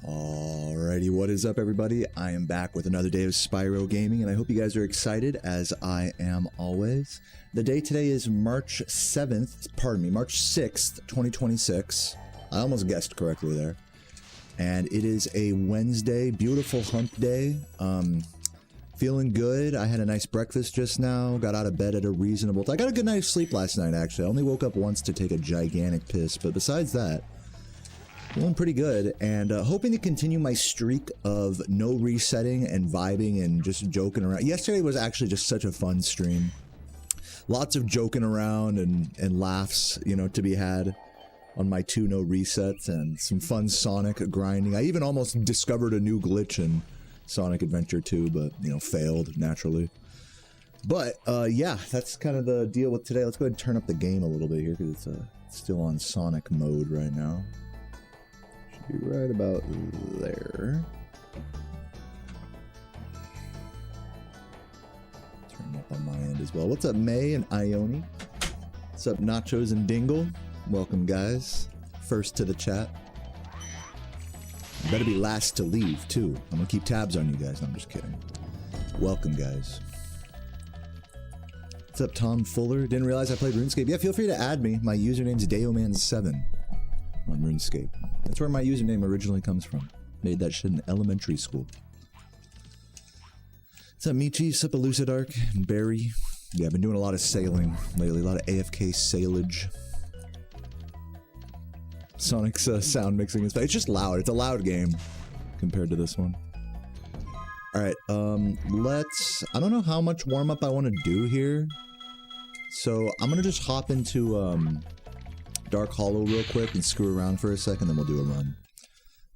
Alrighty, what is up everybody? I am back with another day of Spyro gaming, and I hope you guys are excited, as I am always. The day today is March 6th, 2026. I almost guessed correctly there. And it is a Wednesday, beautiful hump day. Feeling good. I had a nice breakfast just now, got out of bed at a reasonable time. I got a good night's sleep last night, actually. I only woke up once to take a gigantic piss, but besides that, feeling pretty good, and hoping to continue my streak of no resetting and vibing and just joking around. Yesterday was actually just such a fun stream. Lots of joking around and laughs, you know, to be had on my 2 no resets, and some fun Sonic grinding. I even almost discovered a new glitch in Sonic Adventure 2, but, you know, failed, naturally. But, yeah, that's kind of the deal with today. Let's go ahead and turn up the game a little bit here, because it's still on Sonic mode right now. Should be right about there. Turn up on my end as well. What's up, May and Ione? What's up, Nachos and Dingle? Welcome, guys. First to the chat. You better be last to leave, too. I'm gonna keep tabs on you guys. No, I'm just kidding. Welcome, guys. What's up, Tom Fuller? Didn't realize I played RuneScape. Yeah, feel free to add me. My username's Dayoman7 on RuneScape. That's where my username originally comes from. Made that shit in elementary school. What's up, Michi? What's up, Elucidark? And Barry? Yeah, I've been doing a lot of sailing lately. A lot of AFK sailage. Sonic's sound mixing is... It's just loud. It's a loud game compared to this one. Alright, let's... I don't know how much warm-up I want to do here. So, I'm gonna just hop into, Dark Hollow real quick and screw around for a second, then we'll do a run.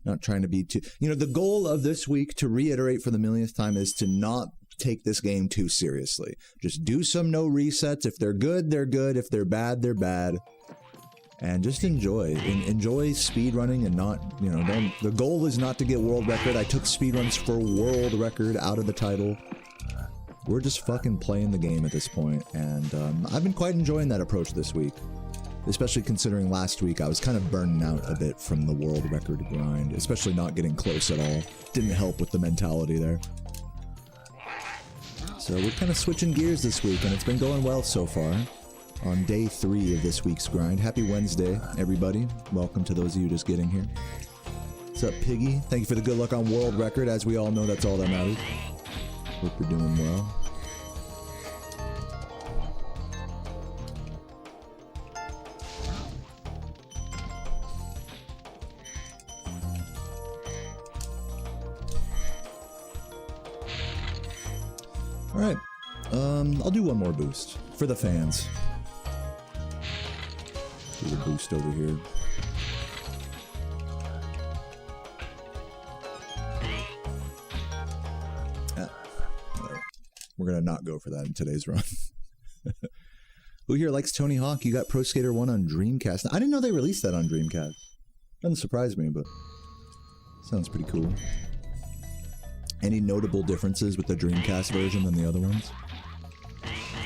Not trying to be too... You know, the goal of this week, to reiterate for the millionth time, is to not take this game too seriously. Just do some no resets. If they're good, they're good. If they're bad, they're bad. And just enjoy. Enjoy speedrunning and not, you know, don't... The goal is not to get world record. I took speedruns for world record out of the title. We're just fucking playing the game at this point, and I've been quite enjoying that approach this week. Especially considering last week I was kind of burning out a bit from the world record grind, especially not getting close at all. Didn't help with the mentality there. So we're kind of switching gears this week, and it's been going well so far. On day 3 of this week's grind. Happy Wednesday, everybody. Welcome to those of you just getting here. What's up, Piggy? Thank you for the good luck on world record. As we all know, that's all that matters. Hope you're doing well. Alright, I'll do one more boost for the fans. Do a boost over here. We're gonna not go for that in today's run. Who here likes Tony Hawk? You got Pro Skater 1 on Dreamcast. I didn't know they released that on Dreamcast. Doesn't surprise me, but sounds pretty cool. Any notable differences with the Dreamcast version than the other ones?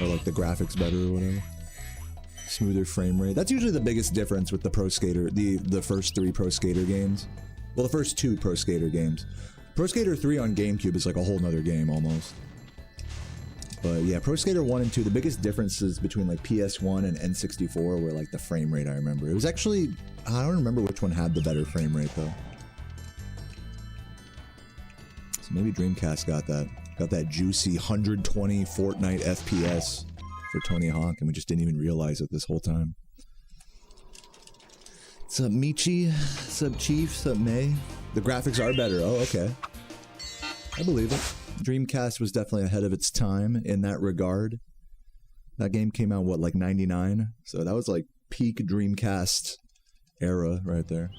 Or like the graphics better or whatever? Smoother frame rate. That's usually the biggest difference with the Pro Skater, the first 3 Pro Skater games. Well, the first 2 Pro Skater games. Pro Skater 3 on GameCube is like a whole nother game almost. But yeah, Pro Skater 1 and 2, the biggest differences between like PS1 and N64 were like the frame rate, I remember. It was actually, I don't remember which one had the better frame rate though. So maybe Dreamcast got that juicy 120 Fortnite FPS for Tony Hawk, and we just didn't even realize it this whole time. What's up, Michi? What's up, Chief? What's up, May? The graphics are better. Oh, okay. I believe it. Dreamcast was definitely ahead of its time in that regard. That game came out, what, like 99? So that was like peak Dreamcast era right there.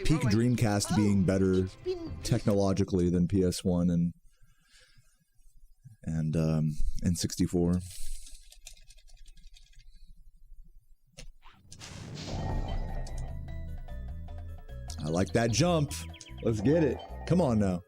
Peak Dreamcast being better technologically than PS1 and N64. I like that jump. Let's get it. Come on now.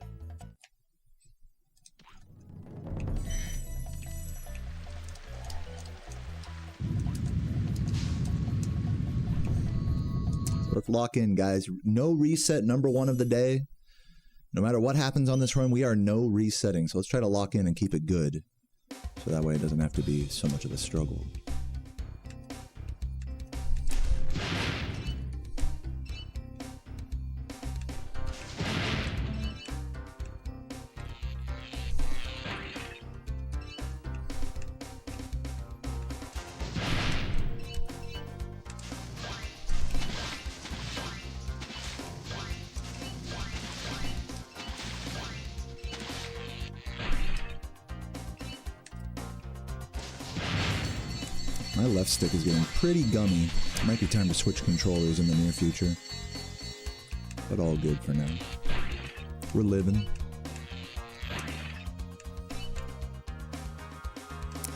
lock in, guys. No reset, number 1 of the day. No matter what happens on this run, we are no resetting. So let's try to lock in and keep it good. So that way it doesn't have to be so much of a struggle. My left stick is getting pretty gummy. It might be time to switch controllers in the near future. But all good for now. We're living.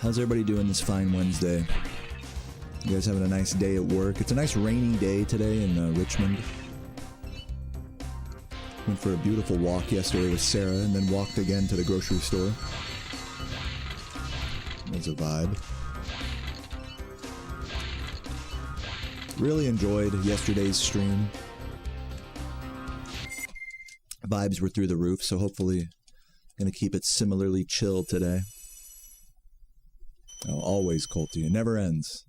How's everybody doing this fine Wednesday? You guys having a nice day at work? It's a nice rainy day today in Richmond. Went for a beautiful walk yesterday with Sarah and then walked again to the grocery store. It was a vibe. Really enjoyed yesterday's stream. Vibes were through the roof, so hopefully gonna keep it similarly chill today. Oh, always culty, it never ends.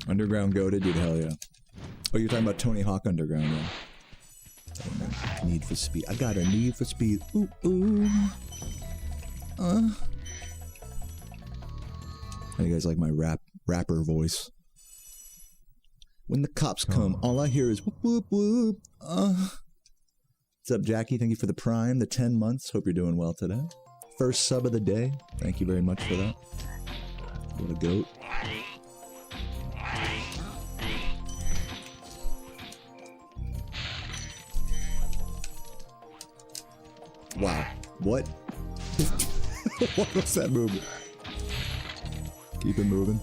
Underground goated, dude, hell yeah. Oh, you're talking about Tony Hawk Underground, yeah. Need for Speed. I got a need for speed. Ooh, ooh. How do you guys like my rapper voice? When the cops come, all I hear is whoop, whoop, whoop. What's up, Jackie? Thank you for the Prime, the 10 months. Hope you're doing well today. First sub of the day. Thank you very much for that. What a goat. Wow. What? What was that movement? Keep it moving.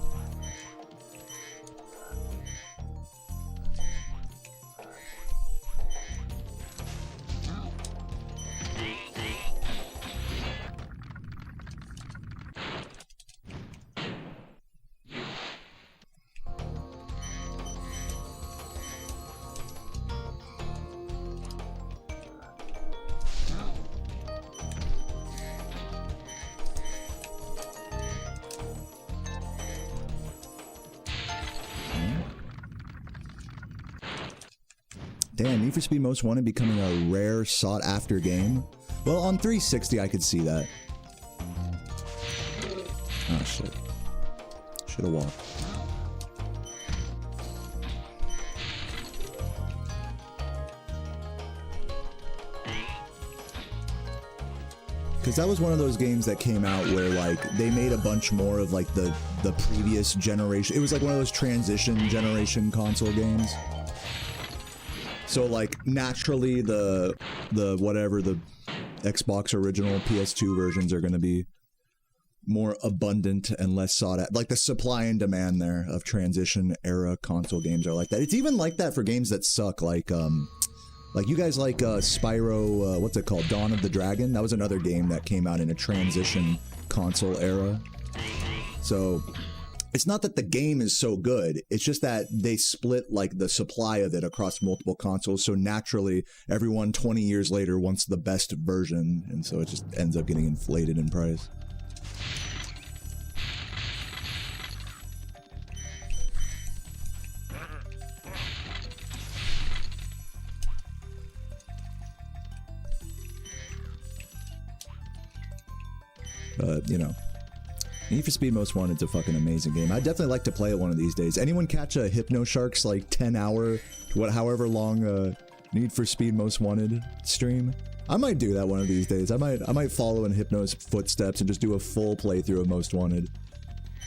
Damn, Need for Speed Most Wanted becoming a rare, sought-after game. Well, on 360, I could see that. Oh, shit. Should've walked. Because that was one of those games that came out where, like, they made a bunch more of, like, the previous generation. It was like one of those transition generation console games. So, like, naturally, the Xbox original PS2 versions are going to be more abundant and less sought out. Like, the supply and demand there of transition era console games are like that. It's even like that for games that suck, like you guys like Spyro, what's it called? Dawn of the Dragon? That was another game that came out in a transition console era. So it's not that the game is so good, it's just that they split like the supply of it across multiple consoles, so naturally everyone 20 years later wants the best version, and so it just ends up getting inflated in price. But, you know, Need for Speed Most Wanted's a fucking amazing game. I'd definitely like to play it one of these days. Anyone catch a HypnoShark's like 10-hour, however long Need for Speed Most Wanted stream? I might do that one of these days. I might follow in Hypno's footsteps and just do a full playthrough of Most Wanted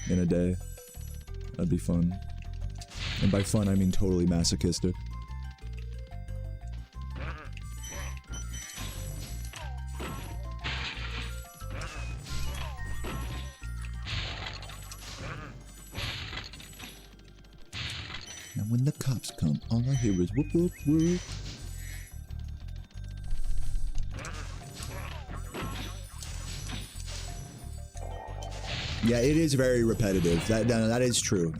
in a day. That'd be fun. And by fun, I mean totally masochistic. And when the cops come, all I hear is whoop whoop whoop. Yeah, it is very repetitive. That is true.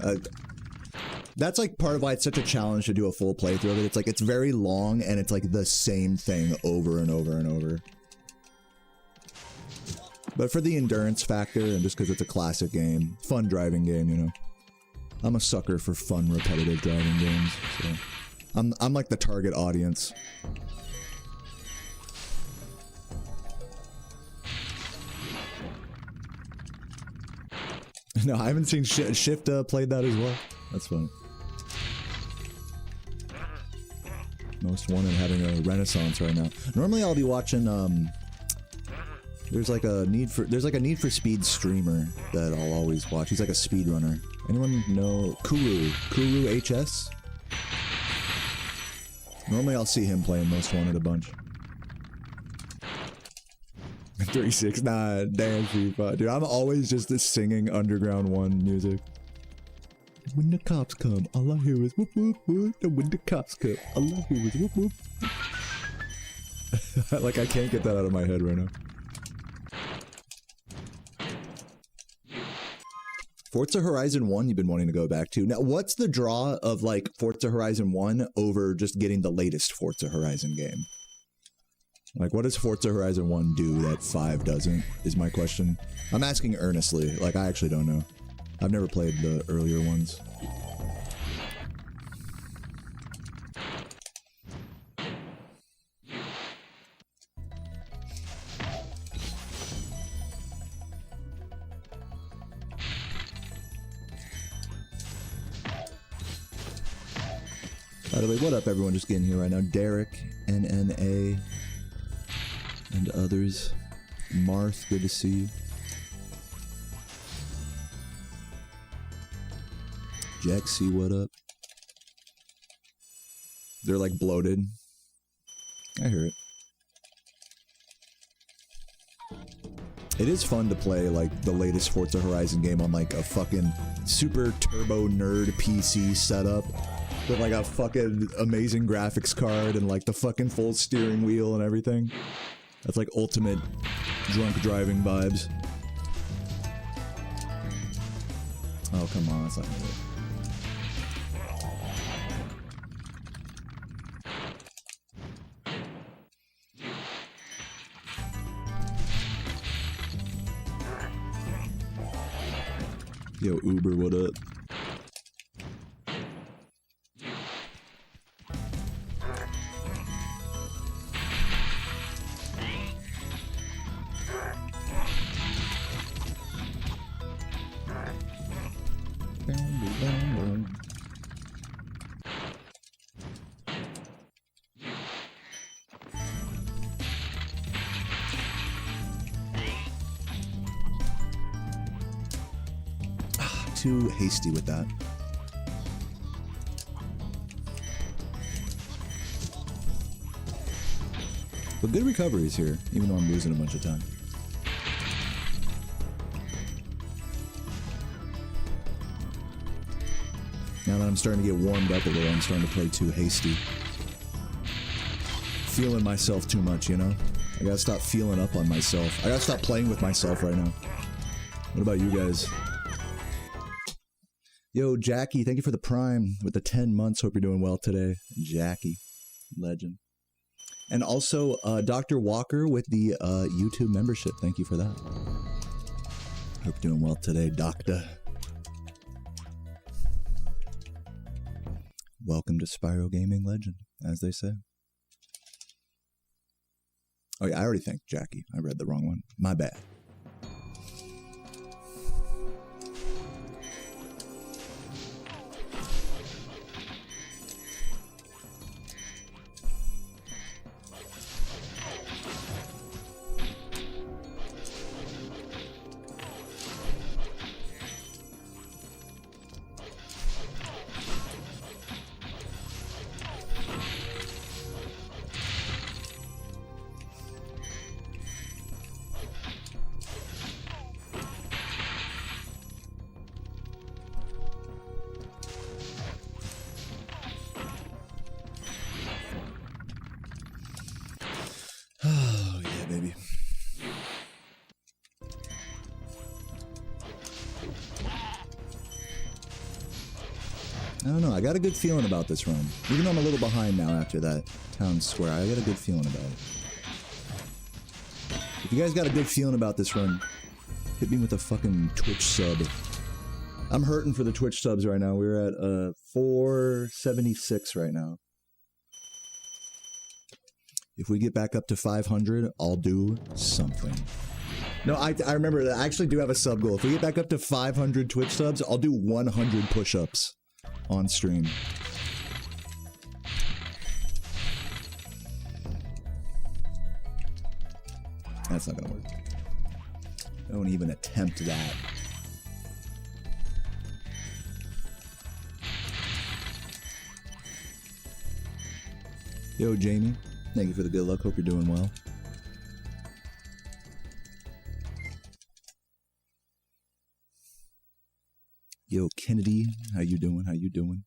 That's like part of why it's such a challenge to do a full playthrough of it. It's like it's very long and it's like the same thing over and over and over. But for the endurance factor and just because it's a classic game, fun driving game, you know. I'm a sucker for fun, repetitive driving games, so I'm like the target audience. No, I haven't seen Shift played that as well. That's funny. Most Wanted having a renaissance right now. Normally I'll be watching there's like a Need for Speed streamer that I'll always watch. He's like a speedrunner. Anyone know Kuru HS? Normally I'll see him playing Most Wanted a bunch. 3-6, nah, damn FIFA. Dude, I'm always just singing Underground 1 music. When the cops come, all I hear is whoop whoop whoop. And when the cops come, all I hear is whoop whoop. Like, I can't get that out of my head right now. Forza Horizon 1 you've been wanting to go back to. Now, what's the draw of, like, Forza Horizon 1 over just getting the latest Forza Horizon game? Like, what does Forza Horizon 1 do that 5 doesn't, is my question. I'm asking earnestly. Like, I actually don't know. I've never played the earlier ones. By the way, what up everyone just getting here right now? Derek, NNA, and others. Marth, good to see you. Jack C, what up? They're like bloated. I hear it. It is fun to play like the latest Forza Horizon game on like a fucking super turbo nerd PC setup with like a fucking amazing graphics card and like the fucking full steering wheel and everything. That's like ultimate drunk driving vibes. Oh, come on, that's not gonna work. Yo, Uber, what up? Too hasty with that. But good recoveries here, even though I'm losing a bunch of time. Now that I'm starting to get warmed up a little, I'm starting to play too hasty. Feeling myself too much, you know? I gotta stop feeling up on myself. I gotta stop playing with myself right now. What about you guys? Yo, Jackie, thank you for the Prime with the 10 months. Hope you're doing well today. Jackie, legend. And also, Dr. Walker with the YouTube membership. Thank you for that. Hope you're doing well today, Doctor. Welcome to Spyro Gaming Legend, as they say. Oh yeah, I already thanked Jackie. I read the wrong one. My bad. I don't know. I got a good feeling about this run. Even though I'm a little behind now after that town square, I got a good feeling about it. If you guys got a good feeling about this run, hit me with a fucking Twitch sub. I'm hurting for the Twitch subs right now. We're at 476 right now. If we get back up to 500, I'll do something. No, I remember that. I actually do have a sub goal. If we get back up to 500 Twitch subs, I'll do 100 push-ups on stream. That's not gonna work. Don't even attempt that. Yo, Jamie. Thank you for the good luck. Hope you're doing well. Yo, Kennedy. How you doing? How you doing?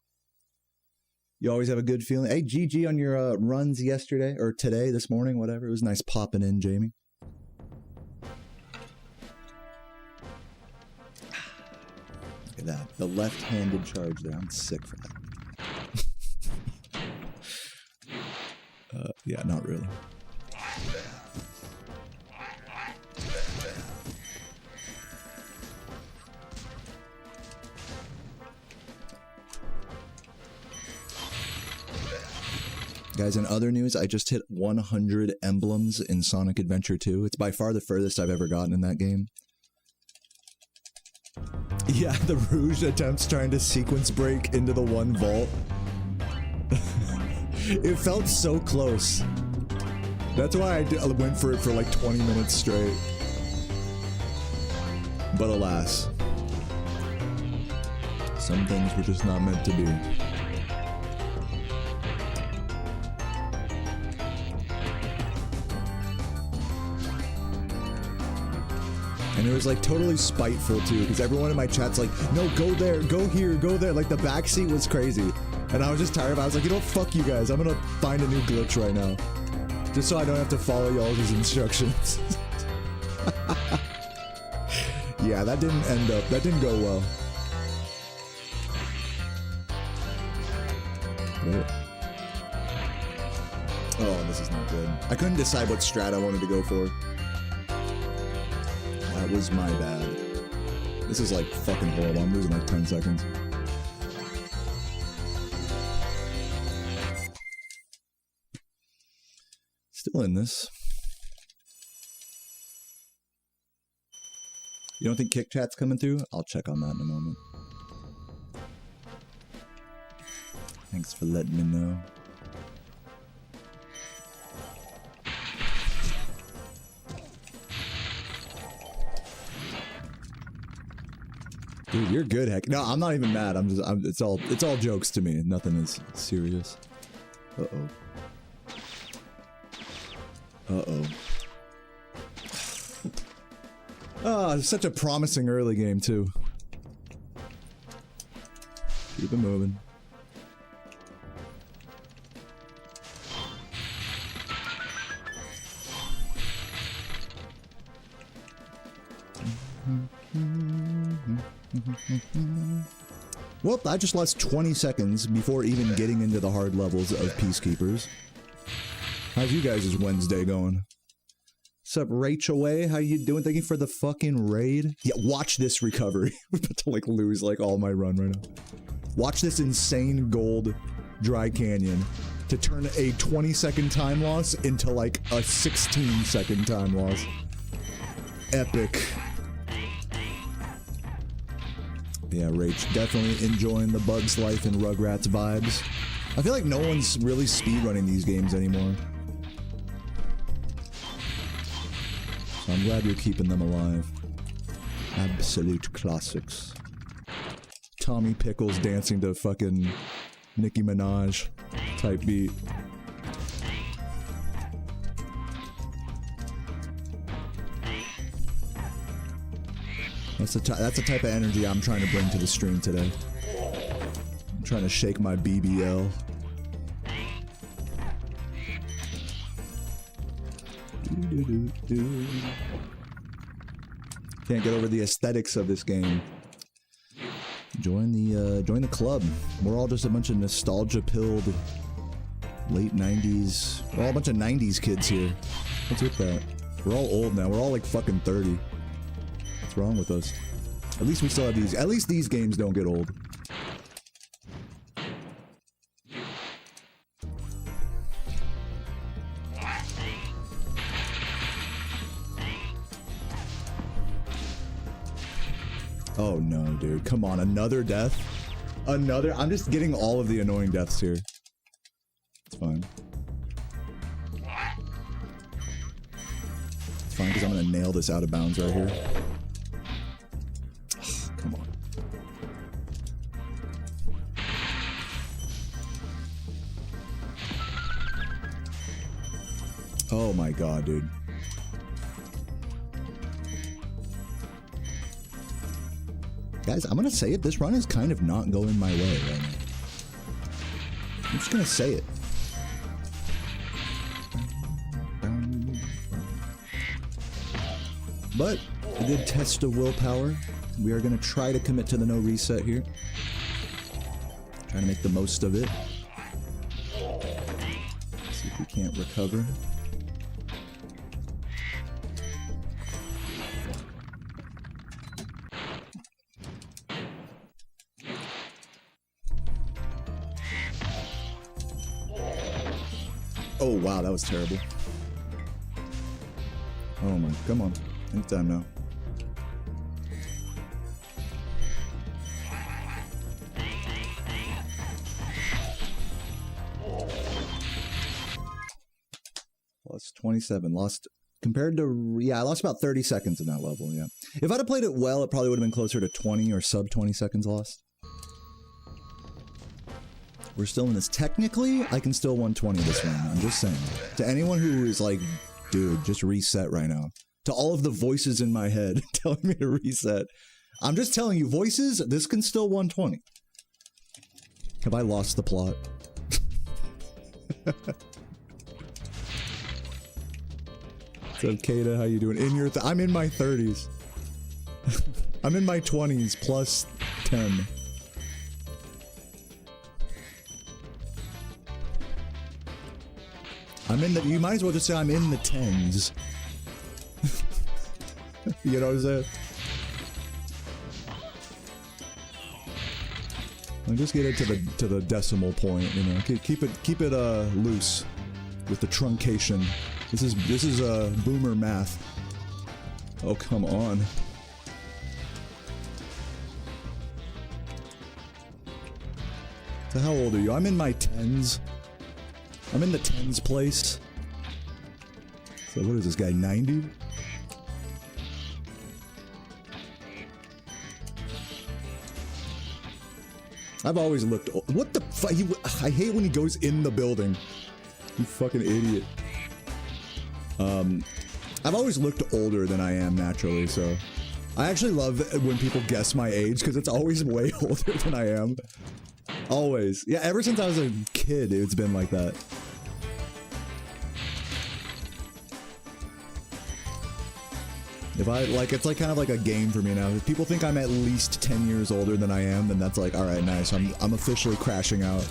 You always have a good feeling. Hey, GG on your runs yesterday, or today, this morning, whatever. It was nice popping in, Jamie. Look at that. The left-handed charge there. I'm sick for that. Yeah, not really. Guys, in other news, I just hit 100 emblems in Sonic Adventure 2. It's by far the furthest I've ever gotten in that game. Yeah, the Rouge attempts trying to sequence break into the one vault. It felt so close. That's why I went for it for like 20 minutes straight. But alas, some things were just not meant to be. And it was like totally spiteful too, because everyone in my chat's like, no, go there, go here, go there. Like the backseat was crazy. And I was just tired of it. I was like, you know what, fuck you guys. I'm gonna find a new glitch right now. Just so I don't have to follow y'all's instructions. Yeah, that didn't go well. Wait. Oh, this is not good. I couldn't decide what strat I wanted to go for. That was my bad. This is like fucking horrible. I'm losing like 10 seconds. Still in this. You don't think Kick Chat's coming through? I'll check on that in a moment. Thanks for letting me know. Dude, you're good, heck. No, I'm not even mad. It's all jokes to me. Nothing is serious. Uh-oh. Uh-oh. Oh, it's such a promising early game, too. Keep it moving. Well, I just lost 20 seconds before even getting into the hard levels of Peacekeepers. How's you guys' Wednesday going? What's up, Rachel Way? How you doing? Thank you for the fucking raid. Yeah, watch this recovery. We're about to like lose like all my run right now. Watch this insane gold dry canyon to turn a 20-second time loss into like a 16-second time loss. Epic. Yeah, Rach, definitely enjoying the Bugs Life and Rugrats vibes. I feel like no one's really speedrunning these games anymore. So I'm glad you're keeping them alive. Absolute classics. Tommy Pickles dancing to fucking Nicki Minaj type beat. That's the type of energy I'm trying to bring to the stream today. I'm trying to shake my BBL. Can't get over the aesthetics of this game. Join the club. We're all just a bunch of nostalgia-pilled late 90s. We're all a bunch of 90s kids here. What's with that? We're all old now. We're all like fucking 30. What's wrong with us? At least we still have these. At least these games don't get old. Oh no, dude. Come on, another death? Another? I'm just getting all of the annoying deaths here. It's fine. It's fine, because I'm gonna nail this out of bounds right here. Ugh, come on. Oh my god, dude. Guys, I'm gonna say it, this run is kind of not going my way right now. I'm just gonna say it. But, a good test of willpower. We are gonna try to commit to the no reset here. Trying to make the most of it. See if we can't recover. Oh wow, that was terrible. Oh my, come on. Anytime now. Lost 27. Lost, compared to, yeah, I lost about 30 seconds in that level, yeah. If I'd have played it well, it probably would have been closer to 20 or sub 20 seconds lost. We're still in this. Technically, I can still 120 this round. I'm just saying. To anyone who is like, dude, just reset right now. To all of the voices in my head telling me to reset. I'm just telling you, voices, this can still 120. Have I lost the plot? What's up, Kata? How you doing? In your I'm in my 30s. I'm in my 20s plus 10. I'm in the, you might as well just say I'm in the 10s. You know what I'm saying? I'll just get it to the decimal point, you know. Keep it loose with the truncation. This is boomer math. Oh, come on. So how old are you? I'm in my 10s. I'm in the 10s place. So what is this guy, 90? I've always looked, what the fuck? I hate when he goes in the building. You fucking idiot. I've always looked older than I am naturally, so. I actually love when people guess my age, because it's always way older than I am. Always. Yeah, ever since I was a kid, it's been like that. If I, like, it's like kind of like a game for me now. If people think I'm at least 10 years older than I am, then that's like, alright, nice. I'm officially crashing out.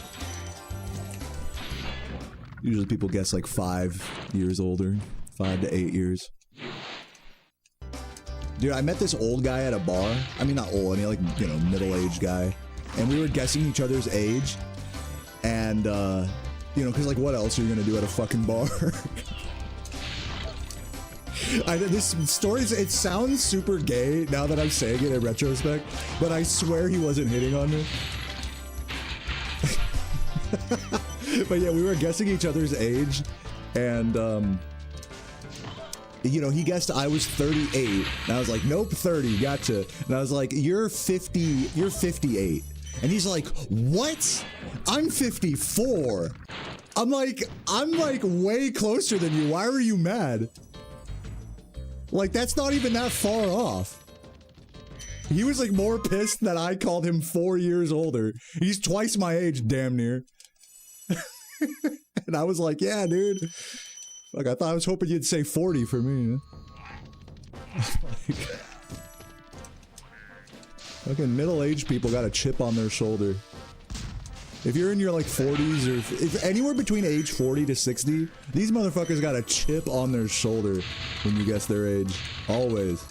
Usually people guess like 5 years older. 5 to 8 years. Dude, I met this old guy at a bar. I mean, not old, I mean like, you know, middle-aged guy. And we were guessing each other's age. And, you know, because like what else are you gonna do at a fucking bar? This story, it sounds super gay now that I'm saying it in retrospect, but I swear he wasn't hitting on me. But yeah, we were guessing each other's age, and you know, he guessed I was 38, and I was like, nope, 30, gotcha. And I was like, you're 50, you're 58. And he's like, what? I'm 54. I'm like way closer than you. Why were you mad? Like, that's not even that far off. He was like more pissed that I called him 4 years older. He's twice my age, damn near. And I was like, yeah, dude. Like, I was hoping you'd say 40 for me. Fucking middle-aged people got a chip on their shoulder. If you're in your like 40s or if anywhere between age 40 to 60, these motherfuckers got a chip on their shoulder when you guess their age. Always.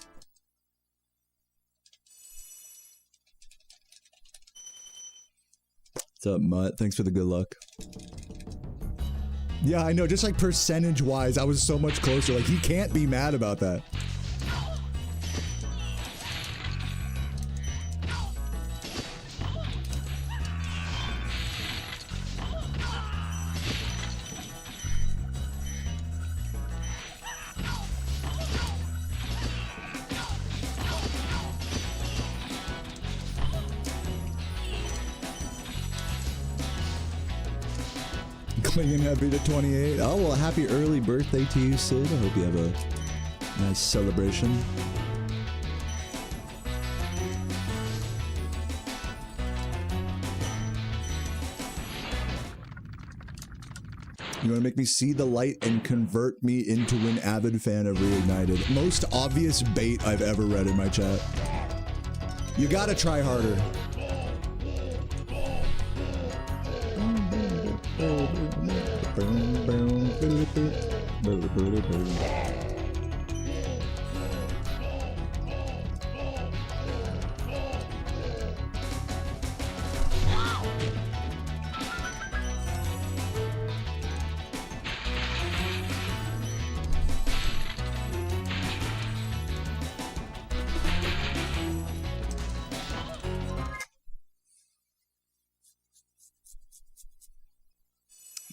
What's up, Mutt? Thanks for the good luck. Yeah, I know, just like percentage-wise, I was so much closer. Like, he can't be mad about that. Clinging happy to 28. Oh, well, happy early birthday to you, Sid. I hope you have a nice celebration. You want to make me see the light and convert me into an avid fan of Reignited. Most obvious bait I've ever read in my chat. You gotta try harder.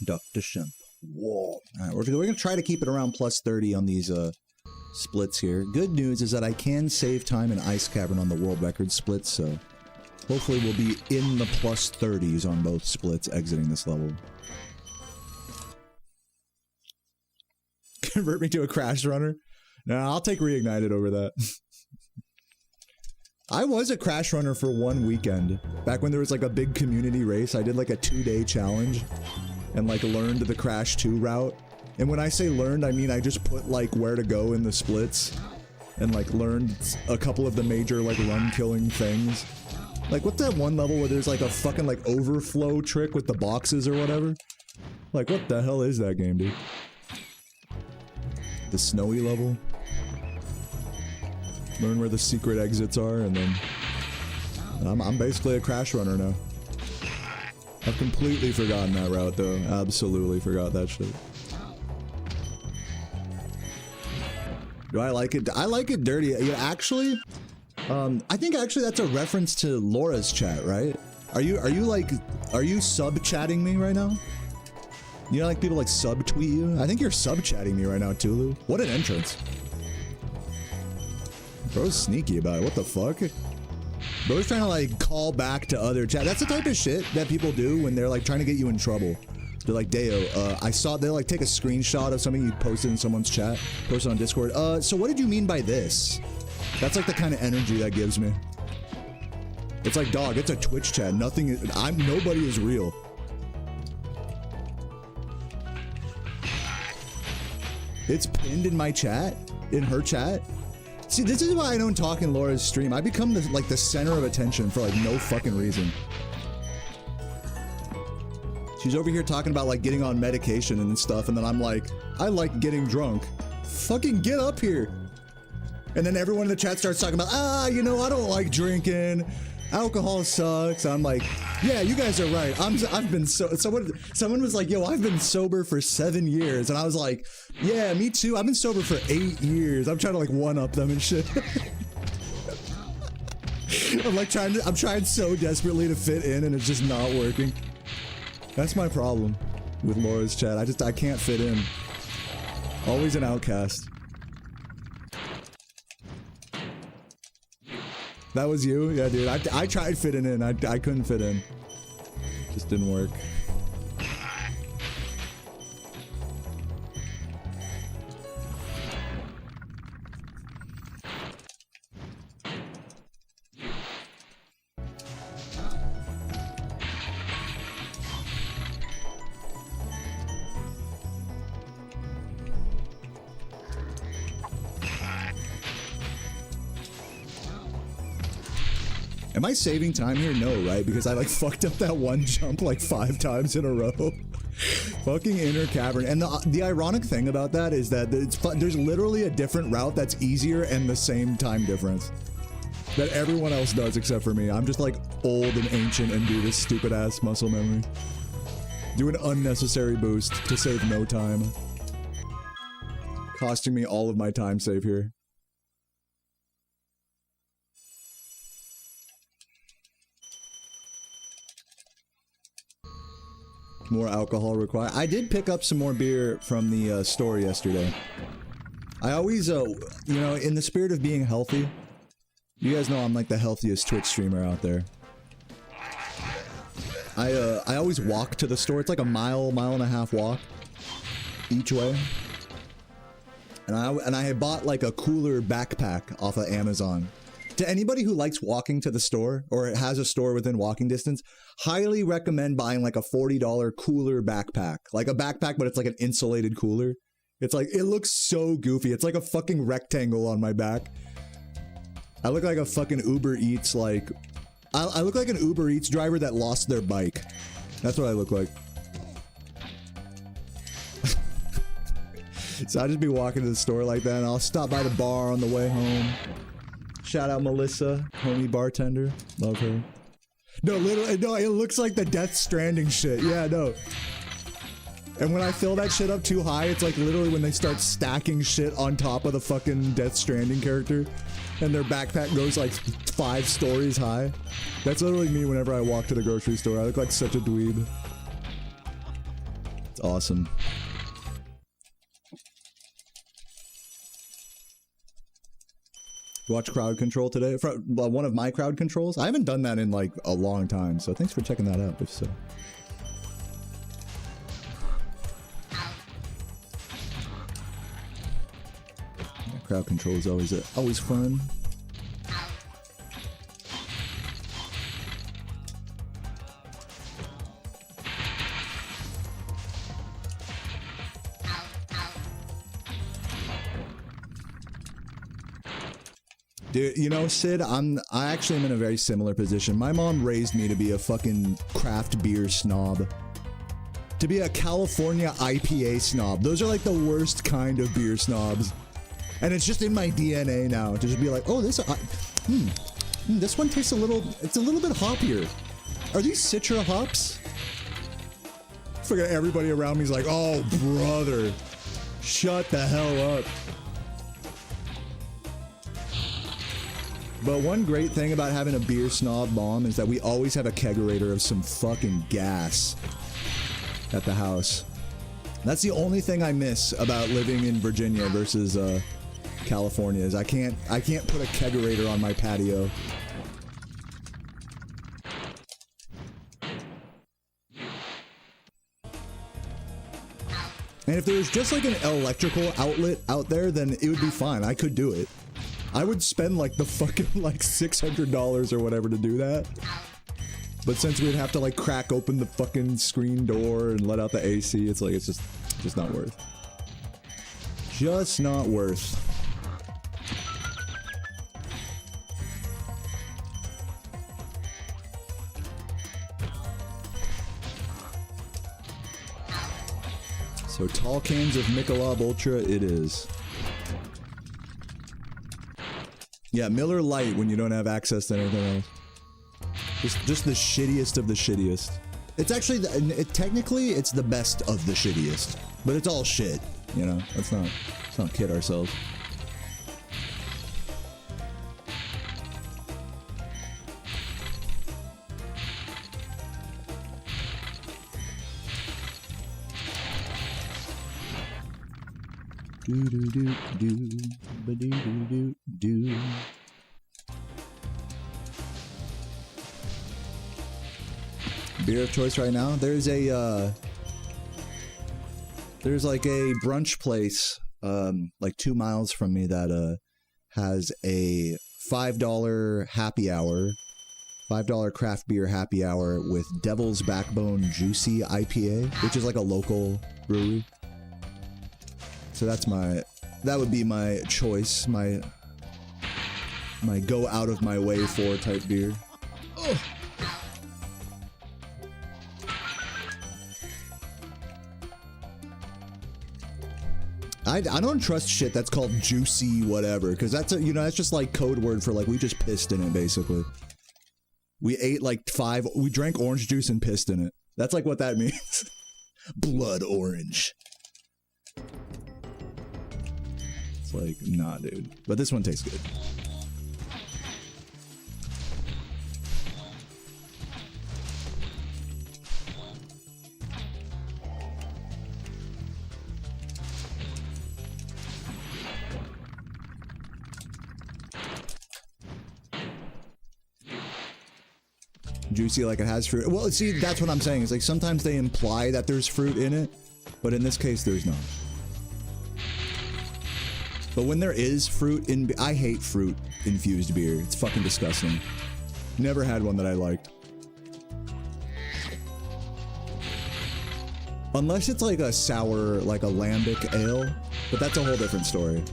Dr. Shemp. Whoa. Alright, we're gonna try to keep it around plus 30 on these splits here. Good news is that I can save time in Ice Cavern on the world record splits, so hopefully we'll be in the plus 30s on both splits exiting this level. Convert me to a Crash Runner? Nah, I'll take Reignited over that. I was a Crash Runner for one weekend. Back when there was like a big community race, I did like a 2-day challenge and like learned the Crash 2 route. And when I say learned, I mean I just put like where to go in the splits and like learned a couple of the major like run killing things. Like what's that one level where there's like a fucking like overflow trick with the boxes or whatever? Like what the hell is that game, dude? The snowy level? Learn where the secret exits are and then I'm basically a Crash Runner now. I've completely forgotten that route though. Absolutely forgot that shit. Do I like it? I like it dirty. Yeah, actually, I think actually that's a reference to Laura's chat, right? Are you sub-chatting me right now? You know, like people like sub-tweet you? I think you're sub-chatting me right now, Tulu. What an entrance. Bro's sneaky about it. What the fuck? Bro's trying to like call back to other chat. That's the type of shit that people do when they're like trying to get you in trouble. They're like, Deo, I saw, they'll like take a screenshot of something you posted in someone's chat, posted on Discord. So what did you mean by this? That's like the kind of energy that gives me. It's like, dog, it's a Twitch chat. Nothing is, nobody is real. It's pinned in my chat, in her chat. See, this is why I don't talk in Laura's stream. I become the, like the center of attention for like no fucking reason. She's over here talking about like getting on medication and stuff, and then I'm like, I like getting drunk. Fucking get up here. And then everyone in the chat starts talking about, you know, I don't like drinking. Alcohol sucks. I'm like, yeah, you guys are right. I've been so, someone was like, yo, I've been sober for 7 years. And I was like, yeah, me too. I've been sober for 8 years. I'm trying to like one up them and shit. I'm trying so desperately to fit in and it's just not working. That's my problem with Laura's chat. I can't fit in. Always an outcast. That was you? Yeah, dude. I tried fitting in. I couldn't fit in. Just didn't work. Am I saving time here? No, right? Because I like fucked up that one jump like 5 times in a row. Fucking inner cavern. And the ironic thing about that is that there's literally a different route that's easier and the same time difference that everyone else does except for me. I'm just like old and ancient and do this stupid ass muscle memory. Do an unnecessary boost to save no time. Costing me all of my time save here. More alcohol required. I did pick up some more beer from the store yesterday. I always, you know, in the spirit of being healthy, you guys know I'm like the healthiest Twitch streamer out there. I always walk to the store. It's like a mile and a half walk each way. And I had bought like a cooler backpack off of Amazon. To anybody who likes walking to the store, or it has a store within walking distance, highly recommend buying like a $40 cooler backpack. Like a backpack, but it's like an insulated cooler. It's like, it looks so goofy. It's like a fucking rectangle on my back. I look like a fucking Uber Eats, like... I look like an Uber Eats driver that lost their bike. That's what I look like. So I'll just be walking to the store like that, and I'll stop by the bar on the way home. Shout out Melissa, homie bartender. Love her. No, literally, no, it looks like the Death Stranding shit. Yeah, no. And when I fill that shit up too high, it's like literally when they start stacking shit on top of the fucking Death Stranding character, and their backpack goes like 5 stories high. That's literally me whenever I walk to the grocery store. I look like such a dweeb. It's awesome. Watch crowd control today. One of my crowd controls. I haven't done that in like a long time, so thanks for checking that out. If so, yeah, crowd control is always fun. Dude, you know, Sid, I actually am in a very similar position. My mom raised me to be a fucking craft beer snob. To be a California IPA snob. Those are like the worst kind of beer snobs. And it's just in my DNA now to just be like, oh, this one tastes it's a little bit hoppier. Are these Citra hops? Forget everybody around me is like, oh, brother, shut the hell up. But one great thing about having a beer snob mom is that we always have a kegerator of some fucking gas at the house. That's the only thing I miss about living in Virginia versus California is I can't put a kegerator on my patio. And if there was just like an electrical outlet out there, then it would be fine. I could do it. I would spend like the fucking like $600 or whatever to do that. But since we'd have to like crack open the fucking screen door and let out the AC, it's like, it's just not worth. Just not worth. So tall cans of Michelob Ultra it is. Yeah, Miller Lite when you don't have access to anything else. Just the shittiest of the shittiest. It's actually, technically, it's the best of the shittiest. But it's all shit, you know? Let's not kid ourselves. Do do do do ba do do do do. Beer of choice right now. There's like a brunch place like 2 miles from me that has a $5 happy hour, $5 craft beer happy hour with Devil's Backbone Juicy IPA, which is like a local brewery. So that would be my choice, my go out of my way for type beer. Ugh. I don't trust shit that's called juicy whatever, because that's a, you know, that's just like code word for like we just pissed in it basically. We ate like we drank orange juice and pissed in it. That's like what that means. Blood orange. It's like, nah, dude. But this one tastes good. Juicy like it has fruit. Well, see, that's what I'm saying. It's like sometimes they imply that there's fruit in it, but in this case, there's not. But when there is fruit in, I hate fruit infused beer. It's fucking disgusting. Never had one that I liked. Unless it's like a sour, like a lambic ale, but that's a whole different story.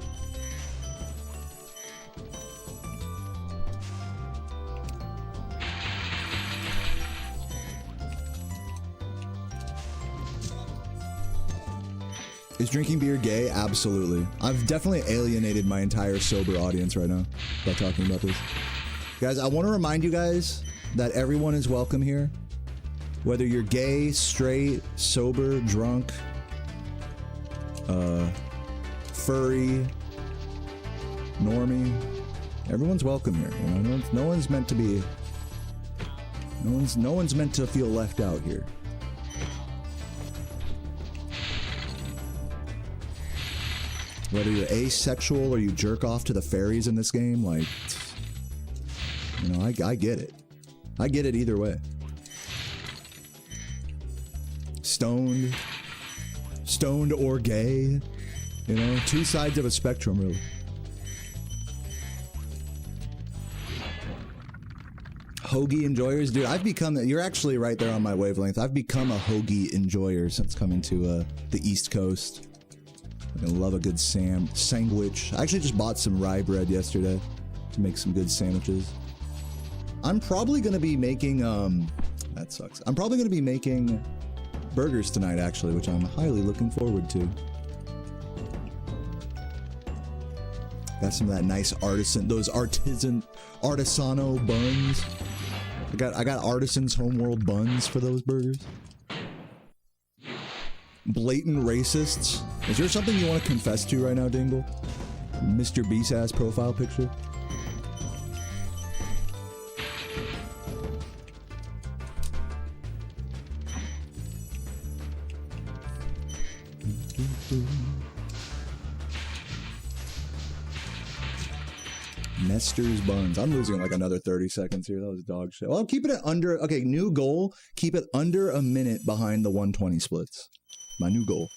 Is drinking beer gay? Absolutely. I've definitely alienated my entire sober audience right now by talking about this. Guys, I want to remind you guys that everyone is welcome here. Whether you're gay, straight, sober, drunk, furry, normie, everyone's welcome here. You know, no one's meant to be. No one's meant to feel left out here. Whether you're asexual or you jerk off to the fairies in this game, like, you know, I get it. I get it either way. Stoned or gay, you know, two sides of a spectrum, really. Hoagie enjoyers, dude, I've become, you're actually right there on my wavelength. I've become a hoagie enjoyer since coming to the East Coast. I love a good sandwich. I actually just bought some rye bread yesterday to make some good sandwiches. I'm probably going to be making, that sucks. I'm probably going to be making burgers tonight, actually, which I'm highly looking forward to. Got some of that nice those artisano buns. I got Artisan's Homeworld buns for those burgers. Blatant racists. Is there something you want to confess to right now, Dingle? Mr. Beast ass profile picture. Nestor's buns. I'm losing like another 30 seconds here. That was dog shit. Well, I'm keeping it under. Okay, new goal. Keep it under a minute behind the 120 splits. My new goal.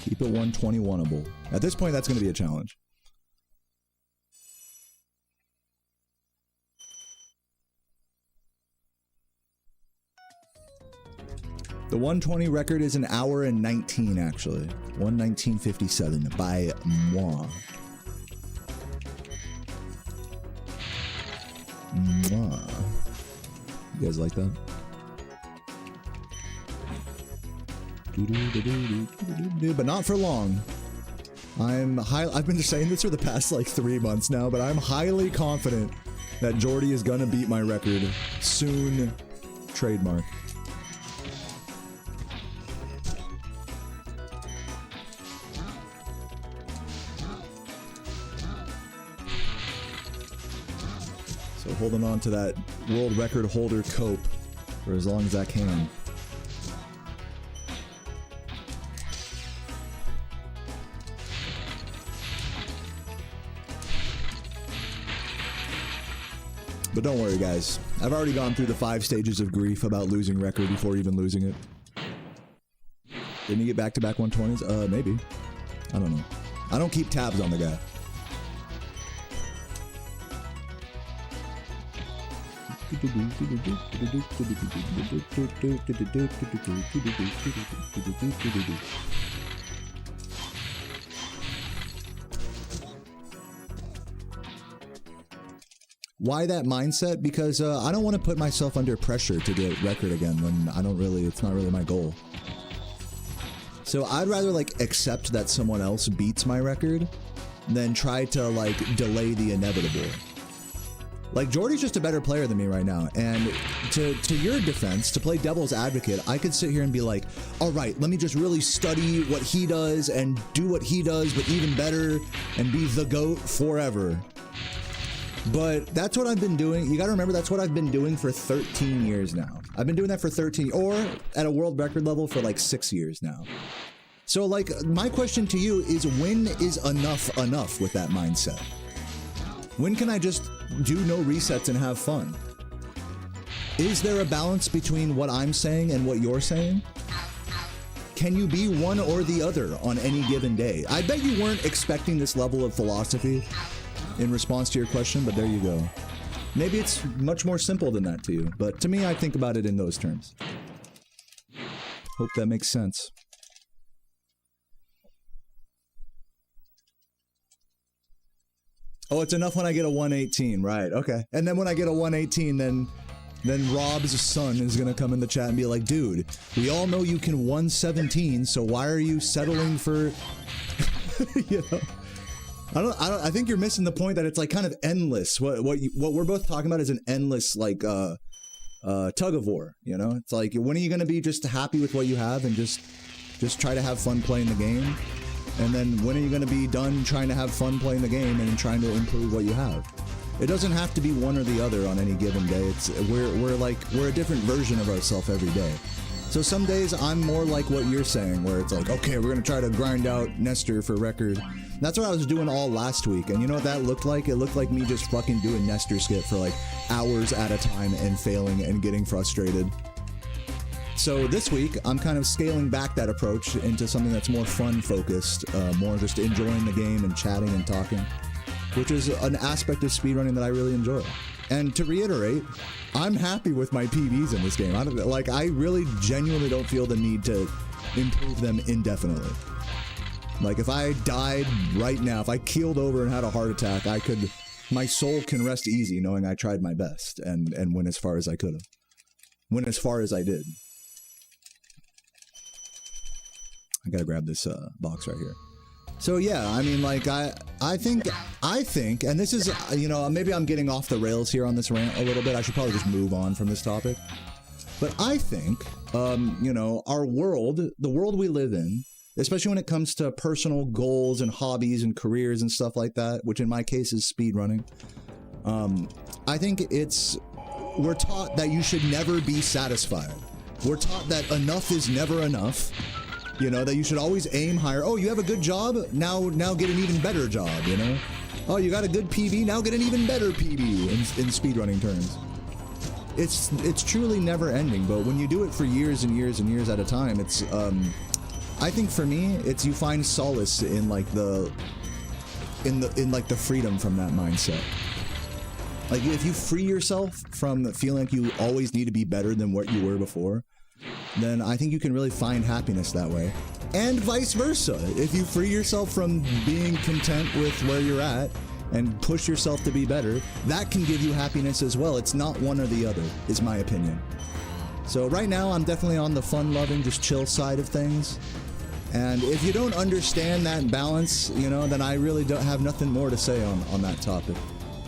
Keep it 121able. At this point, that's going to be a challenge. The 120 record is an hour and 19, actually. 1:19:57 by moi. Mwah. You guys like that? But not for long. I've been saying this for the past like 3 months now, but I'm highly confident that Jordy is gonna beat my record soon. Trademark. So holding on to that world record holder cope for as long as I can. But don't worry, guys. I've already gone through the 5 stages of grief about losing record before even losing it. Didn't he get back-to-back 120s? Maybe. I don't know. I don't keep tabs on the guy. Why that mindset? Because I don't want to put myself under pressure to get record again when I don't really, it's not really my goal. So I'd rather like accept that someone else beats my record than try to like delay the inevitable. Like Jordy's just a better player than me right now, and to your defense, to play devil's advocate, I could sit here and be like, all right, let me just really study what he does and do what he does, but even better, and be the GOAT forever. But that's what I've been doing. You gotta remember, that's what I've been doing for 13 years now. I've been doing that for 13, or at a world record level for like 6 years now. So like, my question to you is, when is enough with that mindset? When can I just do no resets and have fun? Is there a balance between what I'm saying and what you're saying? Can you be one or the other on any given day? I bet you weren't expecting this level of philosophy in response to your question, but there you go. Maybe it's much more simple than that to you, but to me, I think about it in those terms. Hope that makes sense. Oh, it's enough when I get a 118, right? Okay. And then when I get a 118, then Rob's son is gonna come in the chat and be like, dude, we all know you can 117, so why are you settling for, you know? I think you're missing the point that it's like kind of endless. What we're both talking about is an endless like tug of war, you know? It's like, when are you gonna be just happy with what you have and just try to have fun playing the game? And then when are you gonna be done trying to have fun playing the game and trying to improve what you have? It doesn't have to be one or the other on any given day. It's we're a different version of ourselves every day. So some days I'm more like what you're saying, where it's like, okay, we're gonna try to grind out Nestor for record. That's what I was doing all last week, and you know what that looked like? It looked like me just fucking doing Nestor skip for like hours at a time and failing and getting frustrated. So this week, I'm kind of scaling back that approach into something that's more fun-focused, more just enjoying the game and chatting and talking, which is an aspect of speedrunning that I really enjoy. And to reiterate, I'm happy with my PBs in this game. I really genuinely don't feel the need to improve them indefinitely. Like, if I died right now, if I keeled over and had a heart attack, my soul can rest easy knowing I tried my best and went as far as I could have. Went as far as I did. I gotta grab this box right here. So yeah, I mean, like, I think, and this is, you know, maybe I'm getting off the rails here on this rant a little bit. I should probably just move on from this topic. But I think, you know, our world, the world we live in, especially when it comes to personal goals and hobbies and careers and stuff like that, which in my case is speedrunning, I think we're taught that you should never be satisfied. We're taught that enough is never enough. You know, that you should always aim higher. Oh, you have a good job? Now get an even better job, you know? Oh, you got a good PB? Now get an even better PB in speedrunning terms. It's truly never ending, but when you do it for years and years and years at a time, it's, I think for me, it's you find solace in like the freedom from that mindset. Like, if you free yourself from feeling like you always need to be better than what you were before, then I think you can really find happiness that way. And vice versa. If you free yourself from being content with where you're at and push yourself to be better, that can give you happiness as well. It's not one or the other, is my opinion. So right now, I'm definitely on the fun-loving, just chill side of things. And if you don't understand that balance, you know, then I really don't have nothing more to say on that topic.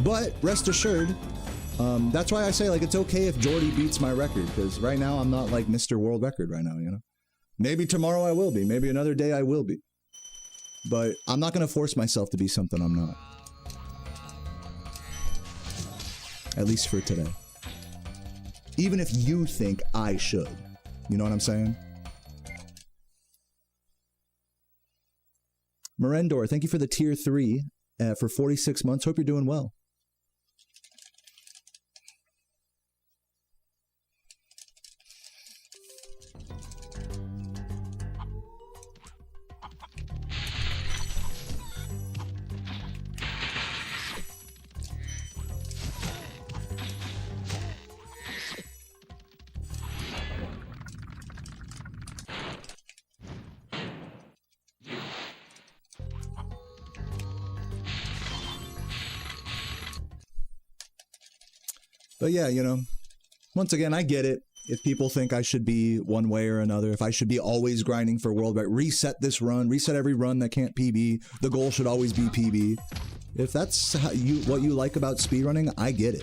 But rest assured, that's why I say, like, it's okay if Jordy beats my record, because right now I'm not like Mr. World Record right now, you know? Maybe tomorrow I will be. Maybe another day I will be. But I'm not going to force myself to be something I'm not. At least for today. Even if you think I should. You know what I'm saying? Merendor, thank you for the tier 3 for 46 months. Hope you're doing well. But yeah, you know, once again, I get it. If people think I should be one way or another, if I should be always grinding for world record, reset this run, reset every run that can't PB, the goal should always be PB. If that's what you like about speedrunning, I get it.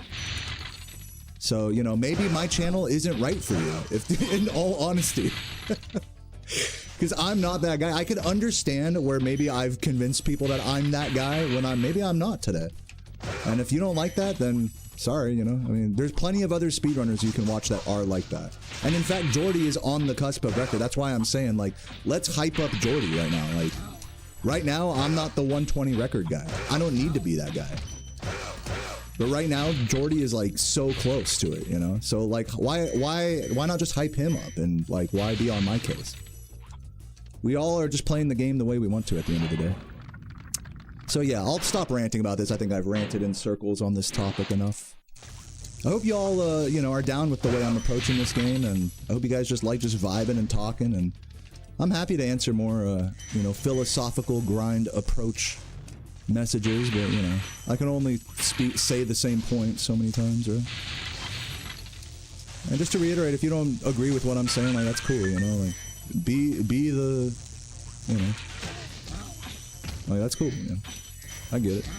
So, you know, maybe my channel isn't right for you, if in all honesty. Because I'm not that guy. I could understand where maybe I've convinced people that I'm that guy when maybe I'm not today. And if you don't like that, then sorry, you know. I mean, there's plenty of other speedrunners you can watch that are like that. And in fact, Jordy is on the cusp of record. That's why I'm saying, like, let's hype up Jordy right now. Like, right now, I'm not the 120 record guy. I don't need to be that guy. But right now, Jordy is like so close to it, you know? So like, why not just hype him up and like, why be on my case? We all are just playing the game the way we want to at the end of the day. So yeah, I'll stop ranting about this. I think I've ranted in circles on this topic enough. I hope y'all, you know, are down with the way I'm approaching this game, and I hope you guys just like just vibing and talking, and I'm happy to answer more, you know, philosophical grind approach messages, but, you know, I can only say the same point so many times, right? And just to reiterate, if you don't agree with what I'm saying, like, that's cool, you know, like, be the, you know, like, that's cool, you know, I get it.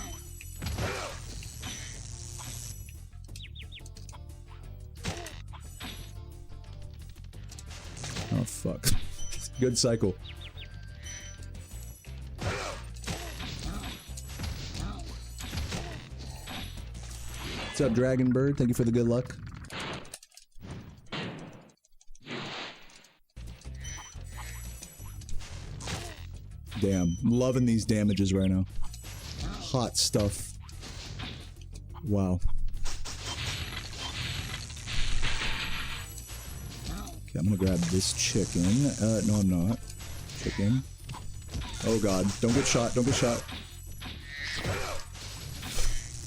Oh, fuck. Good cycle. What's up, Dragon Bird? Thank you for the good luck. Damn, I'm loving these damages right now. Hot stuff. Wow. Okay, I'm gonna grab this chicken. No, I'm not. Chicken. Oh god, don't get shot, don't get shot.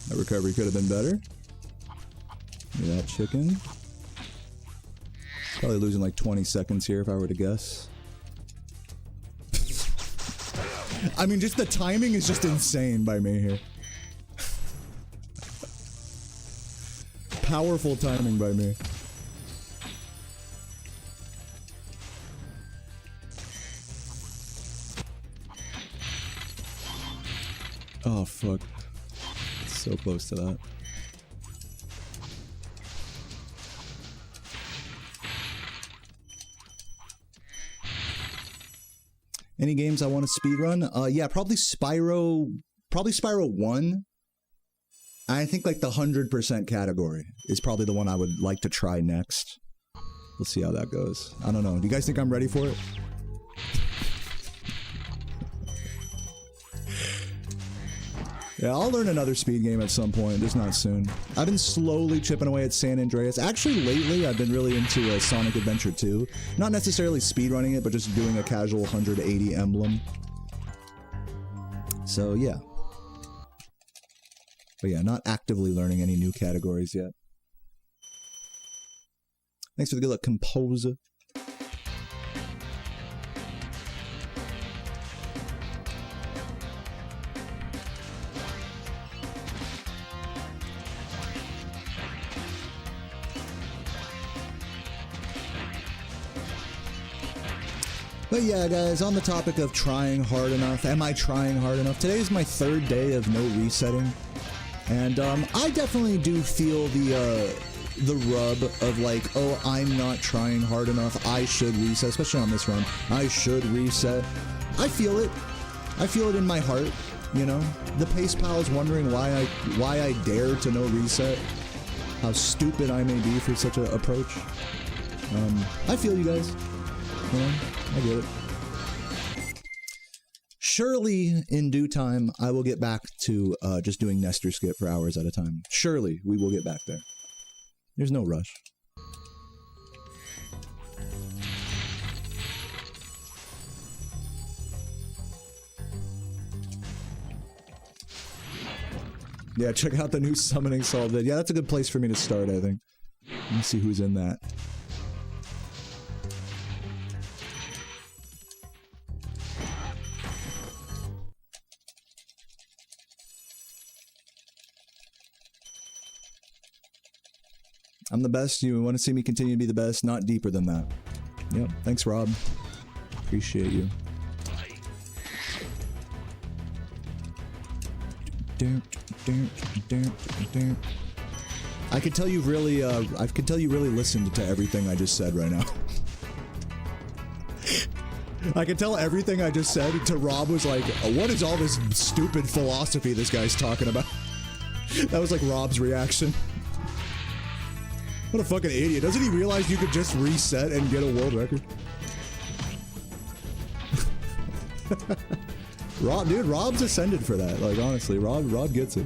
That recovery could have been better. Look at that chicken. Probably losing like 20 seconds here if I were to guess. I mean, just the timing is just insane by me here. Powerful timing by me. Oh, fuck. So close to that. Any games I want to speedrun? Yeah, probably Spyro. Probably Spyro 1. I think like the 100% category is probably the one I would like to try next. We'll see how that goes. I don't know. Do you guys think I'm ready for it? Yeah, I'll learn another speed game at some point, just not soon. I've been slowly chipping away at San Andreas. Actually, lately, I've been really into Sonic Adventure 2. Not necessarily speedrunning it, but just doing a casual 180 emblem. So, yeah. But yeah, not actively learning any new categories yet. Thanks for the good luck, Composer. But yeah, guys, on the topic of trying hard enough, am I trying hard enough? Today is my 3rd day of no resetting, and I definitely do feel the rub of like, oh, I'm not trying hard enough, I should reset, especially on this run. I should reset. I feel it. I feel it in my heart, you know? The Pace Pal is wondering why I dare to no reset, how stupid I may be for such an approach. I feel you guys, you know? I get it. Surely, in due time, I will get back to just doing Nestor Skip for hours at a time. Surely, we will get back there. There's no rush. Yeah, check out the new Summoning Salt vid. Yeah, that's a good place for me to start, I think. Let me see who's in that. I'm the best. You want to see me continue to be the best, not deeper than that. Yep. Thanks, Rob. Appreciate you. I can tell you've really, I can tell you really listened to everything I just said right now. I can tell everything I just said to Rob was like, what is all this stupid philosophy this guy's talking about? That was like Rob's reaction. What a fucking idiot. Doesn't he realize you could just reset and get a world record? Rob, dude, Rob's ascended for that. Like, honestly, Rob gets it.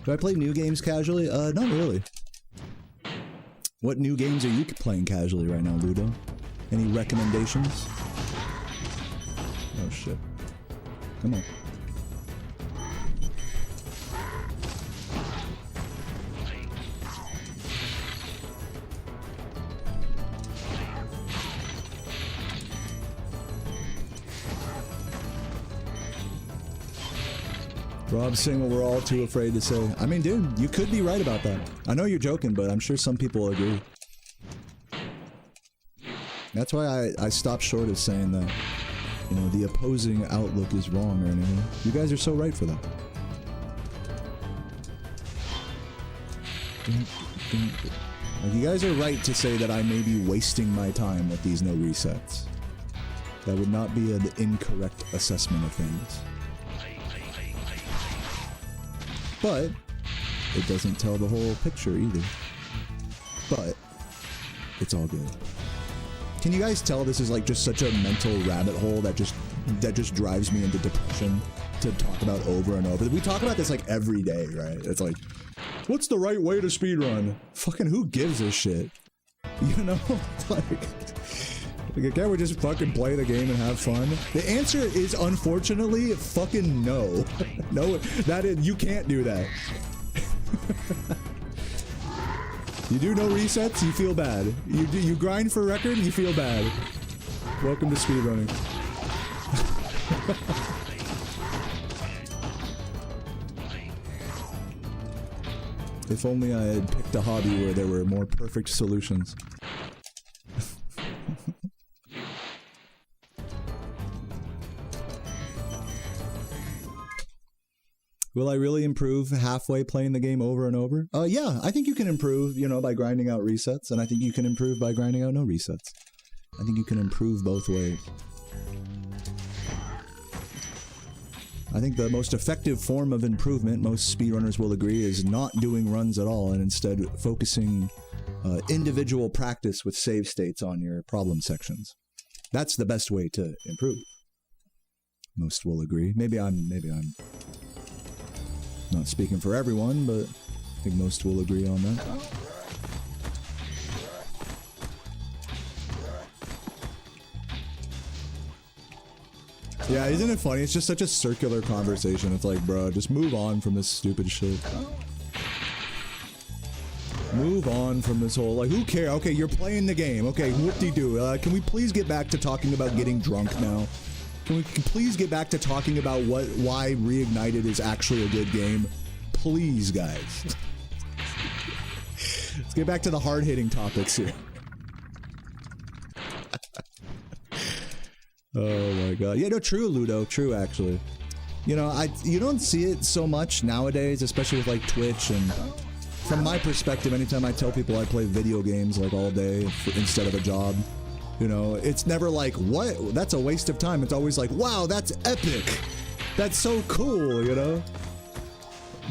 Do I play new games casually? Not really. What new games are you playing casually right now, Ludo? Any recommendations? Oh shit. Come on. Rob's saying what we're all too afraid to say. I mean, dude, you could be right about that. I know you're joking, but I'm sure some people agree. That's why I stopped short of saying that, you know, the opposing outlook is wrong or anything. You guys are so right for that. Like, you guys are right to say that I may be wasting my time with these no resets. That would not be an incorrect assessment of things. But it doesn't tell the whole picture either. But it's all good. Can you guys tell this is like just such a mental rabbit hole that just drives me into depression to talk about over and over? We talk about this like every day, right? It's like, what's the right way to speedrun? Fucking who gives a shit? You know? Like, can't we just fucking play the game and have fun? The answer is unfortunately fucking no. No, you can't do that. You do no resets, you feel bad. You grind for record, you feel bad. Welcome to speedrunning. If only I had picked a hobby where there were more perfect solutions. Will I really improve halfway playing the game over and over? Yeah, I think you can improve, you know, by grinding out resets, and I think you can improve by grinding out no resets. I think you can improve both ways. I think the most effective form of improvement, most speedrunners will agree, is not doing runs at all and instead focusing individual practice with save states on your problem sections. That's the best way to improve. Most will agree. Maybe I'm not speaking for everyone, but I think most will agree on that. Yeah, isn't it funny? It's just such a circular conversation. It's like, bro, just move on from this stupid shit. Move on from this whole, like, who cares? Okay, you're playing the game. Okay, whoop-de-doo. Can we please get back to talking about getting drunk now? Can we please get back to talking about why Reignited is actually a good game? Please, guys. Let's get back to the hard-hitting topics here. Oh my god. Yeah, no, true, Ludo. True, actually. You know, you don't see it so much nowadays, especially with, like, Twitch, and from my perspective, anytime I tell people I play video games, like, all day instead of a job, you know, it's never like, what? That's a waste of time. It's always like, wow, that's epic. That's so cool, you know?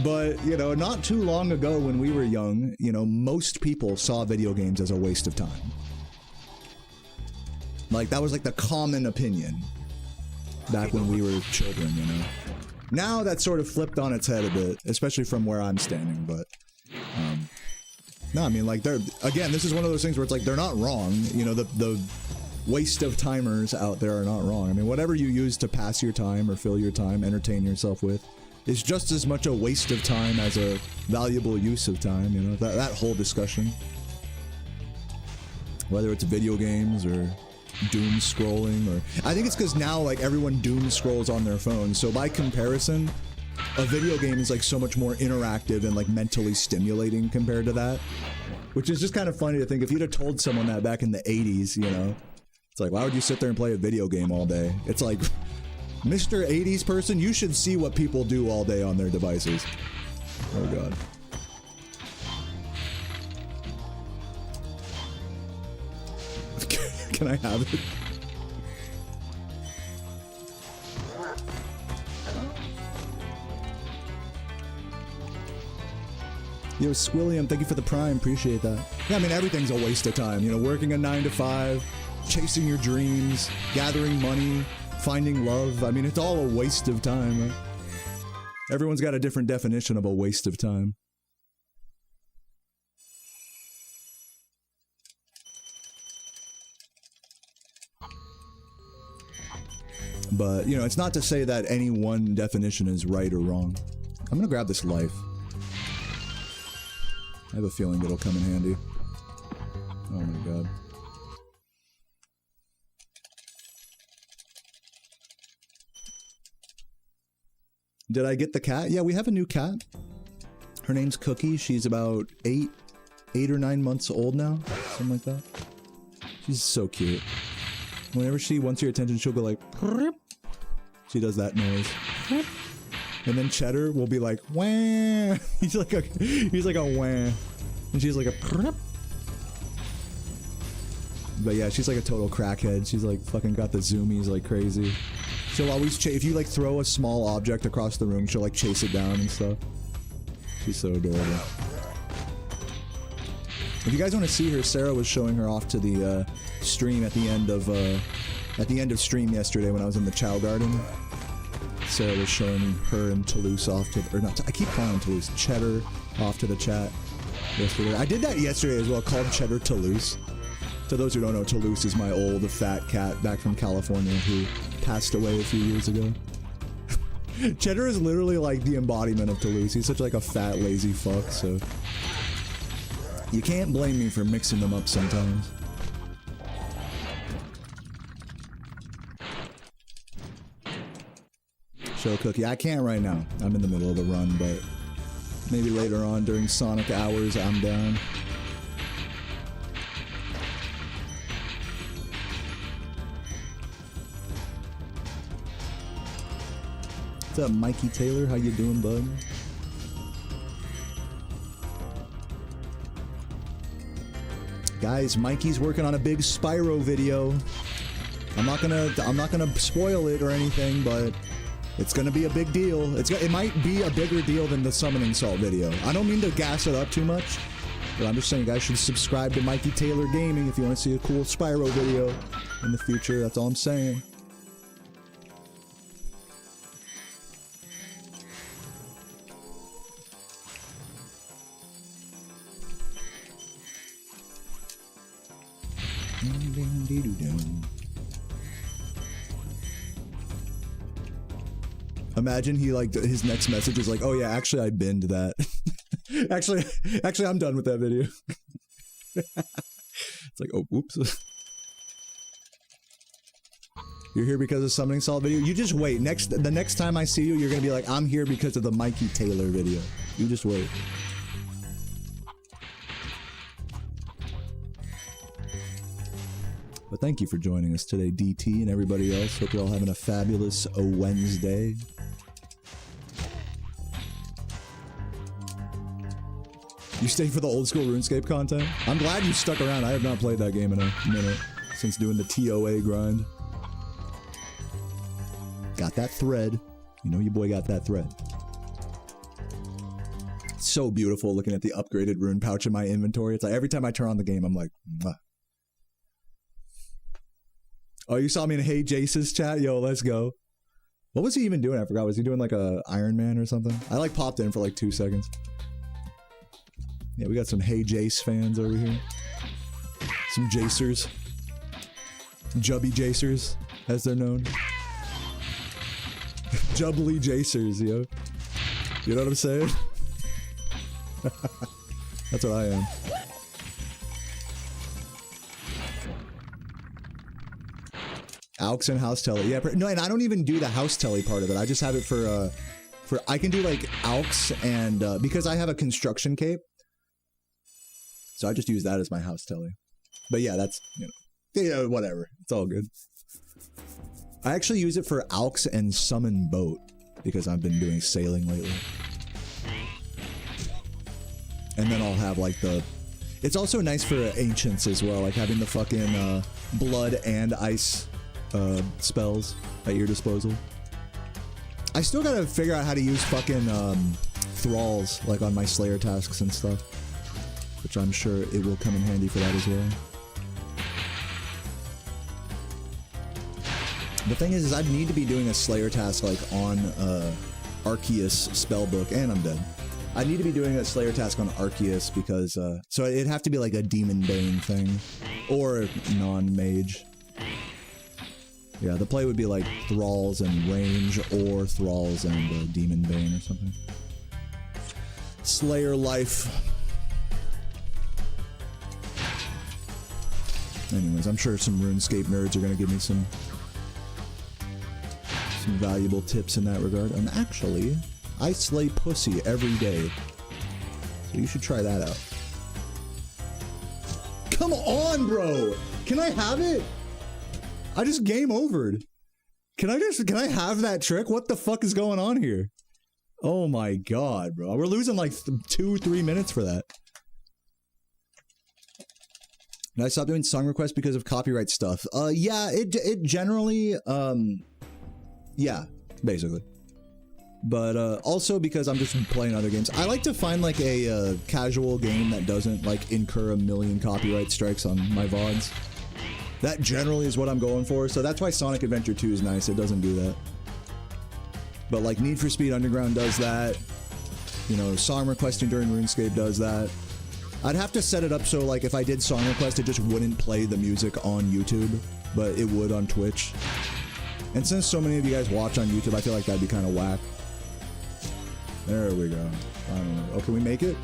But, you know, not too long ago when we were young, you know, most people saw video games as a waste of time. Like, that was like the common opinion back when we were children, you know? Now that's sort of flipped on its head a bit, especially from where I'm standing, but, no, I mean, like, again, this is one of those things where it's like, they're not wrong. You know, the waste of timers out there are not wrong. I mean, whatever you use to pass your time or fill your time, entertain yourself with, is just as much a waste of time as a valuable use of time, you know, that whole discussion. Whether it's video games or doom scrolling, or I think it's because now like everyone doom scrolls on their phone, so by comparison a video game is like so much more interactive and like mentally stimulating compared to that, which is just kind of funny to think. If you'd have told someone that back in the 80s, you know, it's like, why would you sit there and play a video game all day? It's like, Mr. 80s person, you should see what people do all day on their devices. Oh god. Can I have it? Yo, Squilliam, thank you for the prime, appreciate that. Yeah, I mean, everything's a waste of time, you know, working a 9 to 5, chasing your dreams, gathering money, finding love. I mean, it's all a waste of time, right? Everyone's got a different definition of a waste of time. But, you know, it's not to say that any one definition is right or wrong. I'm gonna grab this life. I have a feeling it'll come in handy. Oh my god. Did I get the cat? Yeah, we have a new cat. Her name's Cookie. She's about 8 or 9 months old now. Something like that. She's so cute. Whenever she wants your attention, she'll go like, she does that noise. And then Cheddar will be like, wah. He's like a wah. And she's like a But yeah, she's like a total crackhead. She's like fucking got the zoomies like crazy. She'll always if you like throw a small object across the room, she'll like chase it down and stuff. She's so adorable. If you guys want to see her, Sarah was showing her off to the stream at the end of stream yesterday when I was in the Chao garden. Sarah was showing her and Toulouse off to, or not, I keep calling Toulouse, Cheddar off to the chat yesterday. I did that yesterday as well, called Cheddar Toulouse. To those who don't know, Toulouse is my old fat cat back from California who passed away a few years ago. Cheddar is literally like the embodiment of Toulouse. He's such like a fat, lazy fuck, so you can't blame me for mixing them up sometimes. Show Cookie. I can't right now. I'm in the middle of the run, but maybe later on during Sonic hours, I'm down. What's up, Mikey Taylor? How you doing, bud? Guys, Mikey's working on a big Spyro video. I'm not gonna spoil it or anything, but it's gonna be a big deal. It might be a bigger deal than the Summoning Salt video. I don't mean to gas it up too much, but I'm just saying you guys should subscribe to Mikey Taylor Gaming if you want to see a cool Spyro video in the future. That's all I'm saying. Imagine he like his next message is like, oh yeah, actually I binned that. actually I'm done with that video. It's like, oh, whoops. You're here because of Summoning Salt video? You just wait. The next time I see you, you're gonna be like, I'm here because of the Mikey Taylor video. You just wait. But thank you for joining us today, DT and everybody else. Hope you're all having a fabulous Wednesday. You stay for the old school RuneScape content? I'm glad you stuck around. I have not played that game in a minute since doing the TOA grind. Got that thread. You know your boy got that thread. It's so beautiful looking at the upgraded rune pouch in my inventory. It's like every time I turn on the game, I'm like, mwah. Oh, you saw me in Hey Jace's chat? Yo, let's go. What was he even doing? I forgot. Was he doing like a Iron Man or something? I like popped in for like 2 seconds. Yeah, we got some Hey Jace fans over here. Some Jacers. Jubby Jacers, as they're known. Jubbly Jacers, yo. You know what I'm saying? That's what I am. Aux and house telly. Yeah, no, and I don't even do the house telly part of it. I just have it for I can do like aux and because I have a construction cape. So I just use that as my house telly. But yeah, that's, you know, whatever. It's all good. I actually use it for aux and summon boat because I've been doing sailing lately. And then I'll have like the, it's also nice for ancients as well, like having the fucking blood and ice spells at your disposal. I still gotta figure out how to use fucking thralls like on my slayer tasks and stuff, which I'm sure it will come in handy for that as well. The thing is I need to be doing a slayer task like on Arceus spellbook, and I'm dead. I need to be doing a slayer task on Arceus because so it'd have to be like a demon bane thing or non-mage. Yeah, the play would be like Thralls and Range or Thralls and Demon Bane or something. Slayer life. Anyways, I'm sure some RuneScape nerds are gonna give me some valuable tips in that regard. And actually, I slay pussy every day, so you should try that out. Come on, bro! Can I have it? I just game overed. Can I have that trick? What the fuck is going on here? Oh my god, bro. We're losing like 2-3 minutes for that. Did I stop doing song requests because of copyright stuff? Yeah, it generally, yeah, basically. But also because I'm just playing other games. I like to find like a casual game that doesn't like incur a million copyright strikes on my VODs. That generally is what I'm going for, so that's why Sonic Adventure 2 is nice. It doesn't do that. But like Need for Speed Underground does that. You know, song requesting during RuneScape does that. I'd have to set it up so like if I did song request, it just wouldn't play the music on YouTube, but it would on Twitch. And since so many of you guys watch on YouTube, I feel like that'd be kind of whack. There we go. I don't know. Oh, can we make it?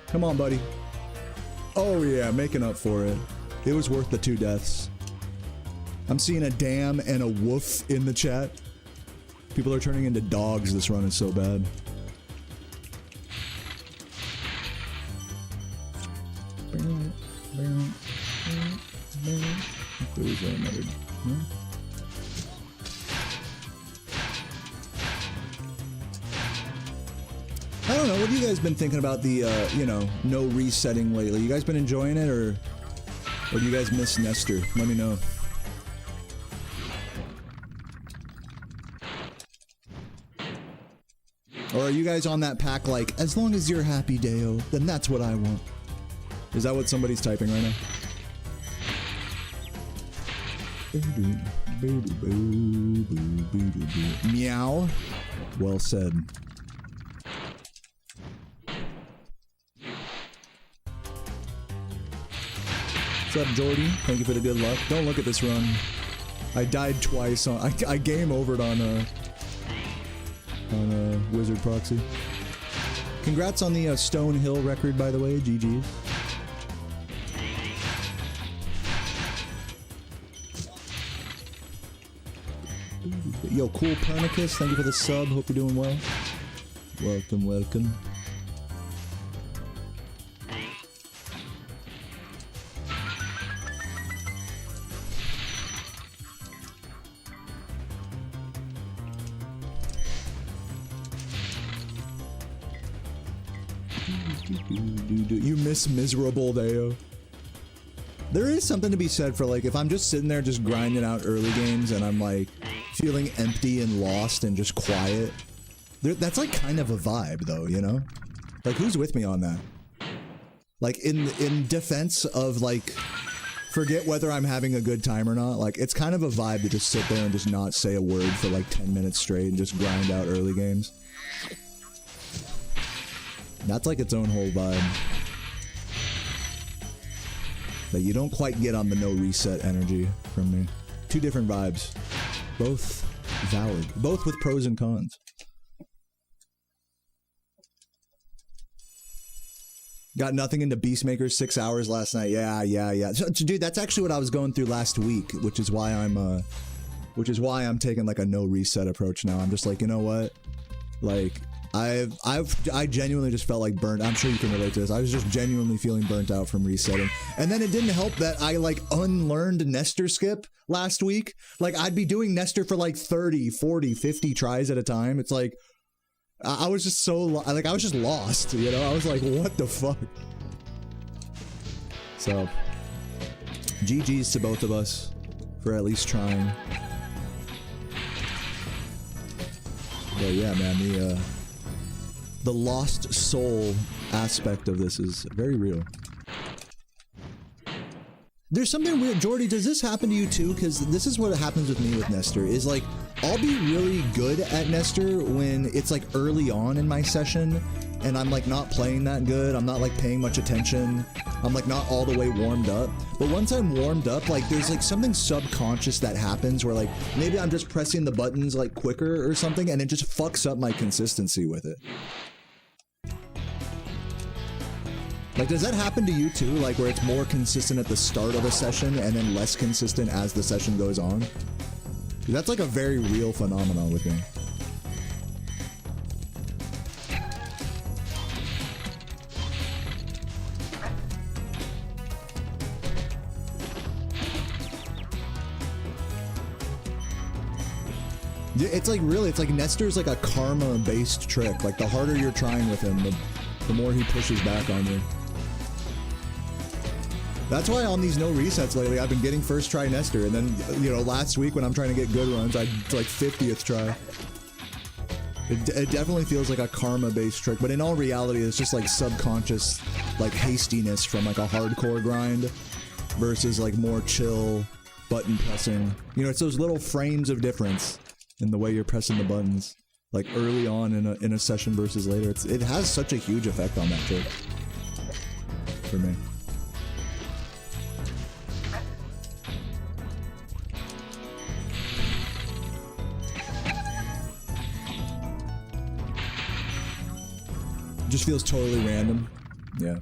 Come on, buddy. Oh yeah, making up for it. It was worth the 2 deaths. I'm seeing a damn and a woof in the chat. People are turning into dogs. This run is so bad. There's another. I don't know. What have you guys been thinking about the, you know, no resetting lately? You guys been enjoying it, or do you guys miss Nestor? Let me know. Or are you guys on that pack like, as long as you're happy, Deo, then that's what I want? Is that what somebody's typing right now? Meow. Well said. What's up, Jordy? Thank you for the good luck. Don't look at this run. I died twice on. I game overed on Wizard Proxy. Congrats on the Stone Hill record, by the way. GG. Yo, Cool Pernicus, thank you for the sub. Hope you're doing well. Welcome, welcome. You miss miserable Deo. There is something to be said for like if I'm just sitting there just grinding out early games and I'm like feeling empty and lost and just quiet. That's like kind of a vibe though, you know? Like who's with me on that? Like in defense of like forget whether I'm having a good time or not, like it's kind of a vibe to just sit there and just not say a word for like 10 minutes straight and just grind out early games. That's like its own whole vibe that you don't quite get on the no reset energy from me. Two different vibes. Both valid. Both with pros and cons. Got nothing into Beastmaker 6 hours last night. Yeah. So, dude, that's actually what I was going through last week, which is why I'm taking like a no reset approach now. I'm just like, you know what? Like, I genuinely just felt like burnt. I'm sure you can relate to this. I was just genuinely feeling burnt out from resetting. And then it didn't help that I like unlearned Nestor skip last week. Like I'd be doing Nestor for like 30, 40, 50 tries at a time. It's like, I was just so, like I was just lost, you know? I was like, what the fuck? So, GG's to both of us for at least trying. But yeah, man, the lost soul aspect of this is very real. There's something weird. Jordy, does this happen to you too? Because this is what happens with me with Nestor, is like, I'll be really good at Nestor when it's like early on in my session and I'm like not playing that good. I'm not like paying much attention. I'm like not all the way warmed up. But once I'm warmed up, like there's like something subconscious that happens where like maybe I'm just pressing the buttons like quicker or something and it just fucks up my consistency with it. Like, does that happen to you too? Like, where it's more consistent at the start of a session and then less consistent as the session goes on? That's like a very real phenomenon with me. It's like really, it's like Nestor's like a karma-based trick. Like, the harder you're trying with him, the more he pushes back on you. That's why on these no resets lately, I've been getting first try Nestor, and then, you know, last week when I'm trying to get good runs, it's like 50th try. It definitely feels like a karma-based trick, but in all reality, it's just like subconscious, like hastiness from like a hardcore grind versus like more chill button pressing. You know, it's those little frames of difference in the way you're pressing the buttons, like early on in a session versus later. It has such a huge effect on that trick for me. Just feels totally random. Yeah.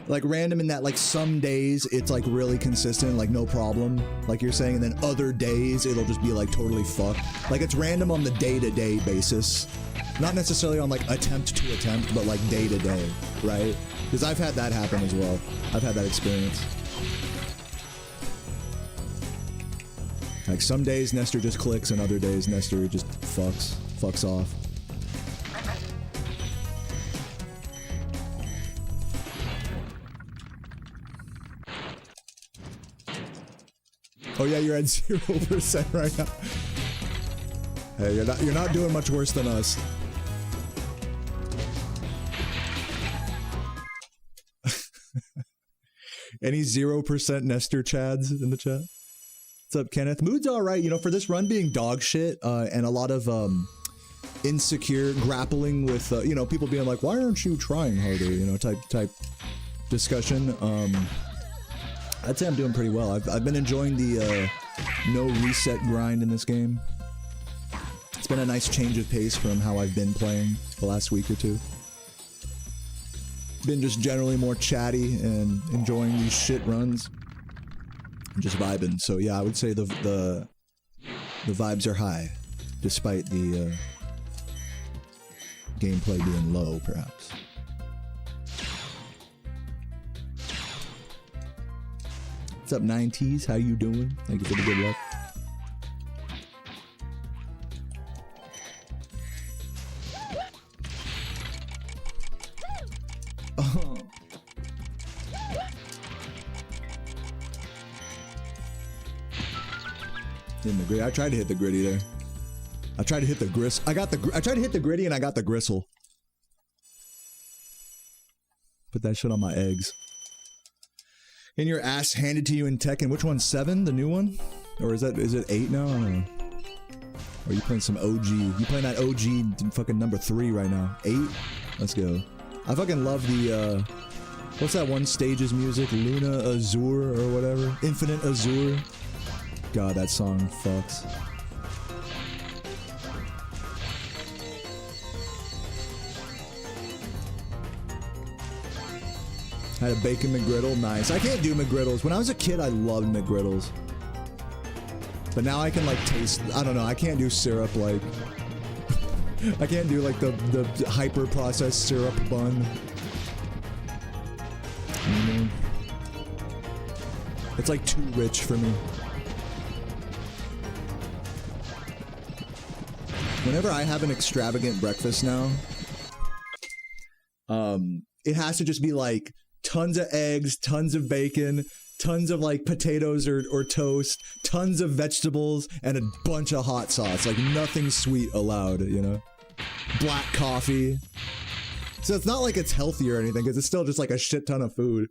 Like random in that like some days it's like really consistent, like no problem, like you're saying, and then other days it'll just be like totally fucked. Like it's random on the day-to-day basis. Not necessarily on like attempt to attempt, but like day-to-day, right? Because I've had that happen as well. I've had that experience. Like some days Nestor just clicks and other days Nestor just fucks off. Oh yeah, you're at 0% right now. Hey, you're not doing much worse than us. Any 0% Nestor chads in the chat? What's up, Kenneth? Mood's all right, you know, for this run being dog shit, and a lot of insecure grappling with you know, people being like, why aren't you trying harder, you know, type discussion. I'd say I'm doing pretty well. I've been enjoying the no reset grind in this game. It's been a nice change of pace from how I've been playing the last week or two. Been just generally more chatty and enjoying these shit runs. Just vibing. So yeah, I would say the vibes are high, despite the gameplay being low, perhaps. What's up, 9Ts? How you doing? Thank you for the good luck. Oh. In the grid. I tried to hit the gritty there. I tried to hit the gristle. I tried to hit the gritty and I got the gristle. Put that shit on my eggs. And your ass handed to you in Tekken. Which one's 7? The new one? Or is it 8 now? I don't know. Or are you playing some OG? You playing that OG fucking number 3 right now? 8? Let's go. I fucking love the, what's that one stage's music? Luna Azure or whatever? Infinite Azure? God, that song fucks. Had a bacon McGriddle, nice. I can't do McGriddles. When I was a kid, I loved McGriddles. But now I can like taste, I don't know, I can't do syrup like, I can't do like the hyper processed syrup bun. It's like too rich for me. Whenever I have an extravagant breakfast now, it has to just be like tons of eggs, tons of bacon, tons of like potatoes or toast, tons of vegetables, and a bunch of hot sauce. Like nothing sweet allowed, you know? Black coffee. So it's not like it's healthy or anything, because it's still just like a shit ton of food.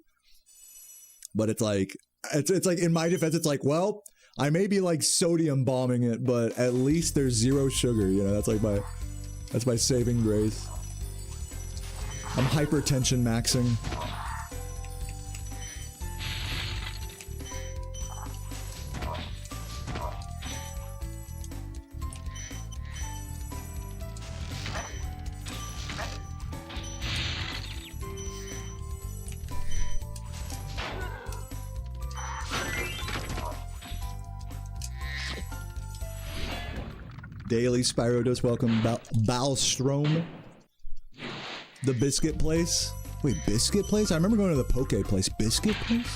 But it's like, it's like, in my defense, it's like, well, I may be like sodium bombing it, but at least there's zero sugar, you know? That's my saving grace. I'm hypertension maxing. Daily Spyro does welcome Balstrom. The biscuit place. Wait, biscuit place? I remember going to the poke place. Biscuit place?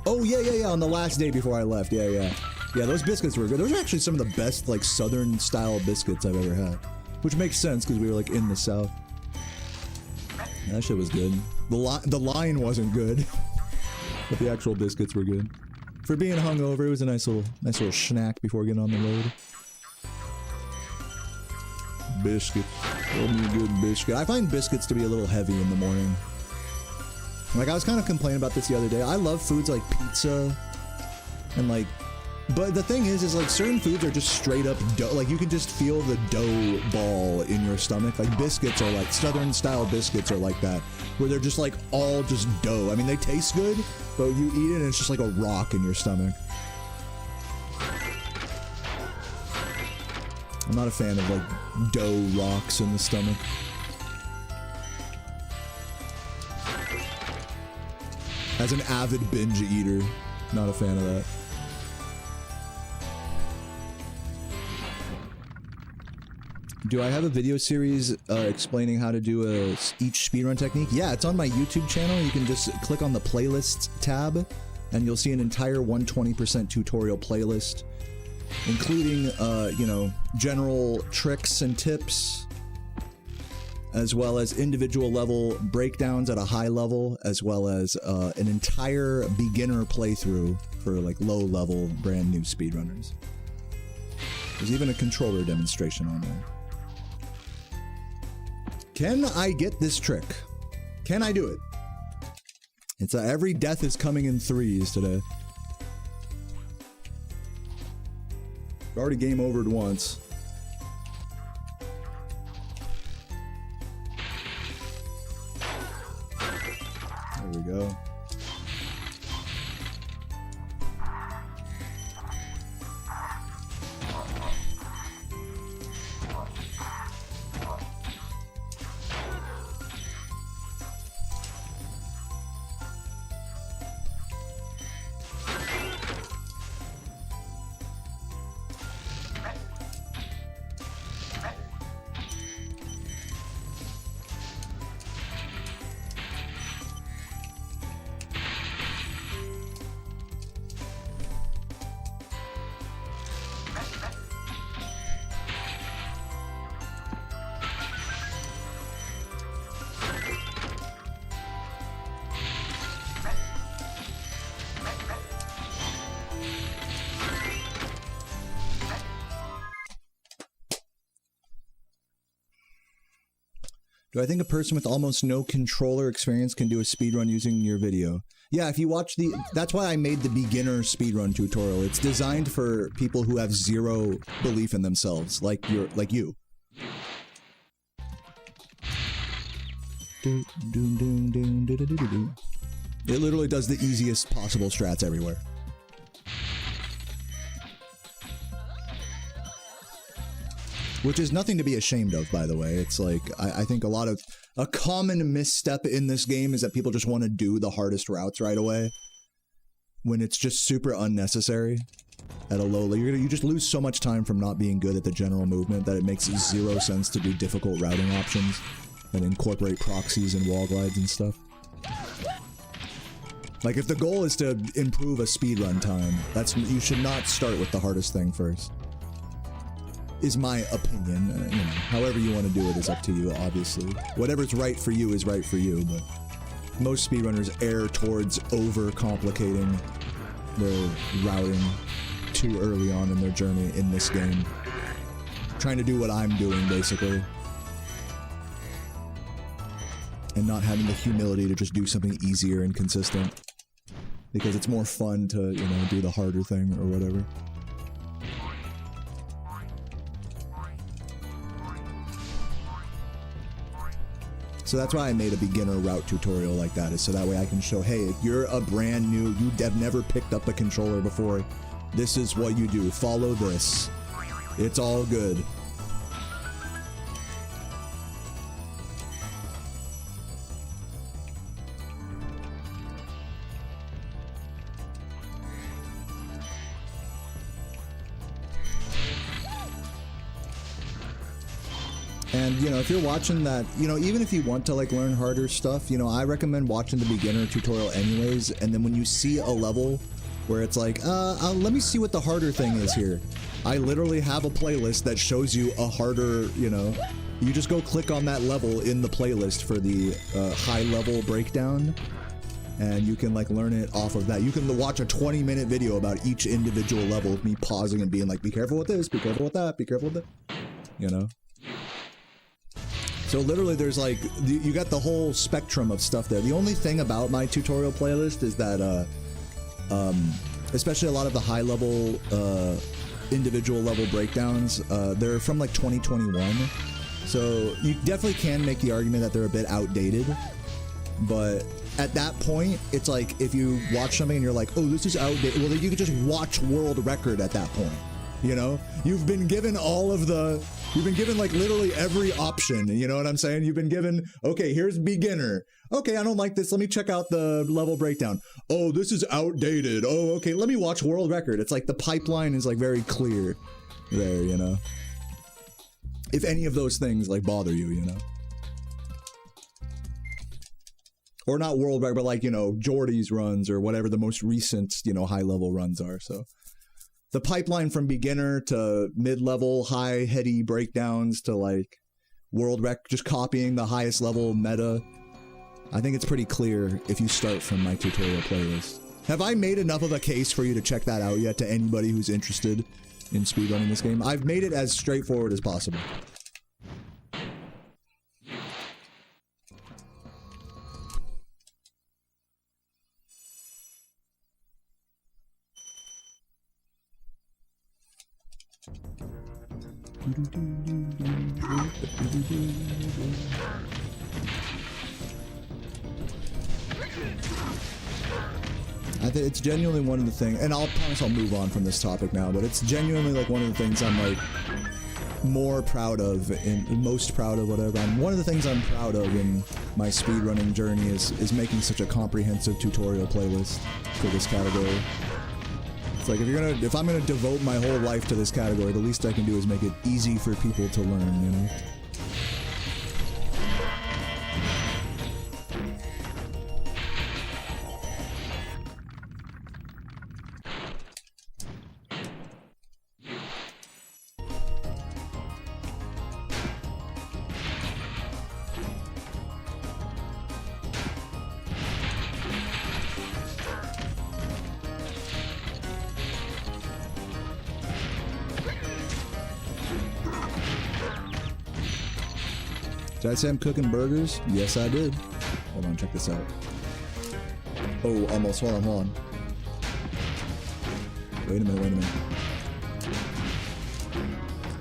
Oh, yeah. On the last day before I left. Yeah, those biscuits were good. Those are actually some of the best, like, southern style biscuits I've ever had. Which makes sense because we were, like, in the south. That shit was good. The line wasn't good. But the actual biscuits were good. For being hungover, it was a nice little snack before getting on the road. Biscuit. Love me a good biscuit. I find biscuits to be a little heavy in the morning. Like, I was kind of complaining about this the other day. I love foods like pizza and like, but the thing is like certain foods are just straight up dough. Like you can just feel the dough ball in your stomach. Like biscuits are like, southern style biscuits are like that, where they're just like all just dough. I mean, they taste good, but you eat it and it's just like a rock in your stomach. I'm not a fan of like dough rocks in the stomach. As an avid binge eater, not a fan of that. Do I have a video series explaining how to do each speedrun technique? Yeah, it's on my YouTube channel. You can just click on the playlists tab and you'll see an entire 120% tutorial playlist, including, you know, general tricks and tips, as well as individual level breakdowns at a high level, as well as an entire beginner playthrough for like low level brand new speedrunners. There's even a controller demonstration on there. Can I get this trick? Can I do it? It's every death is coming in threes today. I've already game overed once. There we go. Do I think a person with almost no controller experience can do a speedrun using your video? Yeah, if you watch that's why I made the beginner speedrun tutorial. It's designed for people who have zero belief in themselves, like you. It literally does the easiest possible strats everywhere. Which is nothing to be ashamed of, by the way. It's like, I think a common misstep in this game is that people just want to do the hardest routes right away. When it's just super unnecessary at a low level. You just lose so much time from not being good at the general movement that it makes zero sense to do difficult routing options and incorporate proxies and wall glides and stuff. Like, if the goal is to improve a speedrun time, you should not start with the hardest thing first. Is my opinion. You know, however you want to do it is up to you, obviously. Whatever's right for you is right for you, but most speedrunners err towards over-complicating their routing too early on in their journey in this game. Trying to do what I'm doing, basically. And not having the humility to just do something easier and consistent. Because it's more fun to, you know, do the harder thing or whatever. So that's why I made a beginner route tutorial like that, is so that way I can show, hey, if you're a brand new, you have never picked up a controller before, this is what you do. Follow this. It's all good. And, you know, if you're watching that, you know, even if you want to, like, learn harder stuff, you know, I recommend watching the beginner tutorial anyways, and then when you see a level where it's like, let me see what the harder thing is here. I literally have a playlist that shows you a harder, you know, you just go click on that level in the playlist for the high-level breakdown, and you can, like, learn it off of that. You can watch a 20-minute video about each individual level of me pausing and being like, be careful with this, be careful with that, be careful with that, you know? So literally there's like, you got the whole spectrum of stuff there. The only thing about my tutorial playlist is that, especially a lot of the high level, individual level breakdowns, they're from like 2021. So you definitely can make the argument that they're a bit outdated. But at that point, it's like, if you watch something and you're like, oh, this is outdated, well, then you can just watch world record at that point. You know, you've been given all of the, you've been given like literally every option, you know what I'm saying? You've been given, okay, here's beginner. Okay, I don't like this. Let me check out the level breakdown. Oh, this is outdated. Oh, okay, let me watch world record. It's like the pipeline is like very clear there, you know? If any of those things like bother you, you know? Or not world record, but like, you know, Jordy's runs or whatever the most recent, you know, high level runs are, so. The pipeline from beginner to mid-level, high, heady breakdowns to, like, world rec, just copying the highest level meta. I think it's pretty clear if you start from my tutorial playlist. Have I made enough of a case for you to check that out yet to anybody who's interested in speedrunning this game? I've made it as straightforward as possible. I think it's genuinely one of the things, and I'll promise I'll move on from this topic now, but it's genuinely like one of the things I'm like more proud of and most proud of, whatever. One of the things I'm proud of in my speedrunning journey is making such a comprehensive tutorial playlist for this category. It's like, if I'm gonna devote my whole life to this category, the least I can do is make it easy for people to learn, you know? Did I say I'm cooking burgers? Yes, I did. Hold on, check this out. Oh, almost. Hold on. Wait a minute.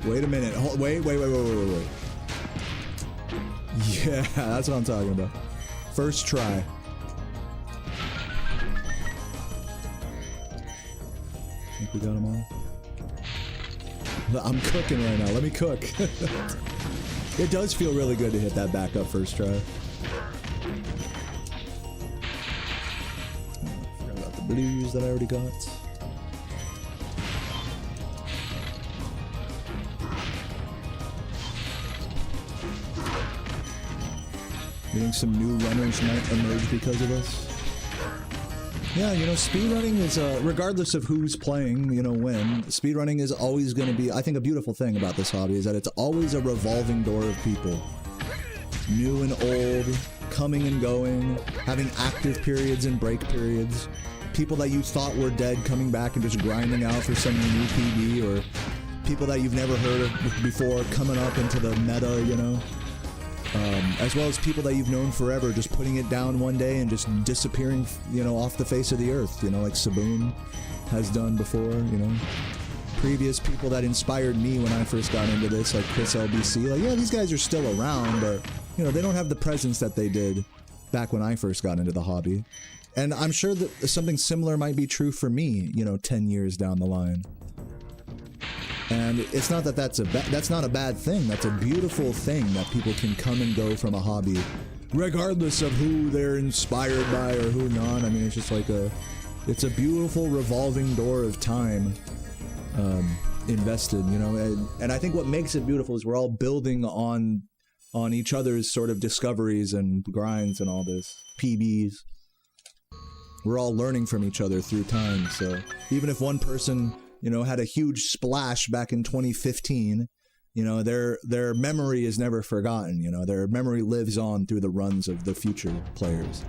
Wait. Yeah, that's what I'm talking about. First try. I think we got them all. I'm cooking right now. Let me cook. It does feel really good to hit that back up first try. Forgot about the blues that I already got. You think some new runners might emerge because of us? Yeah, you know, speedrunning is, regardless of who's playing, you know, when, speedrunning is always going to be, I think a beautiful thing about this hobby is that it's always a revolving door of people. New and old, coming and going, having active periods and break periods, people that you thought were dead coming back and just grinding out for some new PB, or people that you've never heard of before coming up into the meta, you know? As well as people that you've known forever just putting it down one day and just disappearing, you know, off the face of the earth, you know, like Saboon has done before, you know. Previous people that inspired me when I first got into this, like Chris LBC, like, yeah, these guys are still around, but, you know, they don't have the presence that they did back when I first got into the hobby. And I'm sure that something similar might be true for me, you know, 10 years down the line. And it's not that that's not a bad thing. That's a beautiful thing that people can come and go from a hobby, regardless of who they're inspired by or who not. I mean, it's just like it's a beautiful revolving door of time invested, you know. And I think what makes it beautiful is we're all building on each other's sort of discoveries and grinds and all this PBs. We're all learning from each other through time. So even if one person, you know, had a huge splash back in 2015, you know, their memory is never forgotten, you know, their memory lives on through the runs of the future players.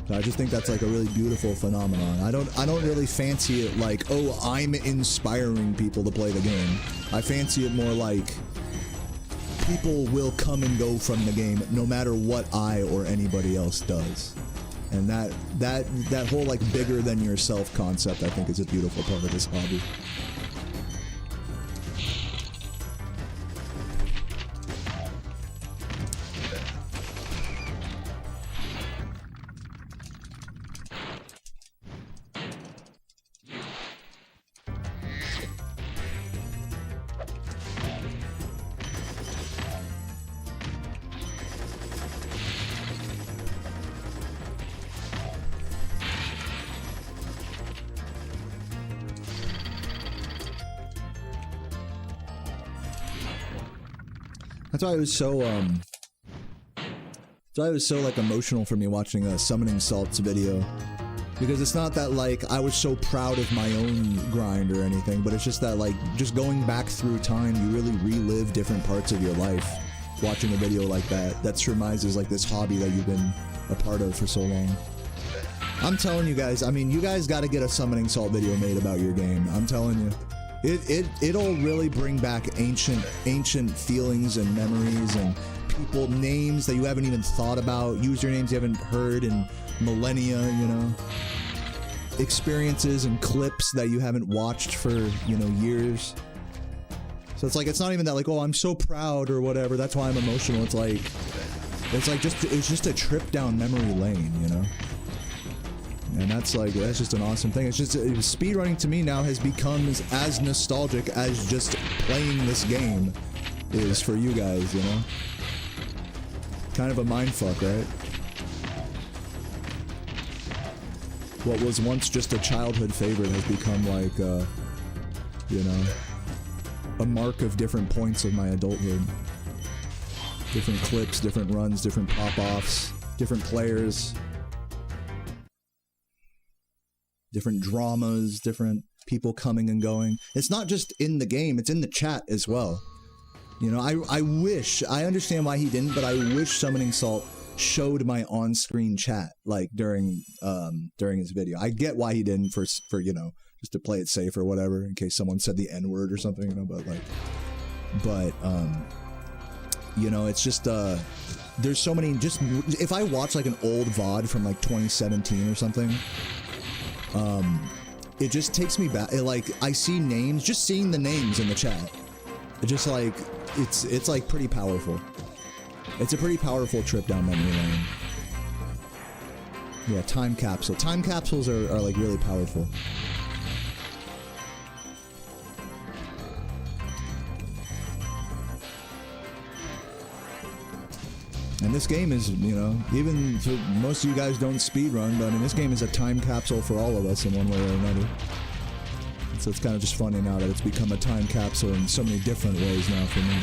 So I just think that's like a really beautiful phenomenon. I don't really fancy it like, oh, I'm inspiring people to play the game. I fancy it more like people will come and go from the game no matter what I or anybody else does. And that whole like bigger than yourself concept, I think, is a beautiful part of this hobby. That's why it was so like emotional for me watching a Summoning Salts video, because it's not that like I was so proud of my own grind or anything, but it's just that like just going back through time, you really relive different parts of your life watching a video like that surmises like this hobby that you've been a part of for so long. I'm telling you guys, I mean, you guys got to get a Summoning Salt video made about your game. I'm telling you. It'll really bring back ancient feelings and memories and people names that you haven't even thought about, usernames you haven't heard in millennia, you know, experiences and clips that you haven't watched for, you know, years. So it's like, it's not even that like, oh, I'm so proud or whatever, that's why I'm emotional. It's just a trip down memory lane, you know. And that's just an awesome thing. It's just, speedrunning to me now has become as nostalgic as just playing this game is for you guys, you know? Kind of a mindfuck, right? What was once just a childhood favorite has become like, you know, a mark of different points of my adulthood. Different clips, different runs, different pop-offs, different players. Different dramas, different people coming and going. It's not just in the game, it's in the chat as well. You know, I understand why he didn't, but I wish Summoning Salt showed my on-screen chat, like, during his video. I get why he didn't for, you know, just to play it safe or whatever, in case someone said the N-word or something, you know, but you know, it's just, there's so many, just, if I watch, like, an old VOD from, like, 2017 or something, it just takes me back. Like, I see names, just seeing the names in the chat, it just like, it's like pretty powerful. It's a pretty powerful trip down memory lane. Yeah, time capsule. Time capsules are like really powerful. And this game is, you know, even for most of you guys don't speedrun, but I mean, this game is a time capsule for all of us in one way or another. So it's kind of just funny now that it's become a time capsule in so many different ways now for me.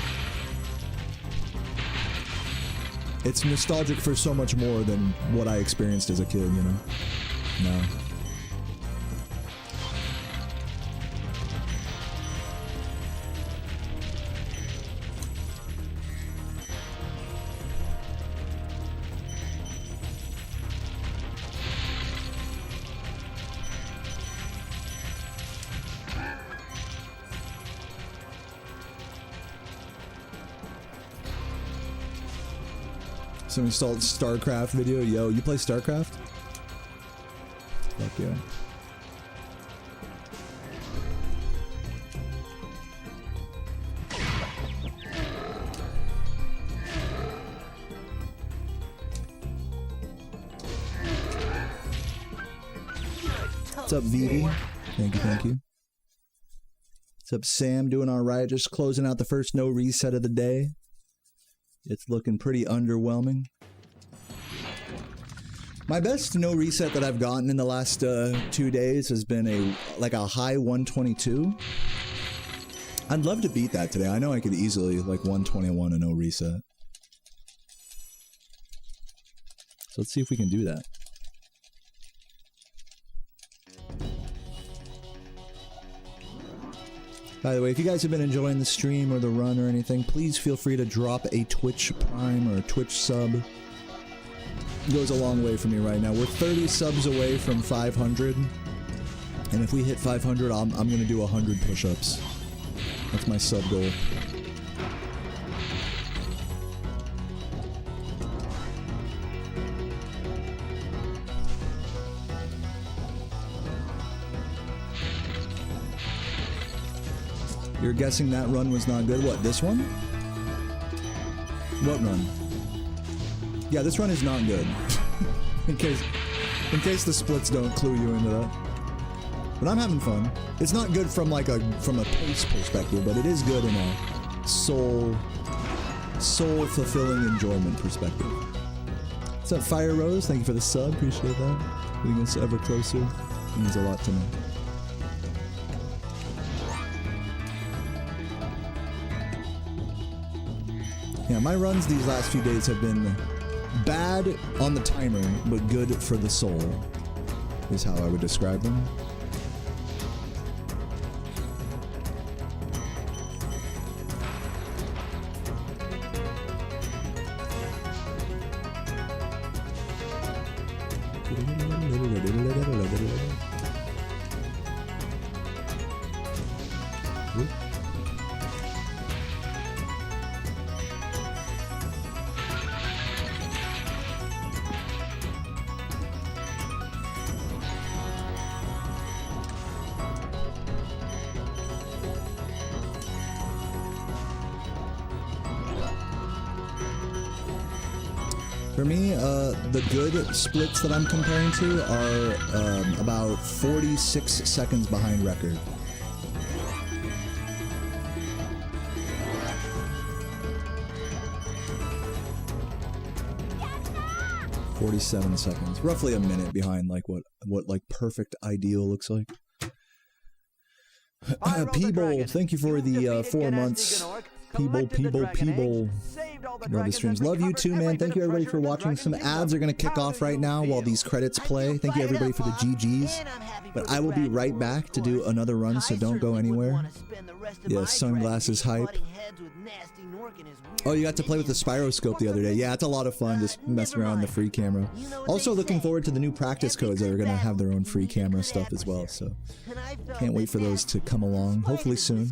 It's nostalgic for so much more than what I experienced as a kid, you know? No. Some installed StarCraft video. Yo, you play StarCraft? Fuck yeah. What's up, Vivi? Thank you, thank you. What's up, Sam? Doing all right. Just closing out the first no reset of the day. It's looking pretty underwhelming. My best no reset that I've gotten in the last 2 days has been a high 122. I'd love to beat that today. I know I could easily like 121 a no reset. So let's see if we can do that. By the way, if you guys have been enjoying the stream or the run or anything, please feel free to drop a Twitch Prime or a Twitch sub. It goes a long way for me right now. We're 30 subs away from 500. And if we hit 500, I'm going to do 100 push-ups. That's my sub goal. You're guessing that run was not good? What, this one? What run? Yeah, this run is not good. in case the splits don't clue you into that. But I'm having fun. It's not good from like from a pace perspective, but it is good in a soul fulfilling enjoyment perspective. What's up, Fire Rose? Thank you for the sub. Appreciate that. Getting us ever closer. It means a lot to me. Yeah, my runs these last few days have been bad on the timer, but good for the soul, is how I would describe them. For me, the good splits that I'm comparing to are about 46 seconds behind record. "47 seconds, roughly a minute behind like what like perfect ideal looks like. Peeble, thank you for the 4 months. Peeble. Love the streams. Love you too, man. Thank you everybody for watching. Some ads are going to kick off right now while these credits play. Thank you everybody for the GGs. But I will be right back to do another run, so don't go anywhere. Yeah, sunglasses hype. Oh, you got to play with the Spyro scope the other day. Yeah, it's a lot of fun just messing around with the free camera. Also looking forward to the new practice codes that are going to have their own free camera stuff as well, so can't wait for those to come along, hopefully soon.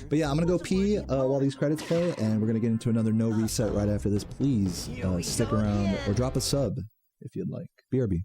But yeah, I'm going to go pee while these credits play, and we're going to get into another no reset right after this. Please stick around or drop a sub if you'd like. BRB.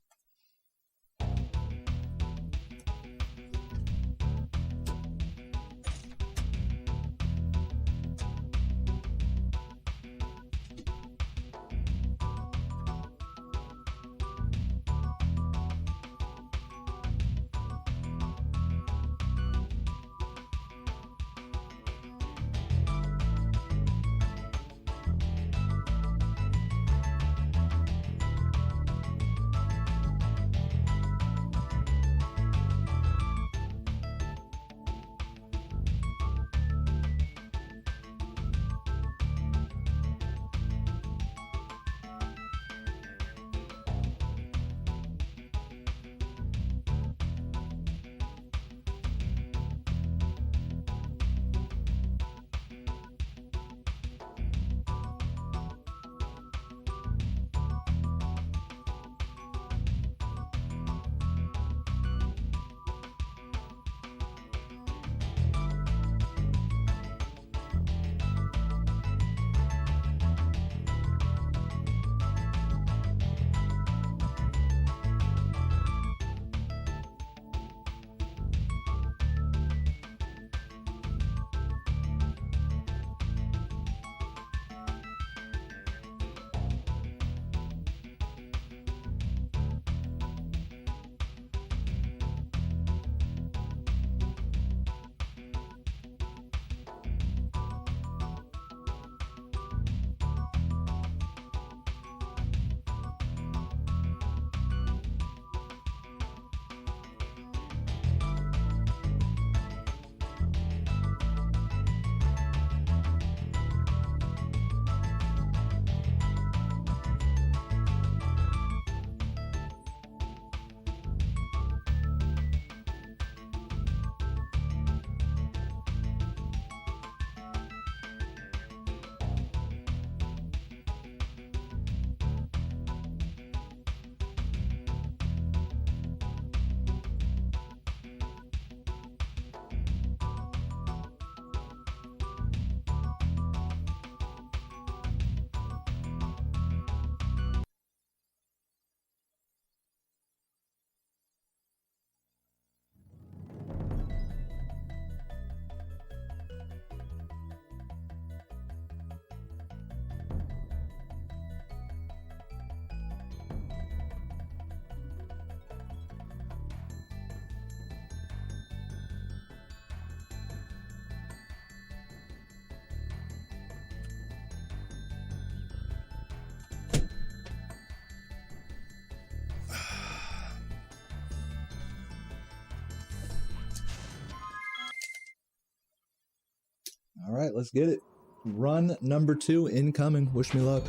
right, let's get it. Run number 2 incoming. Wish me luck.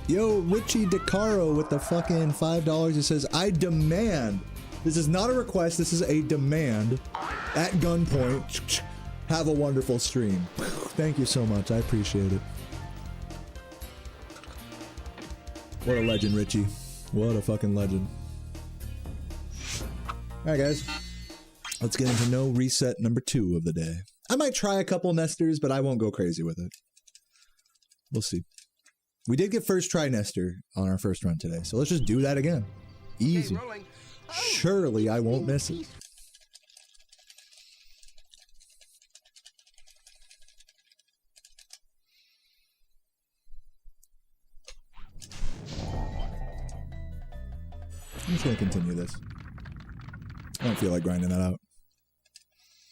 Yo, Richie DeCaro with the fucking $5. It says, I demand. This is not a request. This is a demand. At gunpoint. Have a wonderful stream. Thank you so much. I appreciate it. What a legend, Richie. What a fucking legend. Alright, guys. Let's get into no reset number 2 of the day. I might try a couple nesters, but I won't go crazy with it. We'll see. We did get first try nester on our first run today, so let's just do that again. Easy. Surely I won't miss it. I'm just gonna continue this. I don't feel like grinding that out.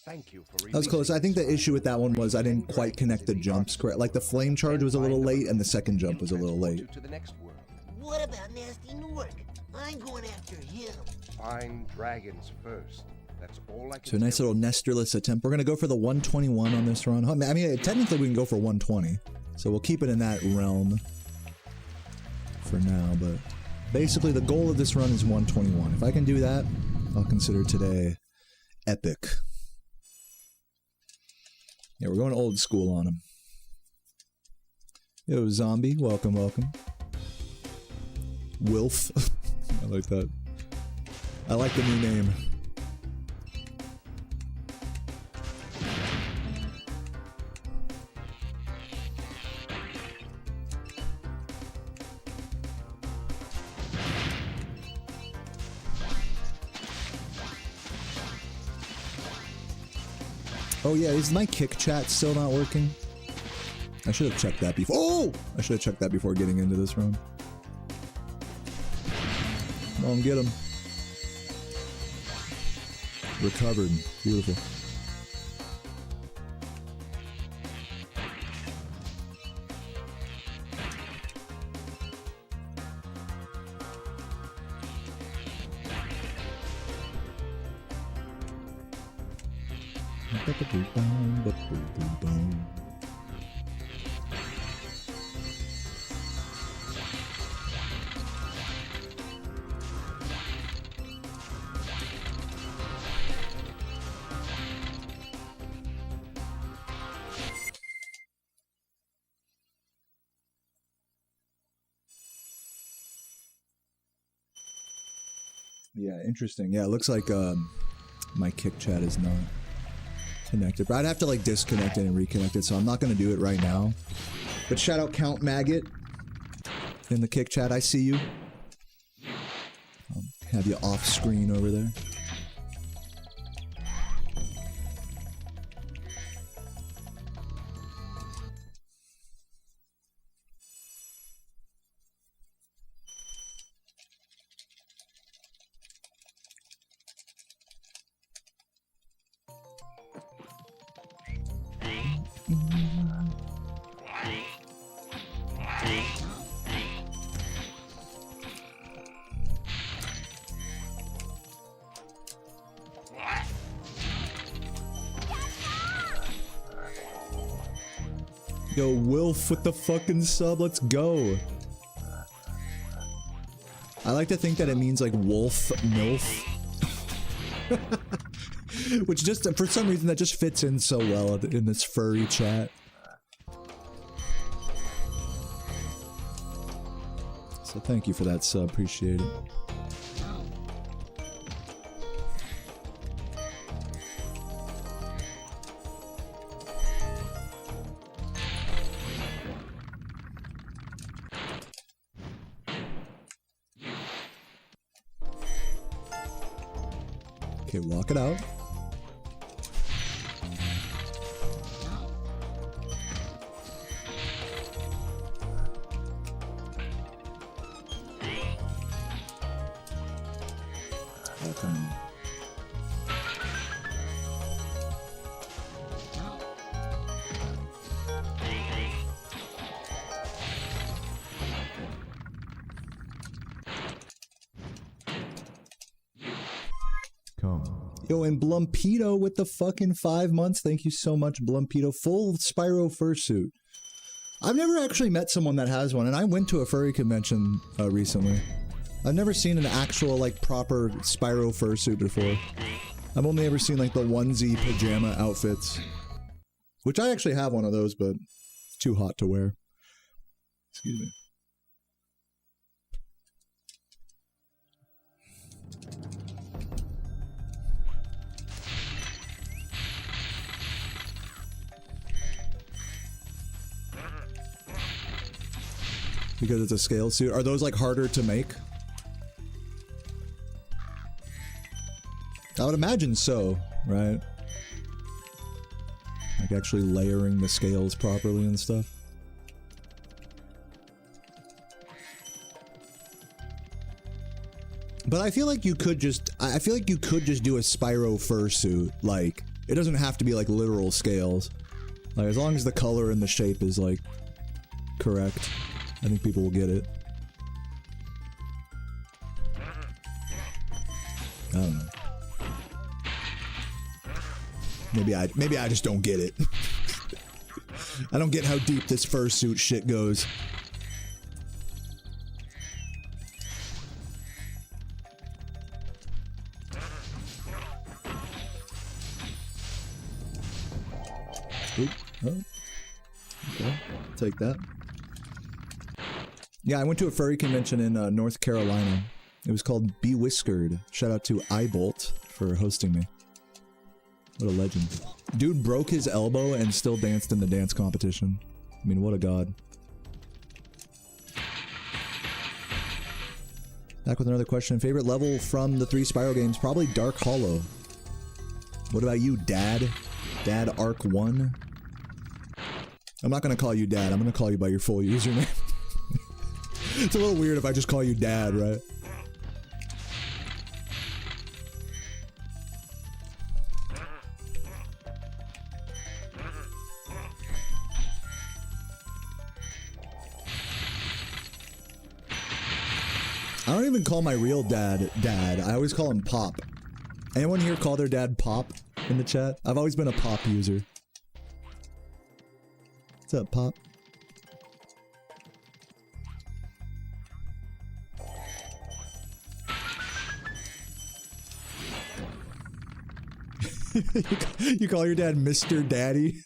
Thank you for that was close. I think the issue with that one was I didn't quite connect the jumps correct. Like the flame charge was a little late and the second jump was a little late. What about Nasty Newark? I'm going after him. Find dragons first. That's all I can. So a nice little nesterless attempt. We're gonna go for the 121 on this run. I mean, technically we can go for 120. So we'll keep it in that realm for now, but basically the goal of this run is 121. If I can do that, I'll consider today epic. Yeah, we're going old school on him. Yo, zombie, welcome, welcome. Wilf. I like that. I like the new name. Oh yeah, is my kick chat still not working? I should have checked that before. Oh! I should have checked that before getting into this round. Come on, get him. Recovered. Beautiful. Yeah, interesting. Yeah, it looks like my kick chat is not connected. But I'd have to like disconnect it and reconnect it, so I'm not going to do it right now. But shout out Count Maggot in the kick chat. I see you. I'll have you off screen over there. Yo, Wilf with the fucking sub, let's go. I like to think that it means like wolf, milf. Which just, for some reason, that just fits in so well in this furry chat. So thank you for that sub, appreciate it. Okay, walk it out. Yo, and Blumpedo with the fucking 5 months. Thank you so much, Blumpedo. Full Spyro fursuit. I've never actually met someone that has one, and I went to a furry convention recently. I've never seen an actual, like, proper Spyro fursuit before. I've only ever seen, like, the onesie pajama outfits. Which I actually have one of those, but it's too hot to wear. Excuse me. Because it's a scale suit. Are those like harder to make? I would imagine so, right? Like actually layering the scales properly and stuff. But I feel like you could just, do a Spyro fursuit. Like, it doesn't have to be like literal scales. Like, as long as the color and the shape is like correct. I think people will get it. I don't know. Maybe I just don't get it. I don't get how deep this fursuit shit goes. Oop. Oh. Okay. Take that. Yeah, I went to a furry convention in North Carolina. It was called Be Whiskered. Shout out to iBolt for hosting me. What a legend. Dude broke his elbow and still danced in the dance competition. I mean, what a god. Back with another question. Favorite level from the 3 Spyro games? Probably Dark Hollow. What about you, Dad? Dad Arc 1? I'm not gonna call you Dad. I'm gonna call you by your full username. It's a little weird if I just call you Dad, right? I don't even call my real dad Dad. I always call him Pop. Anyone here call their dad Pop in the chat? I've always been a Pop user. What's up, Pop? You call your dad Mr. Daddy?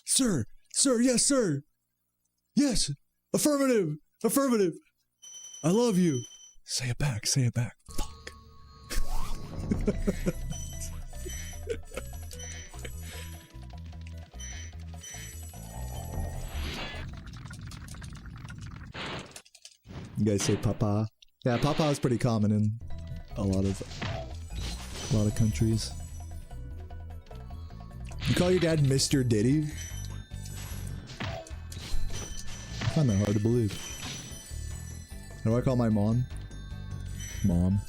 Sir! Sir, yes, sir! Yes! Affirmative! Affirmative! I love you! Say it back, say it back. Fuck. You guys say papa? Yeah, papa is pretty common in a lot of countries. You call your dad Mr. Diddy? I find that hard to believe. How do I call my mom? Mom.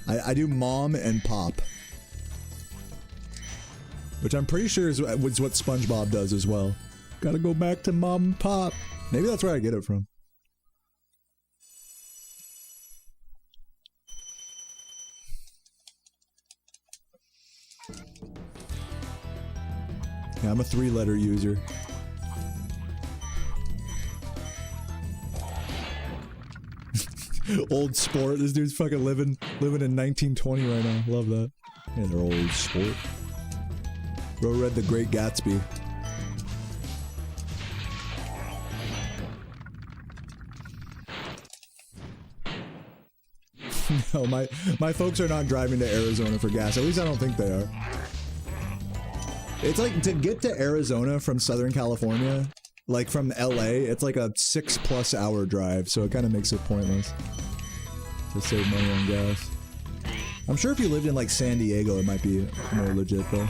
I do mom and pop. Which I'm pretty sure is what SpongeBob does as well. Gotta go back to mom and pop. Maybe that's where I get it from. Yeah, I'm a 3-letter user. Old sport. This dude's fucking living in 1920 right now. Love that. Yeah, they're old sport. Bro read The Great Gatsby. No, my folks are not driving to Arizona for gas. At least I don't think they are. It's like, to get to Arizona from Southern California, like from LA, it's like a 6+ hour drive, so it kind of makes it pointless to save money on gas. I'm sure if you lived in like San Diego, it might be more legit though.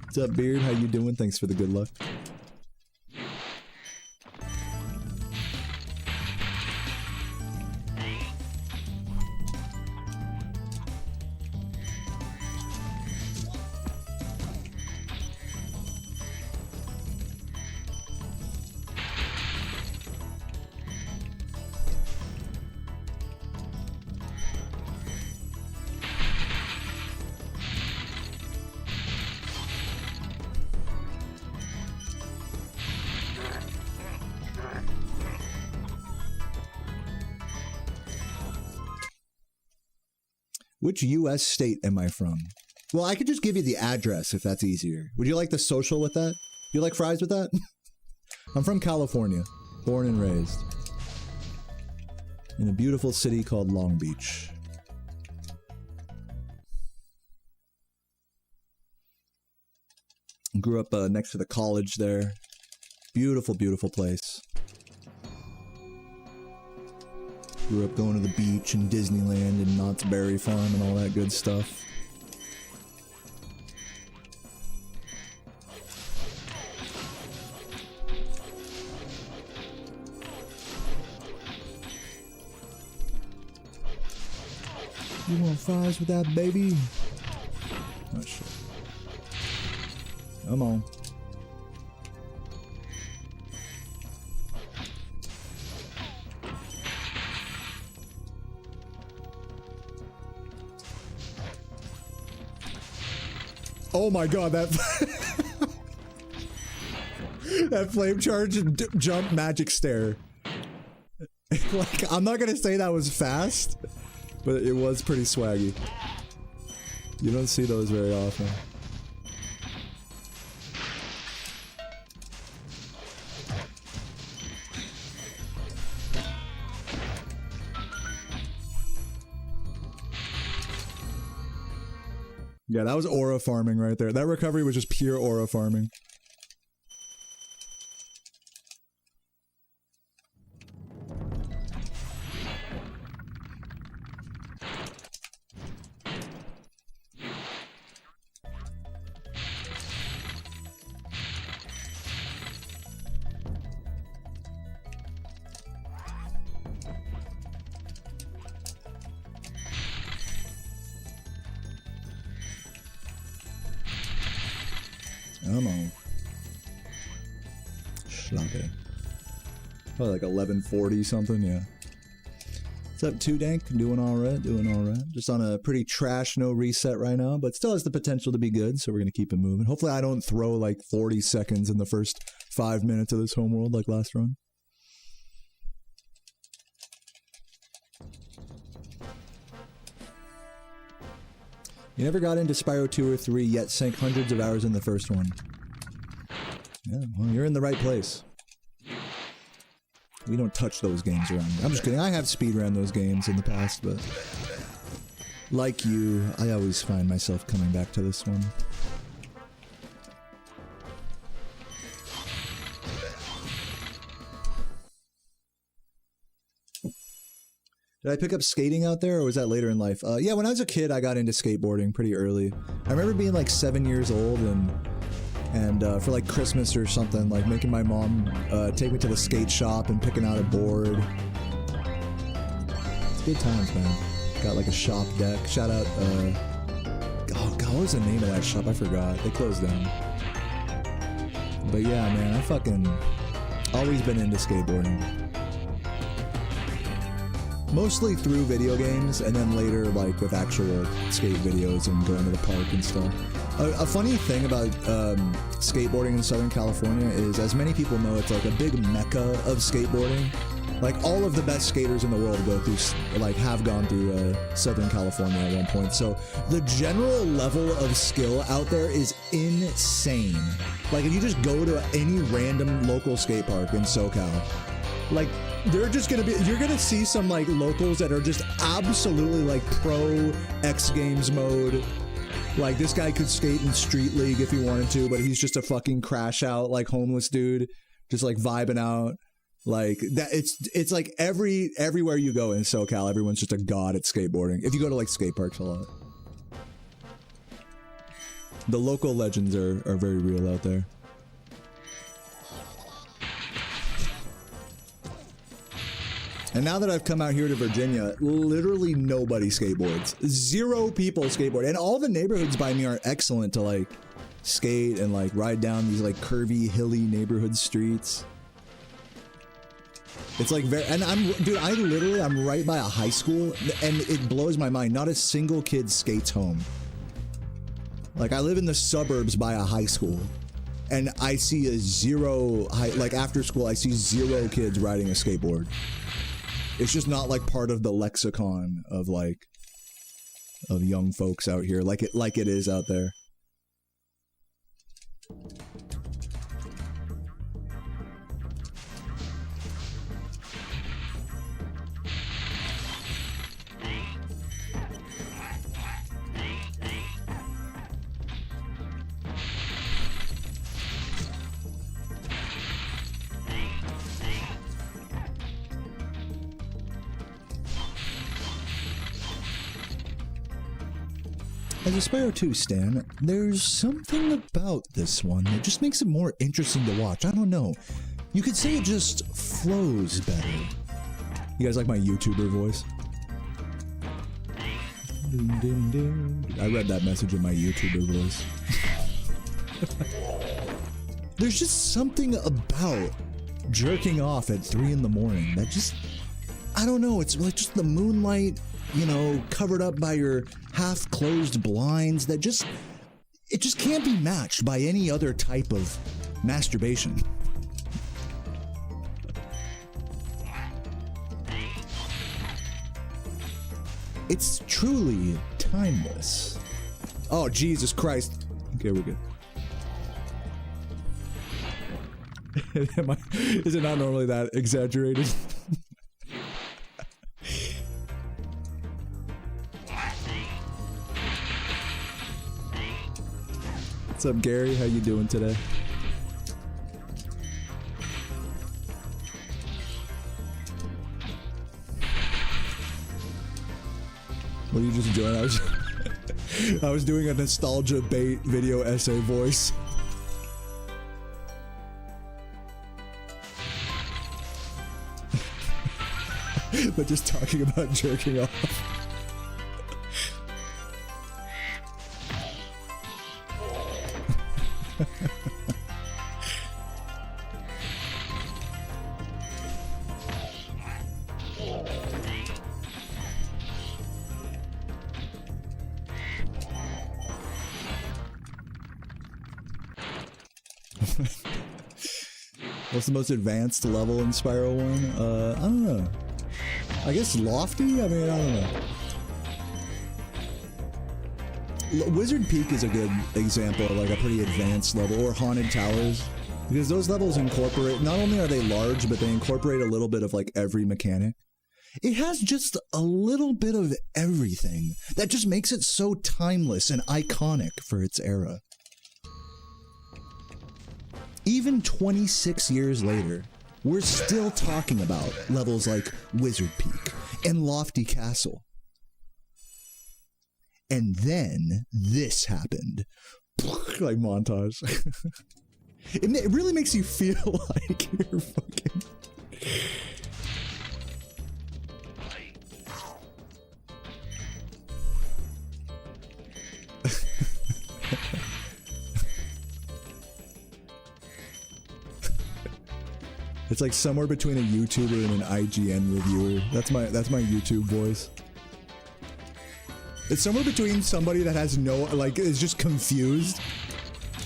What's up, Beard? How you doing? Thanks for the good luck. Which U.S. state am I from? Well, I could just give you the address if that's easier. Would you like the social with that? You like fries with that? I'm from California, born and raised. In a beautiful city called Long Beach. Grew up next to the college there. Beautiful, beautiful place. Grew up going to the beach and Disneyland and Knott's Berry Farm and all that good stuff. You want fries with that, baby? Oh, shit. Come on. Oh my god, that that flame charge and jump magic stare. Like, I'm not gonna say that was fast, but it was pretty swaggy. You don't see those very often. Yeah, that was aura farming right there. That recovery was just pure aura farming. Come on. Schlappe. Probably like 1140 something, yeah. What's up, 2Dank? Doing alright, doing alright. Just on a pretty trash no reset right now, but still has the potential to be good, so we're gonna keep it moving. Hopefully I don't throw like 40 seconds in the first 5 minutes of this homeworld like last run. You never got into Spyro 2 or 3, yet sank hundreds of hours in the first one. Yeah, well, you're in the right place. We don't touch those games around here. I'm just kidding. I have speedrun those games in the past, but like you, I always find myself coming back to this one. Did I pick up skating out there, or was that later in life? Yeah, when I was a kid, I got into skateboarding pretty early. I remember being like 7 years old and for like Christmas or something, like making my mom take me to the skate shop and picking out a board. It's good times, man. Got like a shop deck. Shout out, oh god, what was the name of that shop? I forgot. They closed down. But yeah, man, I fucking always been into skateboarding. Mostly through video games, and then later, like, with actual skate videos and going to the park and stuff. A funny thing about skateboarding in Southern California is, as many people know, it's like a big mecca of skateboarding. Like, all of the best skaters in the world go through, like, have gone through Southern California at one point. So, the general level of skill out there is insane. Like, if you just go to any random local skate park in SoCal, like, they're just gonna be, you're gonna see some like locals that are just absolutely like pro X Games mode. Like, this guy could skate in Street League if he wanted to, but he's just a fucking crash out, like, homeless dude, just like vibing out. Like that, it's like everywhere you go in SoCal, everyone's just a god at skateboarding. If you go to like skate parks a lot, the local legends are very real out there. And now that I've come out here to Virginia, literally nobody skateboards. 0 people skateboard. And all the neighborhoods by me are excellent to like skate and like ride down these like curvy, hilly neighborhood streets. It's like very, and I'm right by a high school, and it blows my mind. Not a single kid skates home. Like, I live in the suburbs by a high school, and I see like after school, I see 0 kids riding a skateboard. It's just not like part of the lexicon of like of young folks out here, like it is out there. As a Spyro 2 stan, there's something about this one that just makes it more interesting to watch. I don't know. You could say it just flows better. You guys like my YouTuber voice? I read that message in my YouTuber voice. There's just something about jerking off at 3 in the morning that just, I don't know, it's like just the moonlight, you know, covered up by your half-closed blinds that just, it just can't be matched by any other type of masturbation. It's truly timeless. Oh, Jesus Christ. Okay, we're good. Is it not normally that exaggerated? What's up, Gary? How you doing today? What are you just doing? I was doing a nostalgia bait video essay voice. But just talking about jerking off. What's the most advanced level in Spyro 1? I don't know. I guess Lofty? I mean, I don't know. Wizard Peak is a good example of like a pretty advanced level, or Haunted Towers. Because those levels incorporate, not only are they large, but they incorporate a little bit of like every mechanic. It has just a little bit of everything that just makes it so timeless and iconic for its era. Even 26 years later, we're still talking about levels like Wizard Peak and Lofty Castle. And then this happened. Like montage. It really makes you feel like you're fucking... It's like somewhere between a YouTuber and an IGN reviewer. That's my YouTube voice. It's somewhere between somebody that has no, like, is just confused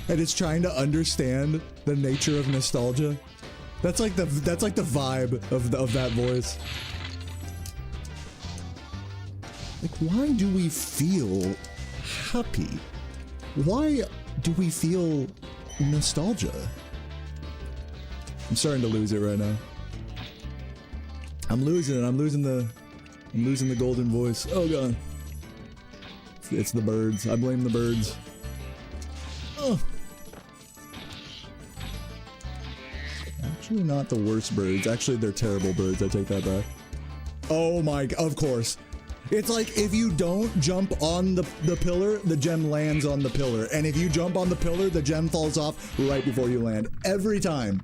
and is trying to understand the nature of nostalgia. That's like the vibe of that voice. Like, why do we feel happy? Why do we feel nostalgia? I'm starting to lose it right now. I'm losing it. I'm losing the golden voice. Oh god. It's the birds. I blame the birds. Oh. Actually not the worst birds. Actually, they're terrible birds. I take that back. Oh my, of course. It's like if you don't jump on the pillar, the gem lands on the pillar. And if you jump on the pillar, the gem falls off right before you land. Every time.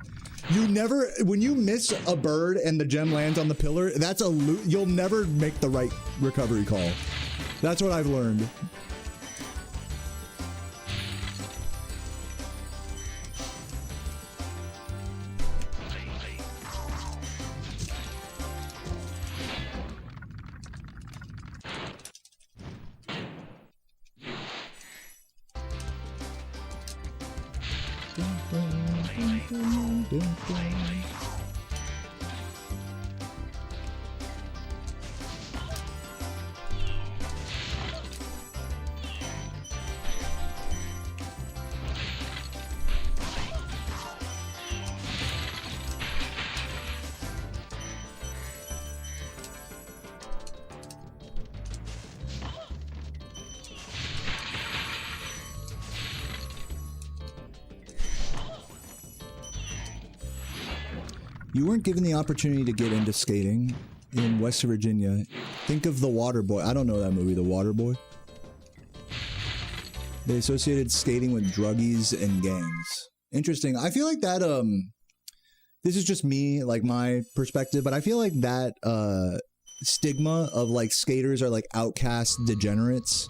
You never, when you miss a bird and the gem lands on the pillar, that's you'll never make the right recovery call. That's what I've learned. you weren't given the opportunity to get into skating in West Virginia, think of The Waterboy. I don't know that movie, The Waterboy. They associated skating with druggies and gangs. Interesting. I feel like that, this is just me, like my perspective, but I feel like that, stigma of like skaters are like outcast degenerates.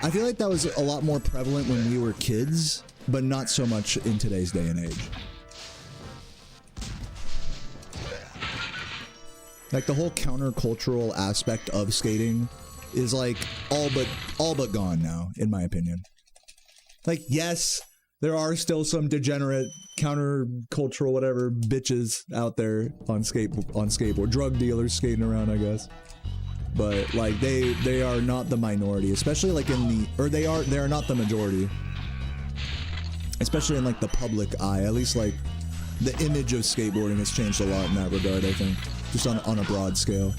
I feel like that was a lot more prevalent when we were kids, but not so much in today's day and age. Like the whole countercultural aspect of skating is like all but gone now, in my opinion. Like, yes, there are still some degenerate countercultural whatever bitches out there on skateboard, drug dealers skating around, I guess. But like they are not the minority, especially like in the, or they are not the majority. Especially in like the public eye, at least like the image of skateboarding has changed a lot in that regard, I think. Just on a broad scale.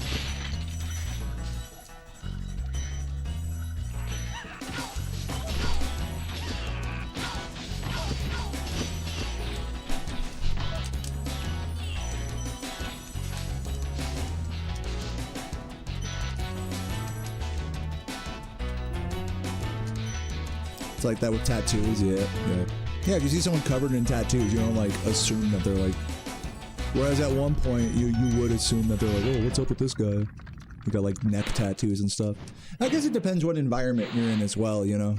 It's like that with tattoos, yeah. Yeah, if you see someone covered in tattoos, you don't like assume that they're like, whereas at one point you would assume that they're like, oh, what's up with this guy? You got like neck tattoos and stuff. I guess it depends what environment you're in as well, you know?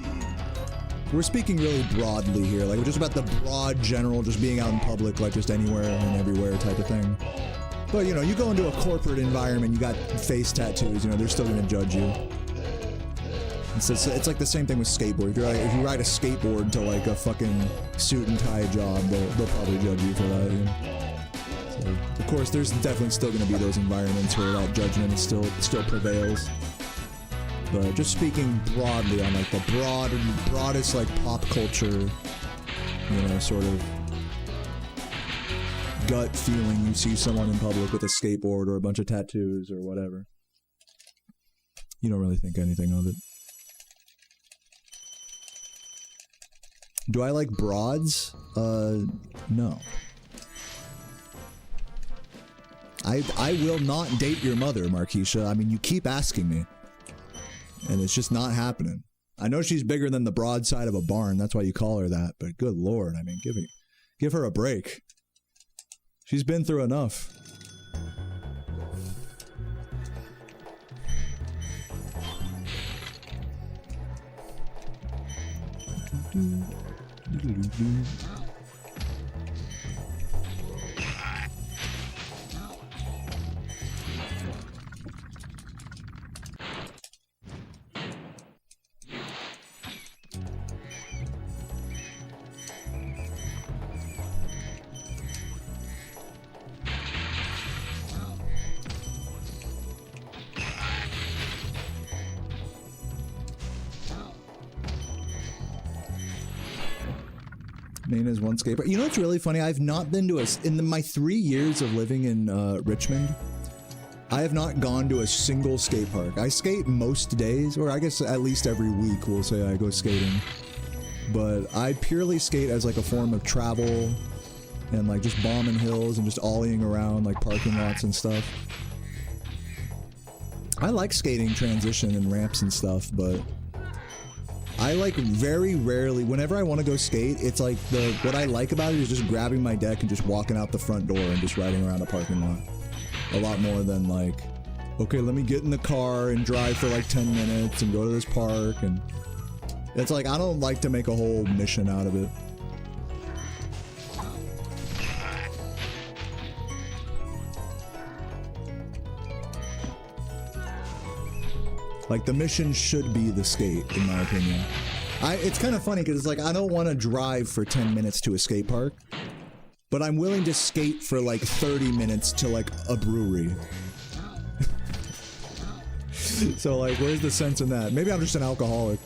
We're speaking really broadly here, like we're just about the broad general, just being out in public, like just anywhere and everywhere type of thing. But you know, you go into a corporate environment, you got face tattoos, you know, they're still gonna judge you. It's like the same thing with skateboard. If you ride a skateboard to like a fucking suit and tie job, they'll probably judge you for that. You know? So, of course, there's definitely still going to be those environments where that judgment still prevails. But just speaking broadly on like the broadest like pop culture, you know, sort of gut feeling, you see someone in public with a skateboard or a bunch of tattoos or whatever, you don't really think anything of it. Do I like broads? No. I will not date your mother, Markeisha. I mean, you keep asking me. And it's just not happening. I know she's bigger than the broadside of a barn, that's why you call her that, but good lord, I mean, give her a break. She's been through enough. Maine is one skate park. You know what's really funny? I've not been to in my 3 years of living in Richmond, I have not gone to a single skate park. I skate most days, or I guess at least every week we'll say I go skating. But I purely skate as like a form of travel and like just bombing hills and just ollieing around like parking lots and stuff. I like skating transition and ramps and stuff, but I like very rarely, whenever I want to go skate, it's like what I like about it is just grabbing my deck and just walking out the front door and just riding around a parking lot. A lot more than like, okay, let me get in the car and drive for like 10 minutes and go to this park. And it's like, I don't like to make a whole mission out of it. Like, the mission should be the skate, in my opinion. It's kind of funny, because it's like, I don't want to drive for 10 minutes to a skate park, but I'm willing to skate for, like, 30 minutes to, like, a brewery. So, like, where's the sense in that? Maybe I'm just an alcoholic.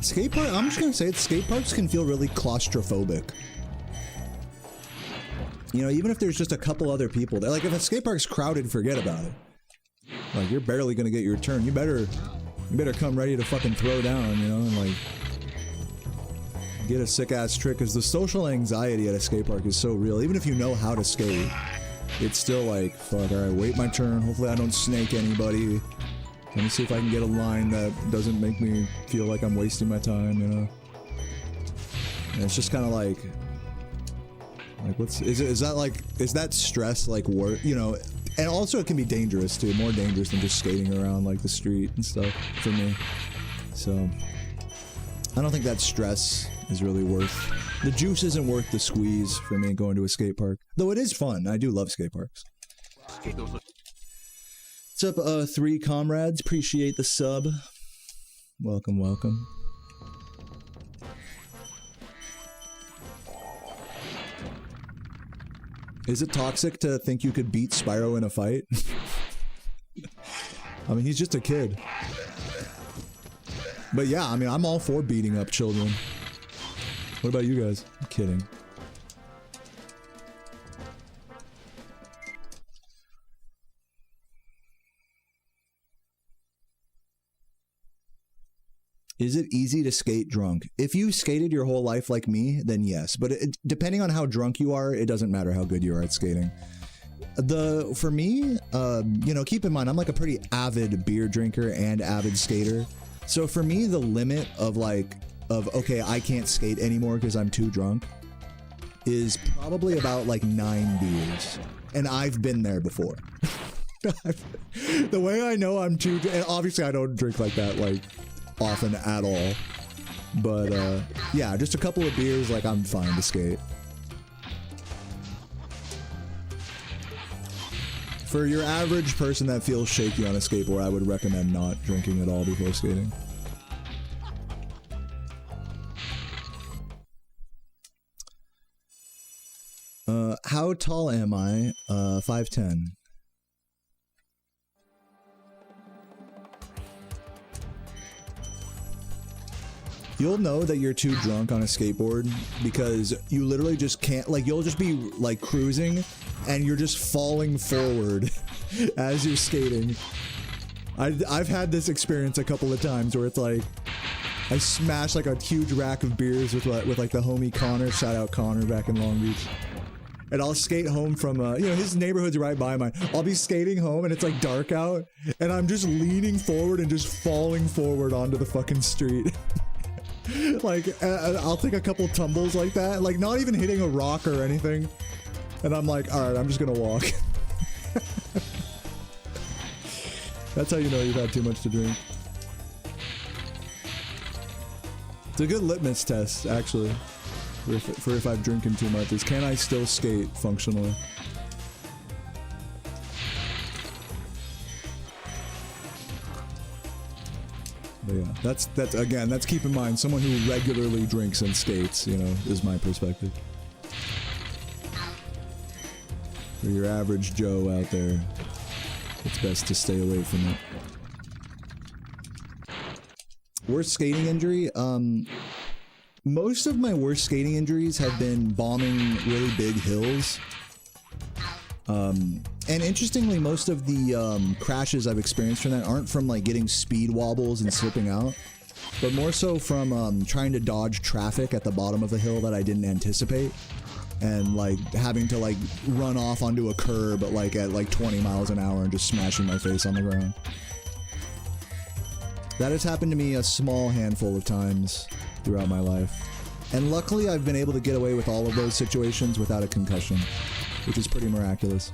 Skate park, I'm just gonna say it, skate parks can feel really claustrophobic. You know, even if there's just a couple other people there, like if a skate park's crowded, forget about it. Like you're barely gonna get your turn. You better come ready to fucking throw down, you know, and like get a sick ass trick, because the social anxiety at a skate park is so real. Even if you know how to skate, it's still like, fuck, alright, wait my turn. Hopefully I don't snake anybody. Let me see if I can get a line that doesn't make me feel like I'm wasting my time, you know? And it's just kind of like is that stress like work, you know? And also it can be dangerous too, more dangerous than just skating around like the street and stuff for me. So I don't think that stress is really worth, the juice isn't worth the squeeze for me going to a skate park. Though it is fun, I do love skate parks. What's up, 3 comrades? Appreciate the sub. Welcome, welcome. Is it toxic to think you could beat Spyro in a fight? I mean, he's just a kid. But yeah, I mean, I'm all for beating up children. What about you guys? I'm kidding. Is it easy to skate drunk? If you skated your whole life like me, then yes. But depending on how drunk you are, it doesn't matter how good you are at skating. For me, you know, keep in mind, I'm like a pretty avid beer drinker and avid skater. So for me, the limit of okay, I can't skate anymore because I'm too drunk is probably about like 9 beers. And I've been there before. The way I know I'm too, and obviously I don't drink like that, like, often at all, but yeah, just a couple of beers, like I'm fine to skate. For your average person that feels shaky on a skateboard, I would recommend not drinking at all before skating. How tall am I? 5'10". You'll know that you're too drunk on a skateboard because you literally just can't, like, you'll just be like cruising and you're just falling forward as you're skating. I've had this experience a couple of times where it's like I smash like a huge rack of beers with like the homie Connor, shout out Connor back in Long Beach. And I'll skate home from, you know, his neighborhood's right by mine. I'll be skating home and it's like dark out and I'm just leaning forward and just falling forward onto the fucking street. Like, I'll take a couple tumbles like that, like not even hitting a rock or anything. And I'm like, all right, I'm just gonna walk. That's how you know you've had too much to drink. It's a good litmus test, actually, for if I'm drinking too much, is can I still skate functionally? But yeah, that's again, that's keep in mind, someone who regularly drinks and skates, you know, is my perspective. For your average Joe out there, it's best to stay away from it. Worst skating injury? Most of my worst skating injuries have been bombing really big hills. And interestingly, most of the crashes I've experienced from that aren't from like getting speed wobbles and slipping out, but more so from trying to dodge traffic at the bottom of a hill that I didn't anticipate, and like having to like run off onto a curb at like 20 miles an hour and just smashing my face on the ground. That has happened to me a small handful of times throughout my life. And luckily I've been able to get away with all of those situations without a concussion, which is pretty miraculous.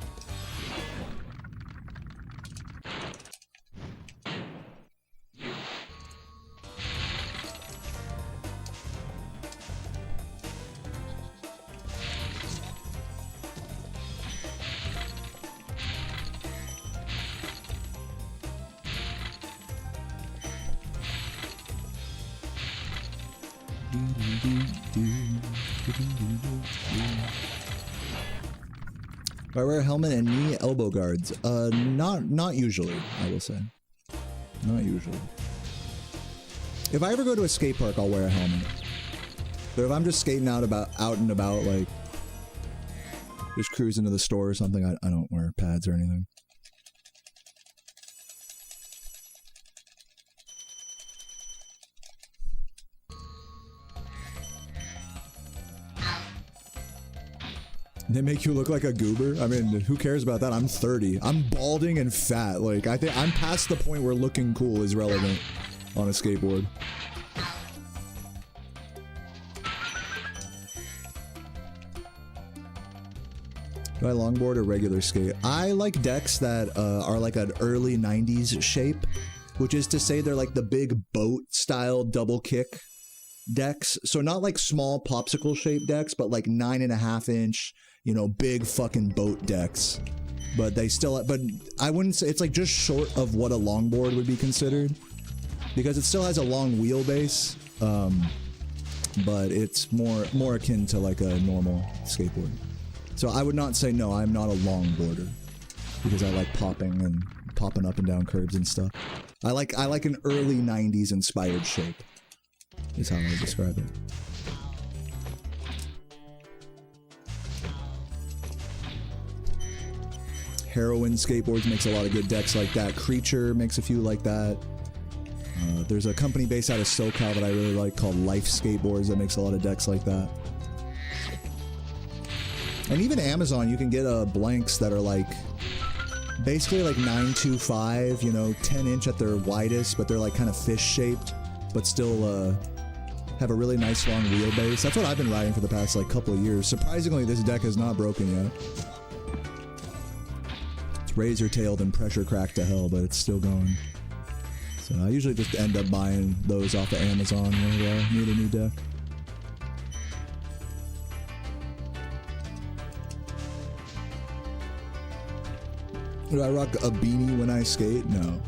Do I wear a helmet and knee elbow guards? Not usually, I will say. Not usually. If I ever go to a skate park, I'll wear a helmet. But if I'm just skating out and about, like, Just cruise into the store or something. I don't wear pads or anything. They make you look like a goober? I mean, who cares about that? I'm 30. I'm balding and fat. Like, I think I'm past the point where looking cool is relevant on a skateboard. Do I longboard or regular skate? I like decks that are like an early 90s shape, which is to say they're like the big boat style double kick decks. So not like small popsicle shaped decks, but like 9.5 inch, you know, big fucking boat decks. But they still, but I wouldn't say, it's like just short of what a longboard would be considered, because it still has a long wheelbase, but it's more akin to like a normal skateboard. So I would not say, no, I'm not a longboarder, because I like popping up and down curbs and stuff. I like an early 90s inspired shape, is how I would describe it. Heroin Skateboards makes a lot of good decks like that. Creature makes a few like that. There's a company based out of SoCal that I really like called Life Skateboards that makes a lot of decks like that. And even Amazon, you can get blanks that are like basically like 925, you know, 10 inch at their widest, but they're like kind of fish shaped, but still have a really nice long wheelbase. That's what I've been riding for the past like couple of years. Surprisingly, this deck is not broken yet. It's razor tailed and pressure cracked to hell, but it's still going. So I usually just end up buying those off of Amazon whenever I need a new deck. Do I rock a beanie when I skate? No.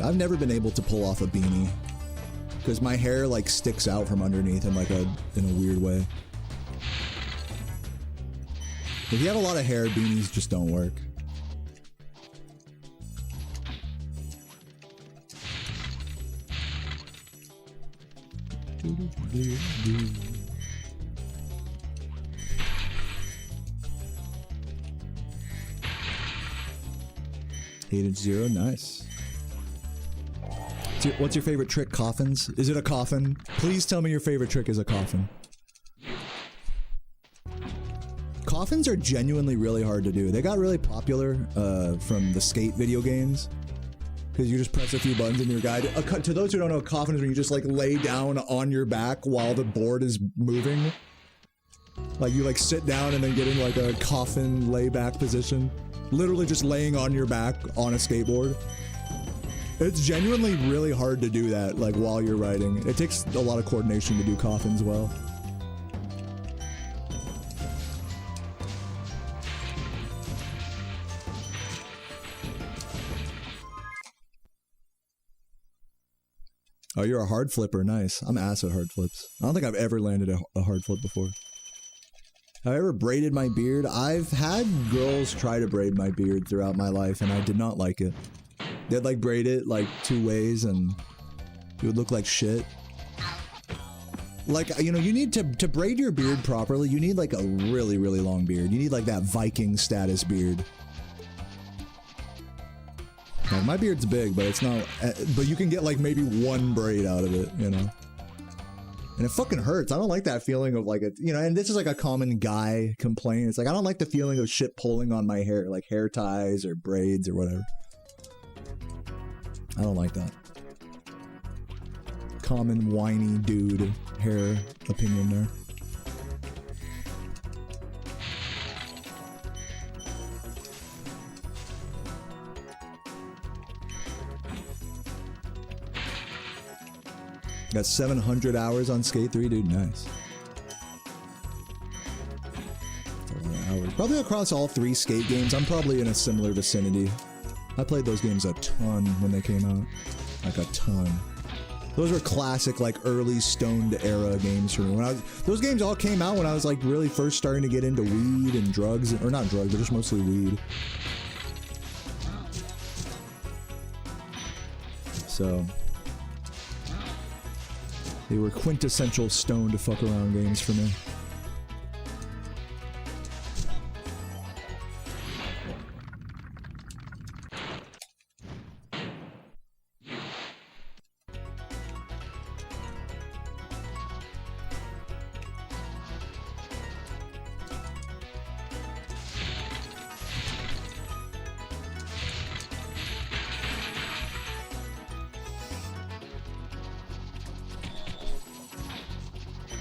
I've never been able to pull off a beanie because my hair like sticks out from underneath in like in a weird way. If you have a lot of hair, beanies just don't work. Hated Zero, nice. What's your favorite trick? Coffins? Is it a coffin? Please tell me your favorite trick is a coffin. Coffins are genuinely really hard to do. They got really popular from the skate video games, because you just press a few buttons in your guide. To those who don't know, a coffin is when you just like lay down on your back while the board is moving. Like you like sit down and then get in like a coffin layback position. Literally just laying on your back on a skateboard. It's genuinely really hard to do that, like while you're riding. It takes a lot of coordination to do coffins well. Oh, you're a hard flipper, nice. I'm ass at hard flips. I don't think I've ever landed a hard flip before. Have I ever braided my beard? I've had girls try to braid my beard throughout my life, and I did not like it. They'd like braid it like 2 ways, and it would look like shit. Like, you know, you need to braid your beard properly, you need like a really, really long beard. You need like that Viking status beard. Like, my beard's big, but it's not, but you can get like maybe 1 braid out of it, you know? And it fucking hurts. I don't like that feeling of like a, you know, and this is like a common guy complaint. It's like, I don't like the feeling of shit pulling on my hair, like hair ties or braids or whatever. I don't like that. Common whiny dude hair opinion there. Got 700 hours on Skate 3, dude. Nice. That's a lot of hours. Probably across all 3 skate games, I'm probably in a similar vicinity. I played those games a ton when they came out. Like a ton. Those were classic, like, early stoned era games for me. Those games all came out when I was, like, really first starting to get into weed and drugs. Or not drugs, but just mostly weed. They were quintessential stone to fuck around games for me.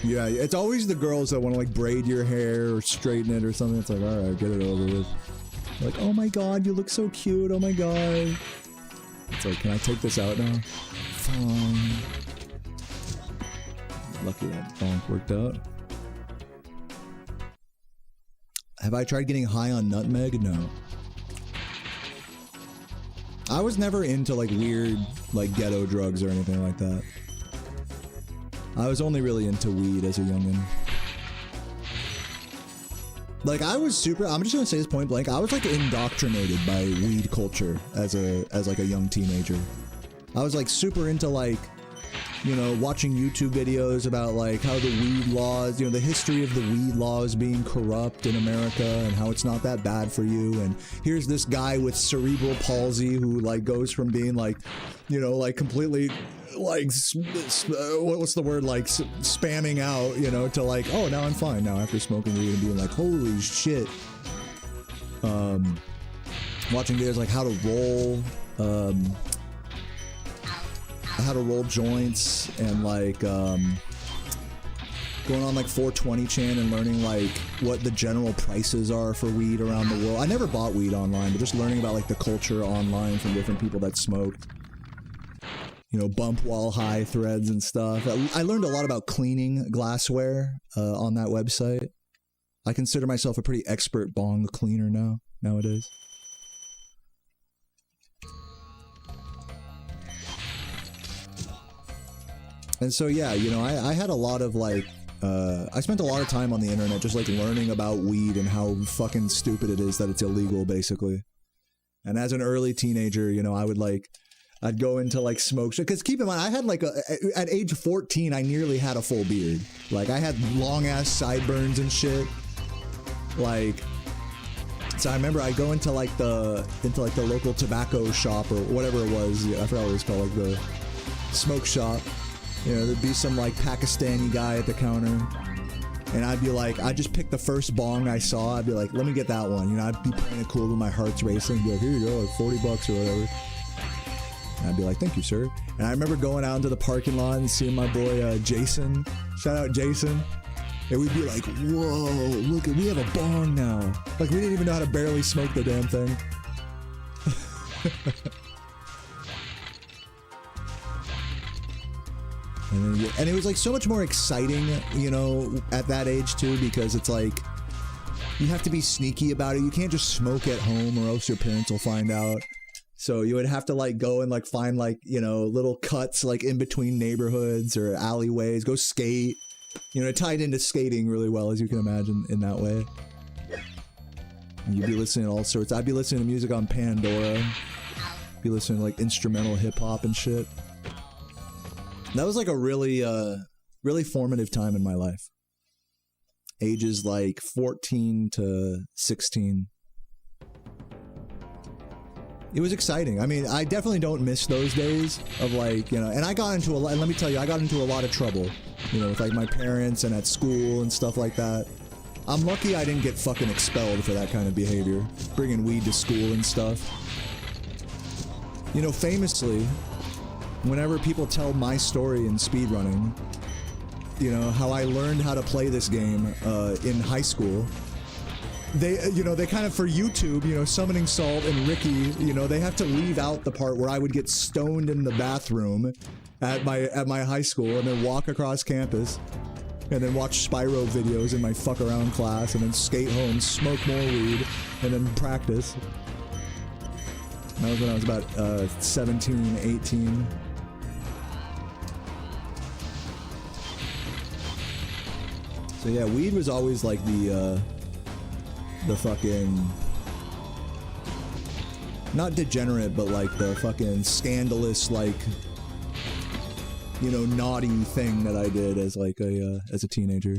Yeah, it's always the girls that want to like braid your hair or straighten it or something. It's like, all right, get it over with. Like, oh my god, you look so cute. Oh my god. It's like, can I take this out now? Fine. Lucky that bonk worked out. Have I tried getting high on nutmeg? No. I was never into like weird, like ghetto drugs or anything like that. I was only really into weed as a youngin'. Like I was super, I'm just gonna say this point blank, I was like indoctrinated by weed culture as like a young teenager. I was like super into like, you know, watching YouTube videos about like how the weed laws, you know, the history of the weed laws being corrupt in America and how it's not that bad for you. And here's this guy with cerebral palsy who like goes from being like, you know, like completely like, what's the word, like spamming out, you know, to like, oh, now I'm fine now after smoking weed and being like, holy shit. Watching videos like how to roll joints and like going on like 420 chan and learning like what the general prices are for weed around the world. I never bought weed online, but just learning about like the culture online from different people that smoked. You know, bump while high threads and stuff. I learned a lot about cleaning glassware on that website. I consider myself a pretty expert bong cleaner nowadays. And so, yeah, you know, I had a lot of like, I spent a lot of time on the internet just like learning about weed and how fucking stupid it is that it's illegal, basically. And as an early teenager, you know, I'd go into like smoke shop, because keep in mind, I had like at age 14, I nearly had a full beard. Like I had long ass sideburns and shit. Like, so I remember I go into like the local tobacco shop or whatever it was. I forgot what it was called, like the smoke shop. You know, there'd be some like Pakistani guy at the counter. And I'd be like, I'd just pick the first bong I saw. I'd be like, let me get that one. You know, I'd be playing it cool, but my heart's racing. I'd be like, here you go, like $40 or whatever. And I'd be like, thank you, sir. And I remember going out into the parking lot and seeing my boy Jason. Shout out Jason. And we'd be like, whoa, look, we have a bong now. Like, we didn't even know how to barely smoke the damn thing. And it was like so much more exciting, you know, at that age too, because it's like, you have to be sneaky about it. You can't just smoke at home or else your parents will find out. So you would have to like go and like find like, you know, little cuts like in between neighborhoods or alleyways, go skate. You know, it tied into skating really well, as you can imagine, in that way. And you'd be listening to all sorts. I'd be listening to music on Pandora. Be listening to like instrumental hip hop and shit. That was like a really, really formative time in my life. Ages like 14 to 16. It was exciting. I mean, I definitely don't miss those days of like, you know, and I got into a lot, and let me tell you, I got into a lot of trouble, you know, with like my parents and at school and stuff like that. I'm lucky I didn't get fucking expelled for that kind of behavior, bringing weed to school and stuff. You know, famously, whenever people tell my story in speedrunning, you know, how I learned how to play this game in high school, they, you know, they kind of, for YouTube, you know, Summoning Salt and Ricky, you know, they have to leave out the part where I would get stoned in the bathroom at my high school and then walk across campus and then watch Spyro videos in my fuck around class and then skate home, smoke more weed, and then practice. That was when I was about 17, 18. So yeah, weed was always like the fucking, not degenerate, but like the fucking scandalous, like, you know, naughty thing that I did as like as a teenager.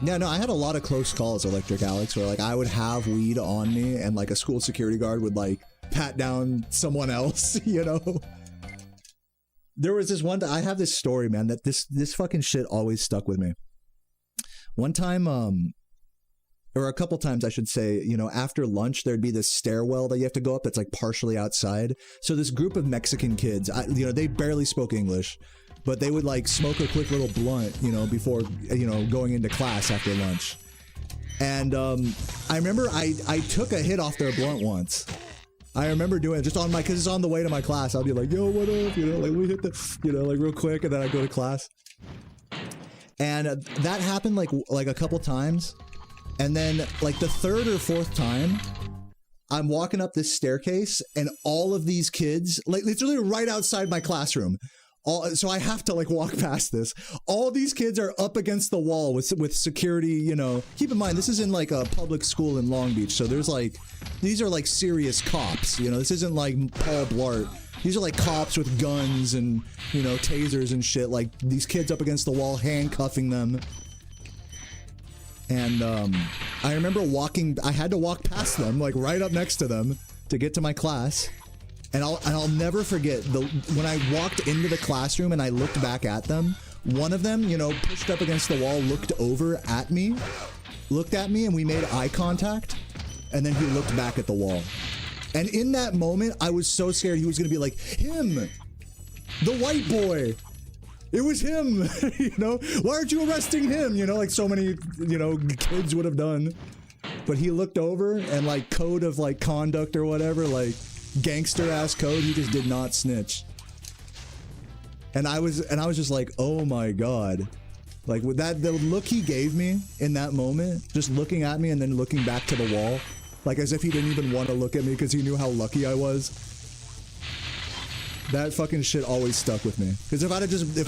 Yeah, no, I had a lot of close calls, Electric Alex, where like I would have weed on me and like a school security guard would like pat down someone else, you know? There was this one, I have this story, man, that this fucking shit always stuck with me. One time, or a couple times I should say, you know, after lunch, there'd be this stairwell that you have to go up that's like partially outside. So this group of Mexican kids, you know, they barely spoke English, but they would like smoke a quick little blunt, you know, before, you know, going into class after lunch. And I remember I took a hit off their blunt once. I remember doing it just on my, cause it's on the way to my class. I'll be like, yo, what up? You know, like we hit the, you know, like real quick, and then I go to class. And that happened like a couple times. And then like the third or fourth time, I'm walking up this staircase and all of these kids, like literally right outside my classroom. So I have to like walk past this. All these kids are up against the wall with security, you know. Keep in mind, this is in like a public school in Long Beach. So there's like, these are like serious cops, you know. This isn't like Paul Blart. These are like cops with guns and, you know, tasers and shit. Like these kids up against the wall, handcuffing them. And I remember I had to walk past them, like right up next to them to get to my class. And I'll never forget when I walked into the classroom and I looked back at them. One of them, you know, pushed up against the wall, looked over at me, looked at me, and we made eye contact. And then he looked back at the wall. And in that moment, I was so scared he was gonna be like, him, the white boy. It was him, you know? Why aren't you arresting him? You know, like so many, you know, kids would have done. But he looked over and like code of like conduct or whatever, like gangster ass code, he just did not snitch. And I was just like, oh my God. Like with that, the look he gave me in that moment, just looking at me and then looking back to the wall, like as if he didn't even want to look at me because he knew how lucky I was. That fucking shit always stuck with me. Because if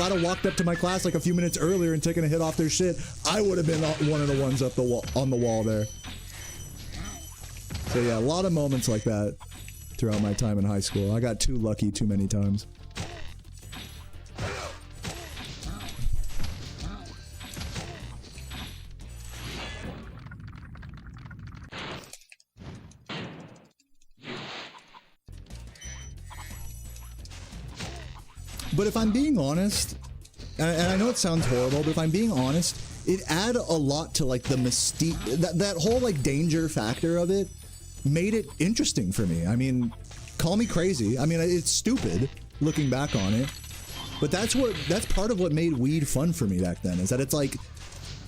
I'd have walked up to my class like a few minutes earlier and taken a hit off their shit, I would have been one of the ones up the wall, on the wall there. So yeah, a lot of moments like that throughout my time in high school. I got too lucky too many times. But if I'm being honest, and I know it sounds horrible, but if I'm being honest, it added a lot to like the mystique, that whole like danger factor of it made it interesting for me. I mean, call me crazy. I mean, it's stupid looking back on it, but that's part of what made weed fun for me back then, is that it's like,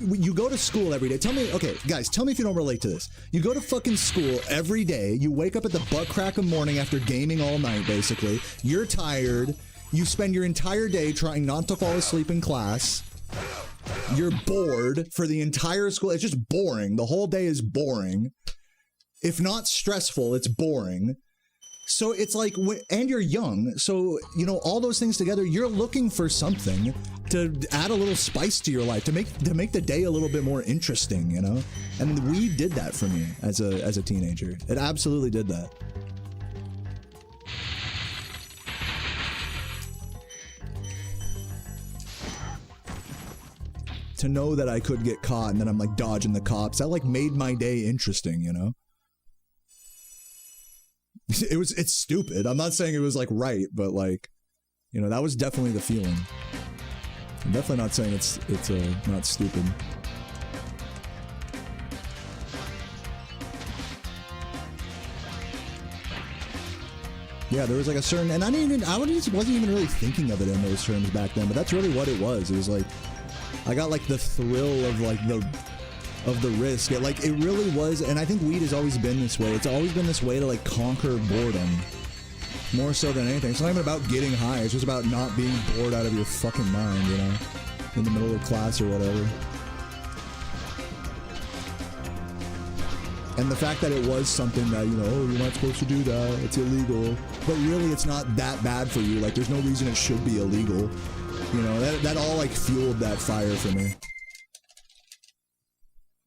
you go to school every day. Tell me, okay, guys, tell me if you don't relate to this. You go to fucking school every day. You wake up at the butt crack of morning after gaming all night, basically. You're tired. You spend your entire day trying not to fall asleep in class. You're bored for the entire school. It's just boring. The whole day is boring. If not stressful, it's boring. So it's like, and you're young. So, you know, all those things together, you're looking for something to add a little spice to your life, to make the day a little bit more interesting, you know? And weed did that for me as a teenager. It absolutely did that. To know that I could get caught and then I'm like dodging the cops, that like made my day interesting, you know? It's stupid. I'm not saying it was like right, but like, you know, that was definitely the feeling. I'm definitely not saying it's not stupid. Yeah, there was like a certain, and I wasn't even really thinking of it in those terms back then, but that's really what it was. It was like, I got like the thrill of like the risk. It really was, and I think weed has always been this way. It's always been this way to like conquer boredom. More so than anything. It's not even about getting high, it's just about not being bored out of your fucking mind, you know? In the middle of class or whatever. And the fact that it was something that, you know, oh, you're not supposed to do that, it's illegal. But really, it's not that bad for you. Like, there's no reason it should be illegal. You know, that all, like, fueled that fire for me.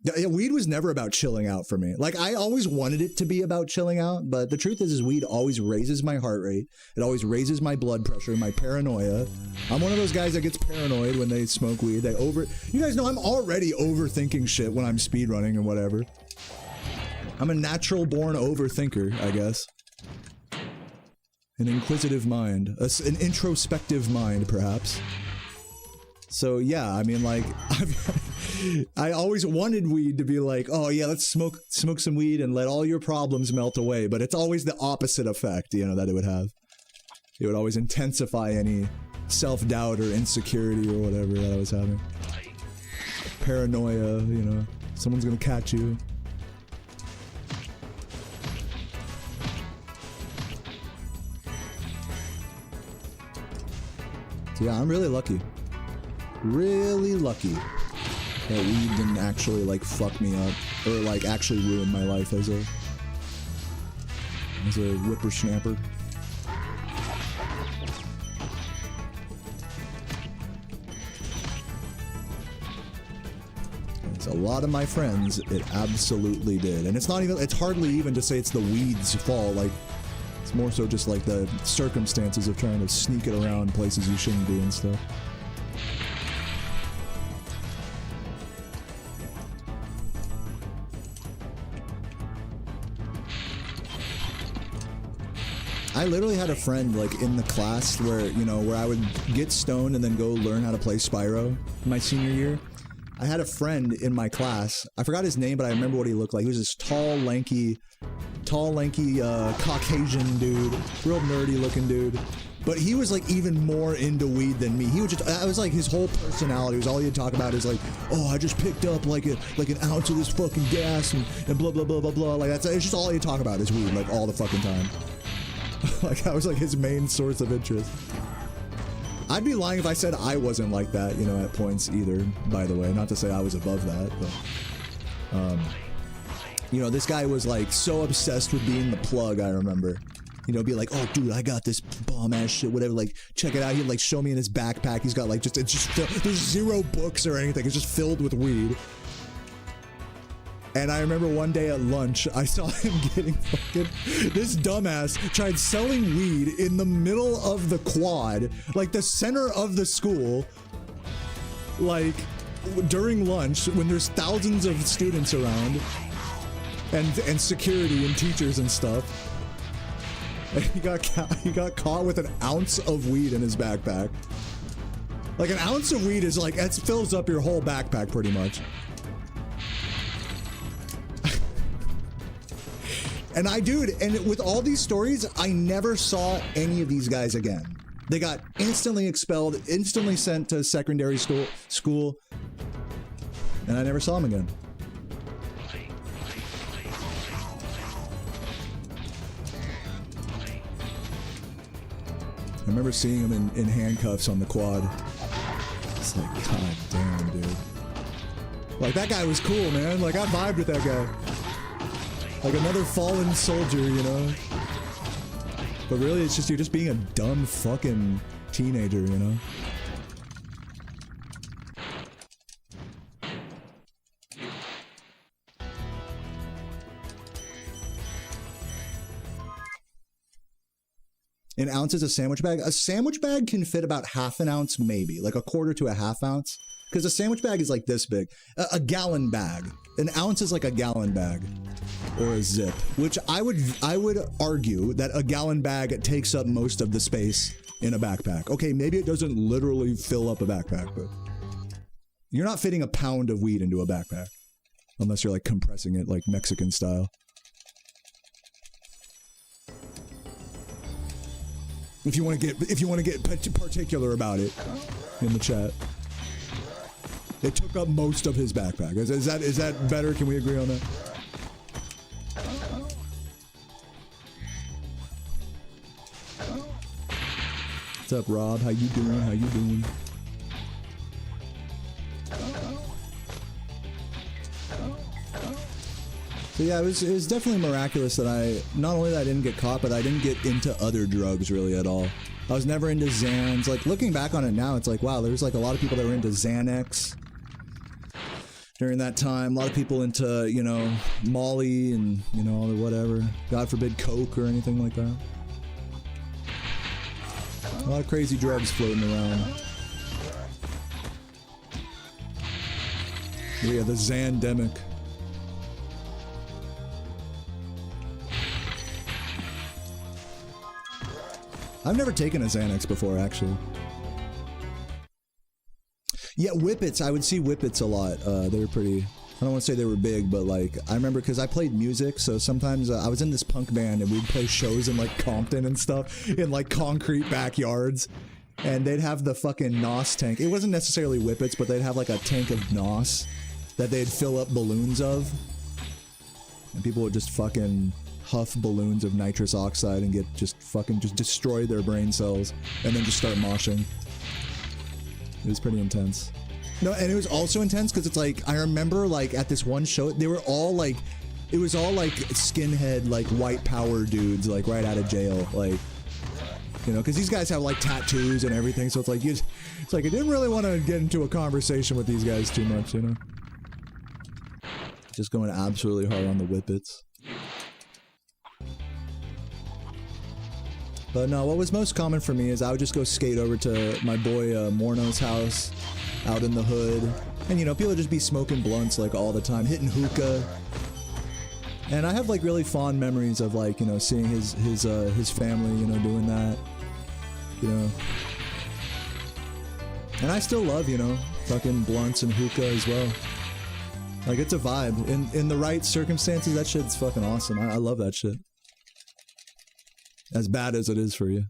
Yeah, weed was never about chilling out for me. Like, I always wanted it to be about chilling out, but the truth is weed always raises my heart rate. It always raises my blood pressure, my paranoia. I'm one of those guys that gets paranoid when they smoke weed. You guys know I'm already overthinking shit when I'm speedrunning and whatever. I'm a natural born overthinker, I guess. An inquisitive mind. An introspective mind, perhaps. So yeah, I mean, like, I always wanted weed to be like, oh yeah, let's smoke some weed and let all your problems melt away. But it's always the opposite effect, you know, that it would have. It would always intensify any self-doubt or insecurity or whatever that I was having. Paranoia, you know, someone's gonna catch you. So yeah, I'm really lucky. Really lucky that weed didn't actually like fuck me up or like actually ruin my life as a whippersnapper. As a lot of my friends, it absolutely did, and it's hardly even to say it's the weed's fault. Like, it's more so just like the circumstances of trying to sneak it around places you shouldn't be and stuff. I literally had a friend like in the class where, you know, where I would get stoned and then go learn how to play Spyro my senior year. I had a friend in my class. I forgot his name, but I remember what he looked like. He was this tall, lanky, Caucasian dude, real nerdy looking dude. But he was like even more into weed than me. He would just, I was like, his whole personality was all he'd talk about is like, oh, I just picked up like an ounce of this fucking gas and blah, blah, blah, blah, blah. Like it's just all he'd talk about is weed, like all the fucking time. Like that was like his main source of interest. I'd be lying if I said I wasn't like that, you know, at points either, by the way. Not to say I was above that, but, you know, this guy was like so obsessed with being the plug, I remember. You know, be like, oh, dude, I got this bomb-ass shit, whatever, like, check it out. He'd like show me in his backpack. He's got like there's zero books or anything. It's just filled with weed. And I remember one day at lunch, I saw him getting fucking... This dumbass tried selling weed in the middle of the quad, like the center of the school, like during lunch when there's thousands of students around and security and teachers and stuff. And he got caught with an ounce of weed in his backpack. Like an ounce of weed is like, it fills up your whole backpack pretty much. And with all these stories, I never saw any of these guys again. They got instantly expelled, instantly sent to secondary school, and I never saw them again. I remember seeing him in handcuffs on the quad. It's like, god damn, dude. Like, that guy was cool, man. Like, I vibed with that guy. Like another fallen soldier, you know? But really, it's just, you're just being a dumb fucking teenager, you know? An ounce is a sandwich bag? A sandwich bag can fit about half an ounce, maybe. Like a quarter to a half ounce. Because a sandwich bag is like this big. A gallon bag. An ounce is like a gallon bag. Or a zip. Which I would argue that a gallon bag takes up most of the space in a backpack. Okay, maybe it doesn't literally fill up a backpack, but you're not fitting a pound of weed into a backpack. Unless you're like compressing it like Mexican style. If you want to get particular about it in the chat. It took up most of his backpack. Is that better? Can we agree on that? What's up, Rob? How you doing? How you doing? So yeah, it was definitely miraculous that not only that I didn't get caught, but I didn't get into other drugs really at all. I was never into Xans. Like, looking back on it now, it's like, wow, there's like a lot of people that were into Xanax. during that time. A lot of people into, you know, Molly and, you know, all the whatever. God forbid Coke or anything like that. A lot of crazy drugs floating around. Yeah, the Zandemic. I've never taken a Xanax before, actually. Yeah, Whippets. I would see Whippets a lot. They were pretty... I don't want to say they were big, but like, I remember because I played music, so sometimes I was in this punk band and we'd play shows in like Compton and stuff, in like concrete backyards. And they'd have the fucking NOS tank. It wasn't necessarily Whippets, but they'd have like a tank of NOS that they'd fill up balloons of. And people would just fucking huff balloons of nitrous oxide and get just fucking just destroy their brain cells and then just start moshing. It was pretty intense. No, and it was also intense because it's like, I remember like at this one show, they were all like, it was all like skinhead, like white power dudes, like right out of jail, like, you know, because these guys have like tattoos and everything, so it's like, it's like I didn't really want to get into a conversation with these guys too much, you know? Just going absolutely hard on the Whippets. But no, what was most common for me is I would just go skate over to my boy Morno's house out in the hood. And, you know, people would just be smoking blunts like all the time, hitting hookah. And I have like really fond memories of like, you know, seeing his family, you know, doing that, you know. And I still love, you know, fucking blunts and hookah as well. Like, it's a vibe. In the right circumstances, that shit's fucking awesome. I love that shit. As bad as it is for you.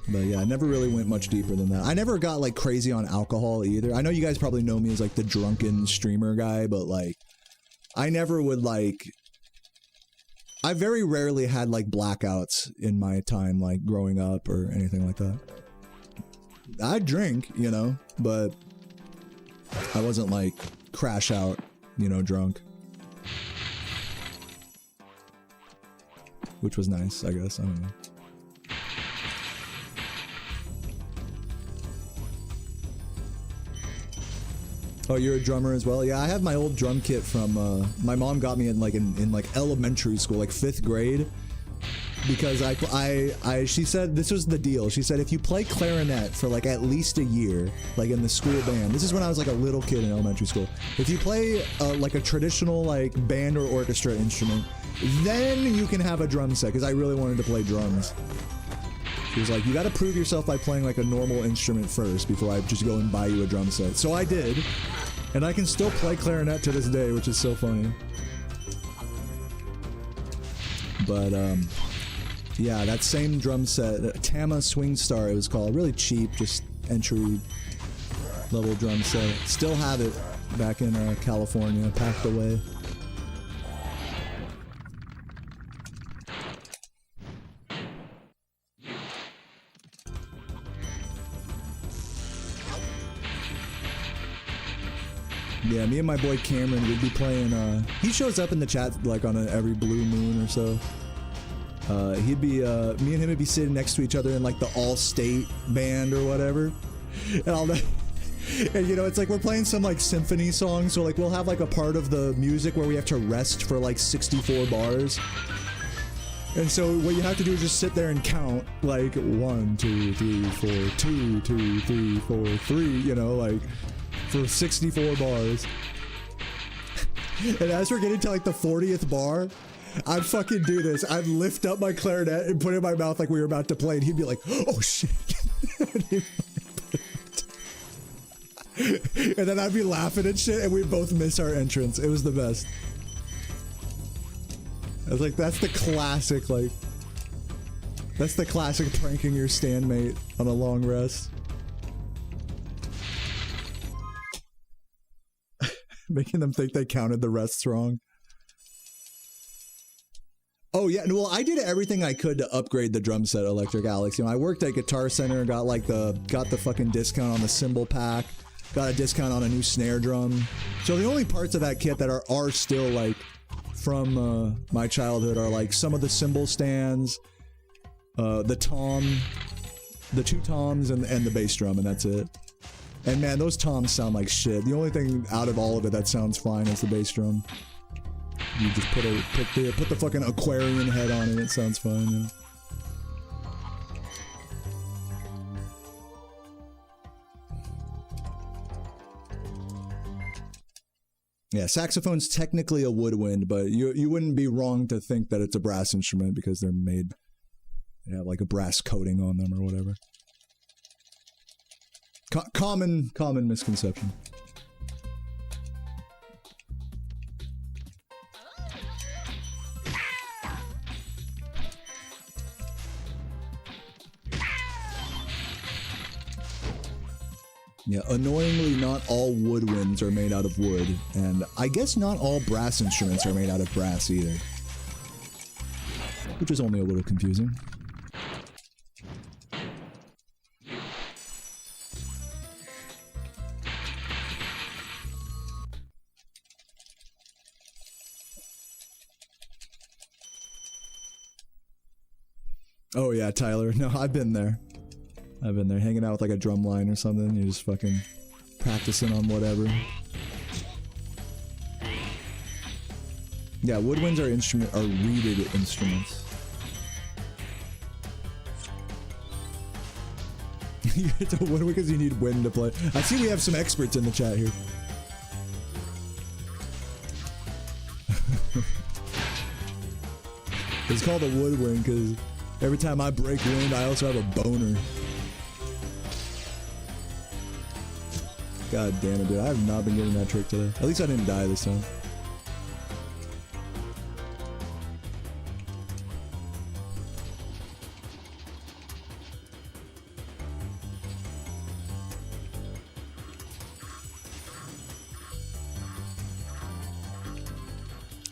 But yeah, I never really went much deeper than that. I never got like crazy on alcohol either. I know you guys probably know me as like the drunken streamer guy, but like, I never would like... I very rarely had like blackouts in my time, like growing up or anything like that. I drink, you know, but I wasn't like crash out, you know, drunk. Which was nice, I guess. I don't know. Oh, you're a drummer as well? Yeah, I have my old drum kit from, my mom got me in like elementary school, like 5th grade. Because she said, this was the deal. She said, if you play clarinet for like at least a year, like in the school band, this is when I was like a little kid in elementary school. If you play like a traditional like band or orchestra instrument, then you can have a drum set, because I really wanted to play drums. She was like, you gotta prove yourself by playing like a normal instrument first before I just go and buy you a drum set. So I did, and I can still play clarinet to this day, which is so funny. But yeah, that same drum set, Tama Swing Star it was called, really cheap, just entry level drum set. Still have it back in California, packed away. Yeah, me and my boy Cameron would be playing, he shows up in the chat like on every blue moon or so. He'd be, me and him would be sitting next to each other in like the All-State band or whatever. And you know, it's like we're playing some like symphony song, so like we'll have like a part of the music where we have to rest for like 64 bars. And so what you have to do is just sit there and count like 1, 2, 3, 4, 2, 2, 3, 4, 3, you know, like for 64 bars. And as we're getting to like the 40th bar, I'd fucking do this. I'd lift up my clarinet and put it in my mouth like we were about to play, and he'd be like, oh shit. And then I'd be laughing and shit, and we'd both miss our entrance. It was the best. I was like, that's the classic, like, that's the classic pranking your standmate on a long rest. Making them think they counted the rests wrong. Oh yeah, well I did everything I could to upgrade the drum set, Electric Alex. You know, I worked at Guitar Center, got the fucking discount on the cymbal pack, got a discount on a new snare drum. So the only parts of that kit that are still like from my childhood are like some of the cymbal stands, the tom, The 2 toms and the bass drum, and that's it. And man, those toms sound like shit. The only thing out of all of it that sounds fine is the bass drum. You just put the fucking aquarium head on it, it sounds fine, yeah. Yeah, saxophone's technically a woodwind, but you wouldn't be wrong to think that it's a brass instrument because they're made, they have like a brass coating on them or whatever. Common misconception. Yeah, annoyingly, not all woodwinds are made out of wood, and I guess not all brass instruments are made out of brass either. Which is only a little confusing. Oh yeah, Tyler. No, I've been there. I've been there, hanging out with like a drum line or something. You're just fucking practicing on whatever. Yeah, woodwinds are reeded instruments. It's a woodwind because you need wind to play. I see we have some experts in the chat here. It's called a woodwind because every time I break wind, I also have a boner. God damn it, dude. I have not been getting that trick today. At least I didn't die this time.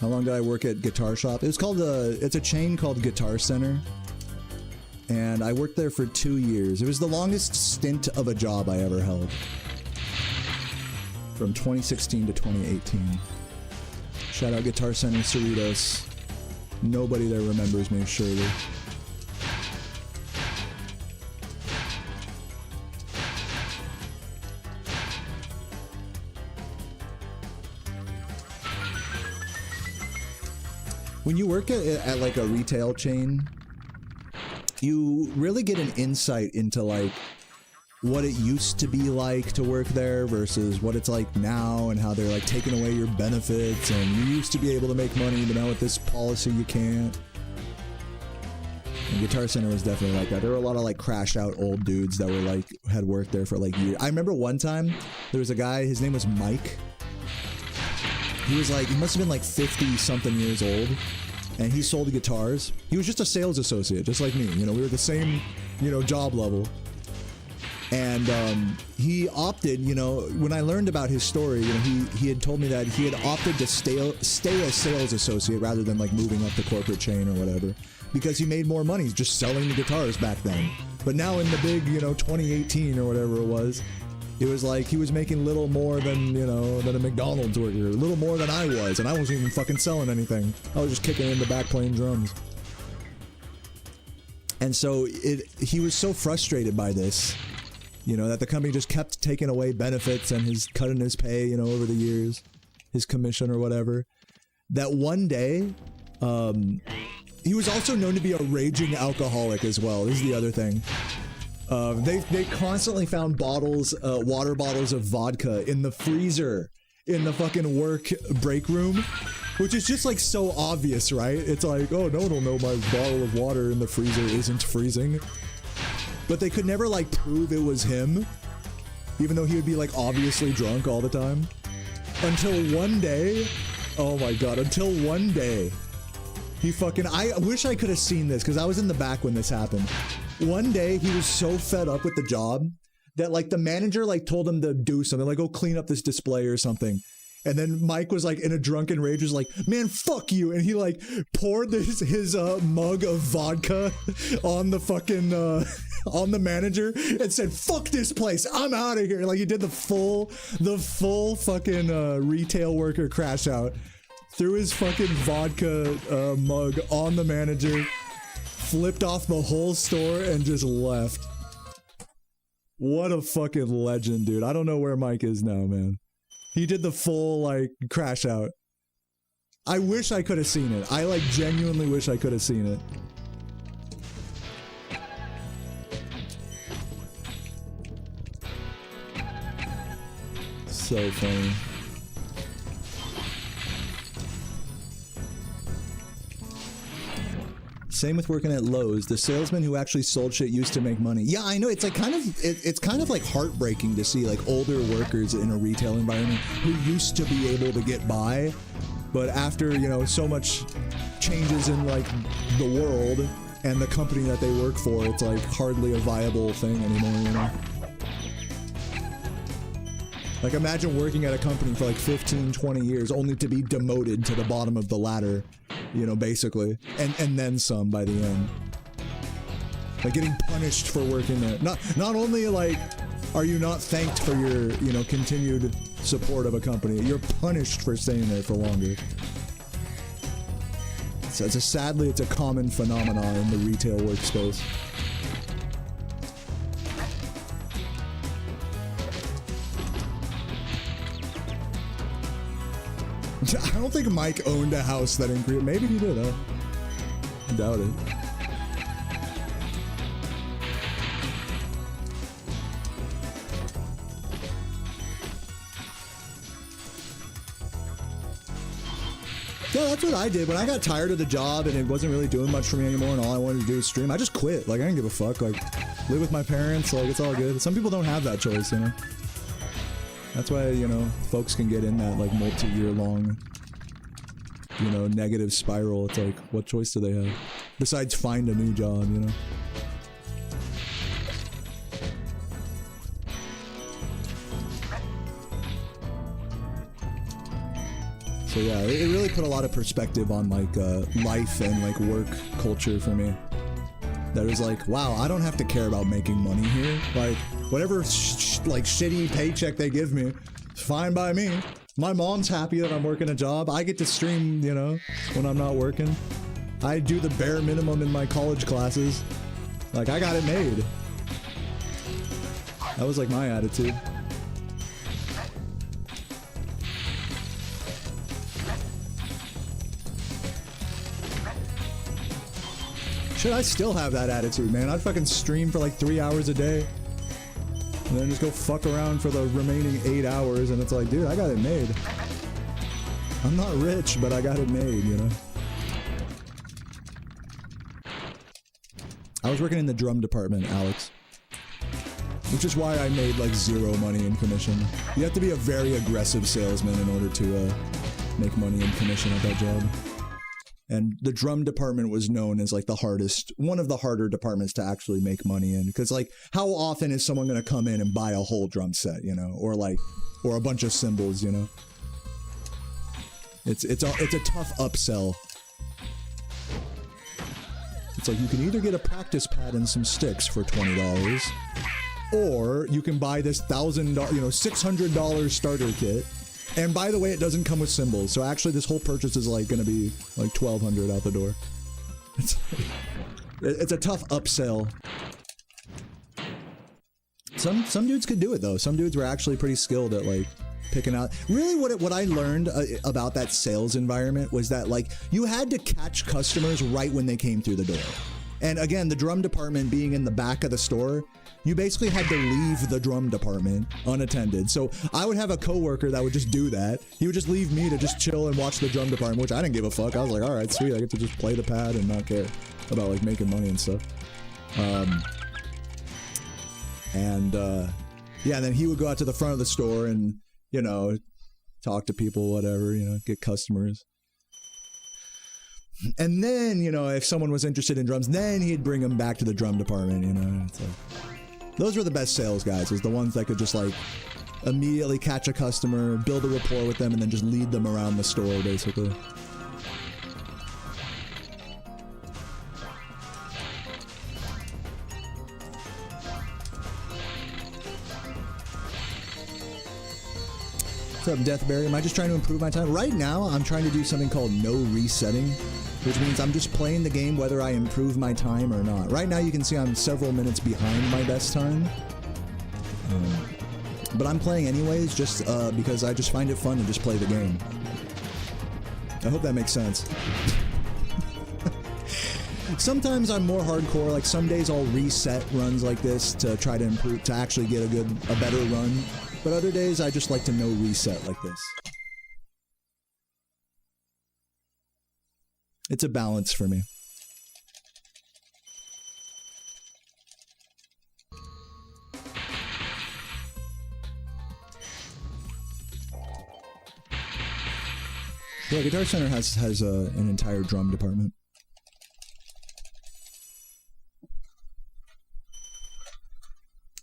How long did I work at Guitar Shop? It's called it's a chain called Guitar Center. And I worked there for 2 years. It was the longest stint of a job I ever held. From 2016 to 2018. Shout out Guitar Center Cerritos. Nobody there remembers me, surely. When you work at like a retail chain, you really get an insight into like what it used to be like to work there versus what it's like now, and how they're like taking away your benefits, and you used to be able to make money, but now with this policy you can't. And Guitar Center was definitely like that. There were a lot of like crash out old dudes that were like, had worked there for like years. I remember one time there was a guy, his name was Mike. He was like, he must have been like 50 something years old, and he sold guitars. He was just a sales associate, just like me. You know, we were the same, you know, job level. And he opted, you know, when I learned about his story, you know, he had told me that he had opted to stay a sales associate rather than like moving up the corporate chain or whatever, because he made more money just selling the guitars back then. But now in the big, you know, 2018 or whatever it was like he was making little more than, you know, than a McDonald's worker, little more than I was, and I wasn't even fucking selling anything. I was just kicking in the back playing drums. And so he was so frustrated by this, you know, that the company just kept taking away benefits and his cutting his pay, you know, over the years, his commission or whatever, that one day, he was also known to be a raging alcoholic as well. This is the other thing. They constantly found bottles, water bottles of vodka in the freezer in the fucking work break room, which is just like so obvious, right? It's like, oh, no one will know my bottle of water in the freezer isn't freezing. But they could never like prove it was him, even though he would be like obviously drunk all the time. Until one day, oh my god, until one day, he fucking, I wish I could have seen this because I was in the back when this happened. One day he was so fed up with the job that like the manager like told him to do something, like go clean up this display or something. And then Mike was like in a drunken rage, was like, man, fuck you. And he like poured his mug of vodka on the fucking, on the manager and said, fuck this place, I'm out of here. Like he did the full fucking retail worker crash out. Threw his fucking vodka mug on the manager, flipped off the whole store and just left. What a fucking legend, dude. I don't know where Mike is now, man. He did the full, like, crash out. I wish I could have seen it. I, like, genuinely wish I could have seen it. So funny. Same with working at Lowe's. The salesman who actually sold shit used to make money. Yeah, I know. It's like it's kind of like heartbreaking to see like older workers in a retail environment who used to be able to get by, but after, you know, so much changes in like the world and the company that they work for, it's like hardly a viable thing anymore, you know? Like, imagine working at a company for like 15, 20 years only to be demoted to the bottom of the ladder, you know, basically. And then some by the end. Like, getting punished for working there. Not only, like, are you not thanked for your, you know, continued support of a company, you're punished for staying there for longer. So sadly, it's a common phenomenon in the retail workspace. I don't think Mike owned a house that increased. Maybe he did, huh? I doubt it. Yeah, that's what I did. When I got tired of the job and it wasn't really doing much for me anymore and all I wanted to do was stream, I just quit. Like, I didn't give a fuck. Like, live with my parents. Like, it's all good. Some people don't have that choice, you know? That's why, you know, folks can get in that, like, multi-year long, you know, negative spiral. It's like, what choice do they have? Besides find a new job, you know? So yeah, it really put a lot of perspective on, like, life and, like, work culture for me. That was like, wow, I don't have to care about making money here. Like, whatever like shitty paycheck they give me, it's fine by me. My mom's happy that I'm working a job. I get to stream, you know, when I'm not working. I do the bare minimum in my college classes. Like, I got it made. That was like my attitude. Shit, I still have that attitude, man. I'd fucking stream for like 3 hours a day. And then just go fuck around for the remaining 8 hours, and it's like, dude, I got it made. I'm not rich, but I got it made, you know? I was working in the drum department, Alex. Which is why I made like 0 money in commission. You have to be a very aggressive salesman in order to make money in commission at that job. And the drum department was known as like the hardest, one of the harder departments to actually make money in. Because like, how often is someone going to come in and buy a whole drum set, you know? Or like, or a bunch of cymbals, you know? It's a tough upsell. It's like, you can either get a practice pad and some sticks for $20, or you can buy this $1,000, you know, $600 starter kit. And by the way, it doesn't come with cymbals, so actually this whole purchase is like gonna be like $1,200 out the door. It's a tough upsell. Some dudes could do it though. Some dudes were actually pretty skilled at like picking out. Really, what I learned about that sales environment was that like you had to catch customers right when they came through the door. And again, the drum department being in the back of the store, you basically had to leave the drum department unattended. So I would have a coworker that would just do that. He would just leave me to just chill and watch the drum department, which I didn't give a fuck. I was like, all right, sweet. I get to just play the pad and not care about like making money and stuff. Yeah, and then he would go out to the front of the store and, you know, talk to people, whatever, you know, get customers. And then, you know, if someone was interested in drums, then he'd bring them back to the drum department, you know. It's like, those were the best sales guys, was the ones that could just like immediately catch a customer, build a rapport with them, and then just lead them around the store, basically. What's up, Deathberry? Am I just trying to improve my time? Right now, I'm trying to do something called no resetting, which means I'm just playing the game whether I improve my time or not. Right now, you can see I'm several minutes behind my best time. But I'm playing anyways, just because I just find it fun to just play the game. I hope that makes sense. Sometimes I'm more hardcore, like some days I'll reset runs like this to try to improve, to actually get a better run. But other days I just like to no reset like this. It's a balance for me. Yeah, Guitar Center has an entire drum department.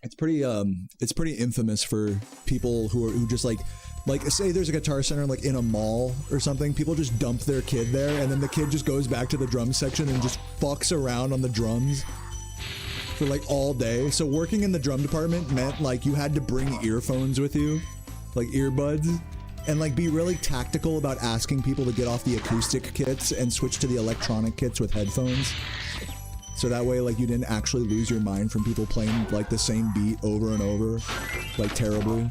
It's pretty infamous for people who just like say there's a Guitar Center like in a mall or something. People just dump their kid there, and then the kid just goes back to the drum section and just fucks around on the drums for like all day. So working in the drum department meant like you had to bring earphones with you, like earbuds. And like be really tactical about asking people to get off the acoustic kits and switch to the electronic kits with headphones. So that way like you didn't actually lose your mind from people playing like the same beat over and over, like terribly,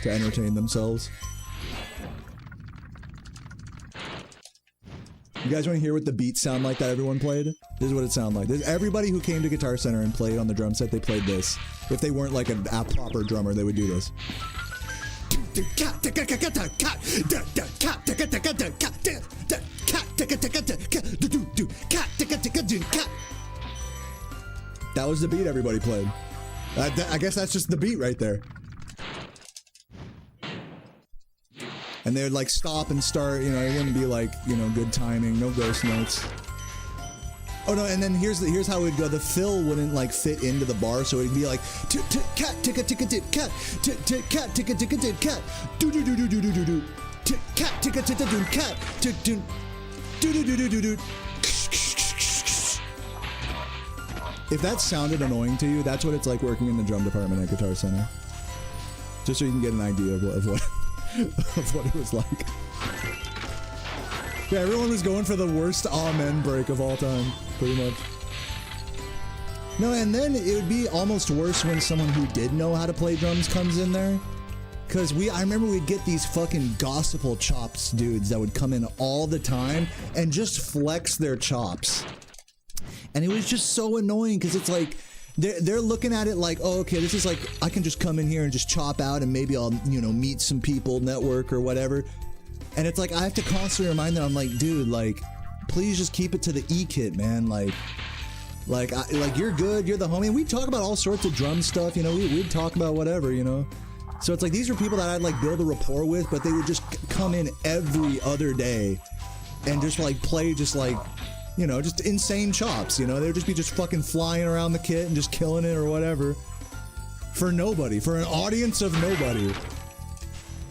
to entertain themselves. You guys want to hear what the beats sound like that everyone played? This is what it sounded like. Everybody who came to Guitar Center and played on the drum set, they played this. If they weren't like a proper drummer, they would do this. That was the beat everybody played. I guess that's just the beat right there. And they would like stop and start, you know, it wouldn't be like, you know, good timing, no ghost notes. Oh no, and then here's how it would go. The fill wouldn't like fit into the bar, so it'd be like cat ticka ticka tit cat cat ticka ticka tit cat do do do do do do do do cat ticka ticka do cat do do do do do do do. If that sounded annoying to you, that's what it's like working in the drum department at Guitar Center. Just so you can get an idea of what it was like. Yeah, everyone was going for the worst amen break of all time, pretty much. No, and then it would be almost worse when someone who did know how to play drums comes in there. Cause I remember we'd get these fucking gospel chops dudes that would come in all the time and just flex their chops. And it was just so annoying because it's like, they're looking at it like, oh, okay, this is like, I can just come in here and just chop out and maybe I'll, you know, meet some people, network or whatever. And it's like, I have to constantly remind them, I'm like, dude, like, please just keep it to the E-kit, man. Like you're good, you're the homie. And we'd talk about all sorts of drum stuff, you know, we'd talk about whatever, you know. So it's like, these are people that I'd like build a rapport with, but they would just come in every other day and just like play just like, you know, just insane chops, you know. They would just be just fucking flying around the kit and just killing it or whatever. For nobody, for an audience of nobody.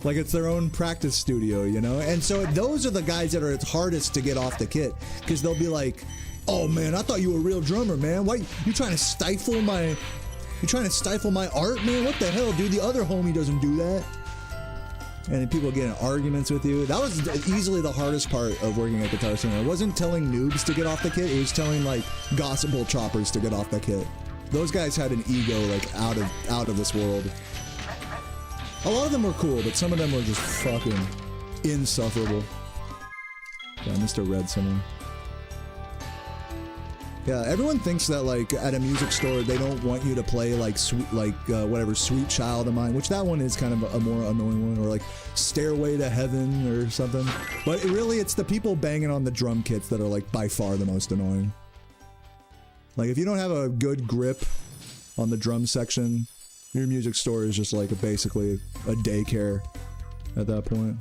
Like it's their own practice studio, you know? And so those are the guys that are the hardest to get off the kit, because they'll be like, oh man, I thought you were a real drummer, man. Why, you trying to stifle my art, man? What the hell, dude? The other homie doesn't do that. And then people get in arguments with you. That was easily the hardest part of working at Guitar Center. It wasn't telling noobs to get off the kit, it was telling like gospel choppers to get off the kit. Those guys had an ego like out of this world. A lot of them were cool, but some of them were just fucking insufferable. Yeah, I missed a red somewhere. Yeah, everyone thinks that like at a music store they don't want you to play like whatever Sweet Child of Mine, which that one is kind of a more annoying one, or like Stairway to Heaven or something. But it's the people banging on the drum kits that are like by far the most annoying. Like if you don't have a good grip on the drum section, your music store is just like basically a daycare at that point.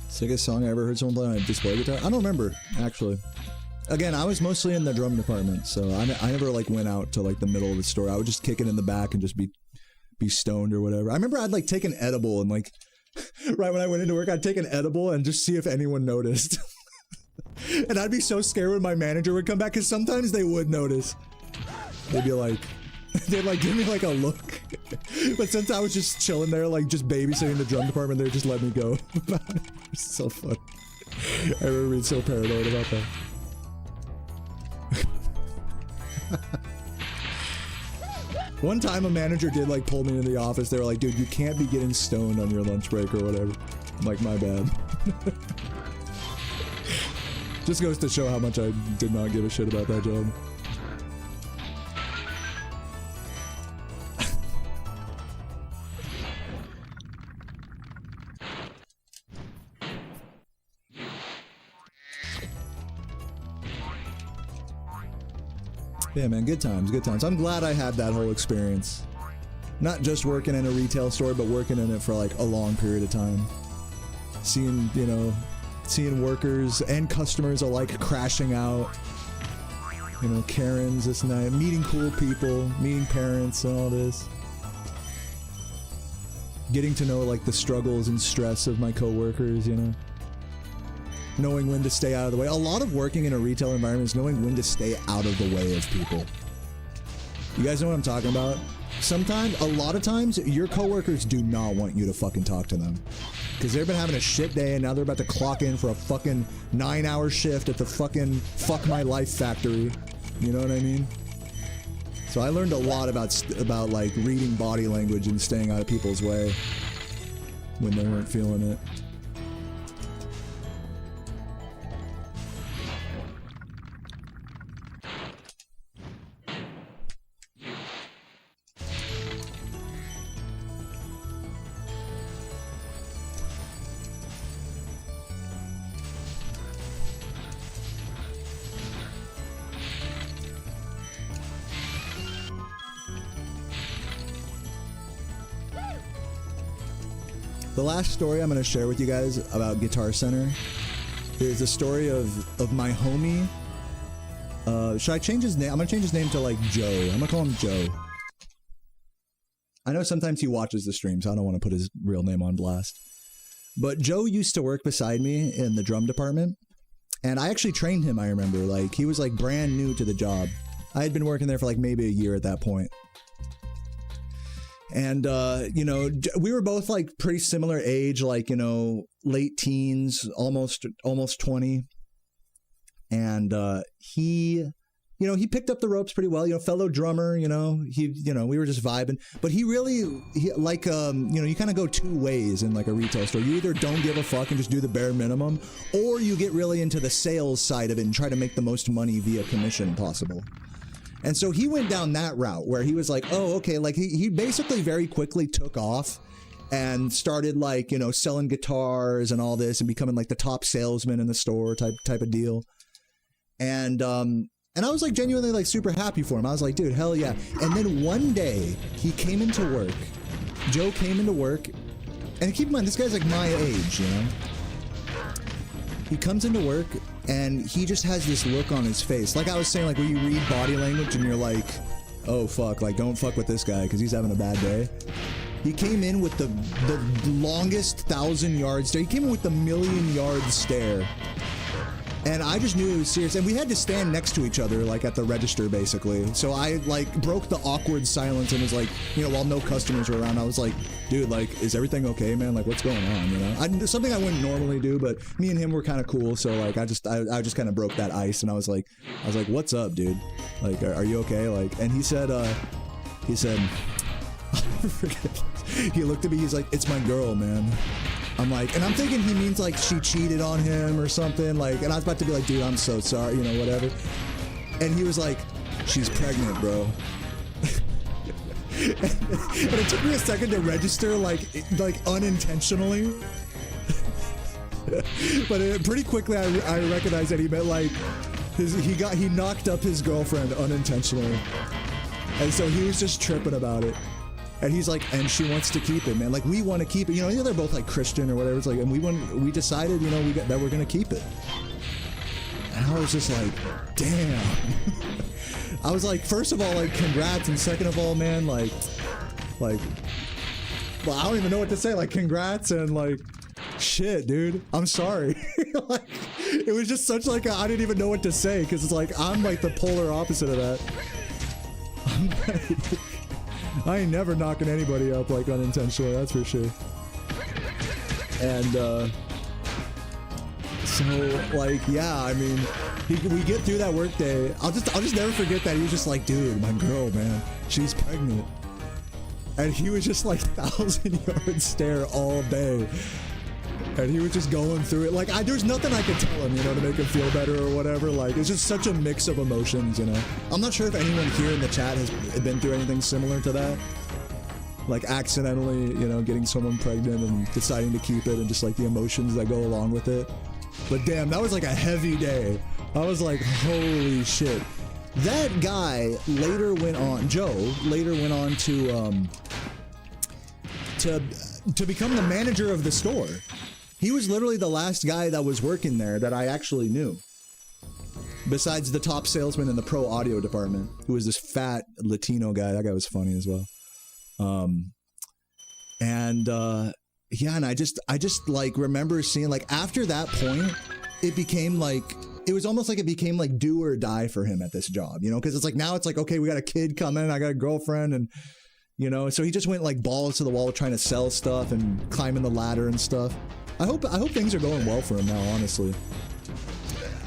Sickest song I ever heard someone play on a display guitar? I don't remember, actually. Again, I was mostly in the drum department, so I never like went out to like the middle of the store. I would just kick it in the back and just be stoned or whatever. I remember I'd like take an edible and like Right when I went into work, I'd take an edible and just see if anyone noticed. And I'd be so scared when my manager would come back, because sometimes they would notice. They'd be like, they'd like give me like a look. But since I was just chilling there, like just babysitting the drum department, they just let me go. It's so fun. I remember being so paranoid about that. One time a manager did like pull me in the office. They were like, dude, you can't be getting stoned on your lunch break or whatever. I'm like, my bad. Just goes to show how much I did not give a shit about that job. Yeah, man, good times, good times. I'm glad I had that whole experience. Not just working in a retail store, but working in it for like a long period of time. Seeing, you know, seeing workers and customers alike crashing out. You know, Karens this night, meeting cool people, meeting parents and all this. Getting to know like the struggles and stress of my coworkers, you know. Knowing when to stay out of the way. A lot of working in a retail environment is knowing when to stay out of the way of people. You guys know what I'm talking about? Sometimes, a lot of times, your coworkers do not want you to fucking talk to them. Because they've been having a shit day and now they're about to clock in for a fucking 9-hour shift at the fucking fuck my life factory. You know what I mean? So I learned a lot about like reading body language and staying out of people's way when they weren't feeling it. The last story I'm going to share with you guys about Guitar Center is the story of my homie. Should I change his name? I'm going to change his name to like Joe. I'm going to call him Joe. I know sometimes he watches the stream, so I don't want to put his real name on blast. But Joe used to work beside me in the drum department. And I actually trained him, I remember. Like, he was like brand new to the job. I had been working there for like maybe a year at that point. And, you know, we were both like pretty similar age, like, you know, late teens, almost 20. And, he, you know, he picked up the ropes pretty well, you know, fellow drummer, you know, we were just vibing, but he like, you know, you kind of go two ways in like a retail store. You either don't give a fuck and just do the bare minimum, or you get really into the sales side of it and try to make the most money via commission possible. And so he went down that route where he was like, oh, okay, like he basically very quickly took off and started like, you know, selling guitars and all this and becoming like the top salesman in the store type of deal. And I was like genuinely like super happy for him. I was like, dude, hell yeah. And then one day he came into work. Joe came into work, and keep in mind, this guy's like my age, you know? He comes into work and he just has this look on his face. Like I was saying, like where you read body language and you're like, oh fuck, like don't fuck with this guy because he's having a bad day. He came in with the longest 1,000-yard stare. He came in with the 1,000,000-yard stare. And I just knew it was serious. And we had to stand next to each other, like at the register, basically. So I like broke the awkward silence and was like, you know, while no customers were around, I was like, dude, like, is everything okay, man? Like, what's going on, you know? Something I wouldn't normally do, but me and him were kind of cool. So like, I just kind of broke that ice, and I was like, what's up, dude? Like, are you okay? Like, and he said, he looked at me, he's like, it's my girl, man. I'm like, and I'm thinking he means like she cheated on him or something, like, and I was about to be like, dude, I'm so sorry, you know, whatever. And he was like, she's pregnant, bro. And it took me a second to register, like unintentionally. But pretty quickly I recognized that he meant like, he knocked up his girlfriend unintentionally. And so he was just tripping about it. And he's like, and she wants to keep it, man. Like, we want to keep it. You know, they're both like Christian or whatever. It's like, and we decided, you know, that we're going to keep it. And I was just like, damn. I was like, first of all, like, congrats. And second of all, man, like, I don't even know what to say. Like, congrats and like, shit, dude. I'm sorry. Like, it was just such like I didn't even know what to say because it's like I'm like the polar opposite of that. I ain't never knocking anybody up like unintentionally. That's for sure. And so like, yeah, I mean, we get through that work day. I'll just never forget that he was just like, dude, my girl, man, she's pregnant. And he was just like 1,000-yard stare all day. And he was just going through it. Like, there's nothing I could tell him, you know, to make him feel better or whatever. Like, it's just such a mix of emotions, you know. I'm not sure if anyone here in the chat has been through anything similar to that. Like, accidentally, you know, getting someone pregnant and deciding to keep it and just, like, the emotions that go along with it. But damn, that was, like, a heavy day. I was like, holy shit. That guy later went on, Joe, later went on to become the manager of the store. He was literally the last guy that was working there that I actually knew. Besides the top salesman in the pro audio department, who was this fat Latino guy. That guy was funny as well. Yeah, and I just like remember seeing like after that point, it became like, it was almost like it became like do or die for him at this job, you know, because it's like now it's like, okay, we got a kid coming, I got a girlfriend, and you know, so he just went like balls to the wall trying to sell stuff and climbing the ladder and stuff. I hope things are going well for him now, honestly.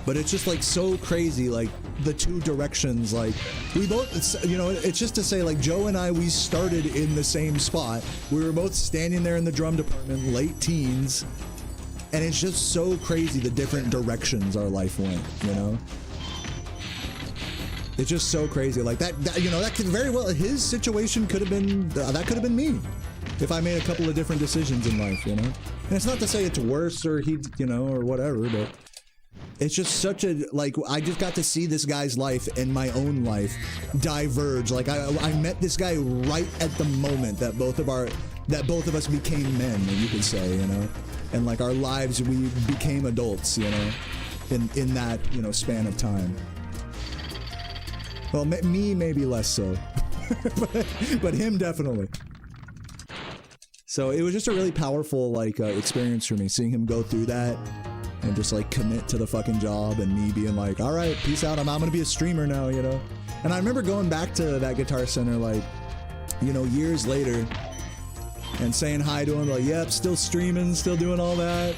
But it's just like so crazy, like the two directions, like we both, you know, it's just to say like Joe and I, we started in the same spot. We were both standing there in the drum department, late teens. And it's just so crazy the different directions our life went, you know? It's just so crazy. Like that you know, that could very well, his situation could have been, that could have been me. If I made a couple of different decisions in life, you know? And it's not to say it's worse or he, you know, or whatever, but it's just such a, like, I just got to see this guy's life and my own life diverge. Like, I met this guy right at the moment that both of us became men, you could say, you know? And like our lives, we became adults, you know, in that, you know, span of time. Well, me maybe less so, but him definitely. So it was just a really powerful like experience for me, seeing him go through that and just like commit to the fucking job, and me being like, all right, peace out, I'm gonna be a streamer now, you know. And I remember going back to that Guitar Center like, you know, years later. And saying hi to him, like, yep, still streaming, still doing all that.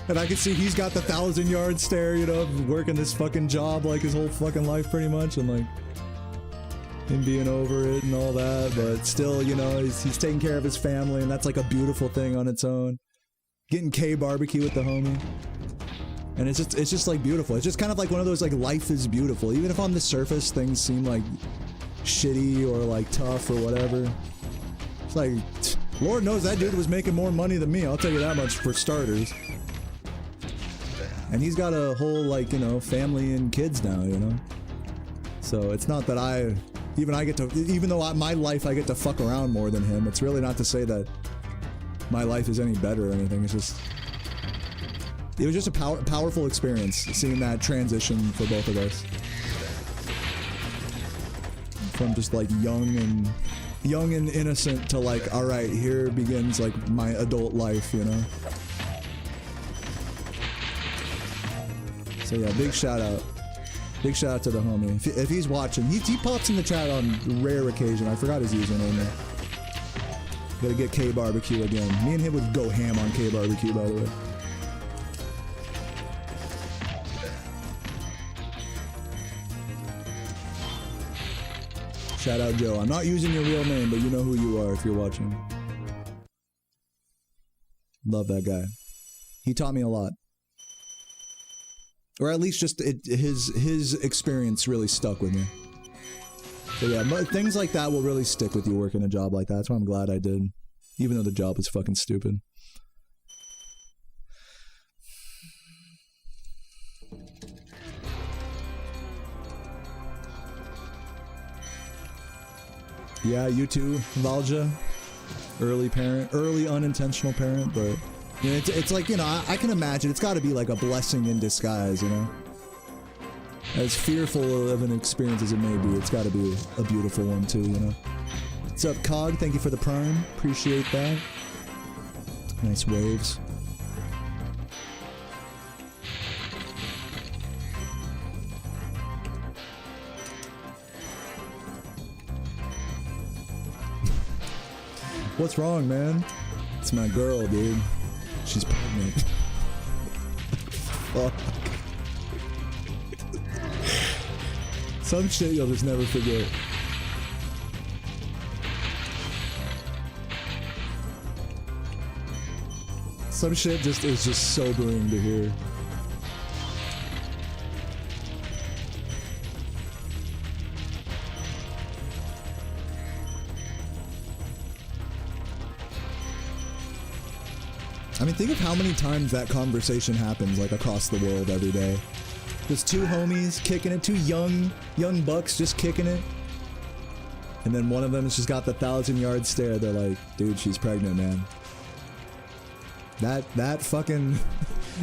And I could see he's got the 1,000-yard stare, you know, working this fucking job like his whole fucking life pretty much, and like him being over it and all that, but still, you know, he's taking care of his family, and that's like a beautiful thing on its own. Getting K barbecue with the homie. And it's just like beautiful. It's just kind of like one of those like life is beautiful. Even if on the surface things seem like shitty or like tough or whatever. It's like, Lord knows that dude was making more money than me, I'll tell you that much for starters. And he's got a whole, like, you know, family and kids now, you know? So it's not that even though my life I get to fuck around more than him, it's really not to say that my life is any better or anything. It's just, it was just a powerful experience, seeing that transition for both of us. From just like young and innocent to like, all right, here begins like my adult life, you know? So yeah, big shout out to the homie. If he's watching, he pops in the chat on rare occasion. I forgot his username now. Gotta get K barbecue again. Me and him would go ham on K barbecue, by the way. Shout out Joe. I'm not using your real name, but you know who you are if you're watching. Love that guy. He taught me a lot. Or at least just his experience really stuck with me. So yeah, things like that will really stick with you working a job like that. That's why I'm glad I did. Even though the job was fucking stupid. Yeah, you too, Valja. Early unintentional parent, but you know, it's like, you know, I can imagine it's got to be like a blessing in disguise, you know. As fearful of an experience as it may be, it's got to be a beautiful one too, you know. What's up, Cog? Thank you for the prime. Appreciate that. Nice waves. What's wrong, man? It's my girl, dude. She's pregnant. Fuck. Some shit you'll just never forget. Some shit just is just sobering to hear. I mean, think of how many times that conversation happens, like, across the world every day. Just two homies kicking it, two young bucks just kicking it. And then one of them has just got the 1,000-yard stare. They're like, dude, she's pregnant, man. That fucking...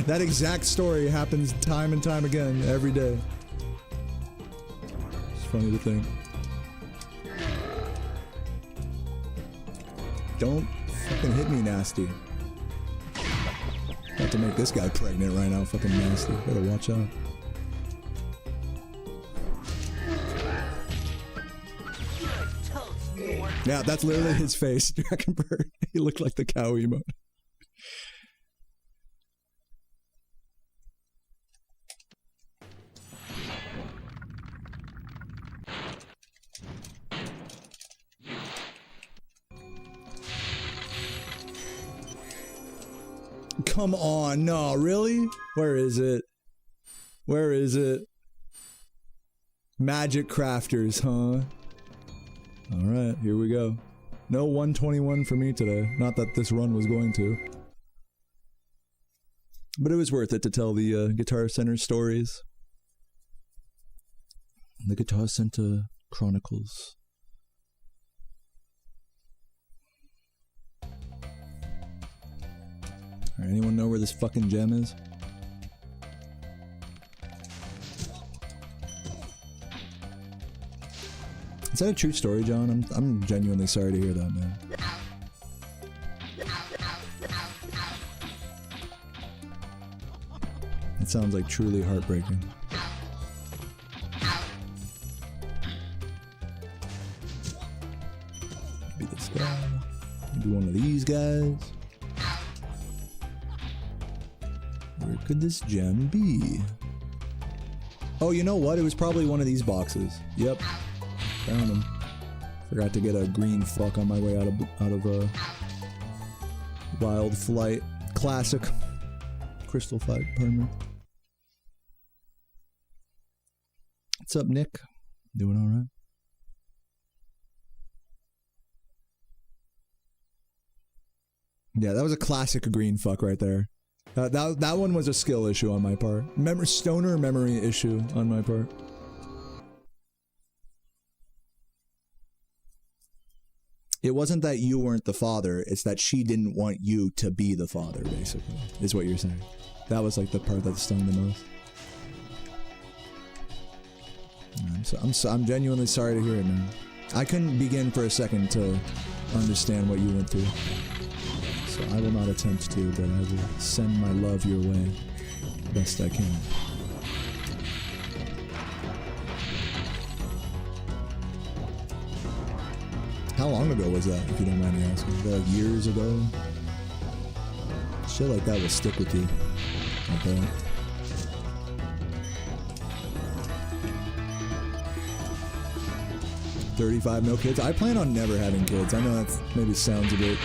that exact story happens time and time again, every day. It's funny to think. Don't fucking hit me, nasty. About to make this guy pregnant right now, fucking nasty. Better watch out. Yeah, that's literally his face, Dragonbird. He looked like the cow emote. Come on, no, really? Where is it? Where is it? Magic Crafters, huh? Alright, here we go. No 121 for me today. Not that this run was going to. But it was worth it to tell the Guitar Center stories. The Guitar Center Chronicles. Alright, anyone know where this fucking gem is? Is that a true story, John? I'm genuinely sorry to hear that, man. It sounds like truly heartbreaking. Maybe this guy. Maybe one of these guys. Where could this gem be? Oh, you know what? It was probably one of these boxes. Yep. Found him. Forgot to get a green fuck on my way out of a Wild Flight. Classic. Crystal Fight, pardon me. What's up, Nick? Doing alright? Yeah, that was a classic green fuck right there. That one was a skill issue on my part. Stoner memory issue on my part. It wasn't that you weren't the father, it's that she didn't want you to be the father, basically, is what you're saying. That was like the part that stung the most. I'm genuinely sorry to hear it, man. I couldn't begin for a second to understand what you went through. So I will not attempt to, but I will send my love your way best I can. How long ago was that, if you don't mind me asking? Was that like years ago? Shit like that will stick with you. I bet. $35, no kids? I plan on never having kids. I know that maybe sounds a bit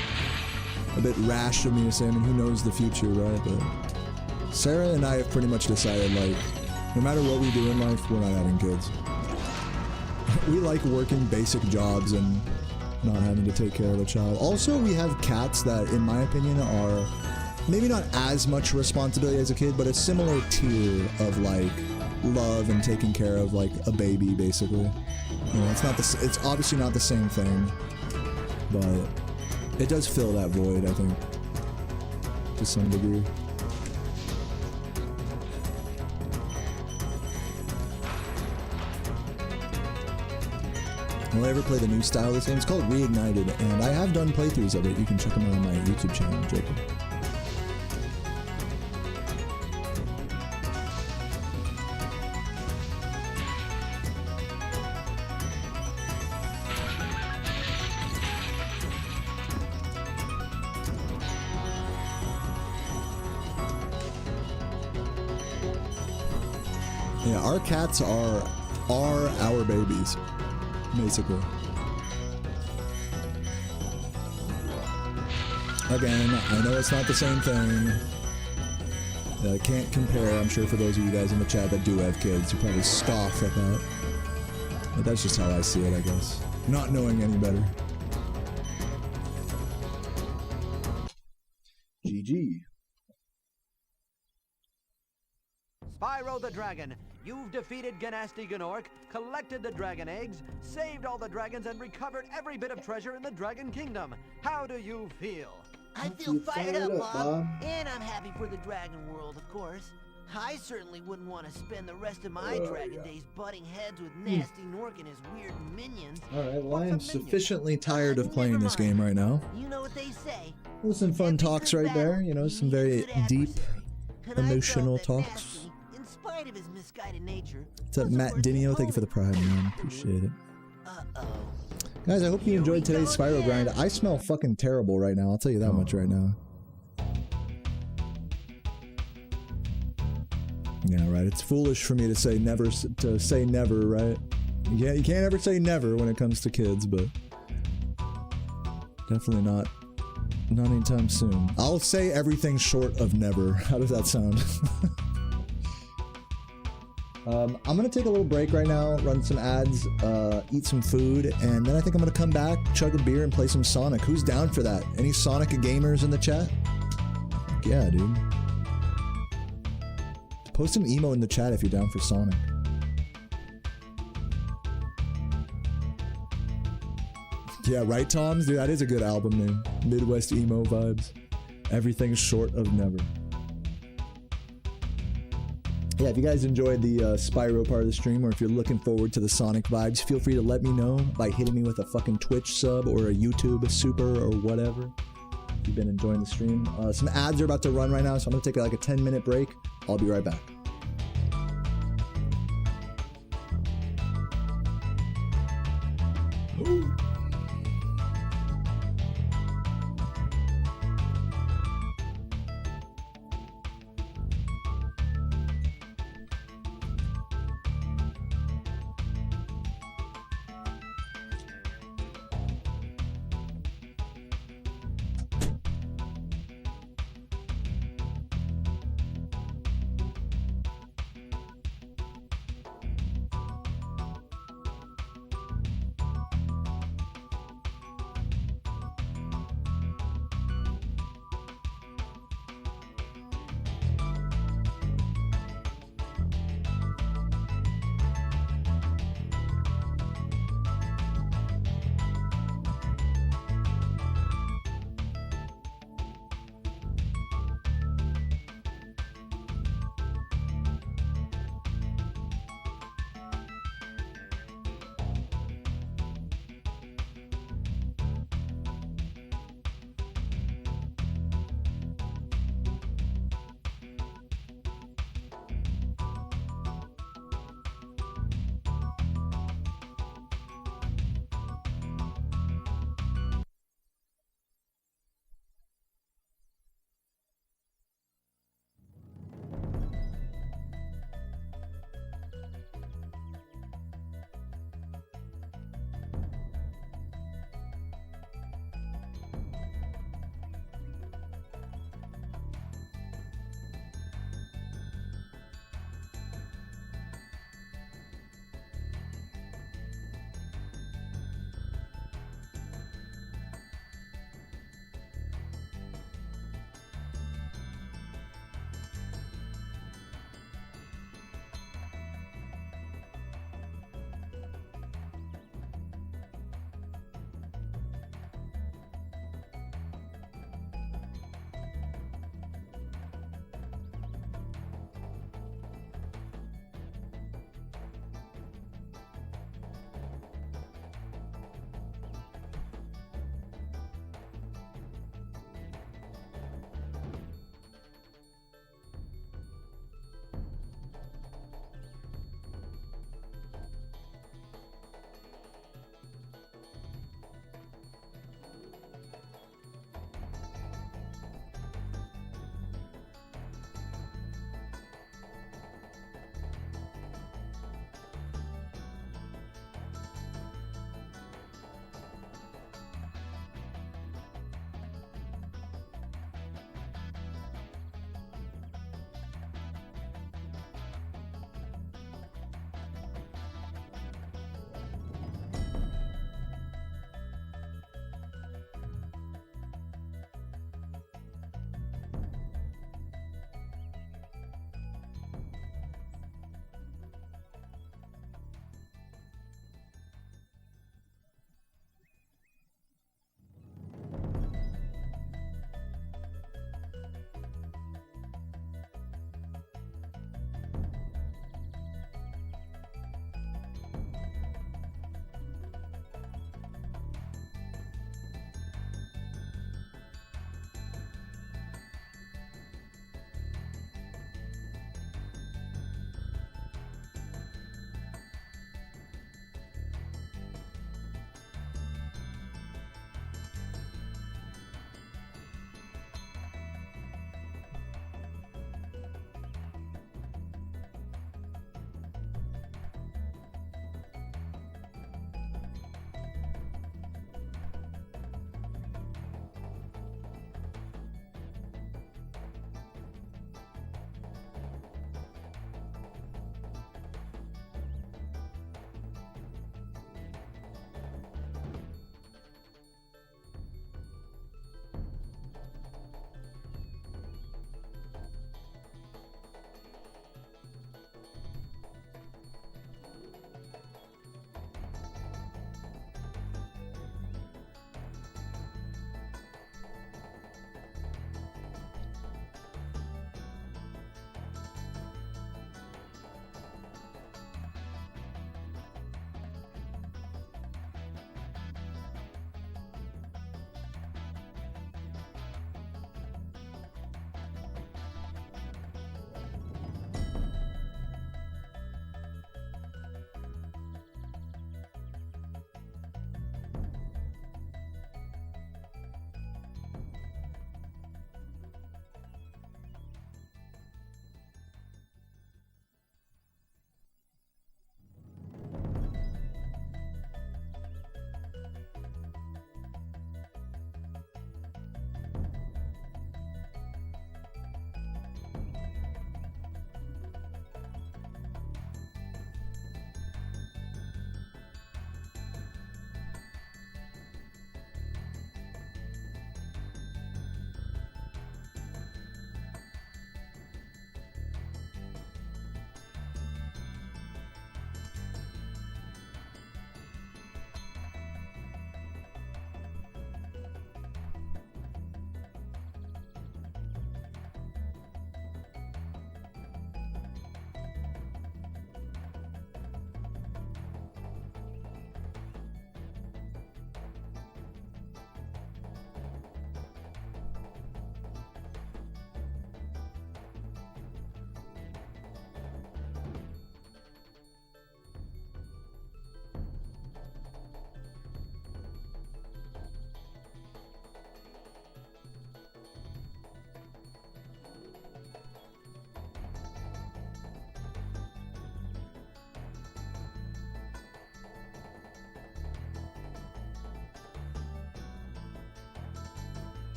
rash of me to say. I mean, who knows the future, right? But Sarah and I have pretty much decided, like, no matter what we do in life, we're not having kids. We like working basic jobs and not having to take care of a child. Also, we have cats that, in my opinion, are maybe not as much responsibility as a kid, but a similar tier of, like, love and taking care of, like, a baby, basically. You know, it's obviously not the same thing, but it does fill that void, I think, to some degree. Will I ever play the new style of this game? It's called Reignited, and I have done playthroughs of it. You can check them out on my YouTube channel, Jacob. Yeah, our cats are our babies, basically. Again, I know it's not the same thing. I can't compare. I'm sure for those of you guys in the chat that do have kids, you probably scoff at that. But that's just how I see it, I guess. Not knowing any better. GG. Spyro the Dragon, you've defeated Ganasty Gnorc, collected the dragon eggs, saved all the dragons, and recovered every bit of treasure in the Dragon Kingdom. How do you feel? I feel fired up, Bob. And I'm happy for the dragon world, of course. I certainly wouldn't want to spend the rest of my dragon days butting heads with Nasty Gnorc and his weird minions. Alright, well I am sufficiently tired of playing this game right now. You know what they say. Well, some fun talks right there, you know, some very deep, emotional talks. In spite of his misguided nature. What's up, Matt Dinio? Thank you for the pride, man. Appreciate it. Guys, I hope you enjoyed today's Spyro grind. I smell fucking terrible right now. I'll tell you that much right now. Yeah, right. It's foolish for me to say never, right? Yeah, you can't ever say never when it comes to kids, but definitely not anytime soon. I'll say everything short of never. How does that sound? I'm gonna take a little break right now, run some ads, eat some food, and then I think I'm gonna come back, chug a beer, and play some Sonic. Who's down for that? Any Sonic gamers in the chat? Yeah, dude. Post an emo in the chat if you're down for Sonic. Yeah, right, Toms? Dude, that is a good album name. Midwest emo vibes. Everything short of never. Yeah, if you guys enjoyed the Spyro part of the stream, or if you're looking forward to the Sonic vibes, feel free to let me know by hitting me with a fucking Twitch sub or a YouTube super or whatever. If you've been enjoying the stream. Some ads are about to run right now, so I'm gonna take like a 10-minute break. I'll be right back. Ooh.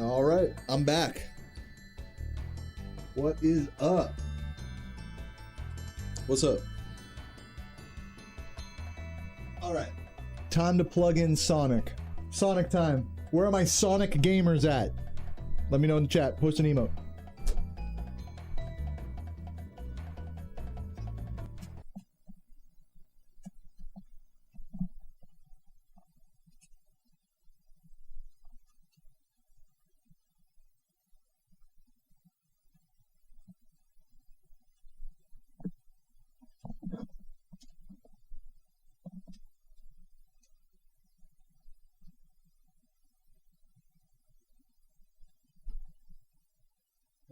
All right, I'm back. What is up? What's up? All right, time to plug in Sonic. Sonic time. Where are my Sonic gamers at? Let me know in the chat. Post an emote.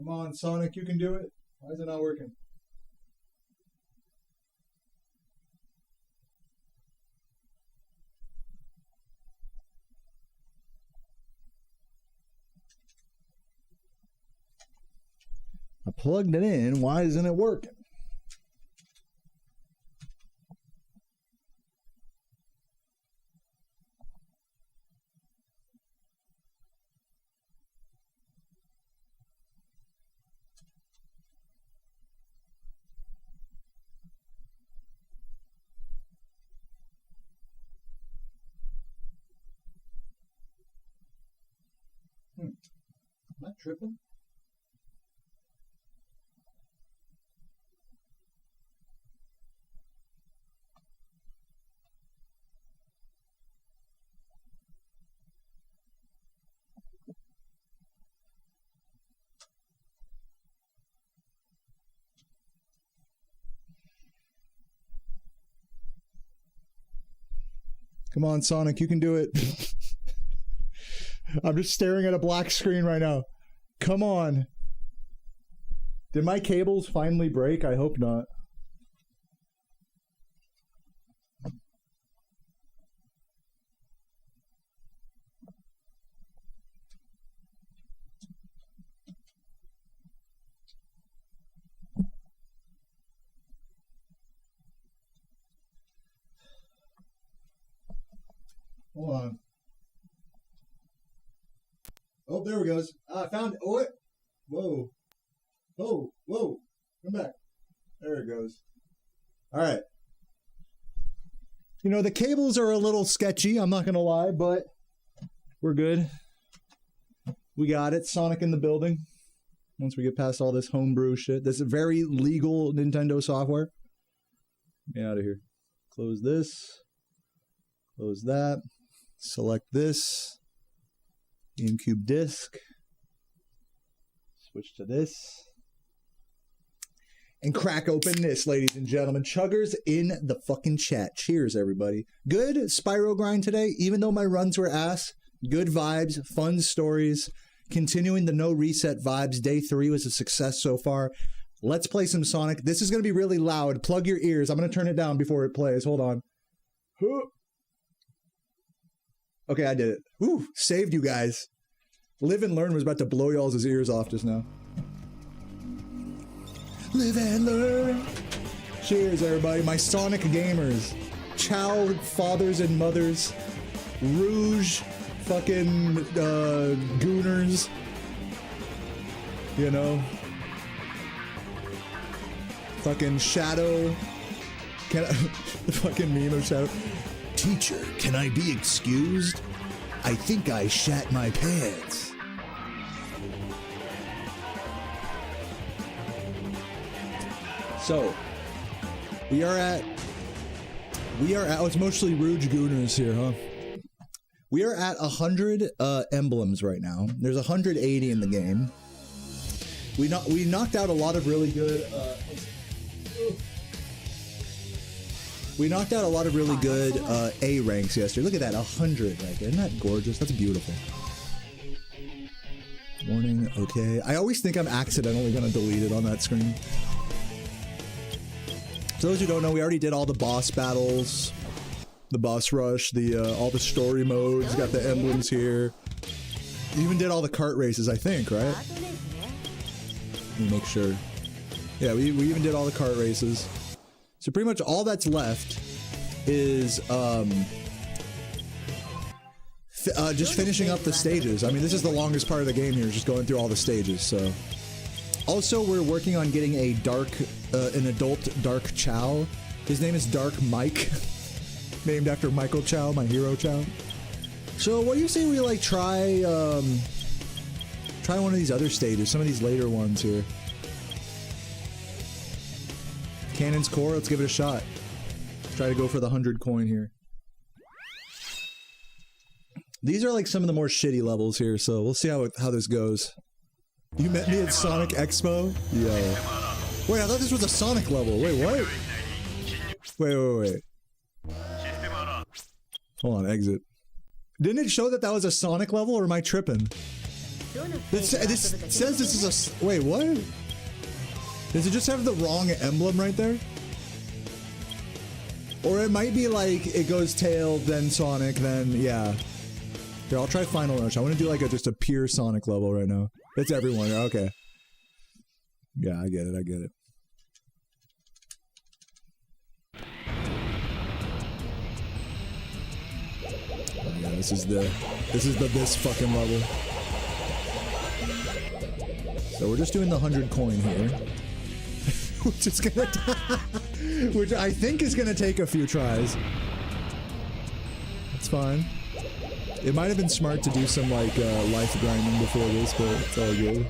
Come on, Sonic, you can do it. Why is it not working? I plugged it in. Why isn't it working? Am I tripping? Come on, Sonic, you can do it. I'm just staring at a black screen right now. Come on. Did my cables finally break? I hope not. Hold on. Oh, there it goes. I found it. Oh, whoa. Oh, whoa. Come back. There it goes. All right. You know, the cables are a little sketchy, I'm not going to lie, but we're good. We got it. Sonic in the building. Once we get past all this homebrew shit. This is very legal Nintendo software. Get out of here. Close this. Close that. Select this. GameCube disc. Switch to this. And crack open this, ladies and gentlemen. Chuggers in the fucking chat. Cheers, everybody. Good Spyro grind today, even though my runs were ass. Good vibes, fun stories. Continuing the no reset vibes. Day 3 was a success so far. Let's play some Sonic. This is going to be really loud. Plug your ears. I'm going to turn it down before it plays. Hold on. Okay, I did it. Whew, saved you guys. Live and Learn was about to blow y'all's ears off just now. Live and Learn. Cheers, everybody. My Sonic gamers. Chao fathers and mothers. Rouge fucking gooners. You know. Fucking Shadow. Can I, the fucking meme of Shadow. Teacher, can I be excused? I think I shat my pants. So, we are at, oh, it's mostly Rouge Gooners here, huh? We are at 100 emblems right now. There's 180 in the game. We knocked out a lot of really good, A ranks yesterday. Look at that, 100 right there. Isn't that gorgeous? That's beautiful. Warning, okay. I always think I'm accidentally gonna delete it on that screen. For those who don't know, we already did all the boss battles, the boss rush, all the story modes, got the emblems here. We even did all the kart races, I think, right? Let me make sure. Yeah, we even did all the kart races. So pretty much all that's left is just finishing up the stages. I mean, this is the longest part of the game here, just going through all the stages, so. Also, we're working on getting a an adult Dark Chao. His name is Dark Mike, named after Michael Chao, my hero Chao. So, what do you say we, like, try one of these other stages, some of these later ones here. Cannon's Core, let's give it a shot. Try to go for the 100 coin here. These are like some of the more shitty levels here, so we'll see how this goes. You met me at Sonic Expo? Yo. Wait, I thought this was a Sonic level. Wait, what? Wait. Hold on, exit. Didn't it show that that was a Sonic level, or am I tripping? This says this is a... Wait, what? Does it just have the wrong emblem right there? Or it might be like, it goes Tail, then Sonic, then... Yeah. Here, I'll try Final Rush. I want to do like just a pure Sonic level right now. It's everyone. Okay. Yeah, I get it. Oh, yeah, this is the this fucking level. So we're just doing the 100 coin here. Which I think is gonna take a few tries. It's fine. It might have been smart to do some like life grinding before this, but it's all good.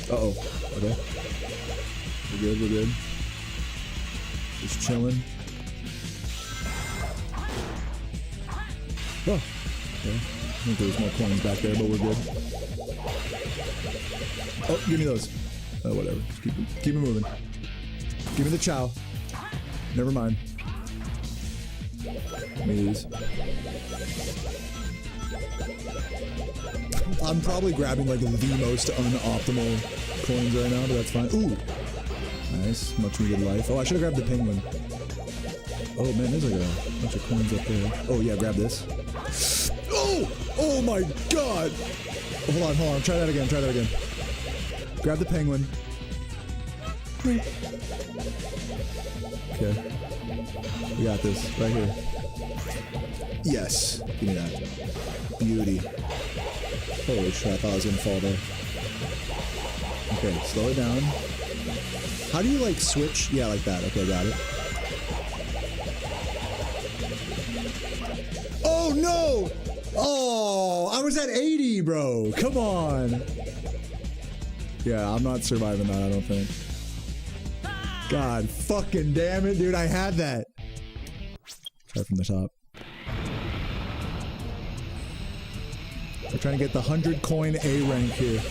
Uh-oh. Okay. We're good. Just chilling. Oh. Okay. I think there's more coins back there, but we're good. Oh, give me those. Whatever. Just keep it moving. Give me the Chao. Never mind. Give me these. I'm probably grabbing like the most unoptimal coins right now, but that's fine. Ooh! Nice. Much needed life. Oh, I should have grabbed the penguin. Oh man, there's like a bunch of coins up there. Oh yeah, grab this. Oh! Oh my god! Hold on. Try that again. Grab the penguin. Okay. We got this. Right here. Yes. Give me that. Beauty. Holy shit, I thought I was gonna fall there. Okay, slow it down. How do you, like, switch? Yeah, like that. Okay, got it. Oh, no! Oh, I was at 80, bro. Come on. Yeah, I'm not surviving that, I don't think. God fucking damn it, dude. I had that. Try from the top. We're trying to get the 100 coin A rank here.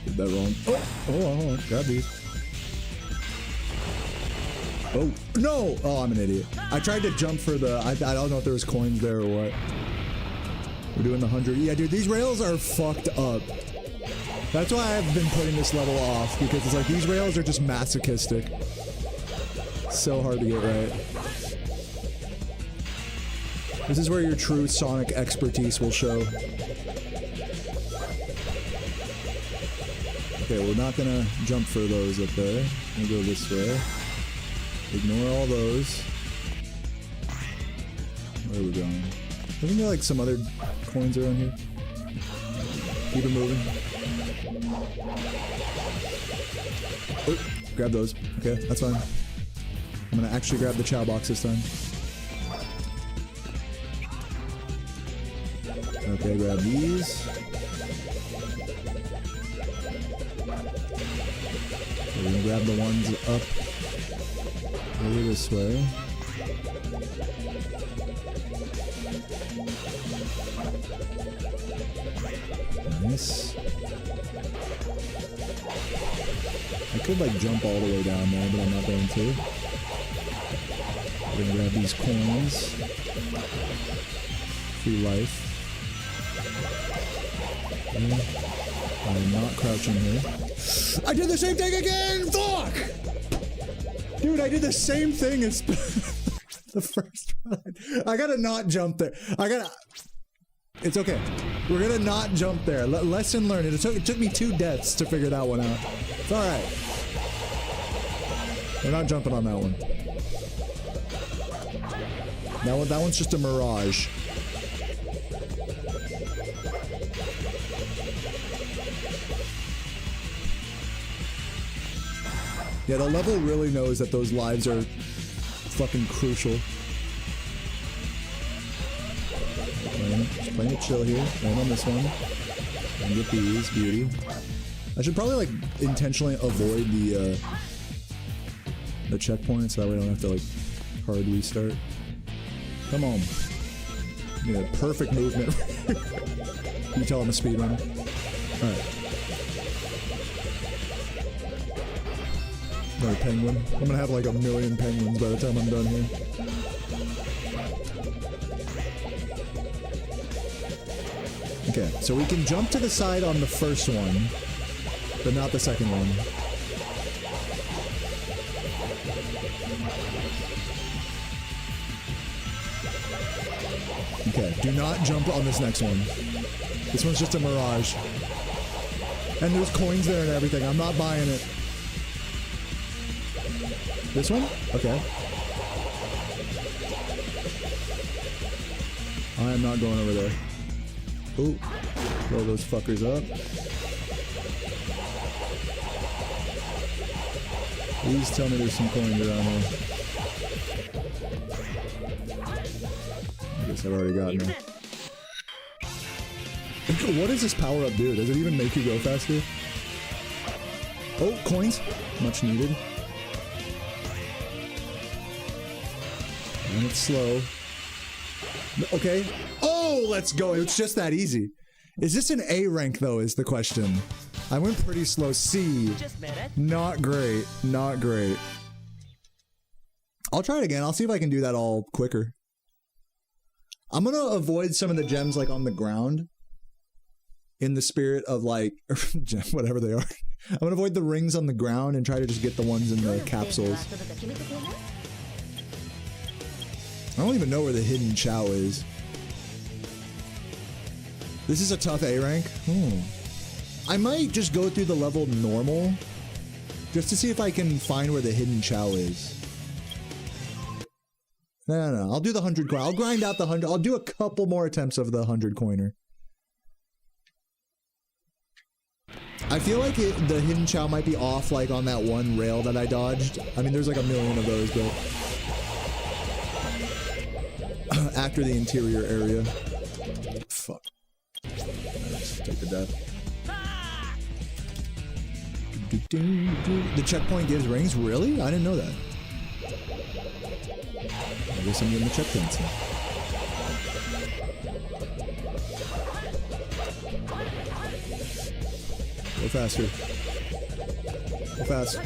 Did that wrong. Oh, hold on. Grab these. Oh, no! Oh, I'm an idiot. I tried to jump for the... I don't know if there was coins there or what. We're doing the 100. Yeah, dude, these rails are fucked up. That's why I've been putting this level off, because it's like, these rails are just masochistic. So hard to get right. This is where your true Sonic expertise will show. Okay, we're not gonna jump for those up there. We'll go this way. Ignore all those. Where are we going? Isn't there like some other coins around here? Keep it moving. Oh, grab those. Okay, that's fine. I'm gonna actually grab the Chao box this time. Okay, grab these. We're gonna grab the ones up over this way. Nice. I could like jump all the way down there, but I'm not going to. We're gonna grab these coins. Free life. Okay. I'm not crouching here. I did the same thing again! Fuck! Dude, I did the same thing as the first run. I gotta not jump there. It's okay. We're gonna not jump there. Lesson learned. It took me 2 deaths to figure that one out. It's alright. We're not jumping on that one. That one's just a mirage. Yeah, the level really knows that those lives are fucking crucial. Just playing it chill here. Land on this one. And get these. Beauty. I should probably, like, intentionally avoid the checkpoint so that way I don't have to, like, hard restart. Come on. Yeah, perfect movement. You tell I'm a speedrun. Alright. Another penguin. I'm gonna have like 1,000,000 penguins by the time I'm done here. Okay, so we can jump to the side on the first one, but not the second one. Okay, do not jump on this next one. This one's just a mirage. And there's coins there and everything. I'm not buying it. This one? Okay. I am not going over there. Ooh. Blow those fuckers up. Please tell me there's some coins around here. I guess I've already gotten them. What does this power up do? Does it even make you go faster? Oh, coins. Much needed. And it's slow. Okay. Oh, let's go. It's just that easy. Is this an A rank, though, is the question. I went pretty slow. C. Not great. Not great. I'll try it again. I'll see if I can do that all quicker. I'm gonna avoid some of the gems, like, on the ground. In the spirit of, like, whatever they are. I'm gonna avoid the rings on the ground and try to just get the ones in the capsules. I don't even know where the hidden Chao is. This is a tough A rank. I might just go through the level normal, just to see if I can find where the hidden Chao is. No. I'll do the 100 coin. I'll grind out the 100. I'll do a couple more attempts of the 100 coiner. I feel like the hidden Chao might be off, like, on that one rail that I dodged. I mean, there's like 1,000,000 of those, but... after the interior area. Fuck. Let's take the death. The checkpoint gives rings? Really? I didn't know that. I guess I'm getting the checkpoints now. Go faster. Go fast.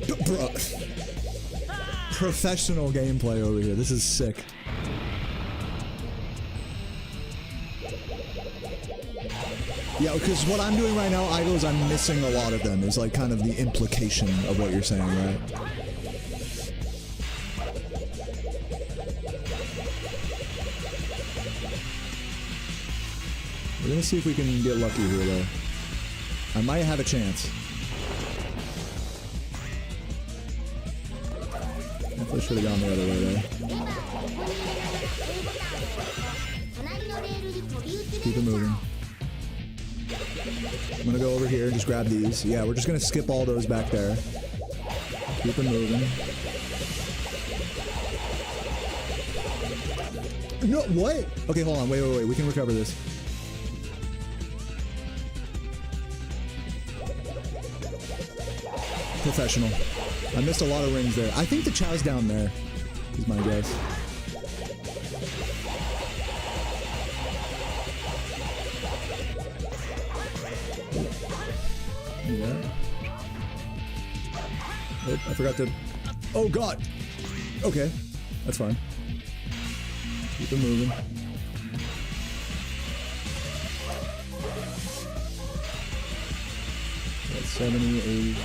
Bruh. Professional gameplay over here. This is sick. Yeah, because what I'm doing right now, Idol, is I'm missing a lot of them. Is like kind of the implication of what you're saying, right? We're gonna see if we can get lucky here, though. I might have a chance. I should have gone the other way there. Keep it moving. I'm gonna go over here and just grab these. Yeah, we're just gonna skip all those back there. Keep it moving. No, what? Okay, hold on. Wait. We can recover this. Professional. I missed a lot of rings there. I think the Chao's down there, is my guess. Yeah. Oh, I forgot to... Oh, God! Okay. That's fine. Keep it moving. 70, 80. A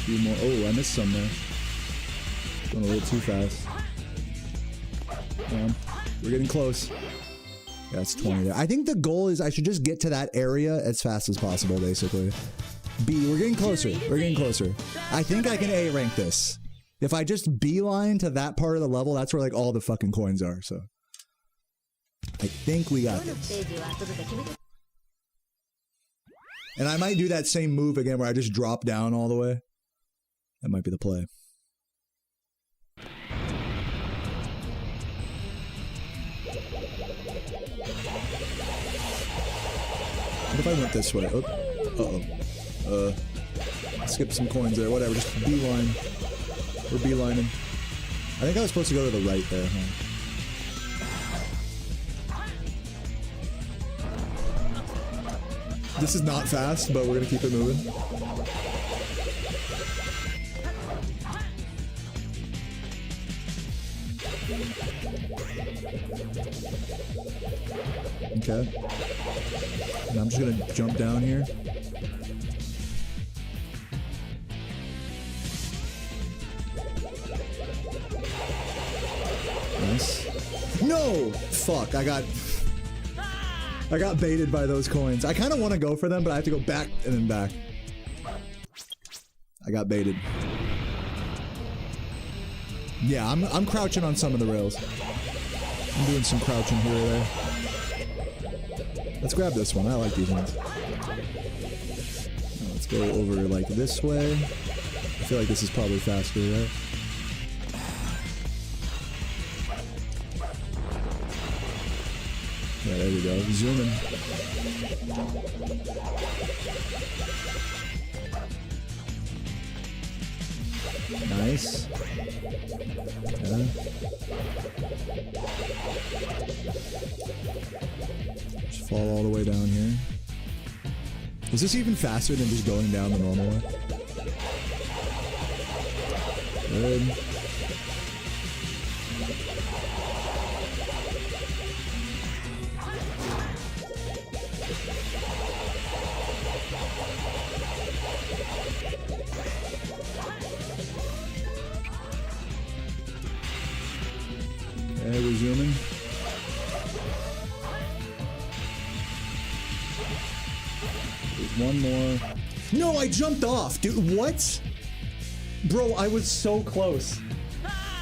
few more. Oh, I missed some there. Going a little too fast. Come on. We're getting close. Yeah, it's 20 there. I think the goal is I should just get to that area as fast as possible, basically. B, we're getting closer. We're getting closer. I think I can A rank this. If I just beeline to that part of the level, that's where like all the fucking coins are, so. I think we got this. And I might do that same move again where I just drop down all the way. That might be the play. What if I went this way? Oh, uh-oh. Skip some coins there, whatever, just beeline. We're beelining. I think I was supposed to go to the right there, huh? This is not fast, but we're gonna keep it moving. Okay. And I'm just gonna jump down here. Nice. No! Fuck, I got baited by those coins. I kind of want to go for them, but I have to go back and then back. I got baited. Yeah, I'm crouching on some of the rails. I'm doing some crouching here or there. Let's grab this one. I like these ones. Let's go over like this way. I feel like this is probably faster, right? Yeah, there we go. Zooming. Nice. Yeah. Just fall all the way down here. Is this even faster than just going down the normal way? Good. Okay, we're zooming. There's one more. No, I jumped off, dude. What? Bro, I was so close.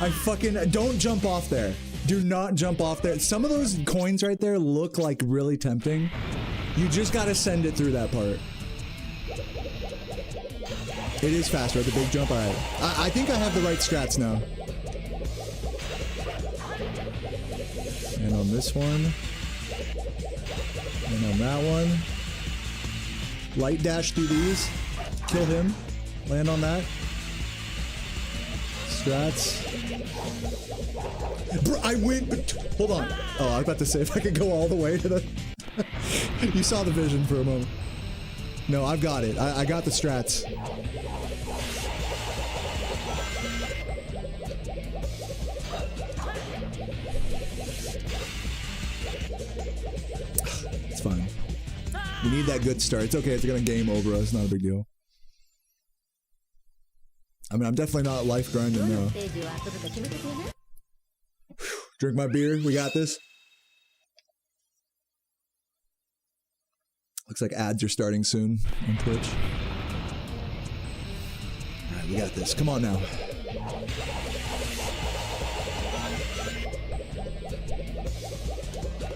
I fucking... Don't jump off there. Do not jump off there. Some of those coins right there look like really tempting. You just gotta send it through that part. It is faster at the big jump. Alright. I think I have the right strats now. And on this one. And on that one. Light dash through these. Kill him. Land on that. Strats. Bro, I went, but hold on. Oh, I was about to say if I could go all the way to the... You saw the vision for a moment. No, I've got it. I got the strats. It's fine. We need that good start. It's okay. It's gonna game over us. Not a big deal. I mean, I'm definitely not life grinding now. Drink my beer. We got this. Looks like ads are starting soon on Twitch. Alright, we got this. Come on now.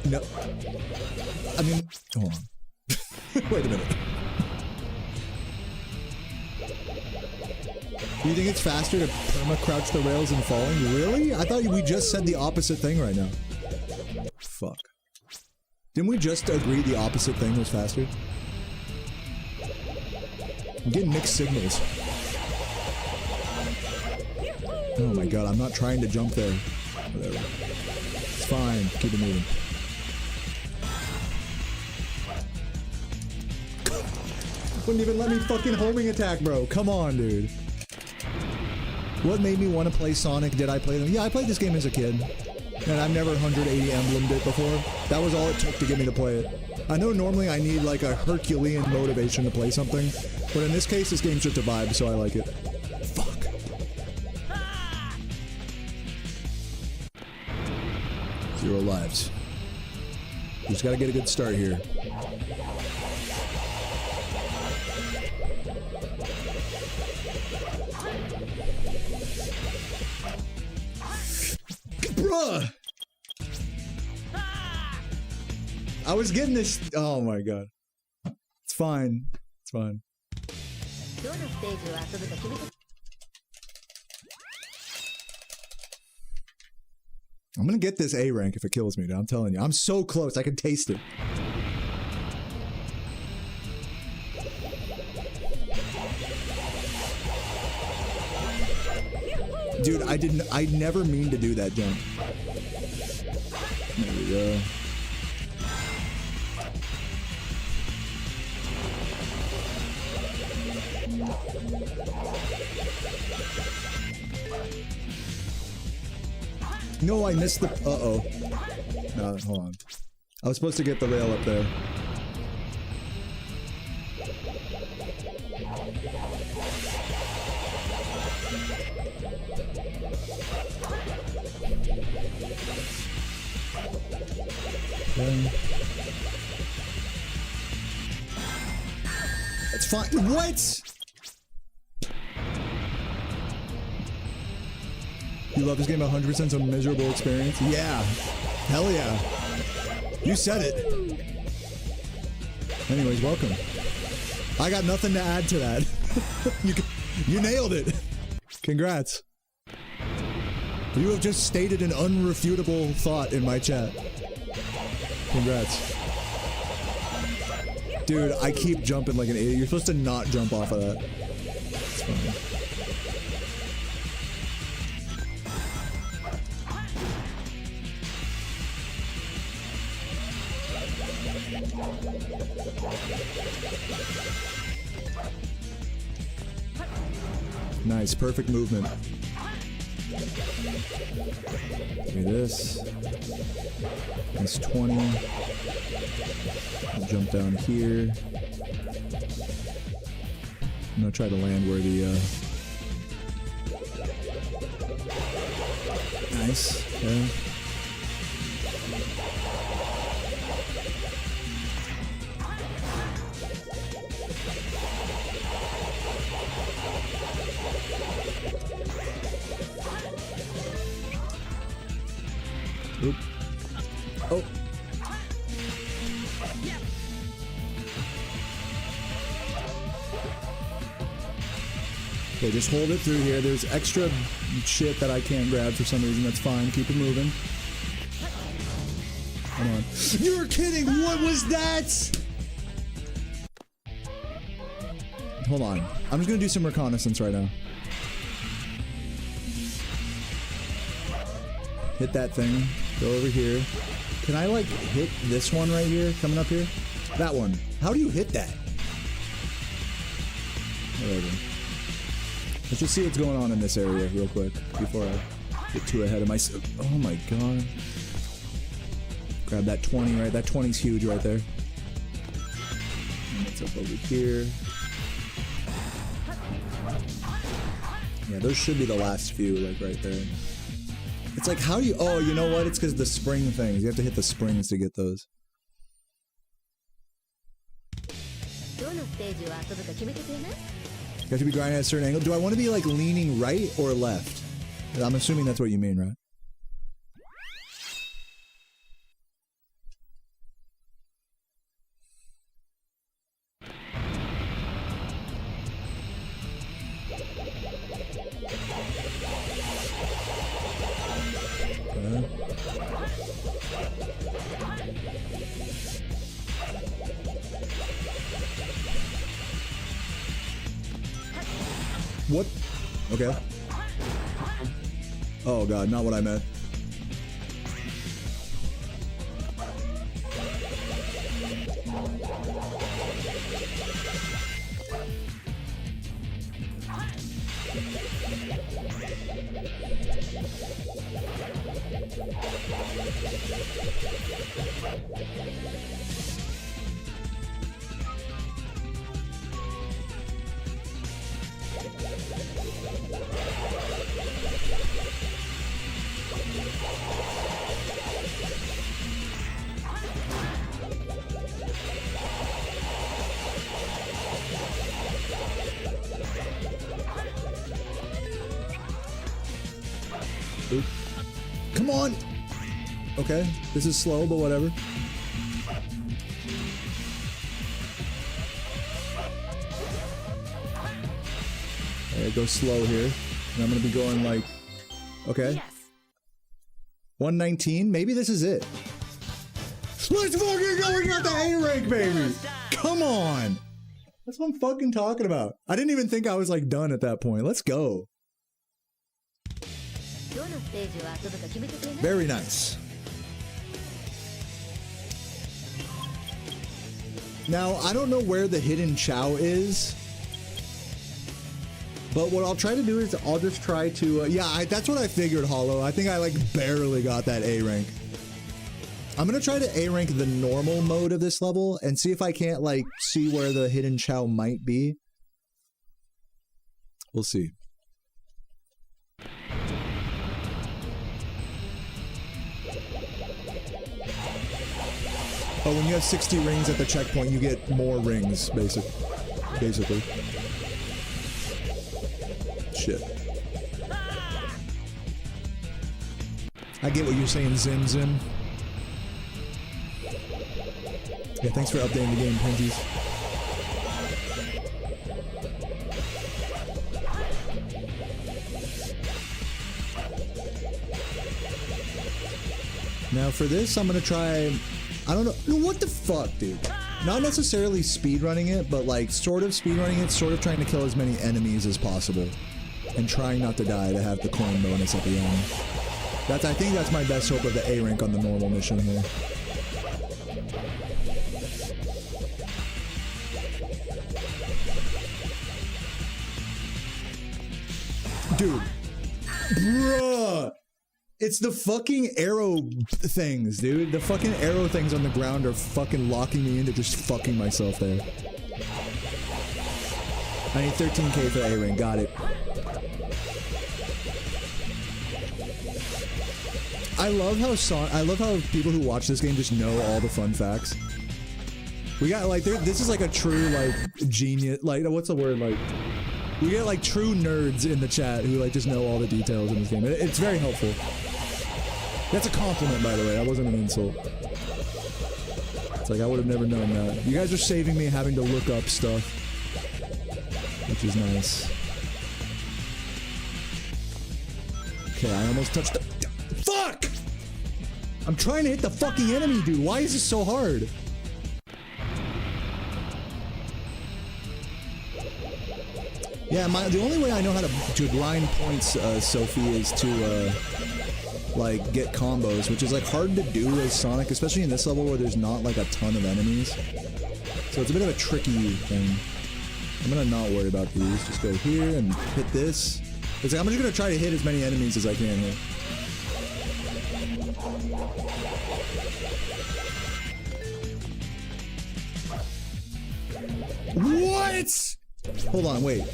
No. I mean, hold on. Wait a minute. Do you think it's faster to perma-crouch the rails and falling? Really? I thought we just said the opposite thing right now. Fuck. Didn't we just agree the opposite thing was faster? I'm getting mixed signals. Oh my god, I'm not trying to jump there. Whatever. It's fine. Keep it moving. Wouldn't even let me fucking homing attack, bro. Come on, dude. What made me want to play Sonic? Did I play them? Yeah, I played this game as a kid. And I've never 180 emblemed it before. That was all it took to get me to play it. I know normally I need like a Herculean motivation to play something, but in this case, this game's just a vibe, so I like it. Fuck. Zero lives. Just gotta get a good start here. Bruh! I was getting this. Oh my god. It's fine. It's fine. I'm gonna get this A rank if it kills me, dude. I'm telling you. I'm so close. I can taste it. Dude, I never mean to do that jump. There we go. No, I missed the... Uh-oh. No, hold on. I was supposed to get the rail up there. Okay. That's fine. What? You love this game 100%, it's a miserable experience? Yeah. Hell yeah. You said it. Anyways, welcome. I got nothing to add to that. You nailed it. Congrats. You have just stated an unrefutable thought in my chat. Congrats. Dude, I keep jumping like an idiot. You're supposed to not jump off of that. It's fine. Nice, perfect movement. Give me this. That's 20. I'll jump down here. I'm gonna try to land where the nice. Okay. Oop. Oh. Okay, just hold it through here. There's extra shit that I can't grab for some reason. That's fine. Keep it moving. Come on. You're kidding! What was that? Hold on. I'm just gonna do some reconnaissance right now. Hit that thing. Go over here. Can I, like, hit this one right here? Coming up here? That one. How do you hit that? Whatever. Let's just see what's going on in this area real quick before I get too ahead of myself. Oh my god. Grab that 20, right? That 20's huge right there. And it's up over here. Yeah, those should be the last few, like, right there. It's like, how do you... Oh, you know what? It's because the spring things. You have to hit the springs to get those. You have to be grinding at a certain angle. Do I want to be, like, leaning right or left? I'm assuming that's what you mean, right? What? Okay. Oh god, not what I meant. Oop. Come on! Okay, this is slow, but whatever. Alright, go slow here. And I'm gonna be going like... Okay. Yes. 119? Maybe this is it. Let's fucking go! We got the A rank, baby! Come on! That's what I'm fucking talking about. I didn't even think I was like done at that point. Let's go. Very nice. Now, I don't know where the hidden Chao is, but what I'll try to do is I'll just try to, that's what I figured, Hollow. I think I like barely got that A rank. I'm gonna try to A rank the normal mode of this level and see if I can't like see where the hidden Chao might be. We'll see. Oh, when you have 60 rings at the checkpoint, you get more rings, basically. Shit. I get what you're saying, Zim Zim. Yeah, thanks for updating the game, Pinties. Now for this, I'm gonna try... I don't know. What the fuck, dude? Not necessarily speedrunning it, but like sort of speedrunning it, sort of trying to kill as many enemies as possible. And trying not to die to have the coin bonus at the end. I think that's my best hope of the A rank on the normal mission here. Dude. Bruh! It's the fucking arrow things, dude. The fucking arrow things on the ground are fucking locking me into just fucking myself there. I need 13k for the A ring. Got it. I love how people who watch this game just know all the fun facts. We got like this is like a true like genius, like what's the word, like we get like true nerds in the chat who like just know all the details in this game. It's very helpful. That's a compliment, by the way. That wasn't an insult. It's like I would have never known that. You guys are saving me having to look up stuff, which is nice. Okay, I almost touched the... Fuck! I'm trying to hit the fucking enemy, dude. Why is this so hard? Yeah, the only way I know how to grind points, Sophie, is to, like, get combos, which is, like, hard to do as Sonic, especially in this level where there's not, like, a ton of enemies. So it's a bit of a tricky thing. I'm gonna not worry about these. Just go here and hit this. It's like, I'm just gonna try to hit as many enemies as I can here. What? Hold on, wait.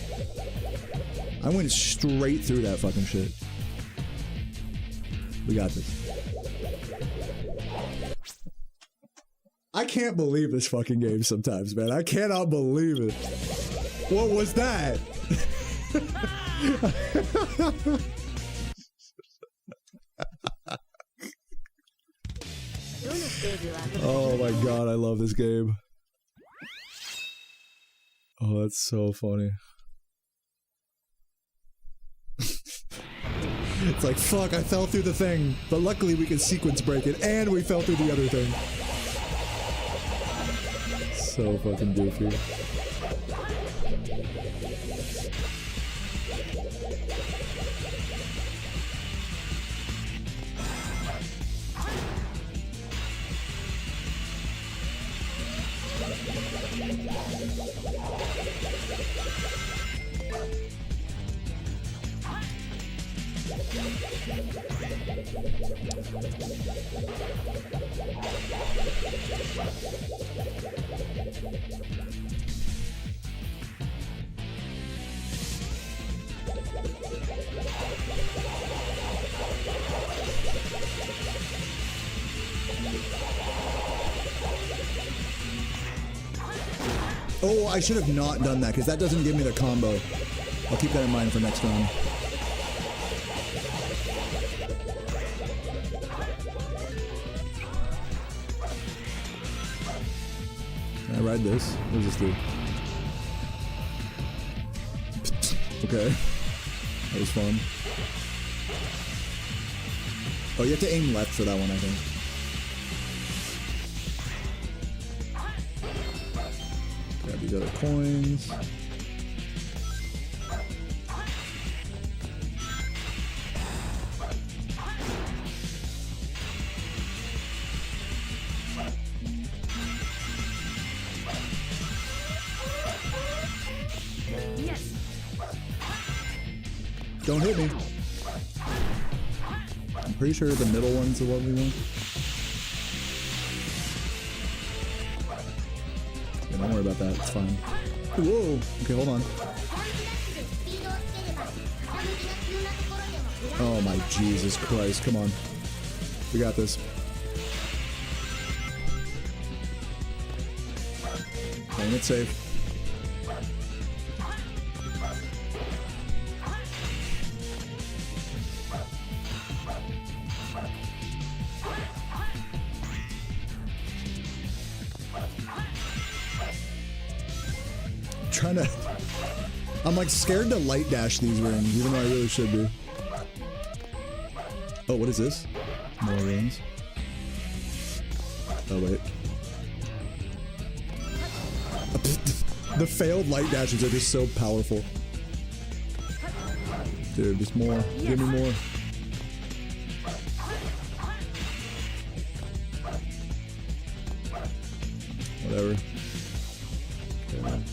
I went straight through that fucking shit. We got this. I can't believe this fucking game sometimes, man. I cannot believe it. What was that? Oh my god, I love this game. Oh, that's so funny. It's like, fuck, I fell through the thing, but luckily we can sequence break it, and we fell through the other thing. So fucking goofy. Oh, I should have not done that because that doesn't give me the combo. I'll keep that in mind for next round. Can I ride this? What does this do? Okay. That was fun. Oh, you have to aim left for that one, I think. Grab these other coins. Yes. Don't hit me. I'm pretty sure the middle one's the one we want. Yeah, don't worry about that. It's fine. Whoa. Okay, hold on. Oh my Jesus Christ. Come on. We got this. Playing it safe. Trying to... I'm like scared to light dash these rings, even though I really should be. Oh, what is this? More rings. Oh, wait. The failed light dashes are just so powerful. Dude, just more. Give me more. Whatever. Okay.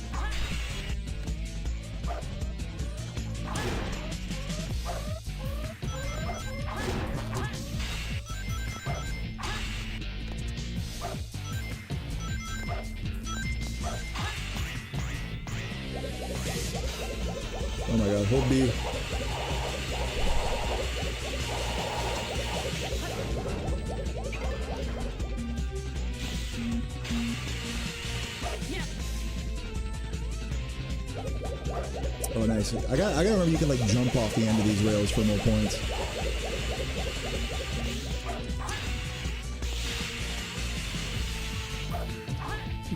Oh my god, hold B. Oh nice. I gotta remember you can like jump off the end of these rails for more points.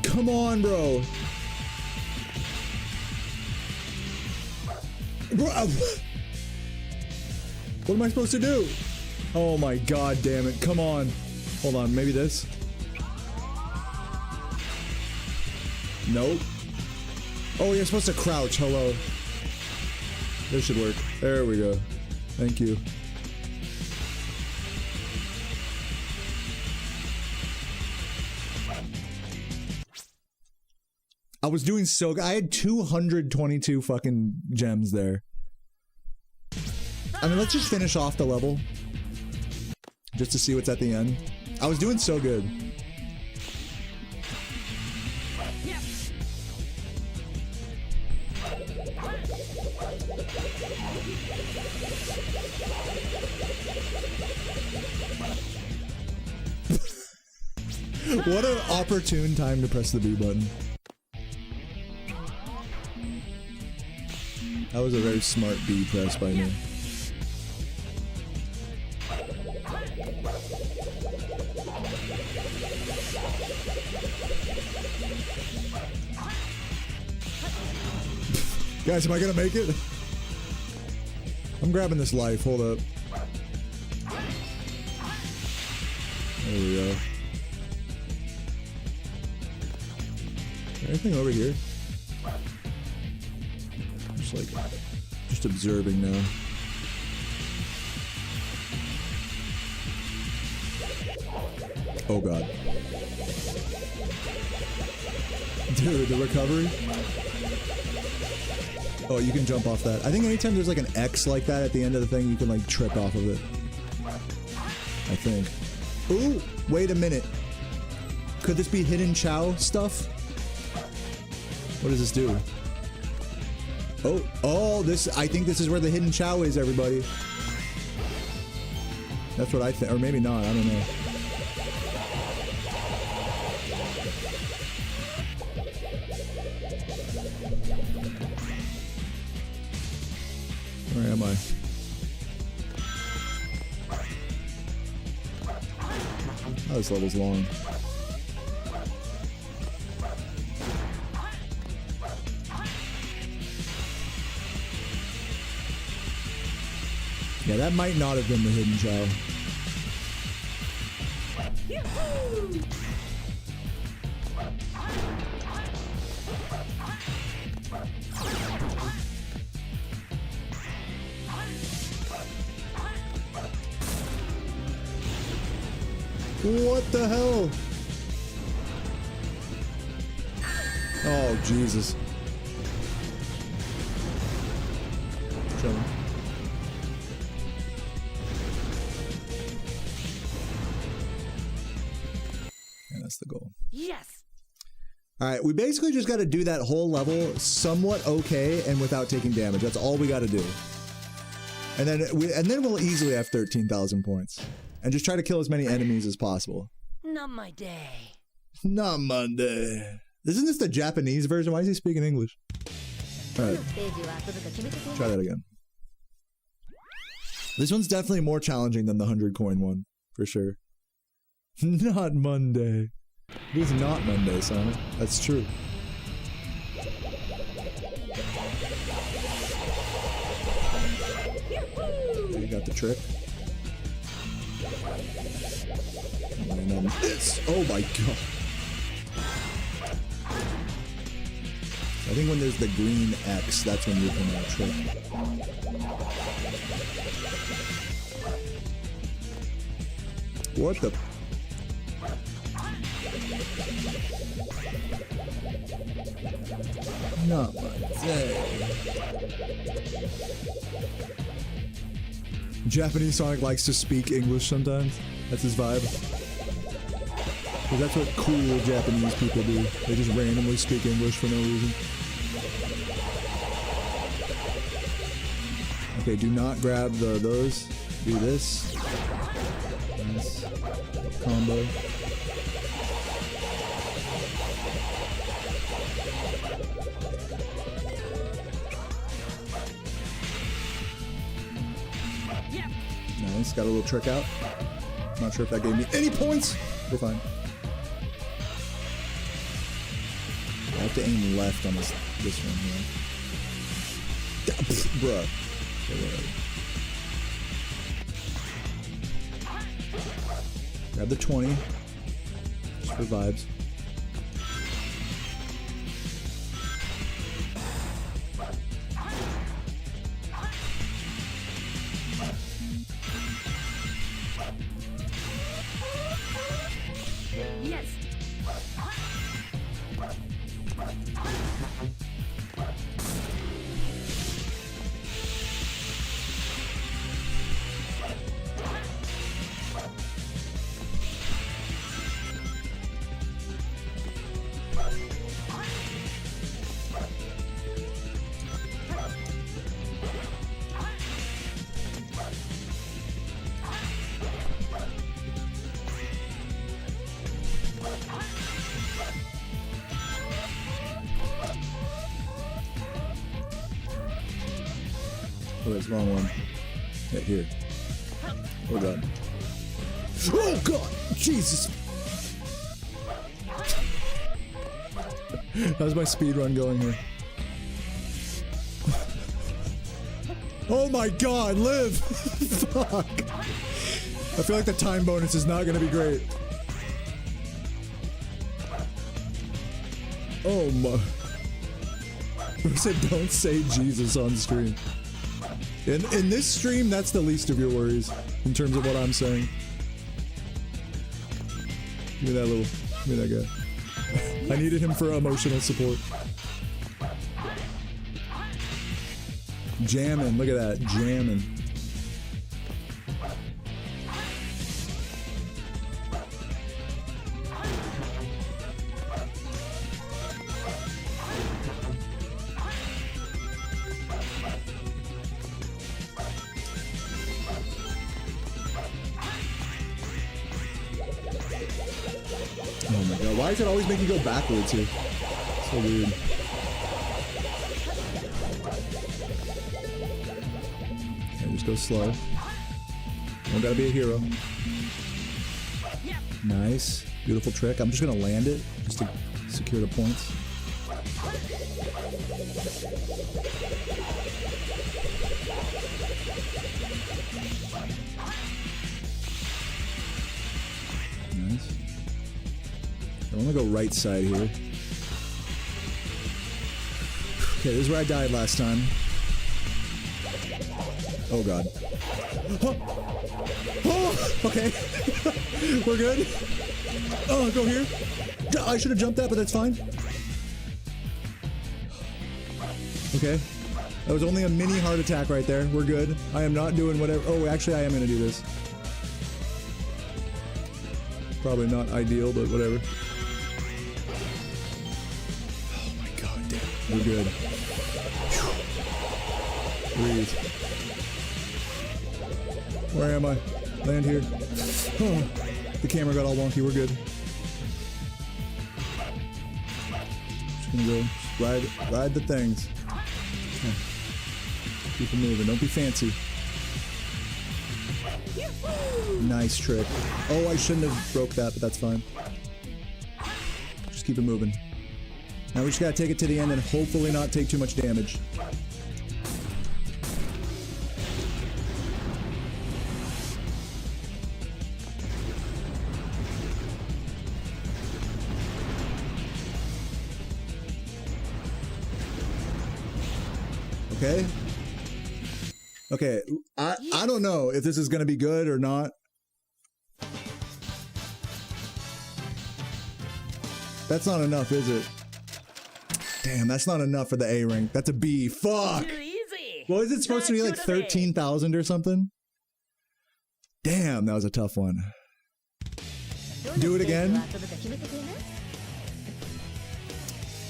Come on, bro. What am I supposed to do? Oh my god damn it. Come on. Hold on, maybe this? Nope. Oh, you're supposed to crouch. Hello. This should work. There we go. Thank you. I was doing so good. I had 222 fucking gems there. I mean, let's just finish off the level. Just to see what's at the end. I was doing so good. What an opportune time to press the B button. That was a very smart B press by me. Guys, am I gonna make it? I'm grabbing this life. Hold up. There we go. Anything over here? Just observing now. Oh god. Dude, the recovery? Oh, you can jump off that. I think anytime there's like an X like that at the end of the thing, you can like trip off of it. I think. Ooh, wait a minute. Could this be hidden Chao stuff? What does this do? Oh, I think this is where the hidden Chao is, everybody. That's what I think, or maybe not, I don't know. Where am I? Oh, this level's long. Yeah, that might not have been the hidden Chao. What the hell? Oh, Jesus. Chilling. And that's the goal. Yes. All right, we basically just got to do that whole level somewhat okay and without taking damage. That's all we got to do. And then we'll easily have 13,000 points. And just try to kill as many enemies as possible. Not my day. Not Monday. Isn't this the Japanese version? Why is he speaking English? All right. Try that again. This one's definitely more challenging than the 100 coin one, for sure. Not Monday. It is not Monday, Sonic. That's true. You got the trick. Oh my god. I think when there's the green X, that's when you can trick. What the? Not my day. Japanese Sonic likes to speak English sometimes. That's his vibe. Because that's what cool Japanese people do. They just randomly speak English for no reason. Okay, do not grab those. Do this. Nice. Combo. Nice, got a little trick out. Not sure if that gave me any points. We're fine. I have to aim left on this one here. Bruh. Grab the 20. Just for vibes. Yes. Oh, that's the wrong one. Yeah, here. Oh god. Oh god! Jesus! How's my speedrun going here? Oh my god, live! Fuck! I feel like the time bonus is not gonna be great. Oh my... Who said don't say Jesus on stream? In this stream, that's the least of your worries, in terms of what I'm saying. Give me that guy. I needed him for emotional support. Jamming, look at that, jamming. Oh my god, why does it always make you go backwards here? So weird. Okay, just go slow. Don't gotta be a hero. Nice. Beautiful trick. I'm just gonna land it just to secure the points. Nice. I want to go right side here. Okay, this is where I died last time. Oh god. Oh! Oh! Okay. We're good. Oh, go here. I should have jumped that, but that's fine. Okay. That was only a mini heart attack right there. We're good. I am not doing whatever. Oh, actually, I am going to do this. Probably not ideal, but whatever. Oh my god, damn. We're good. Breathe. Where am I? Land here. Oh, the camera got all wonky. We're good. Just gonna go ride the things. Okay. Keep it moving. Don't be fancy. Nice trick. Oh, I shouldn't have broke that, but that's fine. Just keep it moving. Now we just gotta take it to the end and hopefully not take too much damage. Okay. Okay, I don't know if this is gonna be good or not. That's not enough, is it? Damn, that's not enough for the A rank. That's a B. Fuck! Too easy. What was it supposed to be, like 13,000 or something? Damn, that was a tough one. Do it again?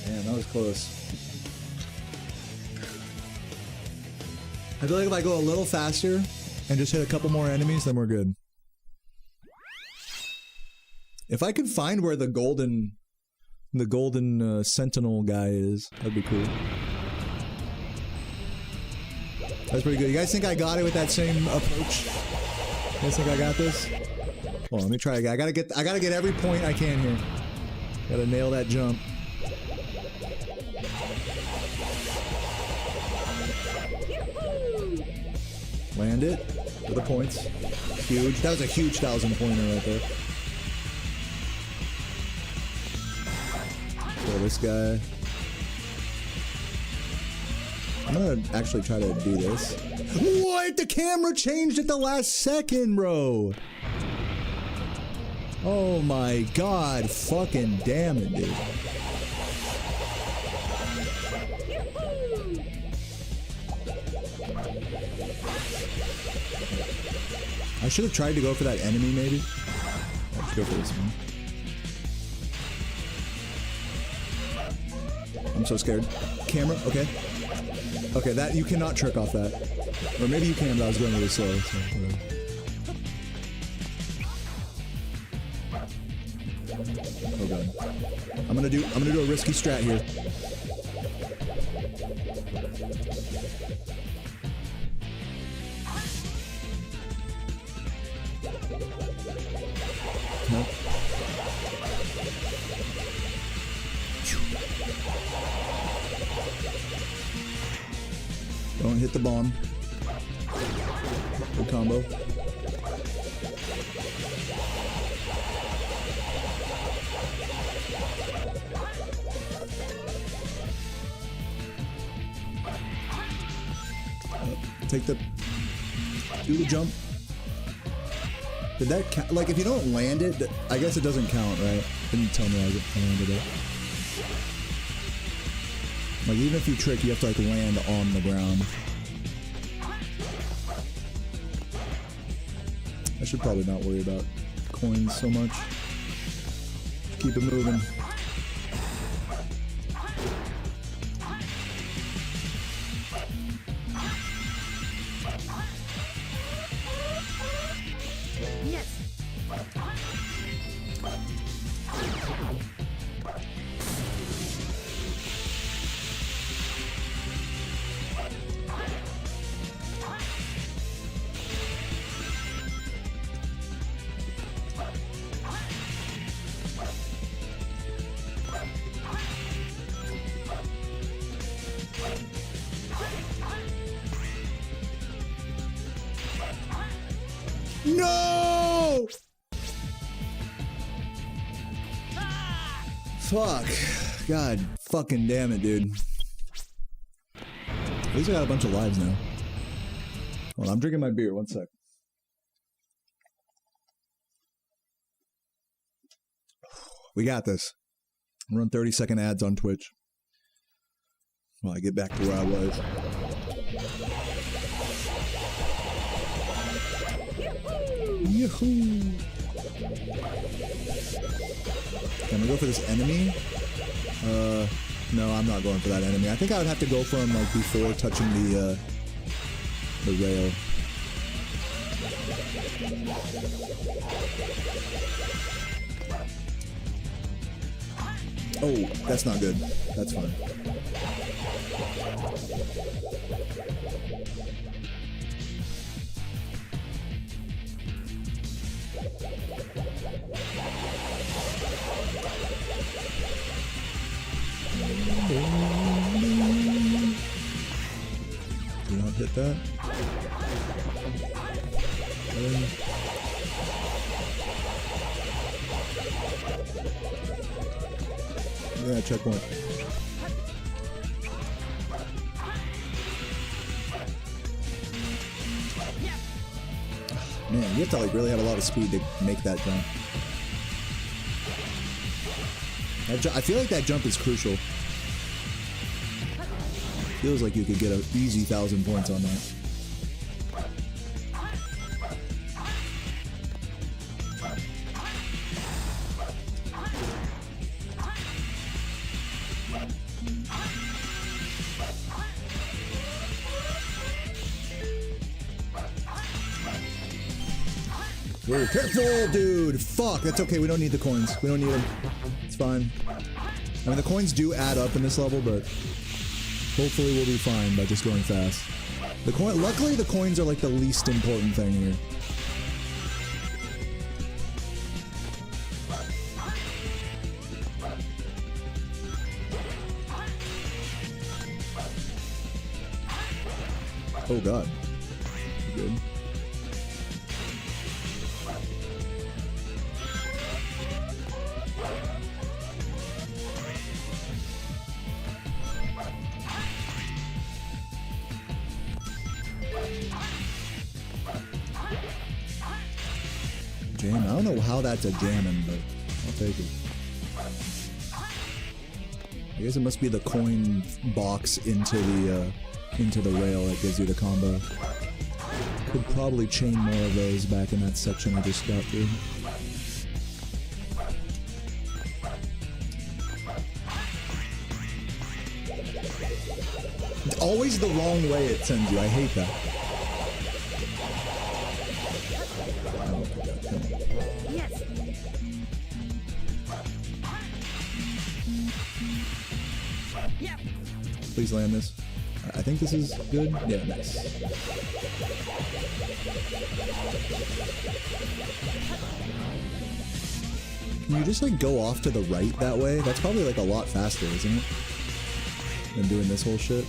Damn, that was close. I feel like if I go a little faster and just hit a couple more enemies, then we're good. If I can find where the golden sentinel guy is, that'd be cool. That's pretty good. You guys think I got it with that same approach? You guys think I got this? Hold on, let me try again. I gotta get every point I can here. Gotta nail that jump. Land it for the points. Huge. That was a huge 1,000 pointer right there. So this guy. I'm gonna actually try to do this. What? The camera changed at the last second, bro. Oh my god. Fucking damn it, dude. I should have tried to go for that enemy, maybe. Let's go for this one. I'm so scared. Camera, okay. Okay, that you cannot trick off that. Or maybe you can, but I was going really slow, so whatever. Oh god. I'm gonna do a risky strat here. Nope. Don't hit the bomb. Good combo. Do the jump. Did that count? Like, if you don't land it, I guess it doesn't count, right? Didn't tell me I landed it. Like, even if you trick, you have to, like, land on the ground. I should probably not worry about coins so much. Keep it moving. Fuck. God fucking damn it, dude. At least I got a bunch of lives now. Hold on, I'm drinking my beer. 1 sec. We got this. Run 30-second ads on Twitch. While I get back to where I was. Yahoo! Can we go for this enemy? No, I'm not going for that enemy. I think I would have to go for him like before touching the rail. Oh, that's not good. That's fine. Do not hit that. Yeah, checkpoint. Man, you have to like really have a lot of speed to make that jump. I feel like that jump is crucial. Feels like you could get an easy 1,000 points on that. Whoa, careful, dude! Fuck, that's okay, we don't need the coins. We don't need them. It's fine. I mean, the coins do add up in this level, but hopefully we'll be fine by just going fast. Luckily, the coins are like the least important thing here. Oh god. Good. Jam. I don't know how that's a jamming, but I'll take it. I guess it must be the coin box into the rail that gives you the combo. Could probably chain more of those back in that section I just got through. It's always the wrong way it sends you. I hate that. Yes. Yeah. Please land this. I think this is good. Yeah, nice. Can you just like go off to the right that way? That's probably like a lot faster, isn't it? Than doing this whole shit.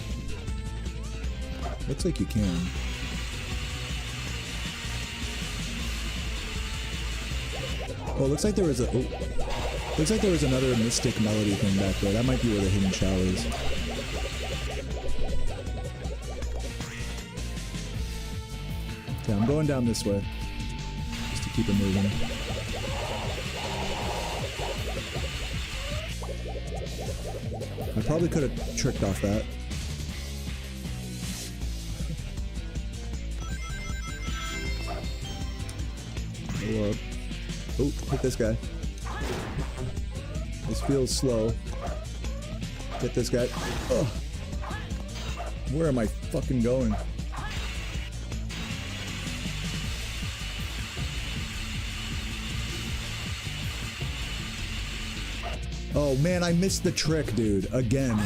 Looks like you can. Oh, it looks like there was a. Oh, looks like there was another Mystic Melody thing back there. That might be where the hidden Chao is. Okay, I'm going down this way. Just to keep it moving. I probably could have tricked off that. Go up. Oh, hit this guy. This feels slow. Get this guy. Ugh. Where am I fucking going? Oh man, I missed the trick, dude. Again.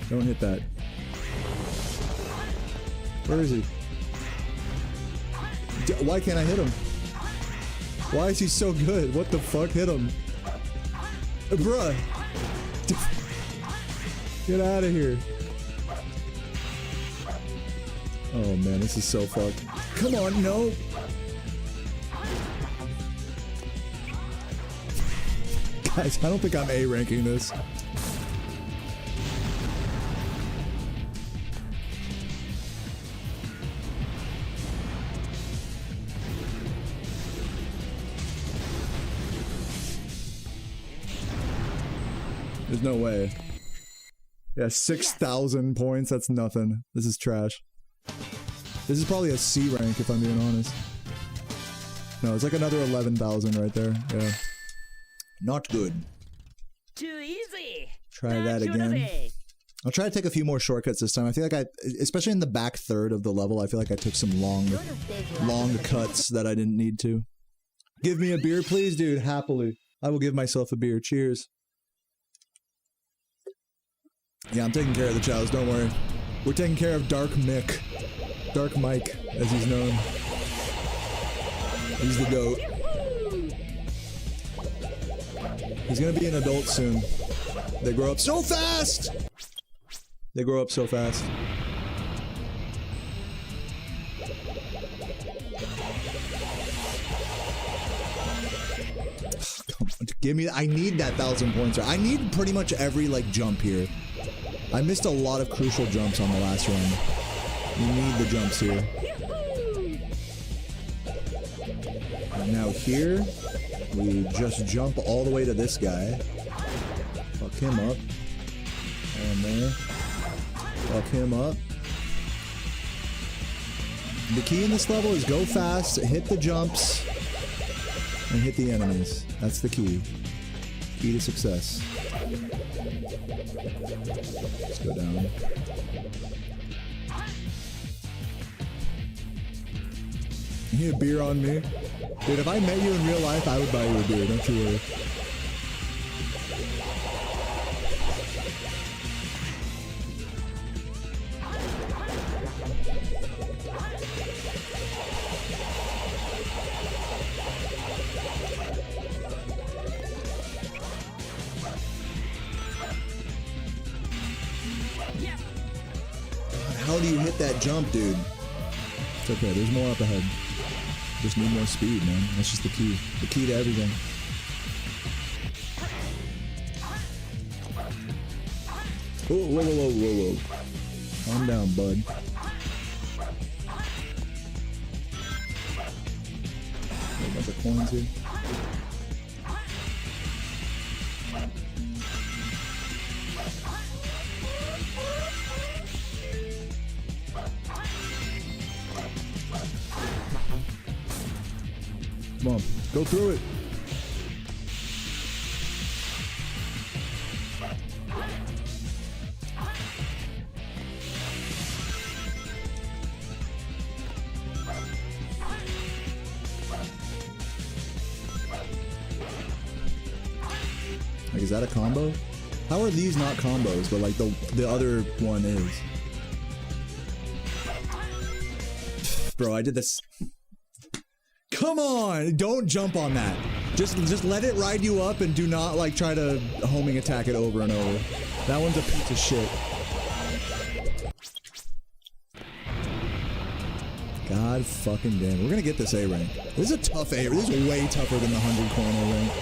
Don't hit that. Where is he? Why can't I hit him? Why is he so good? What the fuck? Hit him. Bruh. Get out of here. Oh man, this is so fucked. Come on, no. Guys, I don't think I'm A ranking this. There's no way. Yeah, 6,000 points, that's nothing. This is trash. This is probably a C rank if I'm being honest. No, it's like another 11,000 right there. Yeah. Not good. Too easy. Try that again. I'll try to take a few more shortcuts this time. I feel like especially in the back third of the level, I feel like I took some long cuts that I didn't need to. Give me a beer, please, dude. Happily. I will give myself a beer. Cheers. Yeah, I'm taking care of the Chows, don't worry. We're taking care of Dark Mick. Dark Mike, as he's known. He's the GOAT. He's gonna be an adult soon. They grow up so fast! They grow up so fast. Come on, give me, I need that 1,000 points. I need pretty much every, like, jump here. I missed a lot of crucial jumps on the last run. You need the jumps here. And now here, we just jump all the way to this guy. Fuck him up. And there. Fuck him up. The key in this level is go fast, hit the jumps, and hit the enemies. That's the key. Key to success. Let's go down. You need a beer on me? Dude, if I met you in real life, I would buy you a beer, don't you worry. How do you hit that jump, dude? It's okay, there's more up ahead. Just need more speed, man. That's just the key. The key to everything. Whoa, whoa, whoa, whoa, whoa. Calm down, bud. Got a bunch of coins here. Come on, go through it. Like, is that a combo? How are these not combos, but like the other one is? Bro, I did this. Come on, don't jump on that. Just let it ride you up and do not like try to homing attack it over and over. That one's a piece of shit. God fucking damn. We're gonna get this A rank. This is a tough A. This is way tougher than the 100 coin A rank.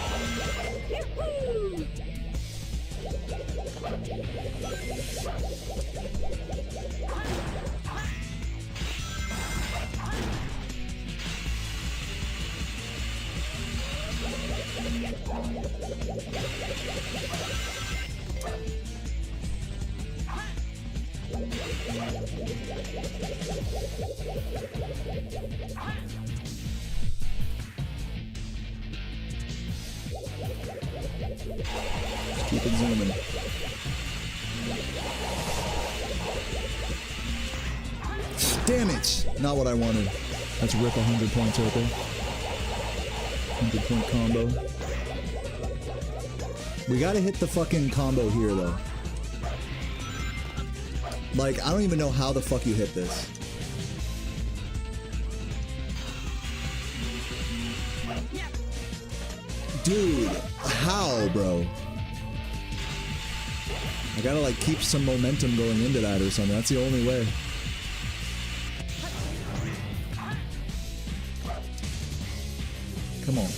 Keep it zooming. Damn it! Not what I wanted. Let's rip 100 points right there. 100 point combo. We gotta hit the fucking combo here though. Like, I don't even know how the fuck you hit this. Dude, how, bro? I gotta like keep some momentum going into that or something. That's the only way. Come on.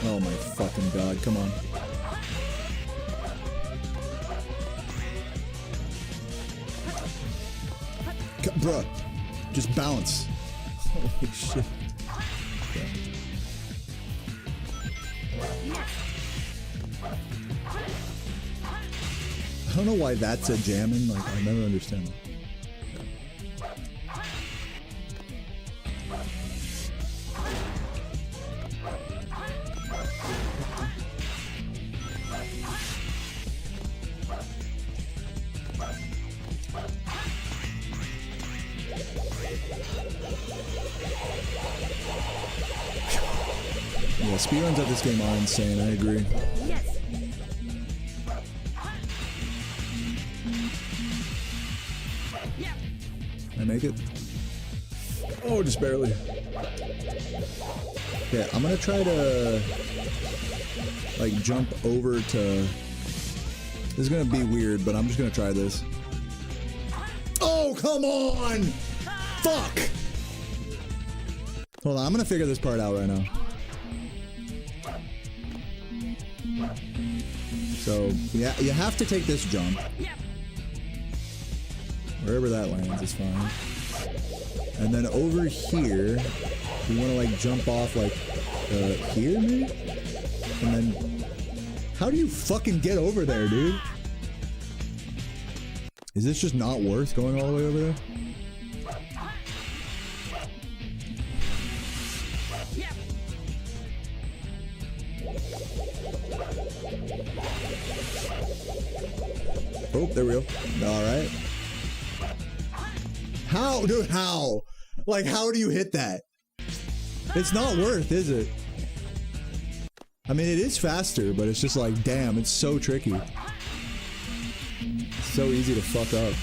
Oh my fucking god, come on. Bruh, just bounce. Holy shit. Okay. I don't know why that's a jamming, like, I never understand. Yeah, speedruns of this game are insane, I agree. Yes. Can I make it? Oh, just barely. Okay, I'm gonna try to like jump over to... This is gonna be weird, but I'm just gonna try this. Oh, come on! Fuck! Hold on, I'm gonna figure this part out right now. So, yeah, you have to take this jump. Wherever that lands is fine. And then over here, you want to like jump off like here maybe? And then, how do you fucking get over there, dude? Is this just not worth going all the way over there? Oh, there we go. Alright. How? Dude, how? Like, how do you hit that? It's not worth, is it? I mean, it is faster, but it's just like, damn, it's so tricky. It's so easy to fuck up.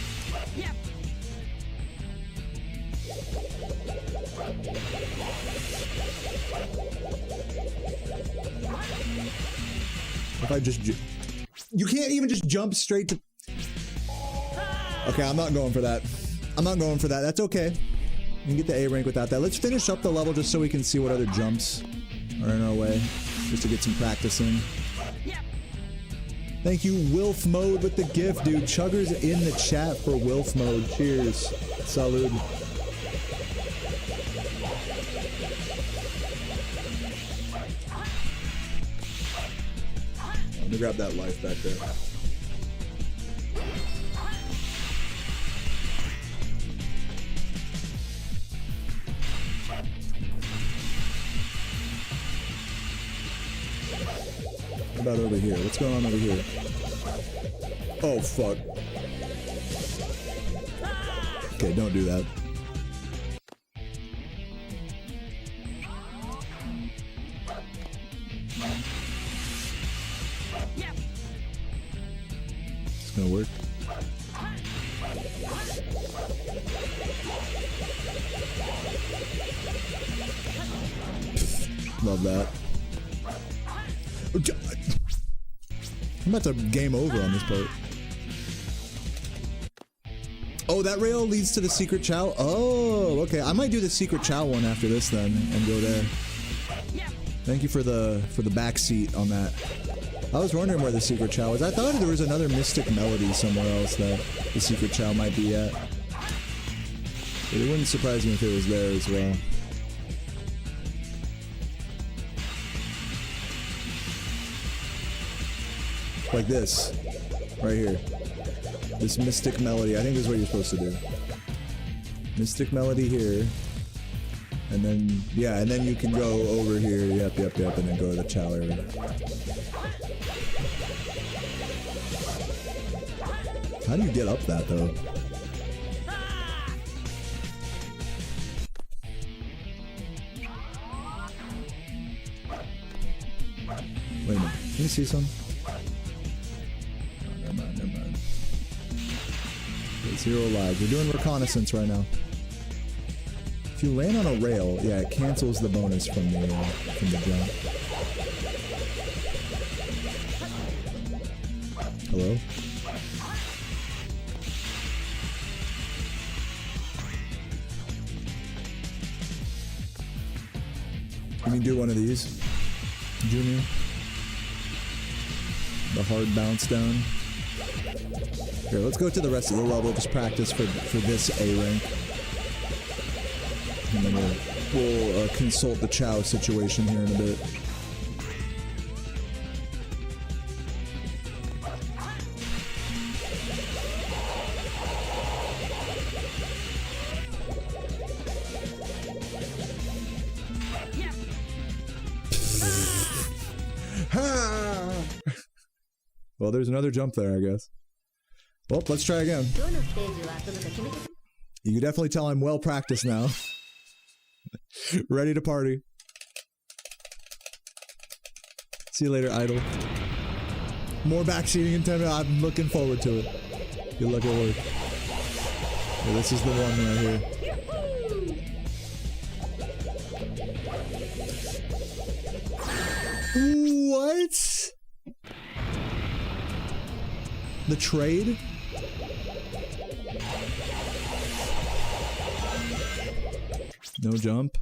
If I just... You can't even just jump straight to... Okay, I'm not going for that. I'm not going for that. That's okay. You can get the A rank without that. Let's finish up the level just so we can see what other jumps are in our way. Just to get some practice in. Thank you, Wilf Mode, with the gift, dude. Chugger's in the chat for Wilf Mode. Cheers. Salud. Let me grab that life back there. What about over here? What's going on over here? Oh, fuck. Okay, don't do that. It's gonna work. Love that. I'm about to game over on this part. Oh, that rail leads to the secret Chao? Oh, okay. I might do the secret Chao one after this then and go there. Thank you for the back seat on that. I was wondering where the secret Chao was. I thought there was another mystic melody somewhere else that the secret Chao might be at. But it wouldn't surprise me if it was there as well. Like this, right here. This mystic melody. I think this is what you're supposed to do. Mystic melody here. And then, yeah, and then you can go over here. Yep, and then go to the Chao area. How do you get up that, though? Wait a minute. Can you see some? Never mind. Okay, 0 lives. We're doing reconnaissance right now. If you land on a rail, yeah, it cancels the bonus from the jump. Hello? Can you do one of these? Junior. The hard bounce down. Here, let's go to the rest of the level, just practice for this A rank. And then we'll consult the Chao situation here in a bit. Well, there's another jump there, I guess. Well, let's try again. You can definitely tell I'm well practiced now. Ready to party. See you later, idol. More backseating in 10 minutes. I'm looking forward to it. Good luck at work. Yeah, this is the one right here. What? The trade? No jump.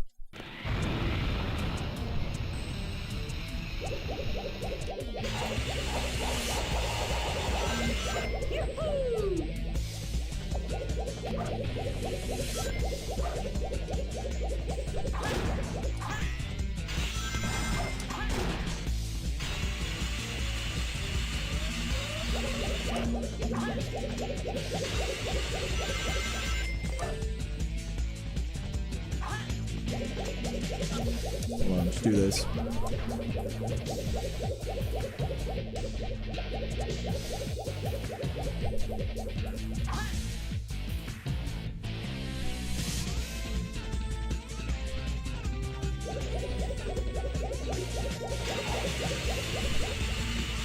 Hold on, let's do this.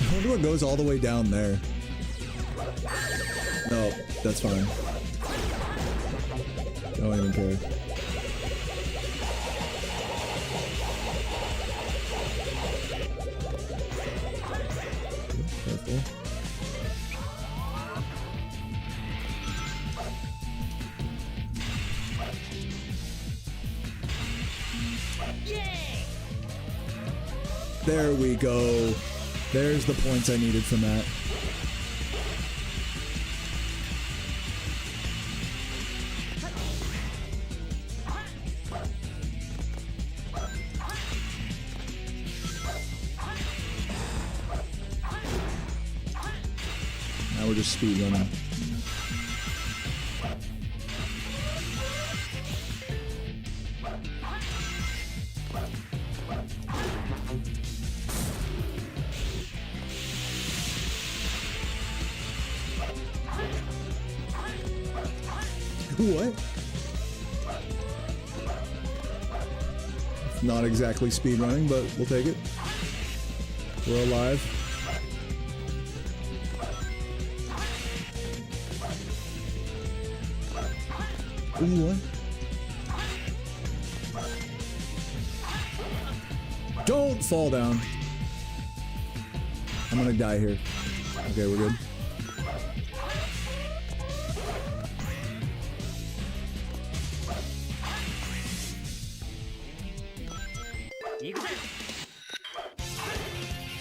I wonder what goes all the way down there. No, that's fine. Don't even care. Careful. There we go. There's the points I needed from that. Now we're just speedrunning. What? Not exactly speedrunning, but we'll take it. We're alive. Ooh, what? Don't fall down. I'm gonna die here. Okay, we're good.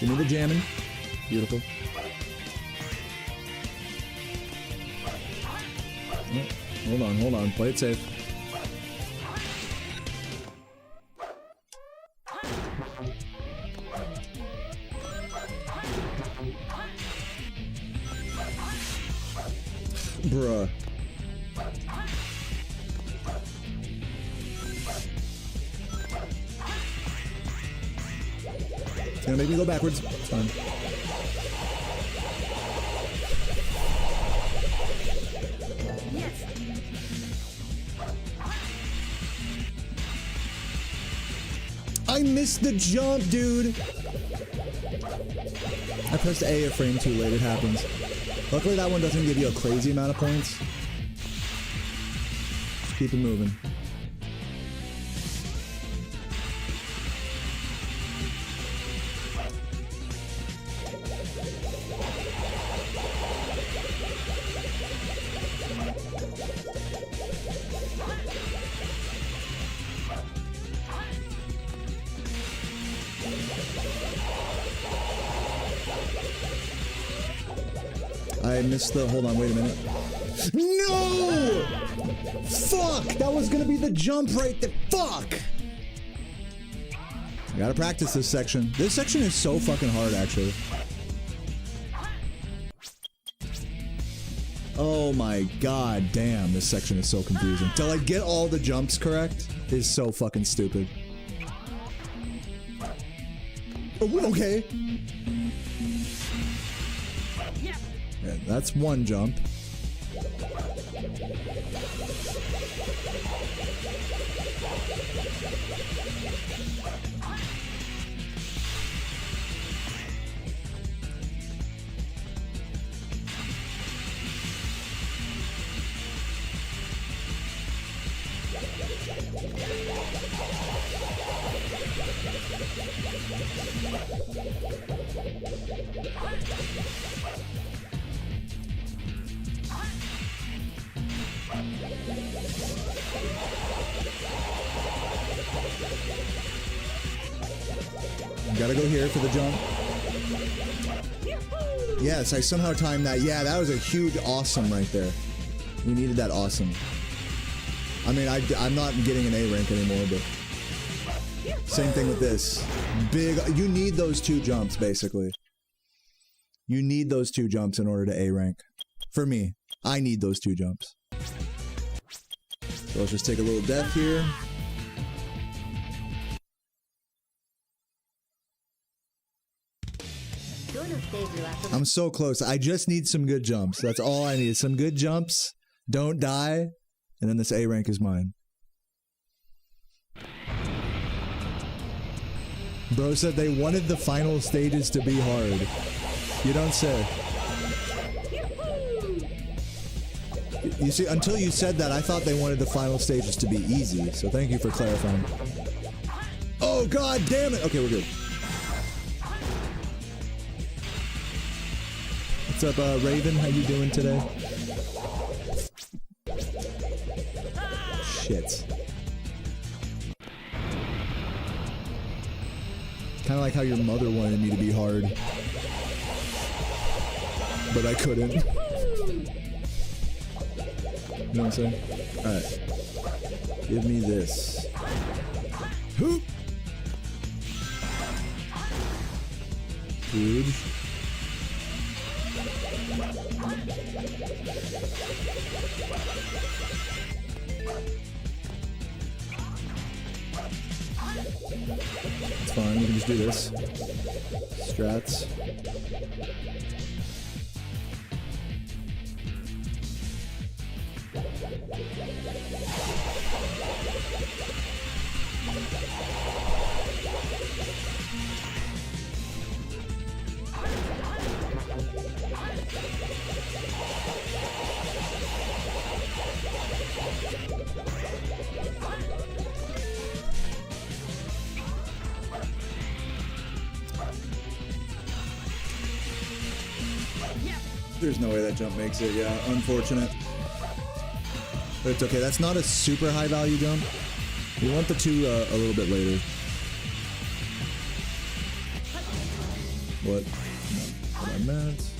Give me the jamming. Beautiful. Oh, hold on. Play it safe. Bruh. It's gonna make me go backwards. It's fine. I missed the jump, dude. I pressed A a frame too late. It happens. Luckily, that one doesn't give you a crazy amount of points. Just keep it moving. I missed the, hold on, wait a minute. No! Fuck! That was gonna be the jump right there. Fuck! I gotta practice this section. This section is so fucking hard, actually. Oh my god damn, this section is so confusing. To like get all the jumps correct is so fucking stupid. Oh, okay. Yeah, that's one jump. Gotta go here for the jump. Yes, I somehow timed that. Yeah, that was a huge awesome right there. We needed that awesome. I mean, I'm not getting an A rank anymore, but same thing with this. Big, you need those two jumps, basically. You need those two jumps in order to A rank. For me, I need those two jumps. So let's just take a little death here. I'm so close. I just need some good jumps. That's all I need. Some good jumps. Don't die. And then this A rank is mine. Bro said they wanted the final stages to be hard. You don't say. You see, until you said that, I thought they wanted the final stages to be easy. So thank you for clarifying. Oh, god damn it. Okay, we're good. What's up, Raven? How you doing today? Shit. Kind of like how your mother wanted me to be hard. But I couldn't. You know what I'm saying? Alright. Give me this. Hoop! Huge. It's fine, we can just do this. Strats. There's no way that jump makes it, yeah. Unfortunate. But it's okay. That's not a super high value jump. We want the two a little bit later. What? What I meant.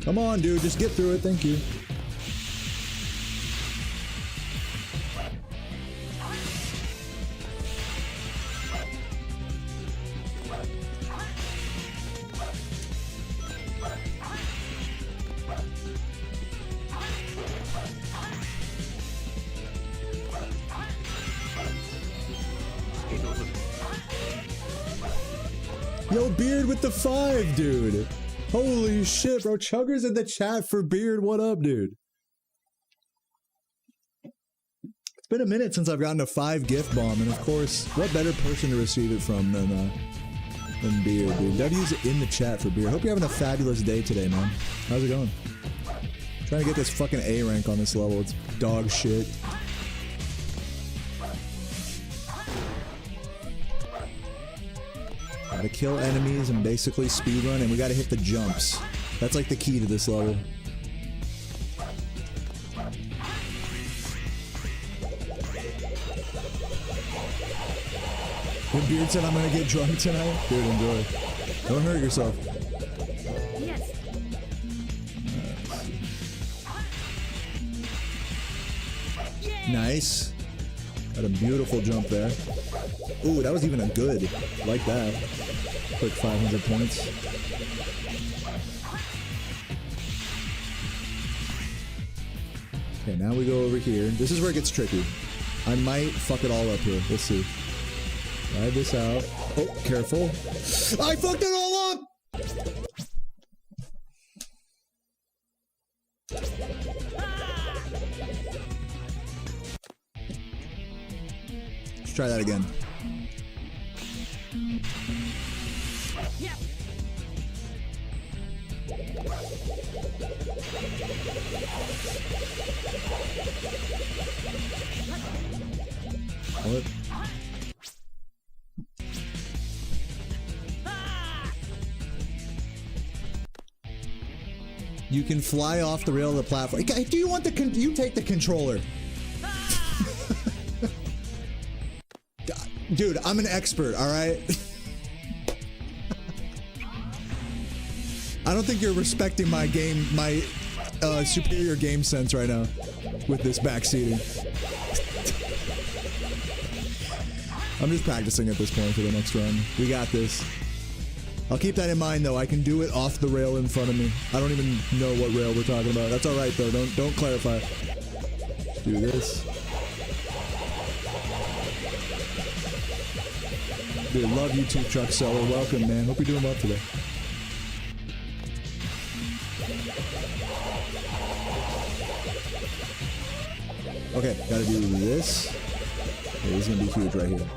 Come on, dude, just get through it, thank you. Yo, Beard with the 5, dude. Holy shit, bro. Chugger's in the chat for Beard. What up, dude? It's been a minute since I've gotten a 5 gift bomb, and of course, what better person to receive it from than Beard, dude. W's in the chat for Beard. Hope you're having a fabulous day today, man. How's it going? Trying to get this fucking A rank on this level. It's dog shit. Gotta kill enemies and basically speedrun, and we gotta hit the jumps. That's like the key to this level. When Beard said I'm gonna get drunk tonight, dude, enjoy. Don't hurt yourself. Yes. Nice. Got a beautiful jump there. Ooh, that was even a good. Like that. Quick 500 points. Okay, now we go over here. This is where it gets tricky. I might fuck it all up here. We'll see. Ride this out. Oh, careful. I fucked it all up! Let's try that again. What? You can fly off the rail of the platform. Do you want the you take the controller? Dude, I'm an expert, all right? I don't think you're respecting my superior game sense right now with this backseating. I'm just practicing at this point for the next run. We got this. I'll keep that in mind, though. I can do it off the rail in front of me. I don't even know what rail we're talking about. That's all right, though. Don't clarify. Let's do this. Dude, love you too, Truck Seller. Welcome, man. Hope you're doing well today. Okay, gotta do this. Okay, this is gonna be huge right here.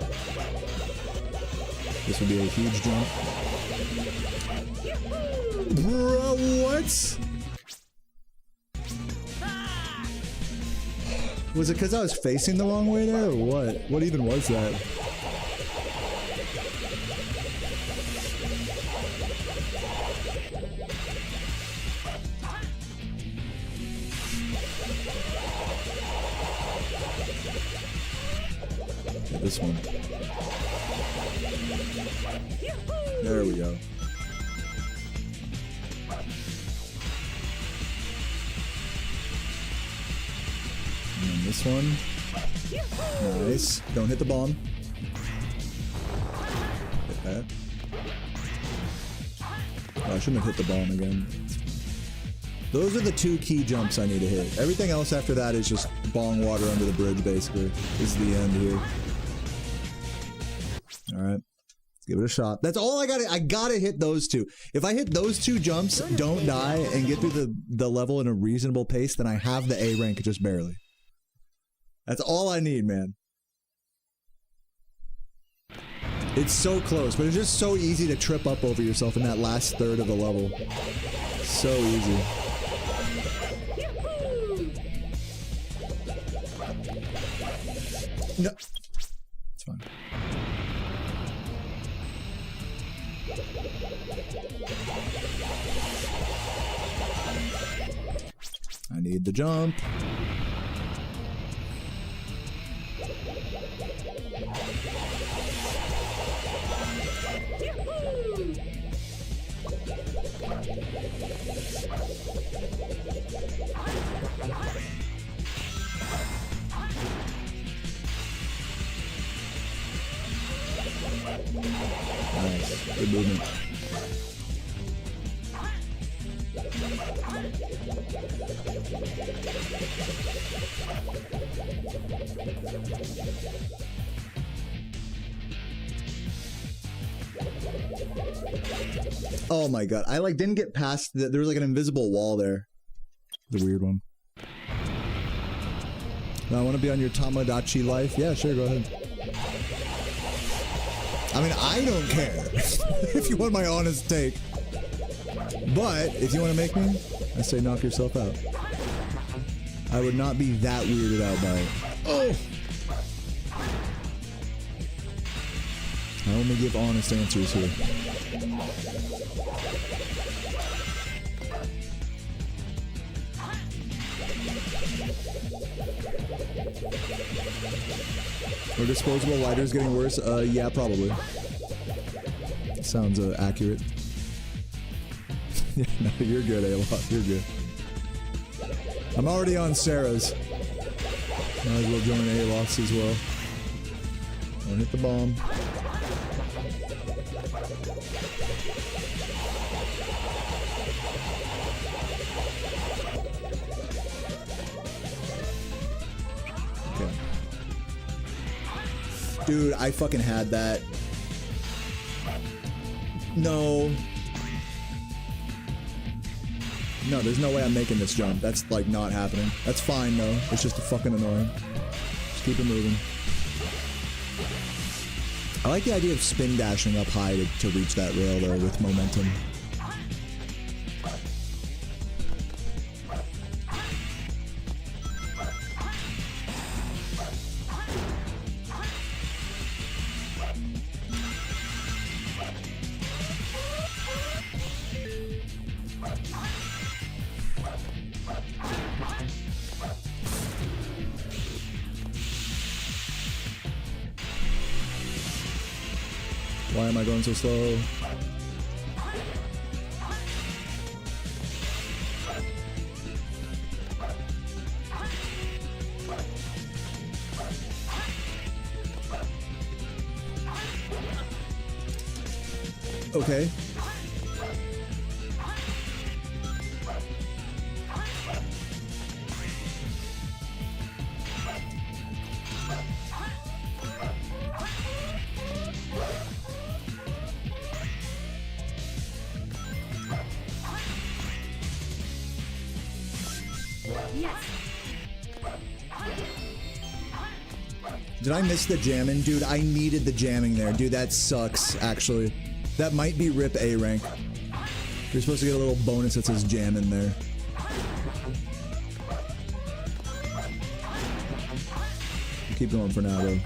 This would be a huge jump. Bro, what? Was it because I was facing the wrong way there, or what? What even was that? Okay, this one. There we go. And then this one. Nice. Don't hit the bomb. Hit that. Oh, I shouldn't have hit the bomb again. Those are the two key jumps I need to hit. Everything else after that is just bong water under the bridge, basically. This is the end here. Alright. Let's give it a shot. That's all I gotta... I gotta hit those two. If I hit those two jumps, don't die, and get through the level in a reasonable pace, then I have the A rank just barely. That's all I need, man. It's so close, but it's just so easy to trip up over yourself in that last third of the level. So easy. No. It's fine. I need the jump. Nice. Good movement. Oh my god, I like didn't get past the, there was like an invisible wall there. The weird one. Now, I want to be on your Tamagotchi life? Yeah, sure, go ahead. I mean, I don't care if you want my honest take. But if you want to make me, I say knock yourself out. I would not be that weirded out by it. Oh! I only give honest answers here. Are disposable lighters getting worse? Yeah, probably. Sounds accurate. Yeah, no, you're good, A-Lot. You're good. I'm already on Sarah's. Might as well join A-Lot's as well. Don't hit the bomb. Okay. Dude, I fucking had that. No. No, there's no way I'm making this jump. That's, like, not happening. That's fine, though. It's just fucking annoying. Just keep it moving. I like the idea of spin dashing up high to reach that rail, though, with momentum. Why am I going so slow? Okay. Yes. Did I miss the jamming? Dude, I needed the jamming there. Dude, that sucks, actually. That might be RIP A rank. You're supposed to get a little bonus that says jam in there. Keep going for now, though.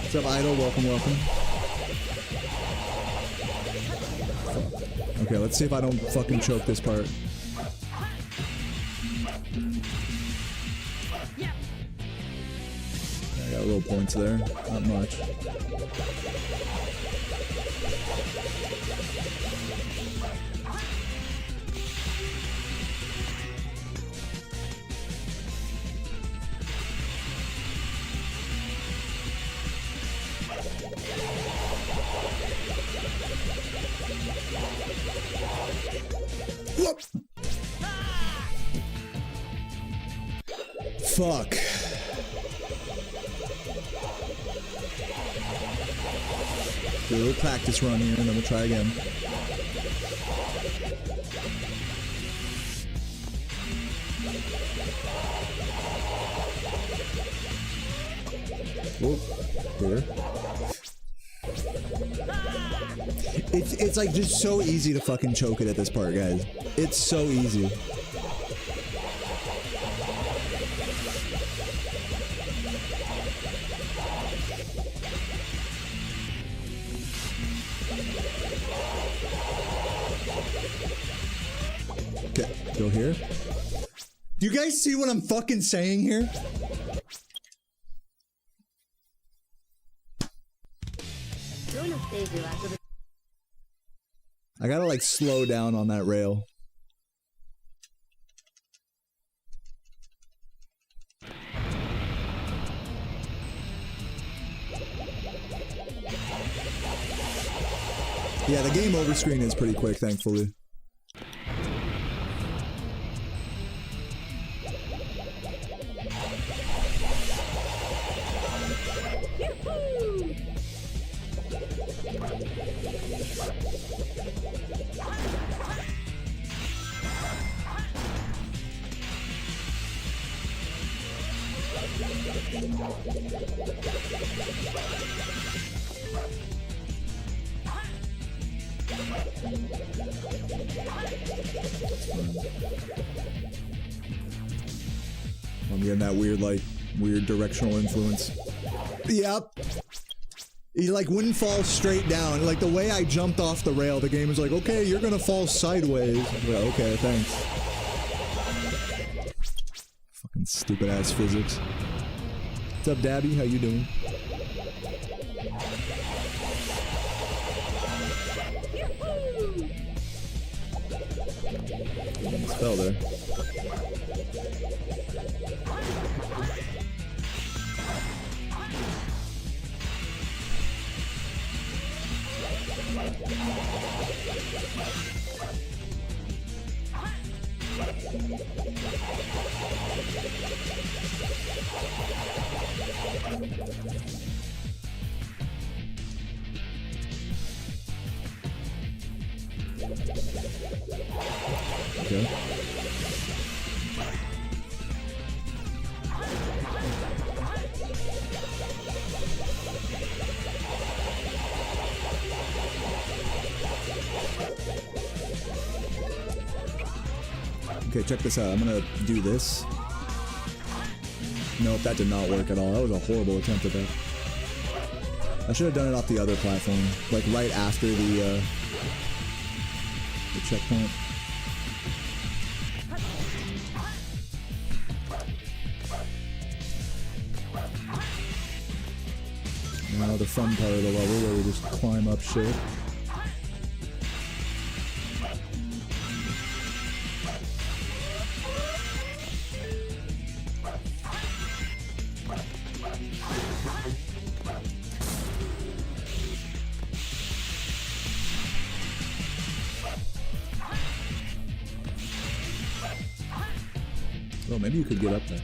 What's up, Idol? Welcome, welcome. Okay, let's see if I don't fucking choke this part. Yeah. I got little points there. Not much. Whoop. Fuck. Do a little practice run here and then we'll try again. Whoop. Here. It's like just so easy to fucking choke it at this part, guys. It's so easy. Okay, go here. Do you guys see what I'm fucking saying here? I gotta like slow down on that rail. Yeah, the game over screen is pretty quick, thankfully. I'm getting that weird, like, weird directional influence. Yep. He, like, wouldn't fall straight down. Like, the way I jumped off the rail, the game was like, okay, you're gonna fall sideways. Like, okay, thanks. Fucking stupid-ass physics. What's up, Dabby? How you doing? Spell there. Okay. Okay, check this out. I'm gonna do this. Nope, that did not work at all. That was a horrible attempt at that. I should have done it off the other platform, like right after the checkpoint. Now the fun part of the level where we just climb up shit. Oh, maybe you could get up there.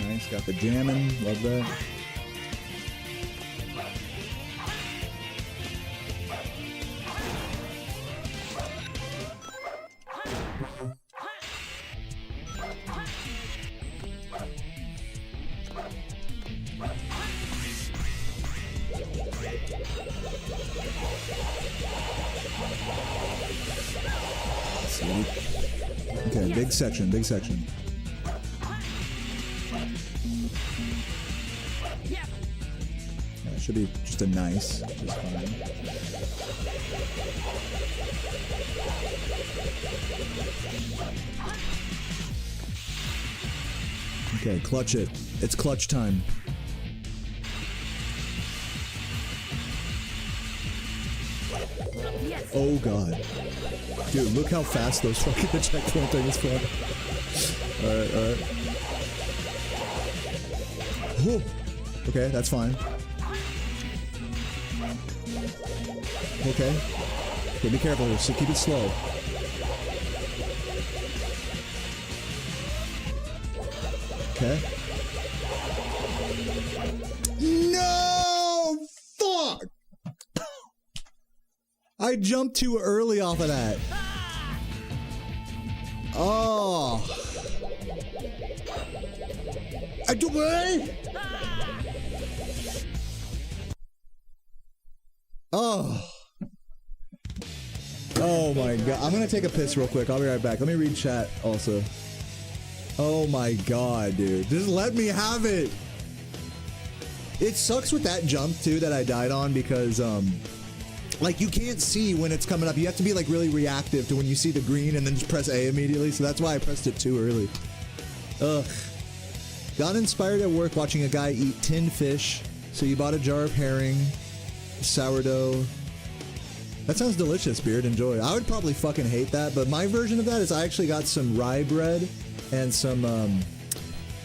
Nice, got the jamming, love that. Okay, big section, big section. Yeah, it should be just a nice, just fine. Okay, clutch it. It's clutch time. Yes. Oh god. Dude, look how fast those fucking checkpoint things fly. Alright, alright. Whew. Okay, that's fine. Okay. Okay, be careful here, so keep it slow. Okay. No! Fuck! I jumped too early off of that. Oh. I do what? Oh. Oh my god. I'm gonna take a piss real quick. I'll be right back. Let me read chat also. Oh my god, dude. Just let me have it. It sucks with that jump too that I died on because like you can't see when it's coming up. You have to be like really reactive to when you see the green and then just press A immediately. So that's why I pressed it too early. Ugh. Got inspired at work watching a guy eat tinned fish. So you bought a jar of herring, sourdough. That sounds delicious, Beard. Enjoy. I would probably fucking hate that, but my version of that is I actually got some rye bread and some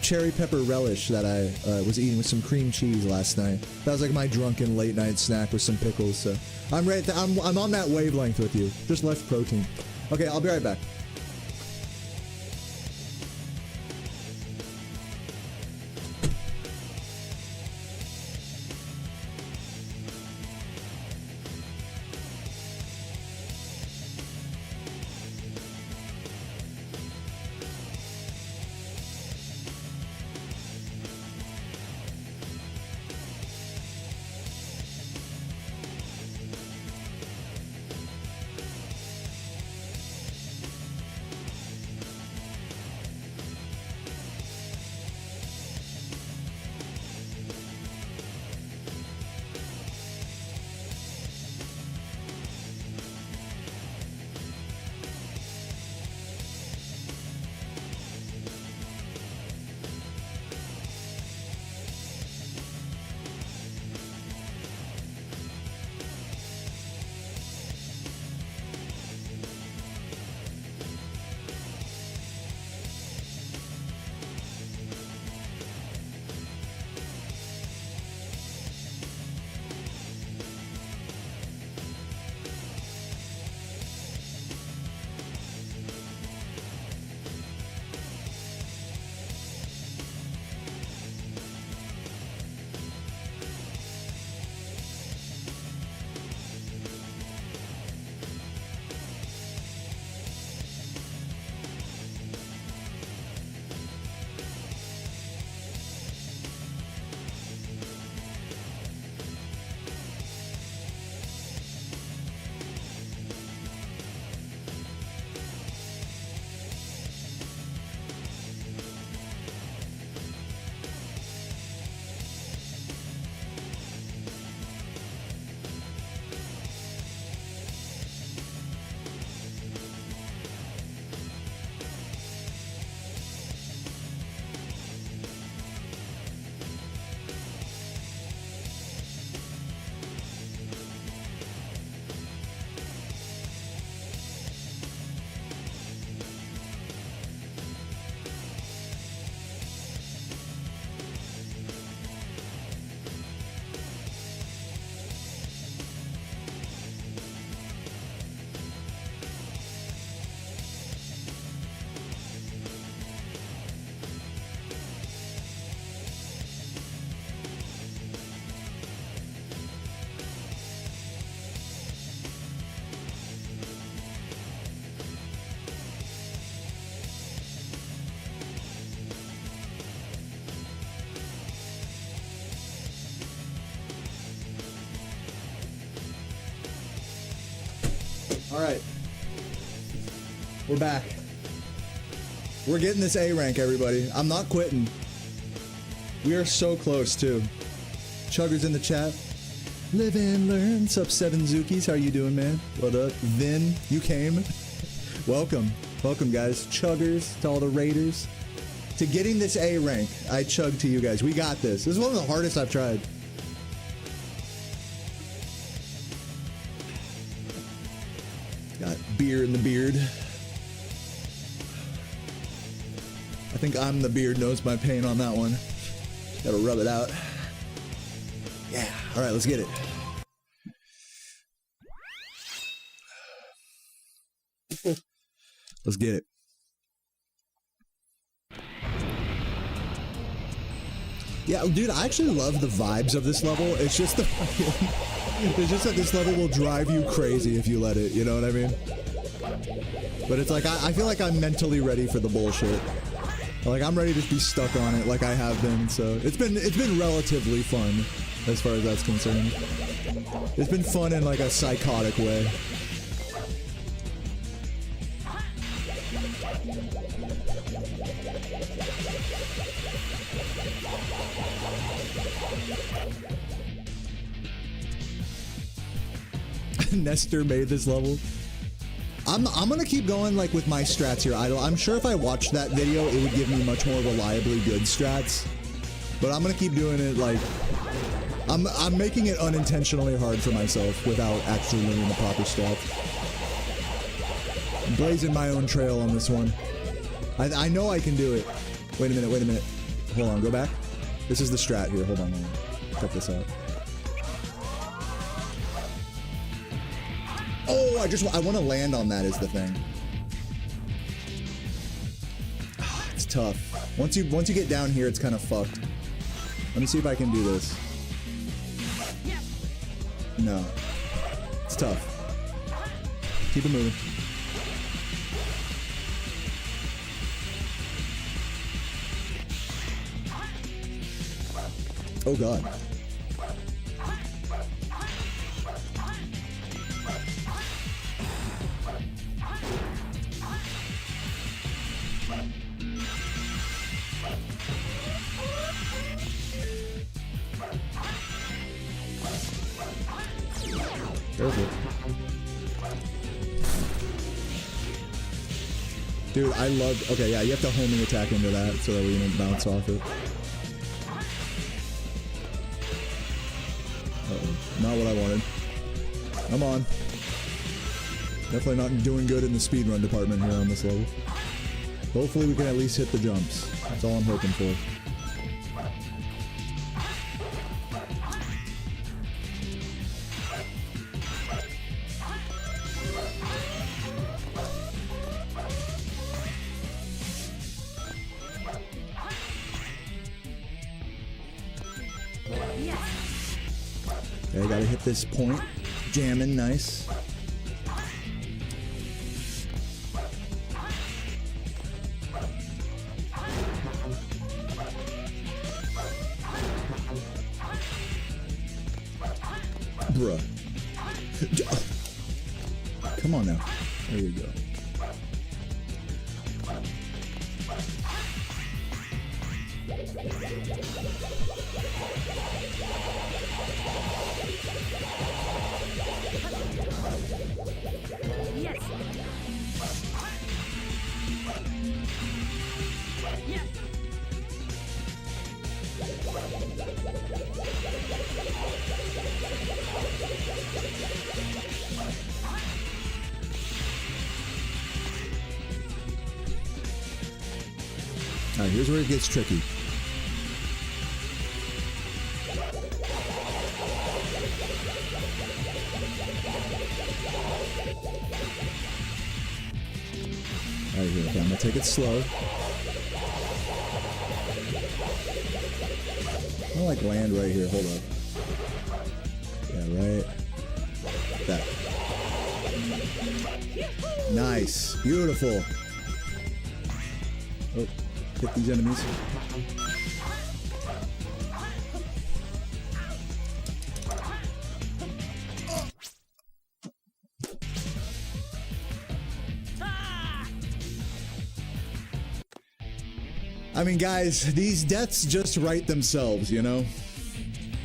cherry pepper relish that I was eating with some cream cheese last night. That was like my drunken late night snack with some pickles. So I'm ready. I'm on that wavelength with you. Just less protein. Okay, I'll be right back. We're back. We're getting this A rank, everybody. I'm not quitting. We are so close, too. Chugger's in the chat. Live and learn. Sup, 7 Zookies. How you doing, man? What up? Vin, you came. Welcome. Welcome, guys. Chuggers to all the raiders. To getting this A rank, I chug to you guys. We got this. This is one of the hardest I've tried. Got beer in the beard. I think I'm the beard knows my pain on that one. Gotta rub it out. Yeah. All right, let's get it. Let's get it. Yeah, dude, I actually love the vibes of this level. It's just the it's just that this level will drive you crazy if you let it, you know what I mean? But it's like, I feel like I'm mentally ready for the bullshit. Like, I'm ready to be stuck on it like I have been, so it's been relatively fun as far as that's concerned. It's been fun in like a psychotic way. Nestor made this level. I'm gonna keep going like with my strats here, Idol. I'm sure if I watched that video, it would give me much more reliably good strats. But I'm gonna keep doing it like I'm making it unintentionally hard for myself without actually learning the proper strats. I'm blazing my own trail on this one. I know I can do it. Wait a minute. Hold on, go back. This is the strat here. Hold on. Check this out. Oh, I want to land on that is the thing. It's tough. Once you get down here, it's kind of fucked. Let me see if I can do this. No. It's tough. Keep it moving. Oh god. Careful. Dude, I love... Okay, yeah, you have to homing attack into that so that we don't bounce off it. Uh-oh. Not what I wanted. I'm on. Definitely not doing good in the speedrun department here on this level. Hopefully we can at least hit the jumps. That's all I'm hoping for. Okay, gotta hit this point. Jamming, nice. Bruh. Come on now. There we go. Yes. Yes. Alright, here's where it gets tricky. Alright, here, okay, I'm gonna take it slow. I don't like land right here, hold up. Yeah, right. That. Nice, beautiful. Oh, hit these enemies. I mean, guys, these deaths just write themselves, you know?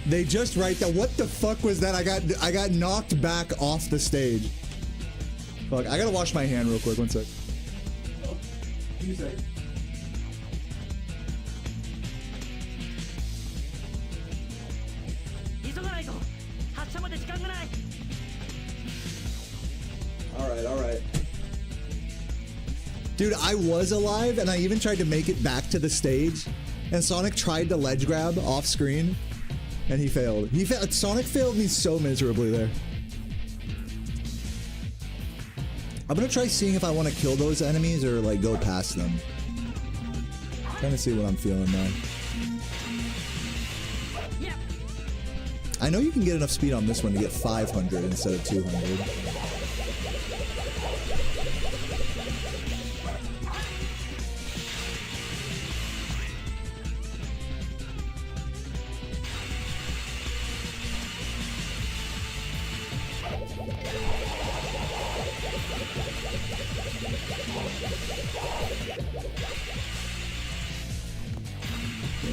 They just write that. What the fuck was that? I got knocked back off the stage. Fuck, I gotta wash my hand real quick. One sec. Oh, 2 seconds. Alright. Dude, I was alive and I even tried to make it back to the stage. And Sonic tried to ledge grab off screen. And he failed. Sonic failed me so miserably there. I'm gonna try seeing if I want to kill those enemies or like go past them. Trying to see what I'm feeling now. I know you can get enough speed on this one to get 500 instead of 200.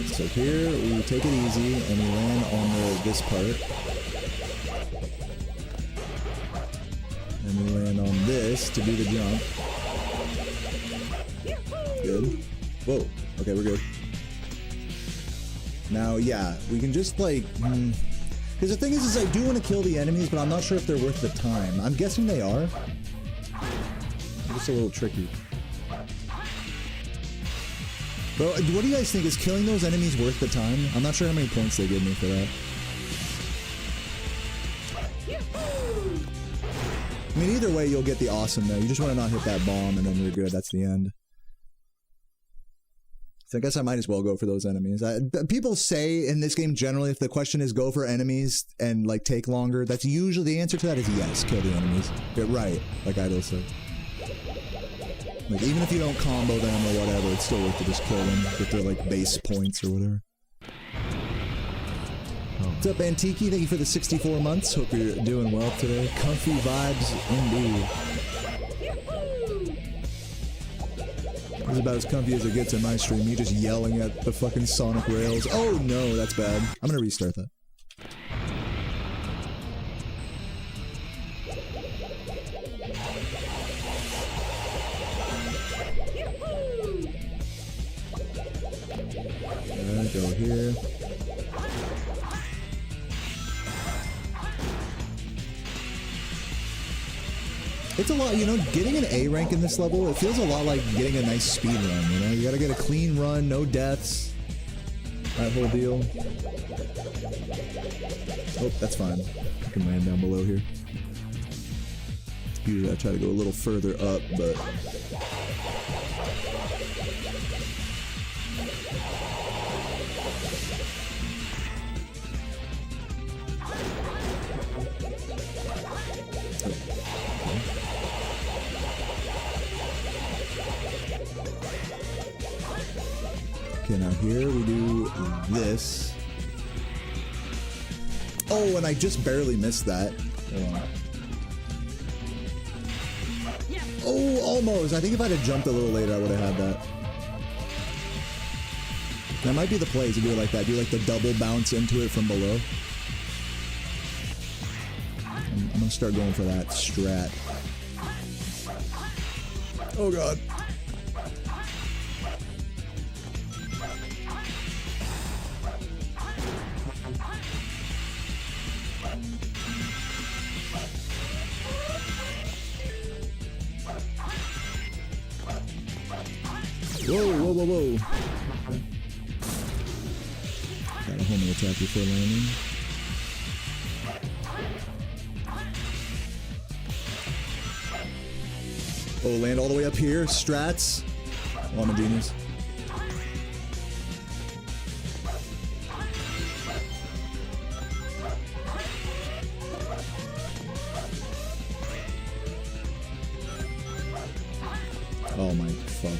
So here we take it easy and we land on this part. And we land on this to do the jump. Good. Whoa. Okay, we're good. Now, yeah, we can just like... Because the thing is I do want to kill the enemies, but I'm not sure if they're worth the time. I'm guessing they are. Just a little tricky. Bro, what do you guys think? Is killing those enemies worth the time? I'm not sure how many points they give me for that. I mean, either way, you'll get the awesome though. You just want to not hit that bomb and then you're good. That's the end. So I guess I might as well go for those enemies. People say in this game generally, if the question is go for enemies and like take longer, that's usually the answer to that is yes, kill the enemies. Get right, like Idol said. Like, even if you don't combo them or whatever, it's still worth to just kill them with their, like, base points or whatever. What's up, Antiki? Thank you for the 64 months. Hope you're doing well today. Comfy vibes, indeed. This is about as comfy as it gets in my stream. Me just yelling at the fucking Sonic rails. Oh, no, that's bad. I'm gonna restart that. Go here. It's a lot, you know, getting an A rank in this level, it feels a lot like getting a nice speed run, you know? You gotta get a clean run, no deaths. That whole deal. Oh, that's fine. I can land down below here. Usually I try to go a little further up, but... Okay, now here we do this. Oh, and I just barely missed that. Hold on. Oh, almost. I think if I'd have jumped a little later, I would have had that. That might be the play to do it like that. Do like the double bounce into it from below. I'm gonna start going for that strat. Oh god. Whoa, whoa, whoa, whoa. Got a homing attack before landing. Oh, land all the way up here. Strats. Oh, I'm a genius. Oh my fuck.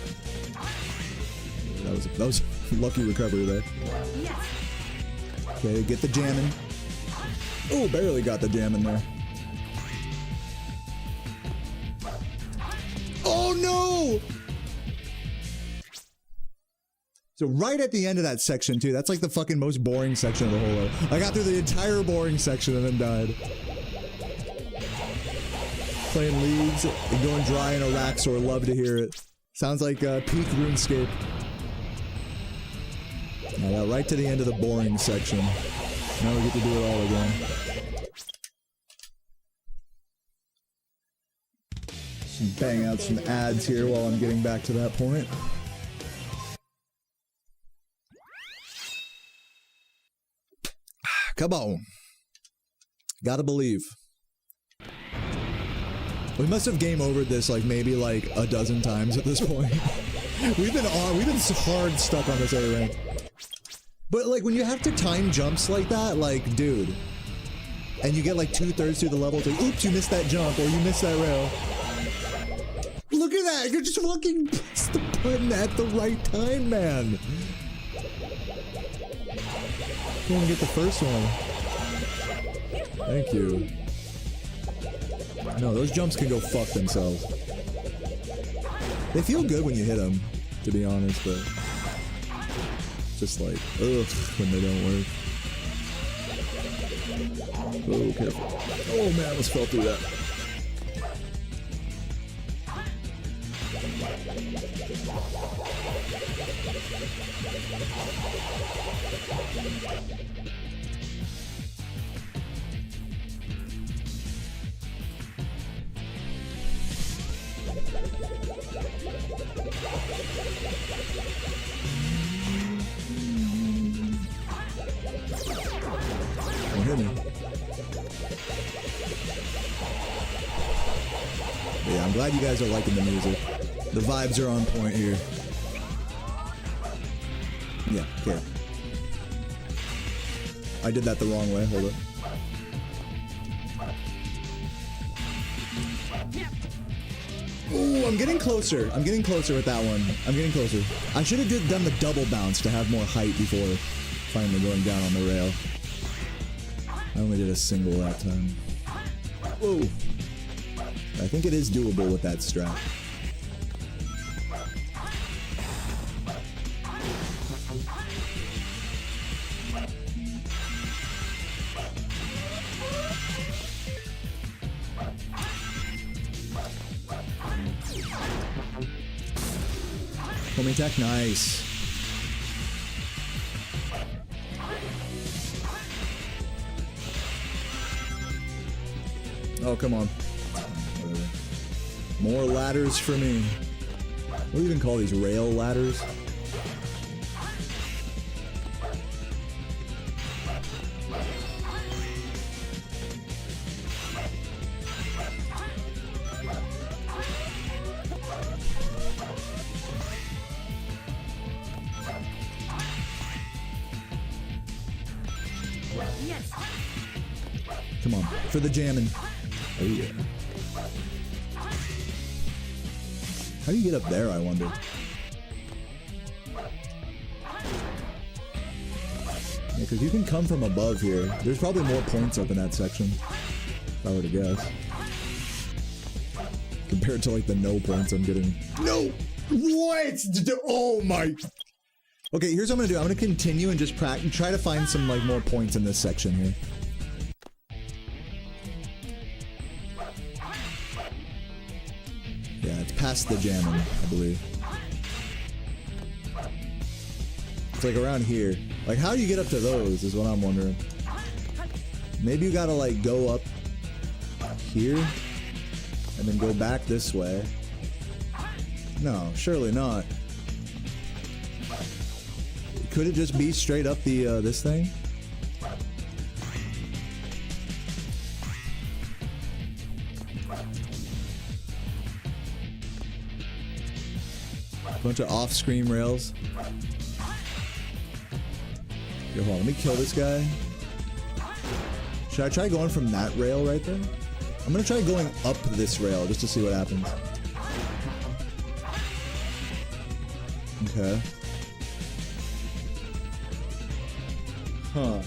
That was a lucky recovery there. Yes. Okay, get the jamming. Oh, barely got the jamming there. Oh no! So right at the end of that section too, that's like the fucking most boring section of the whole level. I got through the entire boring section and then died. Playing leagues and going dry in a Raxor, love to hear it. Sounds like peak RuneScape. I got right to the end of the boring section. Now we get to do it all again. Just bang out some ads here while I'm getting back to that point. Come on. Gotta believe. We must have game overed this like maybe like a dozen times at this point. we've been hard stuck on this A rank. But like when you have to time jumps like that, like dude, and you get like 2/3 through the level, it's like, oops, you missed that jump or you missed that rail. Look at that, you're just fucking press the button at the right time, man. You want to get the first one. Thank you. No, those jumps can go fuck themselves. They feel good when you hit them, to be honest, but just like, ugh, when they don't work. Oh, careful. Oh man, I almost fell through that. Don't hit me. Yeah, I'm glad you guys are liking the music. The vibes are on point here. Yeah, okay. I did that the wrong way, hold up. Ooh, I'm getting closer. I'm getting closer with that one. I'm getting closer. I should have done the double bounce to have more height before finally going down on the rail. I only did a single that time. Whoa. I think it is doable with that strat. Homing attack, nice. Oh, come on. Whatever. More ladders for me. What do you even call these? Rail ladders? Yes. Come on, for the jammin'. Oh yeah. How do you get up there, I wonder? Yeah, because you can come from above here. There's probably more points up in that section, if I were to guess. Compared to like the no points I'm getting. No! What? Oh my... Okay, here's what I'm gonna do. I'm gonna continue and just try to find some like more points in this section here. Yeah, it's past the jamming, I believe. It's like around here. Like, how do you get up to those is what I'm wondering. Maybe you gotta like go up here and then go back this way. No, surely not. Could it just be straight up the this thing? Bunch of off-screen rails. Yo, hold on, let me kill this guy. Should I try going from that rail right there? I'm gonna try going up this rail just to see what happens. Okay. Huh.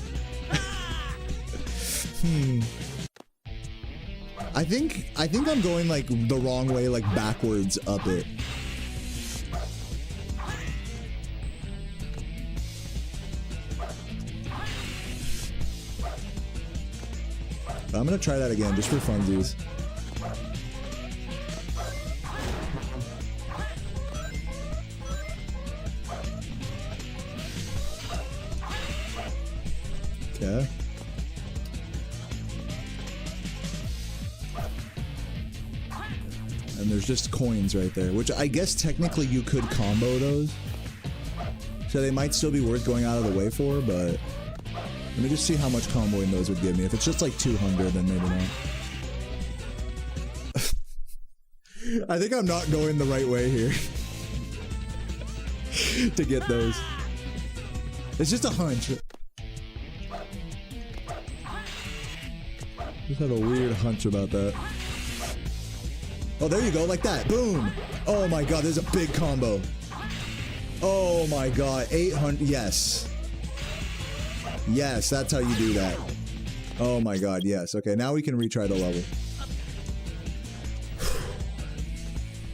I think I'm going like the wrong way, like backwards up it. I'm gonna try that again, just for funsies. Okay. And there's just coins right there, which I guess technically you could combo those. So they might still be worth going out of the way for, but let me just see how much comboing those would give me. If it's just like 200, then maybe not. I think I'm not going the right way here to get those. It's just a hunch. Just have a weird hunch about that. Oh, there you go, like that. Boom. Oh my god, there's a big combo. Oh my god, 800. Yes. Yes, that's how you do that. Oh my god, yes. Okay, now we can retry the level.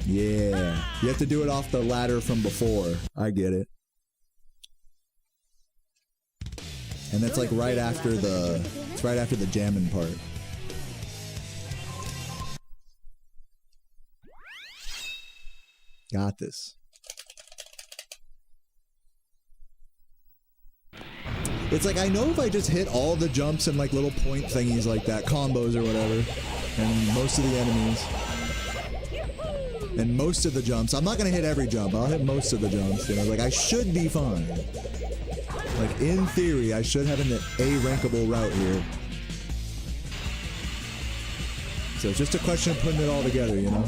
Yeah. You have to do it off the ladder from before. I get it. And that's like right after the... It's right after the jamming part. Got this. It's like, I know if I just hit all the jumps and like little point thingies like that, combos or whatever, and most of the enemies, and most of the jumps, I'm not gonna hit every jump, I'll hit most of the jumps, you know, like I should be fine. Like in theory, I should have an A-rankable route here. So it's just a question of putting it all together, you know?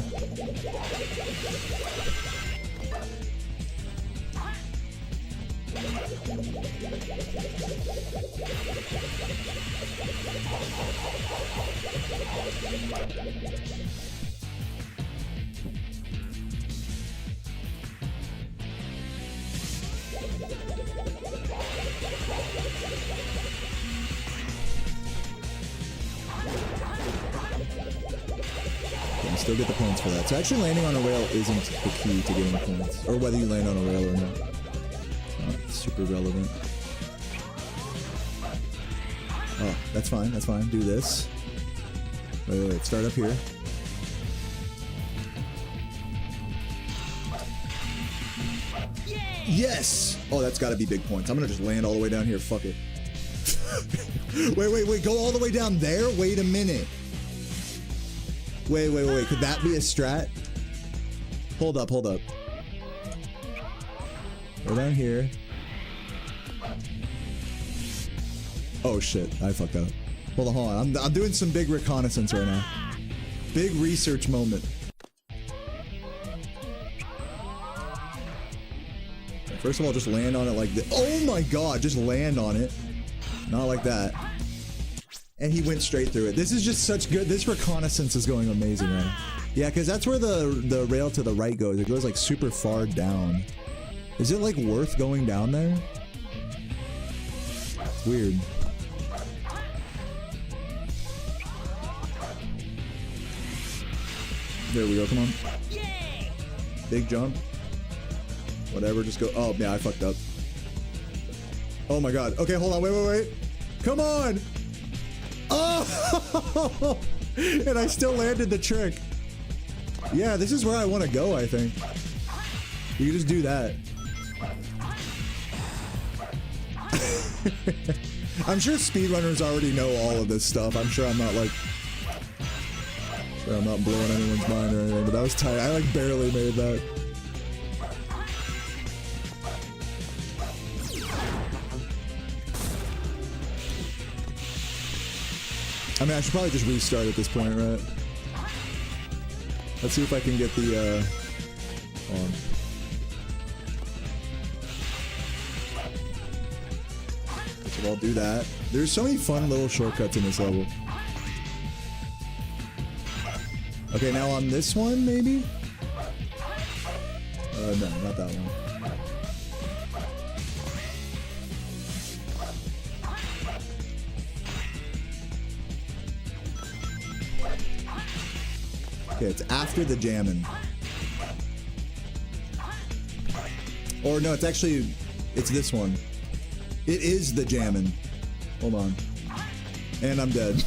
Still get the points for that. So actually landing on a rail isn't the key to getting the points. Or whether you land on a rail or not. It's not super relevant. Oh, that's fine, that's fine. Do this. Wait, start up here. Yes! Oh, that's gotta be big points. I'm gonna just land all the way down here, fuck it. Wait, go all the way down there? Wait a minute. Wait, could that be a strat? Hold up. Go down here. Oh shit, I fucked up. Hold on. I'm doing some big reconnaissance right now. Big research moment. First of all, just land on it like this. Oh my god, just land on it. Not like that. And he went straight through it. This is just such good. This reconnaissance is going amazing right now. Yeah, because that's where the rail to the right goes. It goes like super far down. Is it like worth going down there? It's weird. There we go. Come on. Big jump. Whatever. Just go. Oh, yeah, I fucked up. Oh my god. Okay, hold on. Wait. Come on. Oh! And I still landed the trick. Yeah, this is where I want to go, I think. You can just do that. I'm sure speedrunners already know all of this stuff. I'm sure I'm not like... I'm not blowing anyone's mind or anything, but that was tight. I like barely made that. I mean, I should probably just restart at this point, right? Let's see if I can get the, on. So I'll do that. There's so many fun little shortcuts in this level. Okay, now on this one, maybe? No, not that one. Okay, it's after the jammin'. Or no, it's actually, it's this one. It is the jammin'. Hold on. And I'm dead.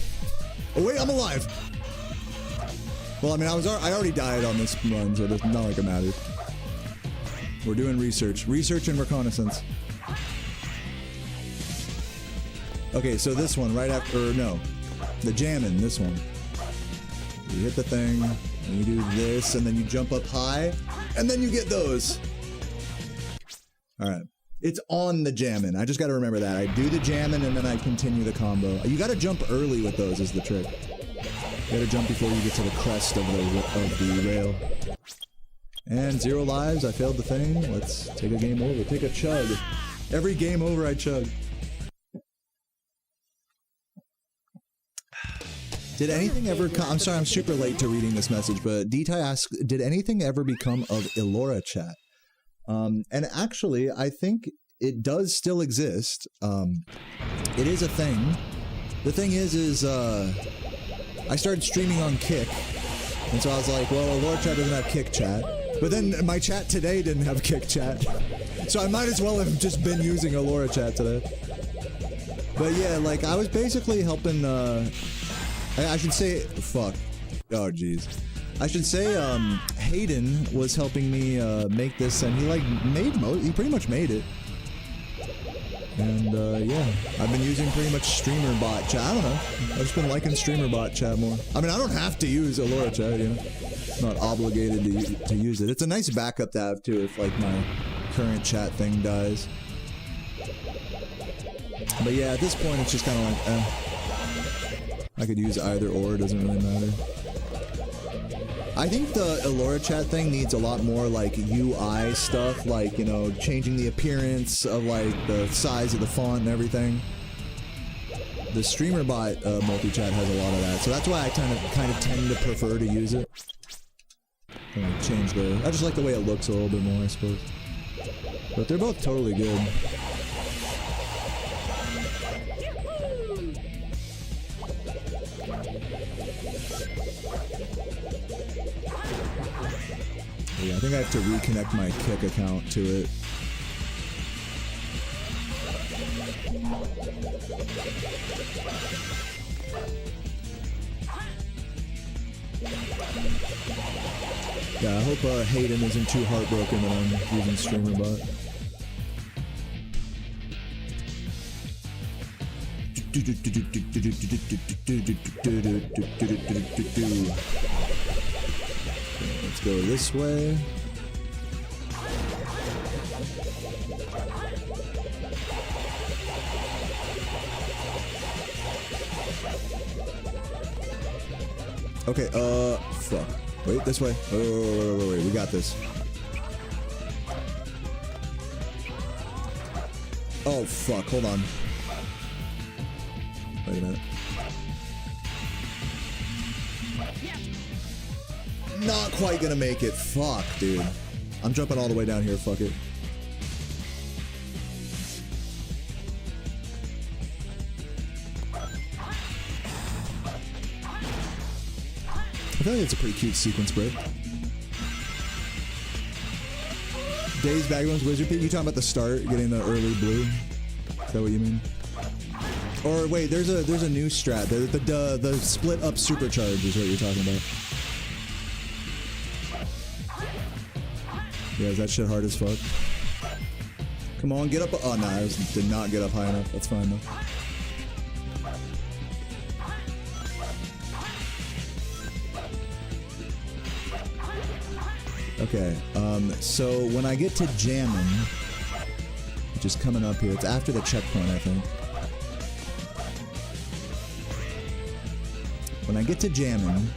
Oh wait, I'm alive. Well, I mean, I already died on this run, so it's not like it matters. We're doing research and reconnaissance. Okay, so this one right after, or no, the jammin', this one. You hit the thing, and you do this, and then you jump up high, and then you get those. All right. It's on the jammin'. I just got to remember that. I do the jammin', and then I continue the combo. You got to jump early with those is the trick. You got to jump before you get to the crest of the rail. And 0 lives. I failed the thing. Let's take a game over. Take a chug. Every game over, I chug. Did anything ever come... I'm sorry, I'm super late to reading this message, but D-Tai asks, did anything ever become of Elora chat? And actually, I think it does still exist. It is a thing. The thing is I started streaming on Kick, and so I was like, well, Elora chat doesn't have Kick chat. But then my chat today didn't have Kick chat. So I might as well have just been using Elora chat today. But yeah, like, I was basically helping, I should say, fuck. Oh, jeez. I should say, Hayden was helping me, make this, and he, like, he pretty much made it. And, yeah, I've been using pretty much streamer bot chat. I don't know. I've just been liking streamer bot chat more. I mean, I don't have to use Elora chat, you know? I'm not obligated to use it. It's a nice backup to have, too, if, like, my current chat thing dies. But yeah, at this point, it's just kind of like, I could use either or, it doesn't really matter. I think the Elora chat thing needs a lot more, like, UI stuff, like, you know, changing the appearance of, like, the size of the font and everything. The streamer bot multi-chat has a lot of that, so that's why I kind of tend to prefer to use it. Change I just like the way it looks a little bit more, I suppose. But they're both totally good. Yeah, I think I have to reconnect my Kick account to it. Yeah, I hope Hayden isn't too heartbroken that I'm using StreamerBot. Let's go this way. Okay, fuck. Wait, this way. Wait, we got this. Oh, fuck, hold on. Wait a minute. Not quite gonna make it. Fuck, dude. I'm jumping all the way down here, fuck it. I feel like it's a pretty cute sequence break. Days, Vagabonds, Wizard Peak. You talking about the start, getting the early blue? Is that what you mean? Or wait, there's a new strat. The split up supercharge is what you're talking about. Yeah, is that shit hard as fuck? Come on, get up. Oh no, I did not get up high enough. That's fine though. Okay, so when I get to Jammin', which is coming up here, it's after the checkpoint, I think. When I get to Jammin',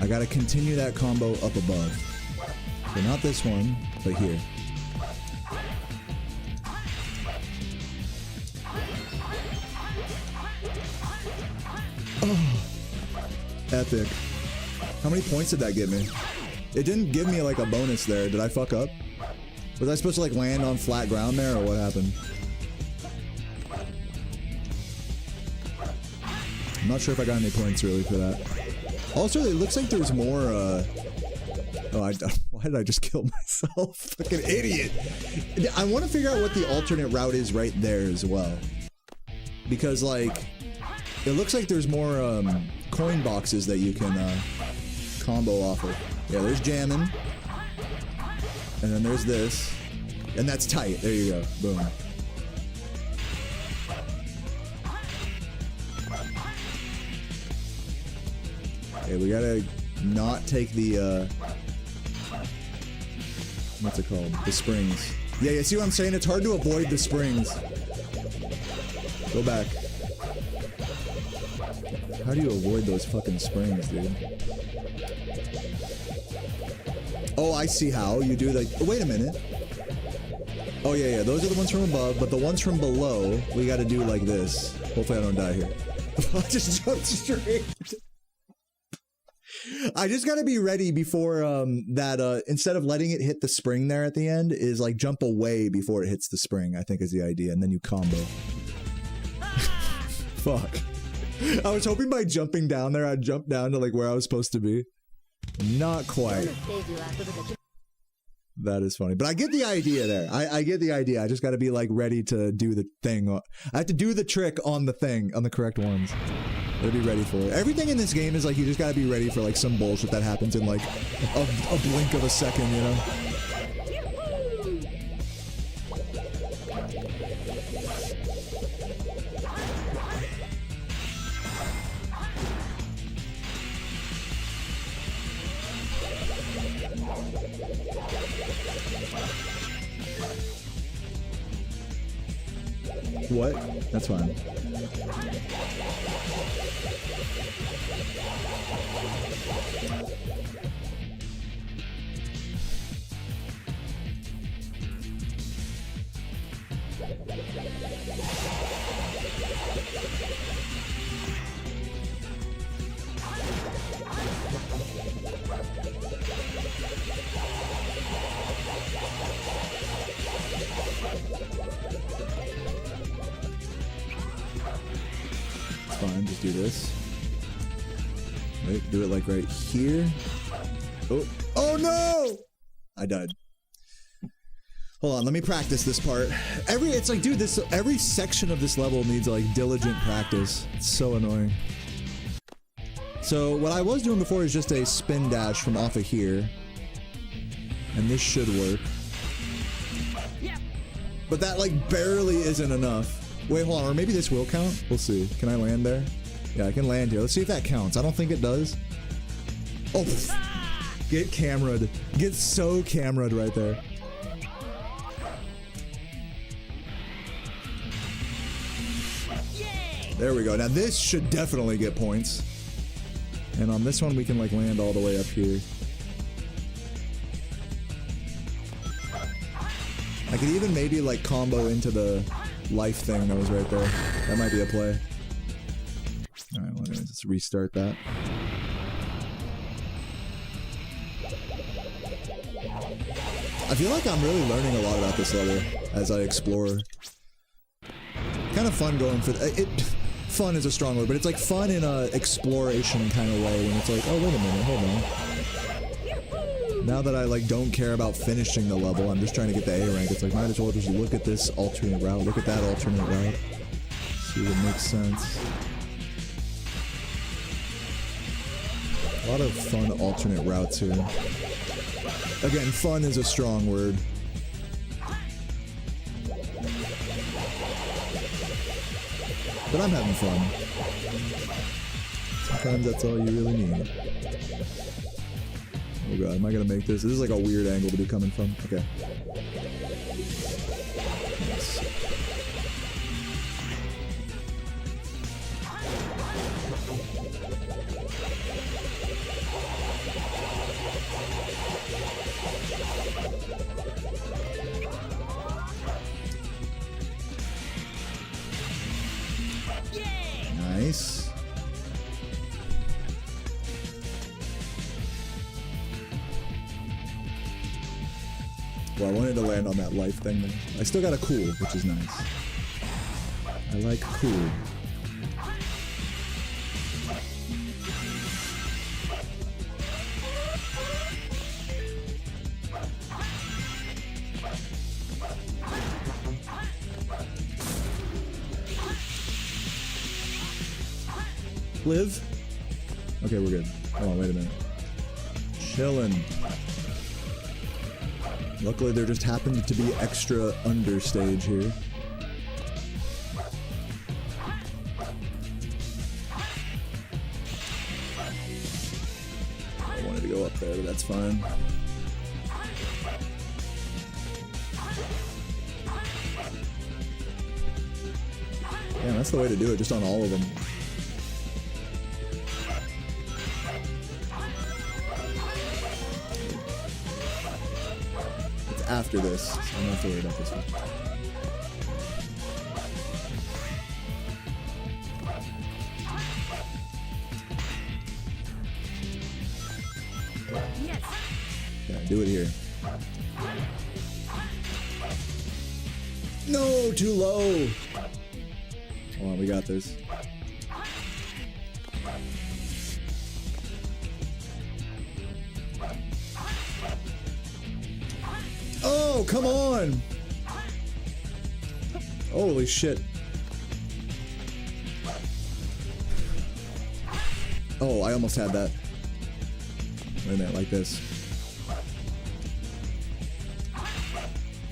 I gotta continue that combo up above. So not this one, but here. Oh, epic. How many points did that give me? It didn't give me like a bonus there. Did I fuck up? Was I supposed to like land on flat ground there, or what happened? I'm not sure if I got any points really for that. Also, it looks like there's more, oh, why did I just kill myself? Fucking idiot. I want to figure out what the alternate route is right there as well. Because, like, It looks like there's more coin boxes that you can combo off of. Yeah, there's jamming. And then there's this. And that's tight. There you go. Boom. Okay, we gotta not take the, what's it called? The springs. Yeah, you see what I'm saying? It's hard to avoid the springs. Go back. How do you avoid those fucking springs, dude? Oh, I see how. You do like... Oh, wait a minute. Oh, yeah, yeah. Those are the ones from above, but the ones from below, we gotta do like this. Hopefully I don't die here. I just jumped straight. I just gotta be ready before instead of letting it hit the spring there at the end, is like jump away before it hits the spring, I think is the idea, and then you combo. Fuck. I was hoping by jumping down there, I'd jump down to like where I was supposed to be. Not quite. That is funny. But I get the idea there. I get the idea. I just gotta be like ready to do the thing. I have to do the trick on the thing, on the correct ones. Gotta be ready for it. Everything in this game is like, you just gotta be ready for like some bullshit that happens in like a blink of a second, you know? What? That's fine. Fine, just do this. Wait, do it like right here. Oh, oh no! I died. Hold on, let me practice this part. It's like, dude, every section of this level needs like diligent practice. It's so annoying. So what I was doing before is just a spin dash from off of here. And this should work. But that like barely isn't enough. Wait, hold on, or maybe this will count? We'll see. Can I land there? Yeah, I can land here. Let's see if that counts. I don't think it does. Oh, get camera'd. Get so camera'd right there. There we go. Now this should definitely get points. And on this one, we can like land all the way up here. I could even maybe like combo into the life thing that was right there. That might be a play. Alright, well, let's restart that. I feel like I'm really learning a lot about this level as I explore. Kind of fun going for it. Fun is a strong word, but it's like fun in a exploration kind of way when it's like, oh wait a minute, hold on. Now that I like don't care about finishing the level, I'm just trying to get the A rank. It's like, might as well just look at this alternate route, look at that alternate route. See what makes sense. A lot of fun alternate routes here. Again, fun is a strong word. But I'm having fun. Sometimes that's all you really need. Oh god, am I gonna make this? This is like a weird angle to be coming from. Okay. Nice. Nice. Well, I wanted to land on that life thing there. I still got a cool, which is nice. I like cool. Live? Okay, we're good. Hold on, wait a minute. Chillin'. Luckily, there just happened to be extra understage here. I wanted to go up there, but that's fine. Yeah, that's the way to do it, just on all of them. It's after this, so I don't have to worry about this one. Yes. Yeah, do it here. No, too low. Hold on, we got this. Oh, come on! Holy shit. Oh, I almost had that. Wait a minute, like this.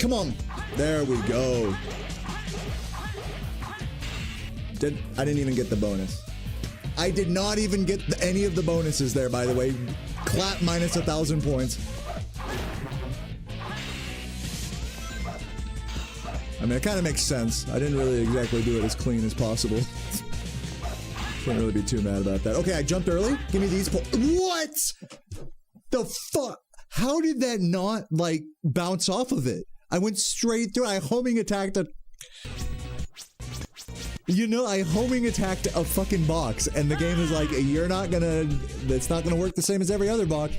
Come on! There we go. I didn't even get the bonus. I did not even get any of the bonuses there, by the way. Clap minus 1,000 points. I mean, it kind of makes sense. I didn't really exactly do it as clean as possible. Can't really be too mad about that. Okay, I jumped early. Give me these What? The fuck? How did that not, like, bounce off of it? I went straight through. I homing attacked a... You know, I homing attacked a fucking box, and the game is like, you're not gonna... It's not gonna work the same as every other box.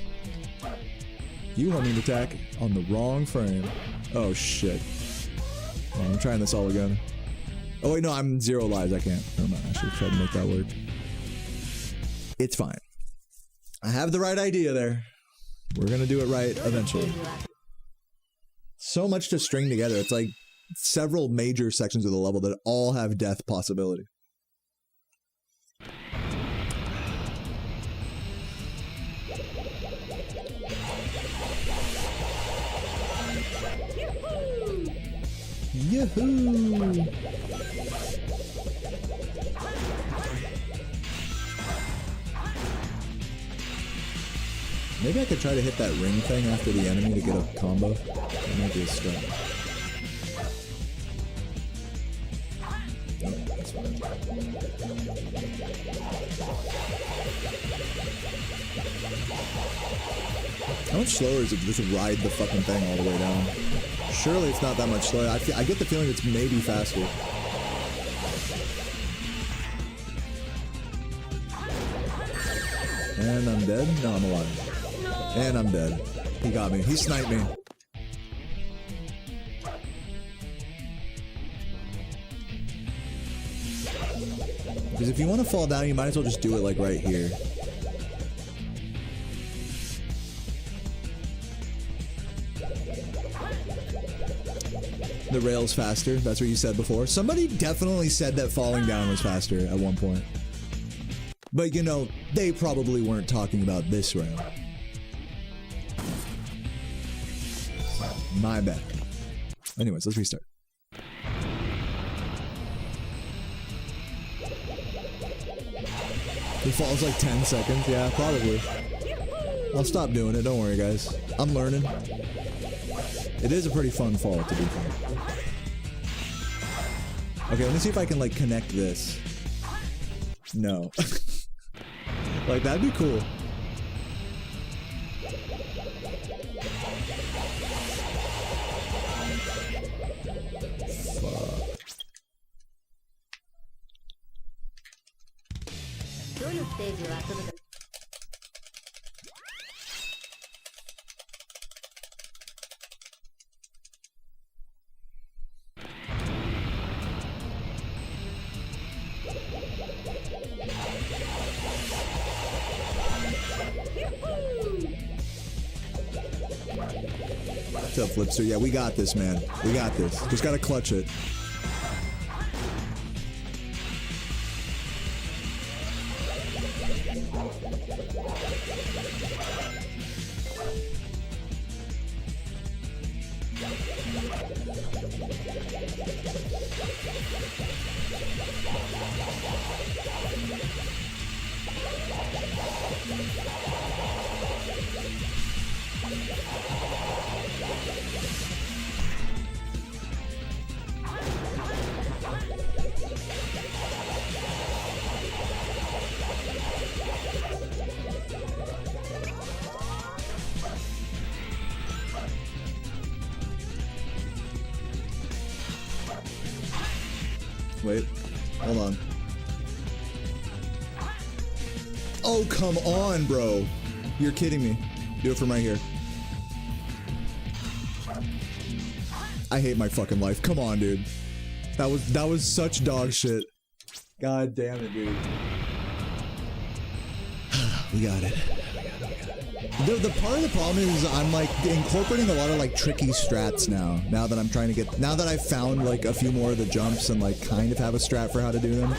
You homing attack on the wrong frame. Oh, shit. Oh, I'm trying this all again. Oh, wait, no, I'm 0 lives. I can't. Never mind. I should have tried to make that work. It's fine. I have the right idea there. We're gonna do it right eventually. So much to string together. It's like several major sections of the level that all have death possibility. Yahoo! Maybe I could try to hit that ring thing after the enemy to get a combo. That might be a strat. Oh, that's fine. How much slower is it to just ride the fucking thing all the way down? Surely it's not that much slower. I get the feeling it's maybe faster. And I'm dead? No, I'm alive. And I'm dead. He got me. He sniped me. Because if you want to fall down, you might as well just do it like right here. The rail's faster. That's what you said before. Somebody definitely said that falling down was faster at one point. But you know, they probably weren't talking about this rail. My bad. Anyways, let's restart. It falls like 10 seconds. Yeah, probably. I'll stop doing it. Don't worry, guys. I'm learning. It is a pretty fun fall, to be fair. Okay, let me see if I can, like, connect this. No. Like, that'd be cool. What's up, Flipster? Yeah, we got this, man. We got this. Just gotta clutch it. Wait, hold on. Oh, come on, bro. You're kidding me. Do it from right here. I hate my fucking life. Come on, dude. That was such dog shit. God damn it, dude. We got it. The part of the problem is I'm like incorporating a lot of like tricky strats now. Now that I'm trying to get, now that I've found like a few more of the jumps and like kind of have a strat for how to do them.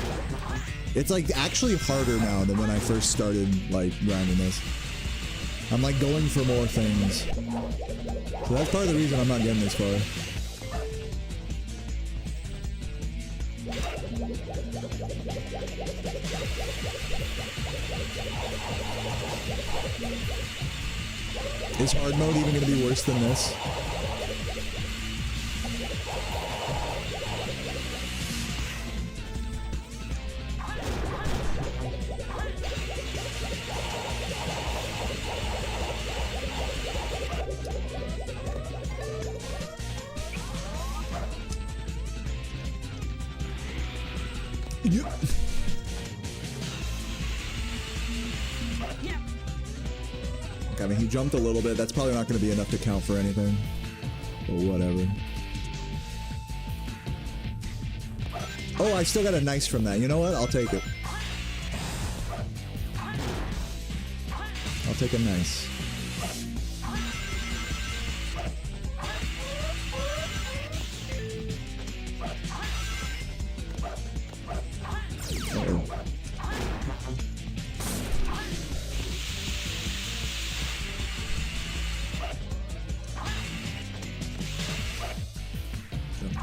It's like actually harder now than when I first started like grinding this. I'm like going for more things. So that's part of the reason I'm not getting this far. Is hard mode even going to be worse than this? Yep. I mean, he jumped a little bit. That's probably not going to be enough to count for anything. But whatever. Oh, I still got a nice from that. You know what? I'll take it. I'll take a nice. Uh-oh.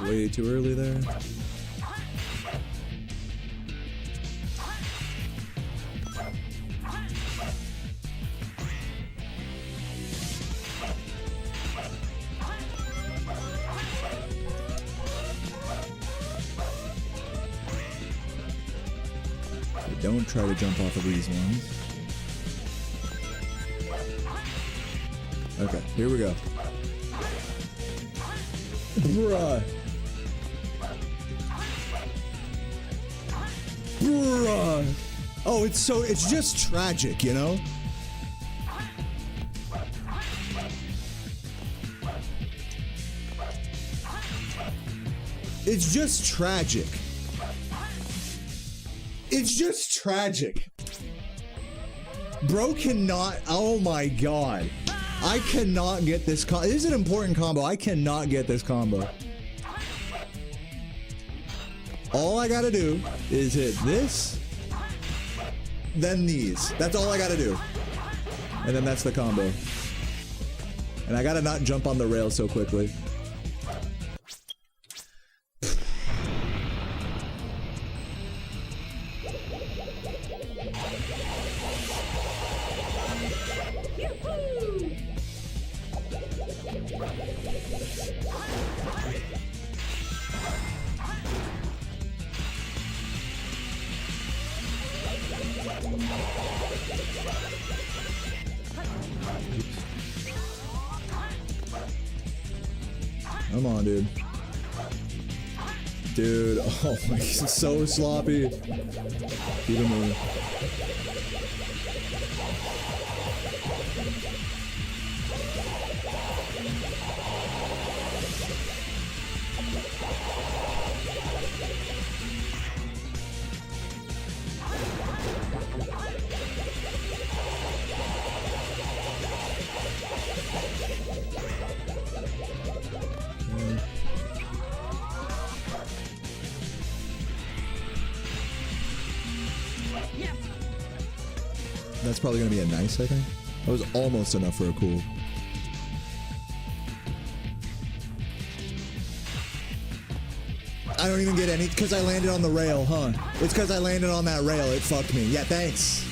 Way too early there. Don't try to jump off of these ones. Okay, here we go. Bruh. Bruh. Oh, it's just tragic, you know? It's just tragic. It's just tragic. Bro cannot, oh my god. I cannot get this combo. This is an important combo. I cannot get this combo. All I gotta do is hit this, then these. That's all I gotta do. And then that's the combo. And I gotta not jump on the rail so quickly. Come on, dude. Dude, oh my, he's so sloppy. Keep him moving. That's probably gonna be a nice, I think. That was almost enough for a cool. I don't even get any, because I landed on the rail, huh? It's because I landed on that rail, it fucked me. Yeah, thanks.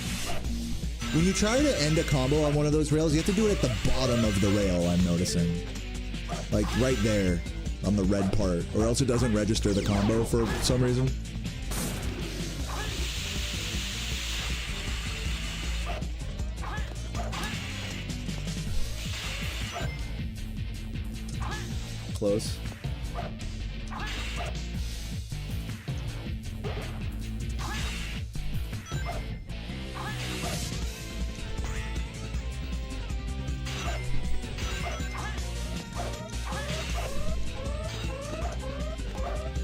When you try to end a combo on one of those rails, you have to do it at the bottom of the rail, I'm noticing. Like, right there, on the red part, or else it doesn't register the combo for some reason. Close.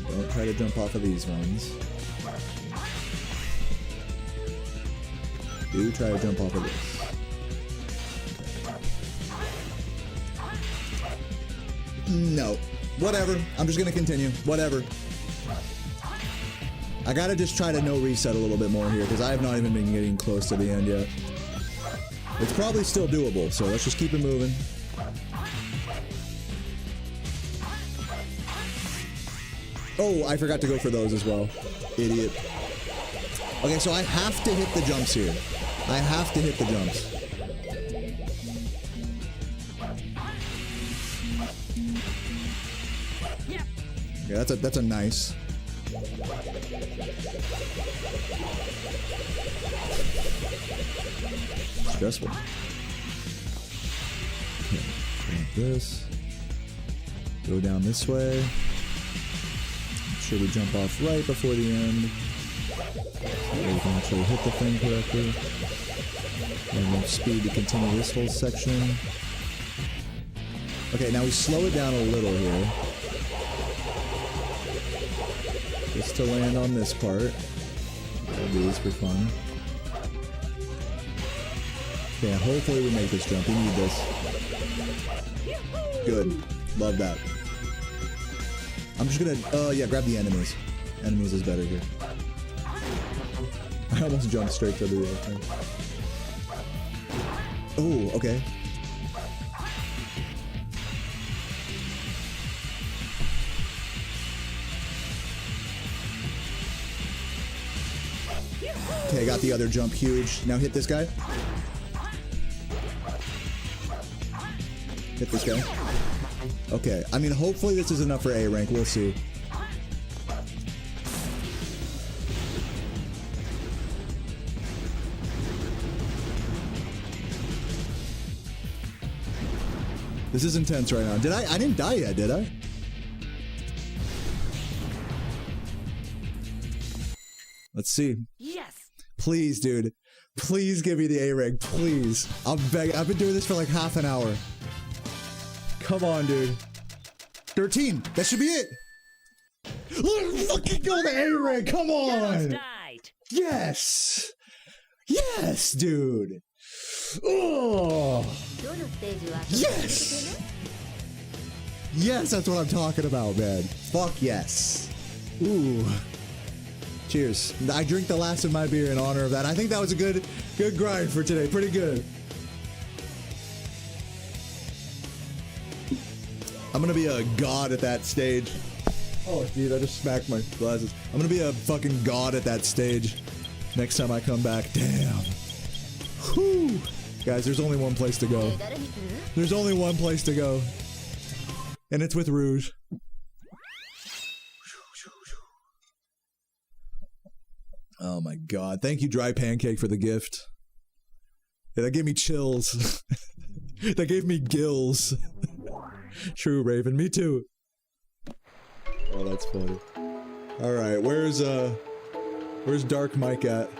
Don't try to jump off of these ones. Do try to jump off of this. No. Whatever. I'm just gonna continue. Whatever. I gotta just try to no reset a little bit more here, because I have not even been getting close to the end yet. It's probably still doable, so let's just keep it moving. Oh, I forgot to go for those as well. Idiot. Okay, so I have to hit the jumps here. I have to hit the jumps. Yeah, that's a nice. Stressful. Okay, like this. Go down this way. Make sure we jump off right before the end. So we can actually hit the thing correctly. And then speed to continue this whole section. Okay, now we slow it down a little here. Just to land on this part. I'll do this for fun. Okay, hopefully we make this jump. We need this. Good. Love that. I'm just gonna, yeah, grab the enemies. Enemies is better here. I almost jumped straight to the other thing. Oh, okay. Okay, I got the other jump huge. Now hit this guy. Hit this guy. Okay, I mean, hopefully this is enough for A rank. We'll see. This is intense right now. I didn't die yet, did I? Let's see. Yes. Please, dude. Please give me the A rank. Please. I'm begging. I've been doing this for like half an hour. Come on, dude. 13. That should be it. Let's fucking go the A rank. Come on. Died. Yes. Yes, dude. Oh. Yes. Yes, that's what I'm talking about, man. Fuck yes. Ooh. Cheers. I drink the last of my beer in honor of that. I think that was a good grind for today. Pretty good. I'm gonna be a god at that stage. Oh, dude, I just smacked my glasses. I'm gonna be a fucking god at that stage next time I come back. Damn. Whew. Guys, there's only one place to go. There's only one place to go. And it's with Rouge. Oh my god. Thank you, Dry Pancake, for the gift. Yeah, that gave me chills. That gave me gills. True, Raven. Me too. Oh, that's funny. Alright, where's Dark Mike at?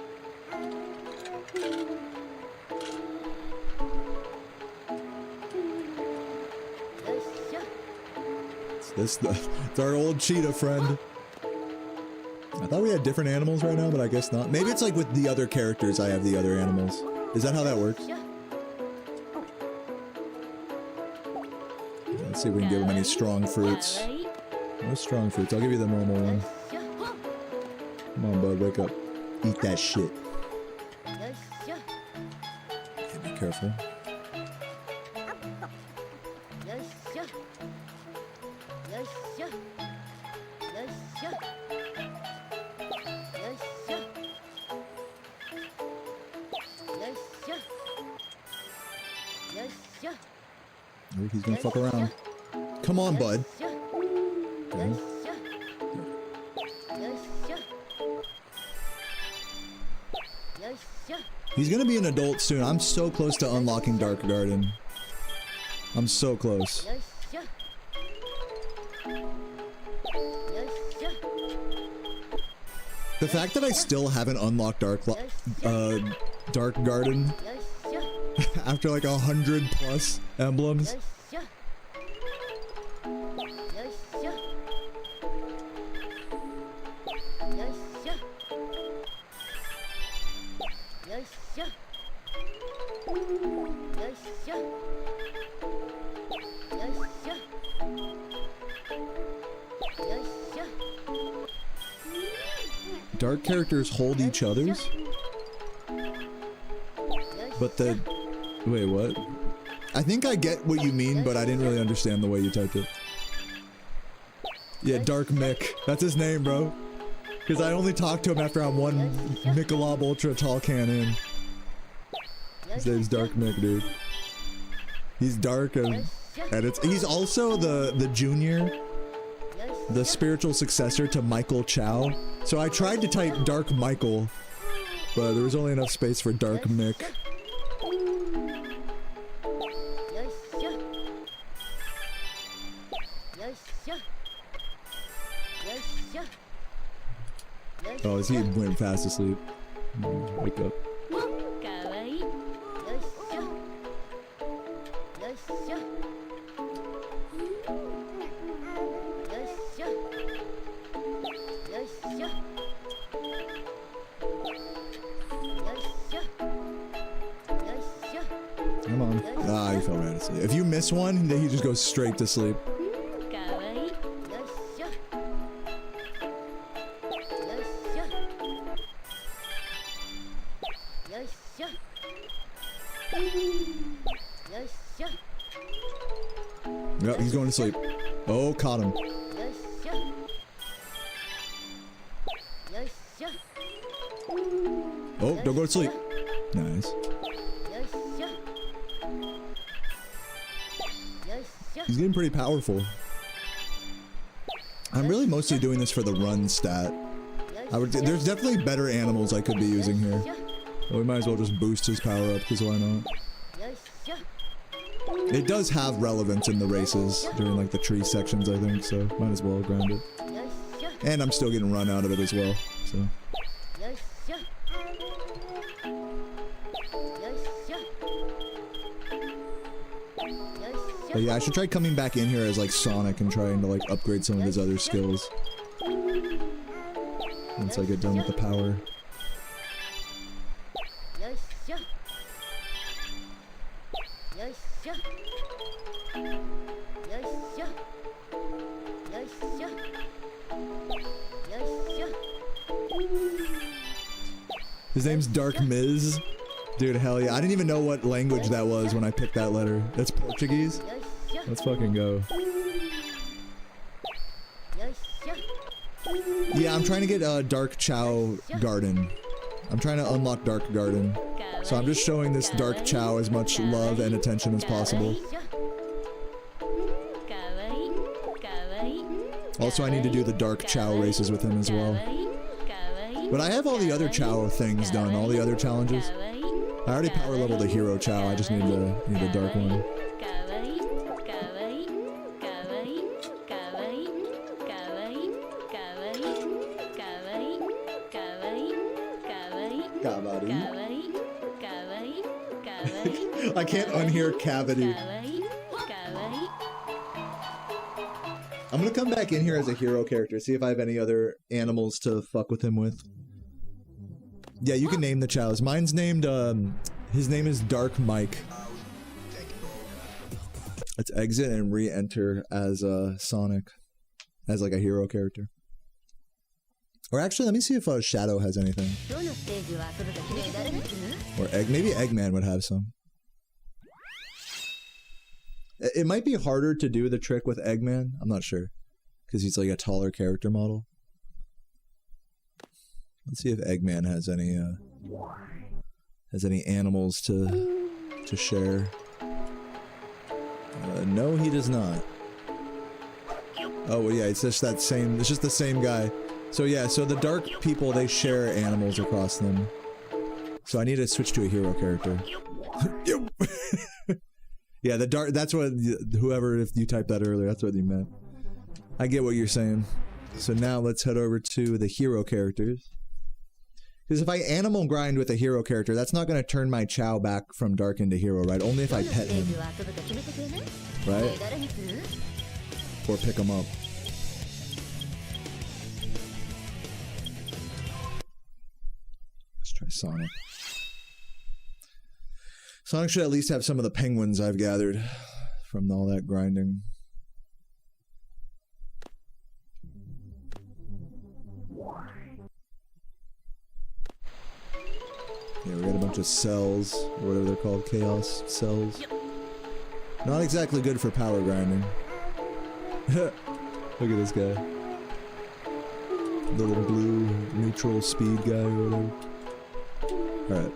It's our old cheetah friend. I thought we had different animals right now, but I guess not. Maybe it's like with the other characters I have the other animals. Is that how that works? Let's see if we can give him any strong fruits. No strong fruits. I'll give you the normal one. Come on, bud. Wake up. Eat that shit. careful. Oh, he's gonna fuck around. Come on, bud. Okay. He's gonna be an adult soon. I'm so close to unlocking Dark Garden. I'm so close. The fact that I still haven't unlocked Dark Garden after like 100+ emblems. Dark characters hold each other's? But the... Wait, what? I think I get what you mean, but I didn't really understand the way you typed it. Yeah, Dark Mick. That's his name, bro. Because I only talked to him after I'm one Michelob Ultra tall can in. His name's Dark Mick, dude. He's dark and he's also the junior, the spiritual successor to Michael Chao. So I tried to type Dark Michael, but there was only enough space for Dark Mick. Oh, is he went fast asleep? Wake up. Come on. Ah, he fell right asleep. If you miss one, then he just goes straight to sleep. Yep, he's going to sleep. Oh, caught him. Oh, don't go to sleep. Nice. He's getting pretty powerful. I'm really mostly doing this for the run stat. There's definitely better animals I could be using here. Well, we might as well just boost his power up, because why not? It does have relevance in the races during like the tree sections, I think, so might as well grind it. And I'm still getting run out of it as well, so. But yeah, I should try coming back in here as like Sonic and trying to like upgrade some of his other skills. Once I get done with the power. His name's Dark Miz. Dude, hell yeah. I didn't even know what language that was when I picked that letter. That's Portuguese? Let's fucking go. Yeah, I'm trying to get Dark Chao Garden. I'm trying to unlock Dark Garden. So I'm just showing this Dark Chao as much love and attention as possible. Also, I need to do the Dark Chao races with him as well. But I have all the other Chao things done, all the other challenges. I already power leveled the Hero Chao, I just need the Dark one. I can't unhear cavity. I'm gonna come back in here as a hero character, see if I have any other animals to fuck with him with. Yeah, you can name the Chows. Mine's named, his name is Dark Mike. Let's exit and re-enter as Sonic. As like a hero character. Or actually, let me see if Shadow has anything. Or maybe Eggman would have some. It might be harder to do the trick with Eggman. I'm not sure. Because he's like a taller character model. Let's see if Eggman has any animals to share. No, he does not. Oh, well, yeah, it's just that same, it's just the same guy. So yeah, so the dark people, they share animals across them. So I need to switch to a hero character. Yeah, the dark, that's what, whoever, if you typed that earlier, that's what you meant. I get what you're saying. So now let's head over to the hero characters. Because if I animal grind with a hero character, that's not going to turn my Chao back from dark into hero, right? Only if I pet him. Right? Or pick him up. Let's try Sonic. Sonic should at least have some of the penguins I've gathered from all that grinding. Yeah, we got a bunch of cells, or whatever they're called, chaos cells. Not exactly good for power grinding. Look at this guy. The little blue neutral speed guy or whatever. Alright.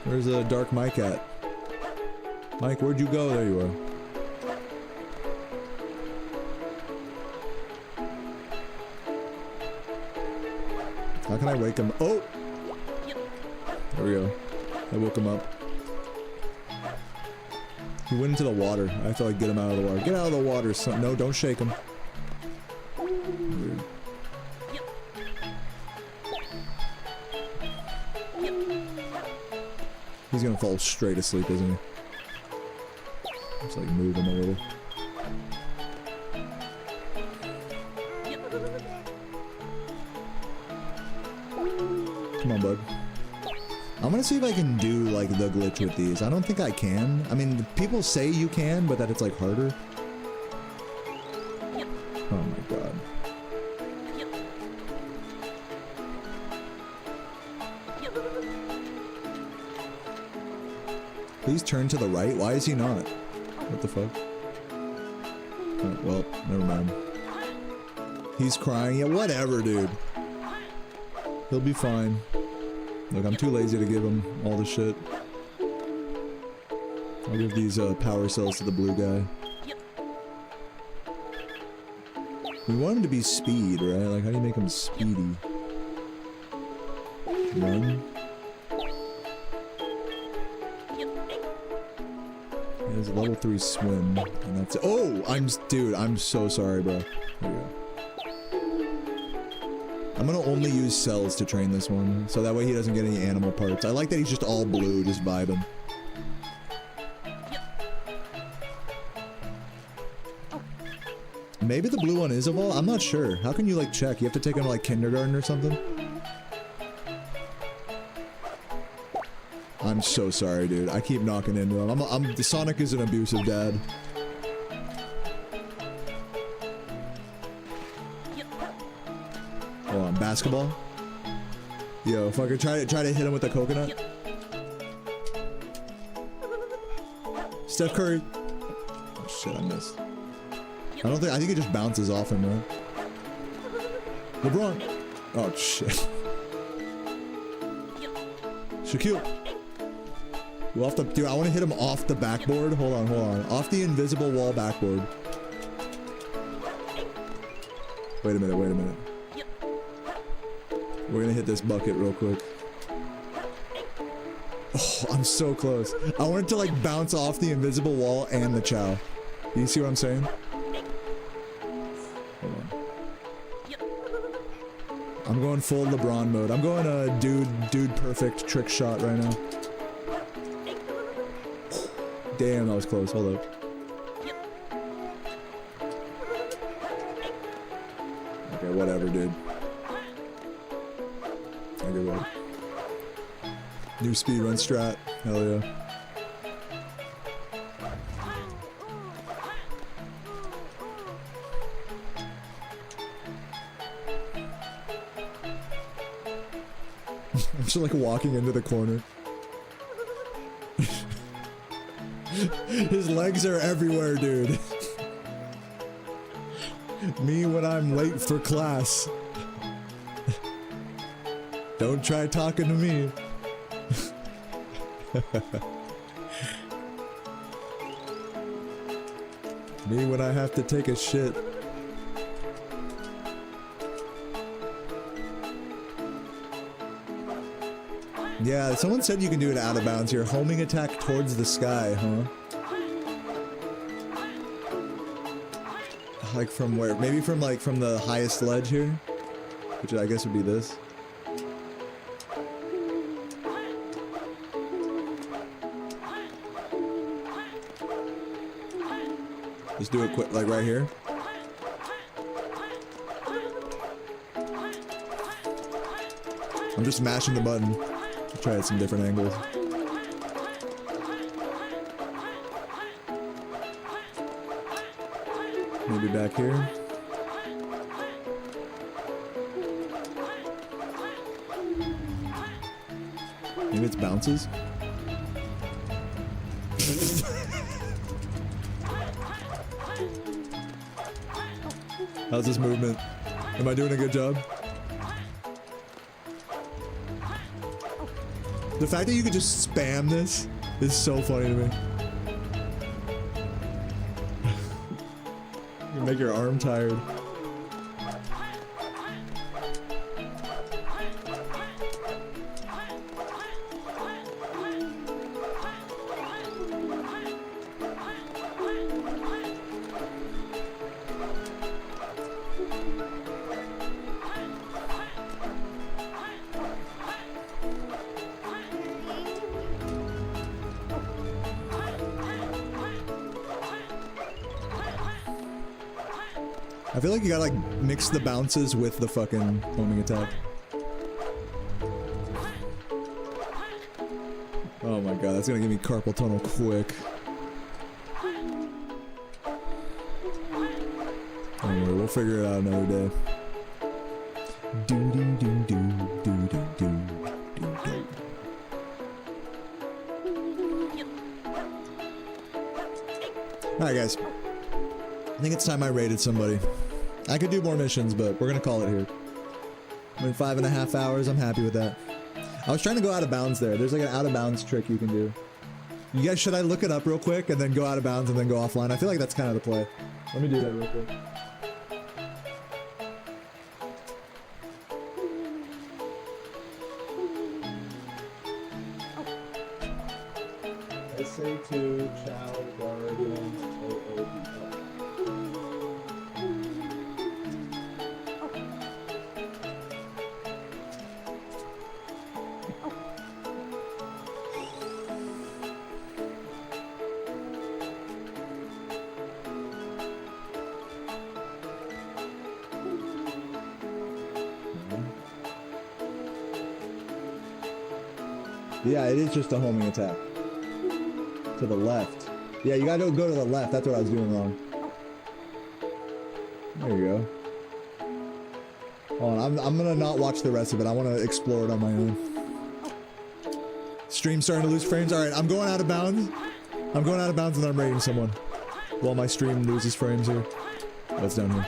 Where's the dark Mike at? Mike, where'd you go? There you are. How can I wake him? Oh! There we go. I woke him up. He went into the water. I have to like get him out of the water. Get out of the water, son. No, don't shake him. Weird. He's gonna fall straight asleep, isn't he? Just like move him a little. Come on, bud. I'm gonna see if I can do like the glitch with these. I don't think I can. I mean, people say you can, but that it's like harder. Oh my god. Please turn to the right. Why is he not? What the fuck? Oh, well, never mind. He's crying. Yeah, whatever, dude. He'll be fine. Look, I'm too lazy to give him all the shit. I'll give these power cells to the blue guy. We want him to be speed, right? Like, how do you make him speedy? Run? He has a level 3 swim, and that's it. Oh! Dude, I'm so sorry, bro. Here we go. I'm gonna only use cells to train this one, so that way he doesn't get any animal parts. I like that he's just all blue, just vibing. Maybe the blue one is evolved? I'm not sure. How can you like check? You have to take him to like kindergarten or something? I'm so sorry, dude. I keep knocking into him. Sonic is an abusive dad. Hold on, basketball? Yo, fucker, try to hit him with the coconut. Steph Curry. Oh shit, I missed. I think it just bounces off him, right? LeBron. Oh shit. Shaquille. You off the, dude, I want to hit him off the backboard. Hold on. Off the invisible wall backboard. Wait a minute. We're gonna hit this bucket real quick. Oh, I'm so close. I want it to like bounce off the invisible wall and the Chao. You see what I'm saying? Hold on. I'm going full LeBron mode. I'm going dude perfect trick shot right now. Damn, that was close. Hold up. Okay, whatever, dude. Okay, well. New speedrun strat. Hell yeah. I'm just like walking into the corner. His legs are everywhere, dude. Me when I'm late for class. Don't try talking to me. Me when I have to take a shit. Yeah, someone said you can do it out of bounds here. Homing attack towards the sky, huh? Like from where? Maybe from like from the highest ledge here? Which I guess would be this. Just do it quick, like right here. I'm just mashing the button. Try at some different angles. Maybe back here. Maybe it's bounces. How's this movement? Am I doing a good job? The fact that you could just spam this is so funny to me. You make your arm tired. I feel like you gotta like mix the bounces with the fucking homing attack. Oh my god, that's gonna give me carpal tunnel quick. Anyway, we'll figure it out another day. Do do do do do do do do do. Alright guys. I think it's time I raided somebody. I could do more missions, but we're gonna call it here. I'm in 5.5 hours, I'm happy with that. I was trying to go out of bounds there. There's like an out of bounds trick you can do. You guys, should I look it up real quick and then go out of bounds and then go offline? I feel like that's kind of the play. Let me do that real quick. SA2, Chao, Guardian, OOB. Yeah, it is just a homing attack. To the left. Yeah, you gotta go to the left. That's what I was doing wrong. There you go. Hold on, I'm gonna not watch the rest of it. I want to explore it on my own. Stream starting to lose frames. All right, I'm going out of bounds. I'm going out of bounds and I'm raiding someone. While my stream loses frames here. What's down here?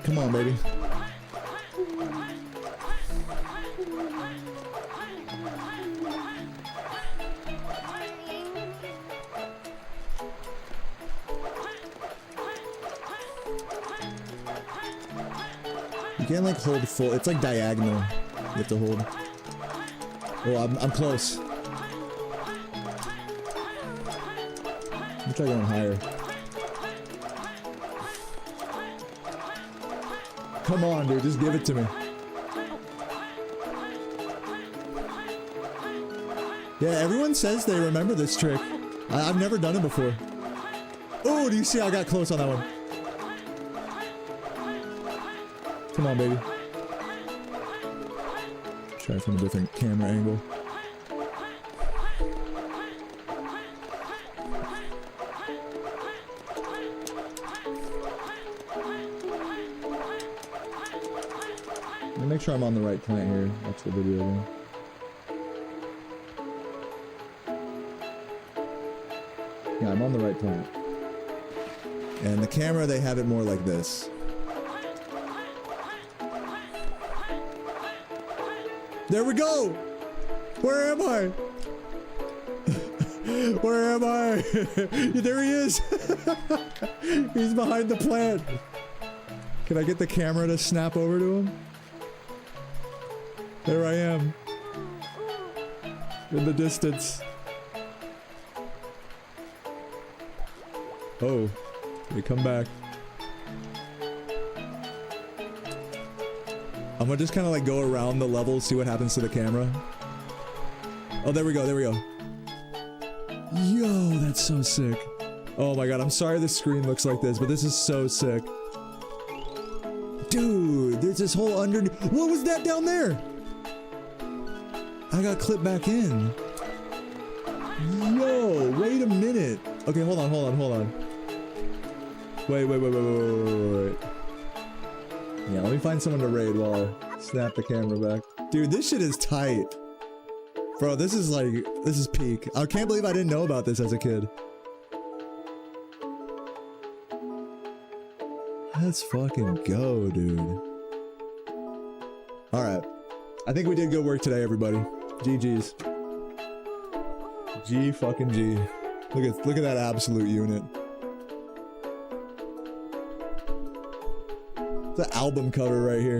Come on, baby. You can't like hold full. It's like diagonal. You have to hold. Oh, I'm close. I'll try going higher. Come on, dude, just give it to me. Yeah, everyone says they remember this trick. I've never done it before. Oh, do you see I got close on that one? Come on, baby. Try from a different camera angle. Let me make sure I'm on the right plant here. Watch the video again. Yeah, I'm on the right plant. And the camera, they have it more like this. There we go! Where am I? Where am I? There he is! He's behind the plant. Can I get the camera to snap over to him? There I am. In the distance. Oh, they come back. I'm gonna just kind of like go around the level, see what happens to the camera. Oh, there we go, there we go. Yo, that's so sick. Oh my god, I'm sorry the screen looks like this, but this is so sick. Dude, there's this whole underneath. What was that down there? I got clipped back in. Yo, wait a minute. Okay, hold on. Wait. Yeah, let me find someone to raid while I snap the camera back. Dude, this shit is tight. Bro, this is peak. I can't believe I didn't know about this as a kid. Let's fucking go, dude. Alright. I think we did good work today, everybody. GG's. G fucking G. Look at that absolute unit. It's an album cover right here.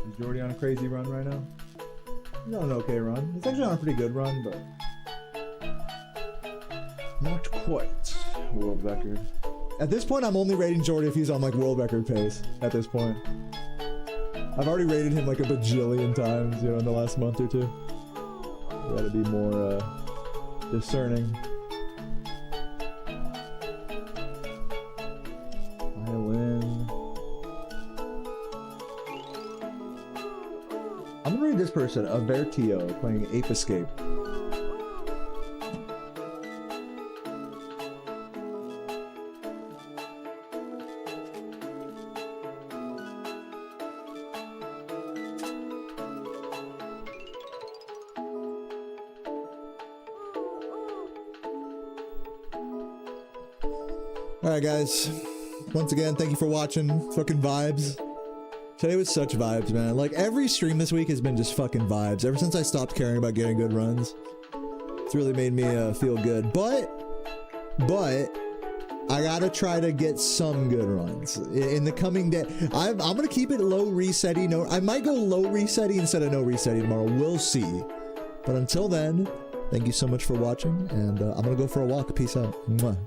Is Jordy on a crazy run right now? He's on an okay run. He's actually on a pretty good run, but not quite world record. At this point, I'm only rating Jordy if he's on like world record pace. At this point, I've already rated him like a bajillion times, you know, in the last month or two. We gotta be more discerning. Violin. I'm gonna read this person, Avertio, playing Ape Escape. Alright guys, once again, thank you for watching. Fucking vibes. Today was such vibes, man. Like, every stream this week has been just fucking vibes. Ever since I stopped caring about getting good runs, it's really made me feel good. But, I gotta try to get some good runs in the coming day. I'm gonna keep it low resetty. No, I might go low resetty instead of no resetty tomorrow. We'll see. But until then, thank you so much for watching, and I'm gonna go for a walk. Peace out. Mwah.